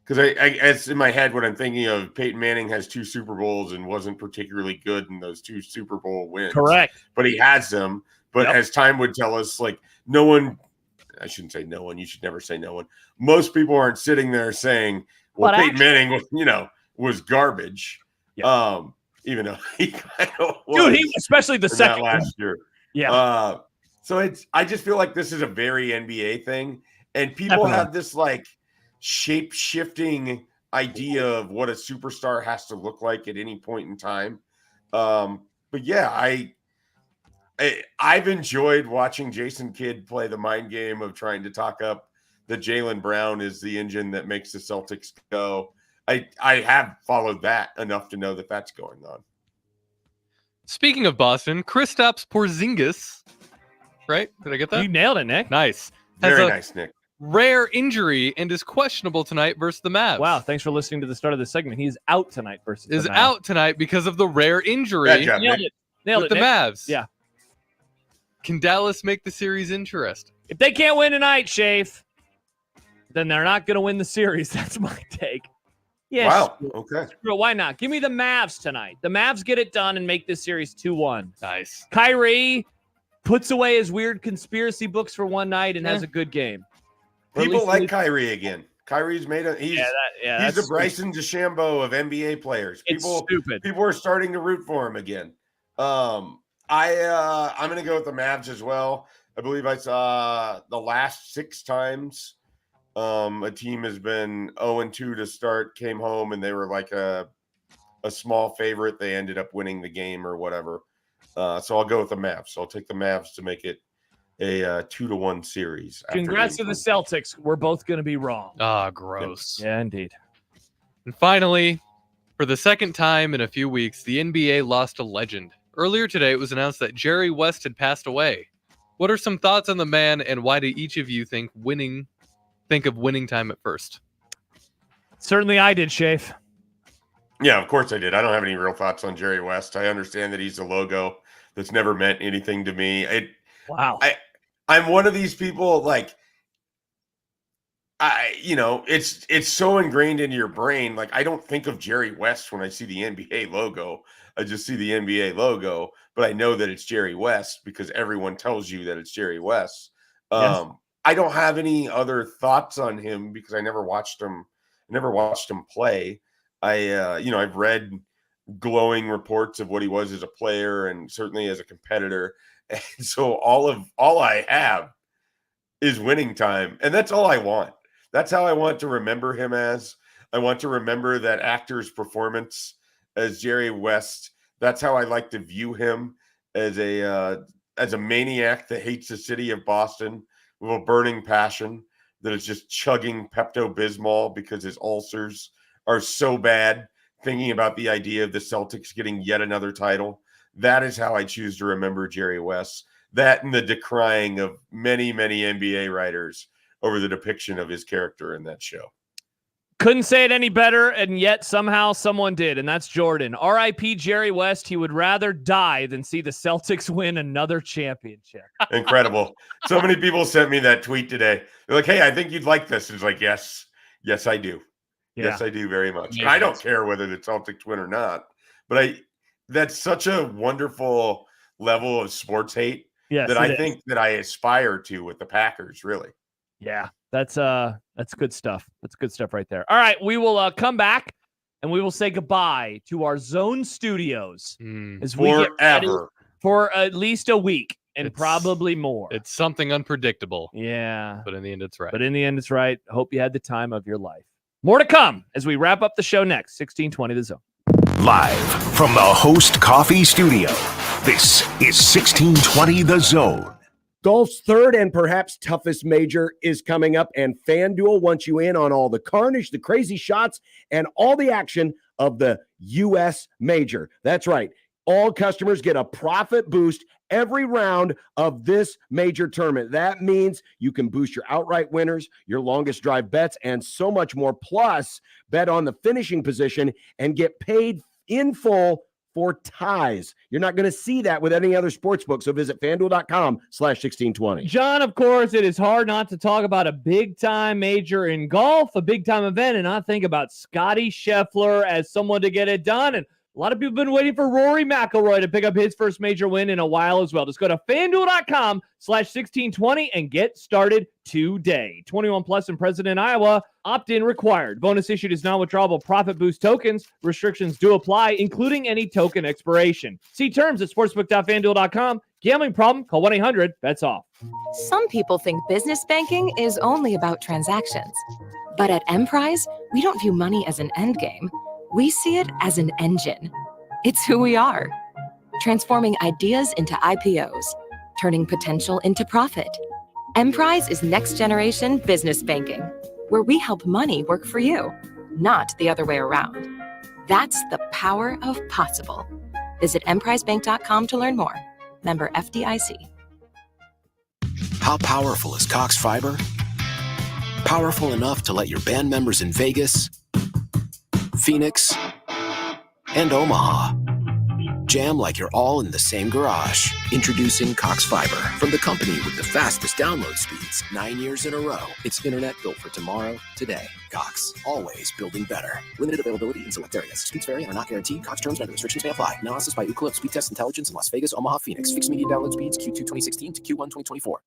Because it's in my head what I'm thinking of. Peyton Manning has 2 Super Bowls and wasn't particularly good in those 2 Super Bowl wins. Correct. But he has them. But as time would tell us, like no one, I shouldn't say no one. You should never say no one. Most people aren't sitting there saying, well, Peyton Manning, was garbage. Yep. Even though he kind of was. Dude, he especially the second last year. Yeah. So I just feel like this is a very NBA thing. And people have this like shape-shifting idea of what a superstar has to look like at any point in time. But yeah, I've enjoyed watching Jason Kidd play the mind game of trying to talk up that Jaylen Brown is the engine that makes the Celtics go. I have followed that enough to know that that's going on. Speaking of Boston, Kristaps Porzingis, right? Did I get that? You nailed it, Nick. Nice. Very nice, Nick. Rare injury and is questionable tonight versus the Mavs. Wow, thanks for listening to the start of the segment. He's out tonight versus the Mavs. Is out tonight because of the rare injury. Job, Nailed it, with the Nick. Mavs. Yeah. Can Dallas make the series interesting? If they can't win tonight, Schaef, then they're not going to win the series. That's my take. Yes. Wow. Okay. Why not? Give me the Mavs tonight. The Mavs get it done and make this series 2-1. Nice. Kyrie puts away his weird conspiracy books for one night and has a good game. People like Kyrie again. Kyrie's made he's the Bryson DeChambeau of NBA players. People are starting to root for him again. I'm going to go with the Mavs as well. I believe I saw the last 6 times a team has been 0-2 to start, came home, and they were like a small favorite. They ended up winning the game or whatever. So I'll go with the Mavs. So I'll take the Mavs to make it a 2-1 series. Congrats to the Celtics. We're both going to be wrong. Ah, gross. Yeah, indeed. And finally, for the second time in a few weeks, the NBA lost a legend. Earlier today, it was announced that Jerry West had passed away. What are some thoughts on the man, and why do each of you think of winning time at first? Certainly I did, Schaef. Yeah, of course I did. I don't have any real thoughts on Jerry West. I understand that he's a logo that's never meant anything to me. Wow. I'm one of these people, like, it's so ingrained into your brain. Like, I don't think of Jerry West when I see the NBA logo. I just see the NBA logo, but I know that it's Jerry West because everyone tells you that it's Jerry West. Yes. I don't have any other thoughts on him because I never watched him play. I've read glowing reports of what he was as a player and certainly as a competitor. And so all I have is winning time. And that's all I want. That's how I want to remember him as. I want to remember that actor's performance as Jerry West. That's how I like to view him, as a maniac that hates the city of Boston with a burning passion that is just chugging Pepto-Bismol because his ulcers are so bad, thinking about the idea of the Celtics getting yet another title. That is how I choose to remember Jerry West. That and the decrying of many, many NBA writers over the depiction of his character in that show. Couldn't say it any better, and yet somehow someone did, and that's Jordan. R.I.P. Jerry West. He would rather die than see the Celtics win another championship. Incredible. So many people sent me that tweet today. They're like, hey, I think you'd like this. It's like, yes, I do. Yeah. Yes, I do very much. I don't care whether the Celtics win or not, but that's such a wonderful level of sports hate that I think that I aspire to with the Packers, really. Yeah, that's good stuff. That's good stuff right there. All right, we will come back and we will say goodbye to our Zone Studios as we get ready for at least a week and probably more. It's something unpredictable. Yeah. But in the end, it's right. Hope you had the time of your life. More to come as we wrap up the show next. 1620 The Zone. Live from the Host Coffee Studio, this is 1620 The Zone. Golf's third and perhaps toughest major is coming up, and FanDuel wants you in on all the carnage, the crazy shots, and all the action of the U.S. major. That's right. All customers get a profit boost every round of this major tournament. That means you can boost your outright winners, your longest drive bets, and so much more. Plus, bet on the finishing position and get paid in full for ties. You're not going to see that with any other sportsbook. So visit FanDuel.com/1620. John, of course, it is hard not to talk about a big-time major in golf, a big-time event, and not think about Scotty Scheffler as someone to get it done. And a lot of people have been waiting for Rory McIlroy to pick up his first major win in a while as well. Just go to FanDuel.com/1620 and get started today. 21 plus and present in Iowa. Opt-in required. Bonus issued is non-withdrawable profit boost tokens. Restrictions do apply, including any token expiration. See terms at sportsbook.fanduel.com. Gambling problem? Call 1-800-BETS-OFF. Some people think business banking is only about transactions. But at Emprise, we don't view money as an end game. We see it as an engine. It's who we are. Transforming ideas into IPOs, turning potential into profit. Emprise is next generation business banking, where we help money work for you, not the other way around. That's the power of possible. Visit emprisebank.com to learn more. Member FDIC. How powerful is Cox Fiber? Powerful enough to let your band members in Vegas, Phoenix, and Omaha jam like you're all in the same garage. Introducing Cox Fiber, from the company with the fastest download speeds 9 years in a row. It's internet built for tomorrow, today. Cox, always building better. Limited availability in select areas. Speeds vary and are not guaranteed. Cox terms and restrictions may apply. Analysis by Ookla Speed Test Intelligence in Las Vegas, Omaha, Phoenix. Fixed median download speeds Q2 2016 to Q1 2024.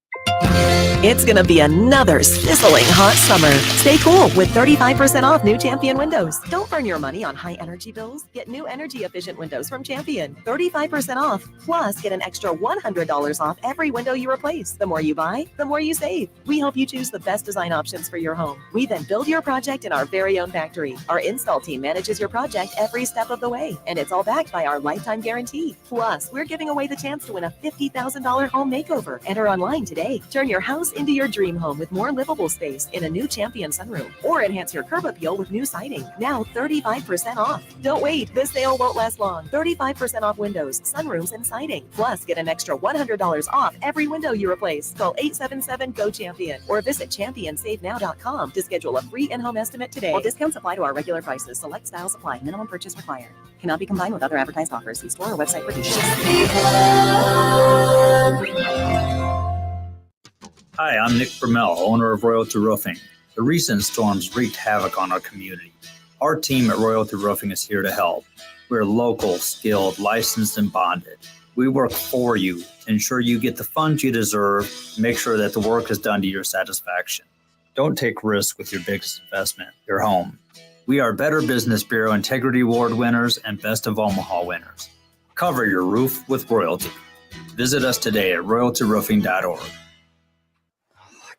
It's going to be another sizzling hot summer. Stay cool with 35% off new Champion windows. Don't burn your money on high energy bills. Get new energy efficient windows from Champion. 35% off. Plus, get an extra $100 off every window you replace. The more you buy, the more you save. We help you choose the best design options for your home. We then build your project in our very own factory. Our install team manages your project every step of the way, and it's all backed by our lifetime guarantee. Plus, we're giving away the chance to win a $50,000 home makeover. Enter online today. Turn your house into your dream home with more livable space in a new Champion sunroom, or enhance your curb appeal with new siding. Now 35% off. Don't wait. This sale won't last long. 35% off windows, sunrooms, and siding. Plus, get an extra $100 off every window you replace. Call 877-GO-CHAMPION or visit championsavenow.com to schedule a free in-home estimate today. All discounts apply to our regular prices. Select styles apply. Minimum purchase required. Cannot be combined with other advertised offers. See store or website for details. Hi, I'm Nick Brumell, owner of Royalty Roofing. The recent storms wreaked havoc on our community. Our team at Royalty Roofing is here to help. We're local, skilled, licensed, and bonded. We work for you to ensure you get the funds you deserve and make sure that the work is done to your satisfaction. Don't take risks with your biggest investment, your home. We are Better Business Bureau Integrity Award winners and Best of Omaha winners. Cover your roof with Royalty. Visit us today at royaltyroofing.org.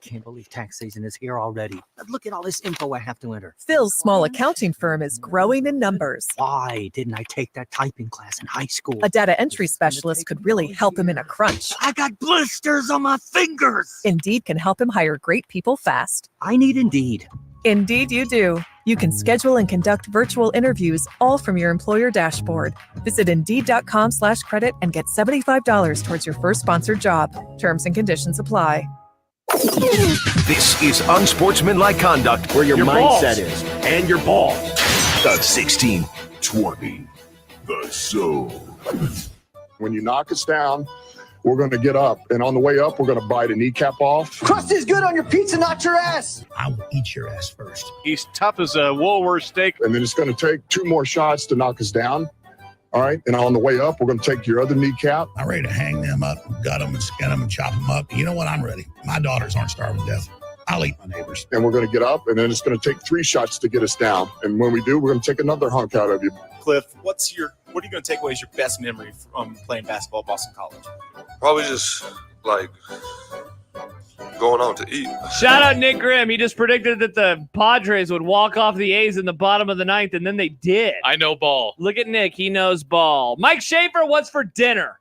I can't believe tax season is here already. Look at all this info I have to enter. Phil's small accounting firm is growing in numbers. Why didn't I take that typing class in high school? A data entry specialist could really help him in a crunch. I got blisters on my fingers. Indeed can help him hire great people fast. I need Indeed. Indeed you do. You can schedule and conduct virtual interviews all from your employer dashboard. Visit Indeed.com/credit and get $75 towards your first sponsored job. Terms and conditions apply. This is unsportsmanlike conduct where your mindset balls. is and your balls. The 1620. The soul. When you knock us down, we're going to get up. And on the way up, we're going to bite a kneecap off. Crust is good on your pizza, not your ass. I will eat your ass first. He's tough as a Woolworth steak. And then it's going to take 2 more shots to knock us down. All right. And on the way up, we're going to take your other kneecap. I'm ready to hang them up, gut them and skin them and chop them up. You know what? I'm ready. My daughters aren't starving to death. I'll eat my neighbors. And we're going to get up, and then it's going to take 3 shots to get us down. And when we do, we're going to take another hunk out of you. Cliff, what are you going to take away as your best memory from playing basketball at Boston College? Probably just like going out to eat. Shout out Nick Grimm. He just predicted that the Padres would walk off the A's in the bottom of the 9th, and then they did. I know ball. Look at Nick. He knows ball. Mike Schaefer, what's for dinner?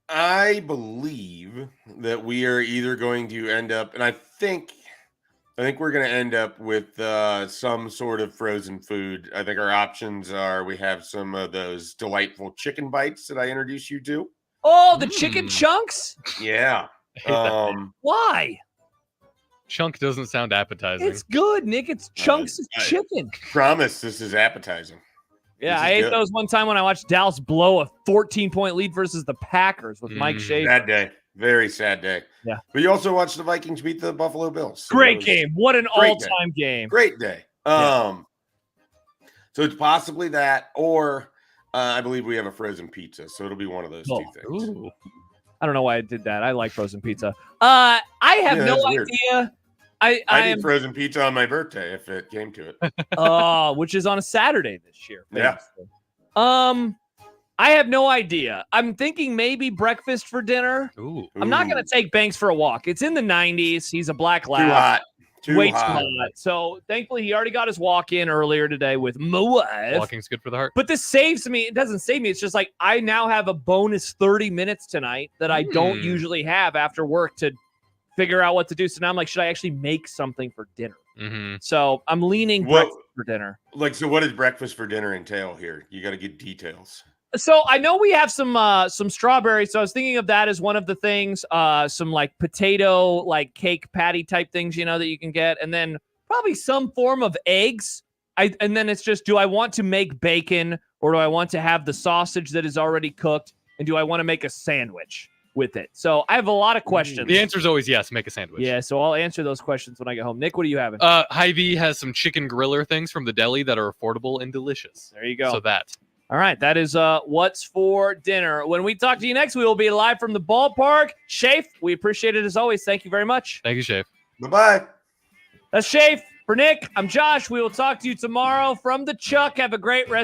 I believe that we are either going to end up, and I think we're going to end up with some sort of frozen food. I think our options are we have some of those delightful chicken bites that I introduced you to. Oh, the chicken chunks? Yeah. Why? Chunk doesn't sound appetizing. It's good, Nick. It's chunks of chicken. Promise this is appetizing. Yeah, I ate those one time when I watched Dallas blow a 14-point lead versus the Packers with Mike Schaefer. Sad day. Very sad day. Yeah. But you also watched the Vikings beat the Buffalo Bills. So Great game. What an all-time game. Great day. So it's possibly that, or I believe we have a frozen pizza. So it'll be one of those two things. Ooh. I don't know why I did that. I like frozen pizza. I have no idea. I eat frozen pizza on my birthday if it came to it. Which is on a Saturday this year. Yeah. I have no idea. I'm thinking maybe breakfast for dinner. Ooh. I'm not going to take Banks for a walk. It's in the 90s. He's a black lab. Too hot. Way too hot. So thankfully, he already got his walk in earlier today with my wife. Walking's good for the heart. But this saves me. It doesn't save me. It's just like I now have a bonus 30 minutes tonight that I don't usually have after work to figure out what to do. So now I'm like, should I actually make something for dinner? Mm-hmm. So I'm leaning breakfast for dinner. So what does breakfast for dinner entail here? You got to get details. So I know we have some strawberries. So I was thinking of that as one of the things. Some like potato, like cake patty type things, that you can get, and then probably some form of eggs. And then it's just, do I want to make bacon or do I want to have the sausage that is already cooked? And do I want to make a sandwich with it? So I have a lot of questions. The answer is always yes. Make a sandwich. Yeah. So I'll answer those questions when I get home. Nick, what are you having? Hy-Vee has some chicken griller things from the deli that are affordable and delicious. There you go. So that. All right, that is what's for dinner. When we talk to you next, we will be live from the ballpark. Schaef, we appreciate it as always. Thank you very much. Thank you, Schaef. Bye-bye. That's Schaef. For Nick, I'm Josh. We will talk to you tomorrow from the Chuck. Have a great rest.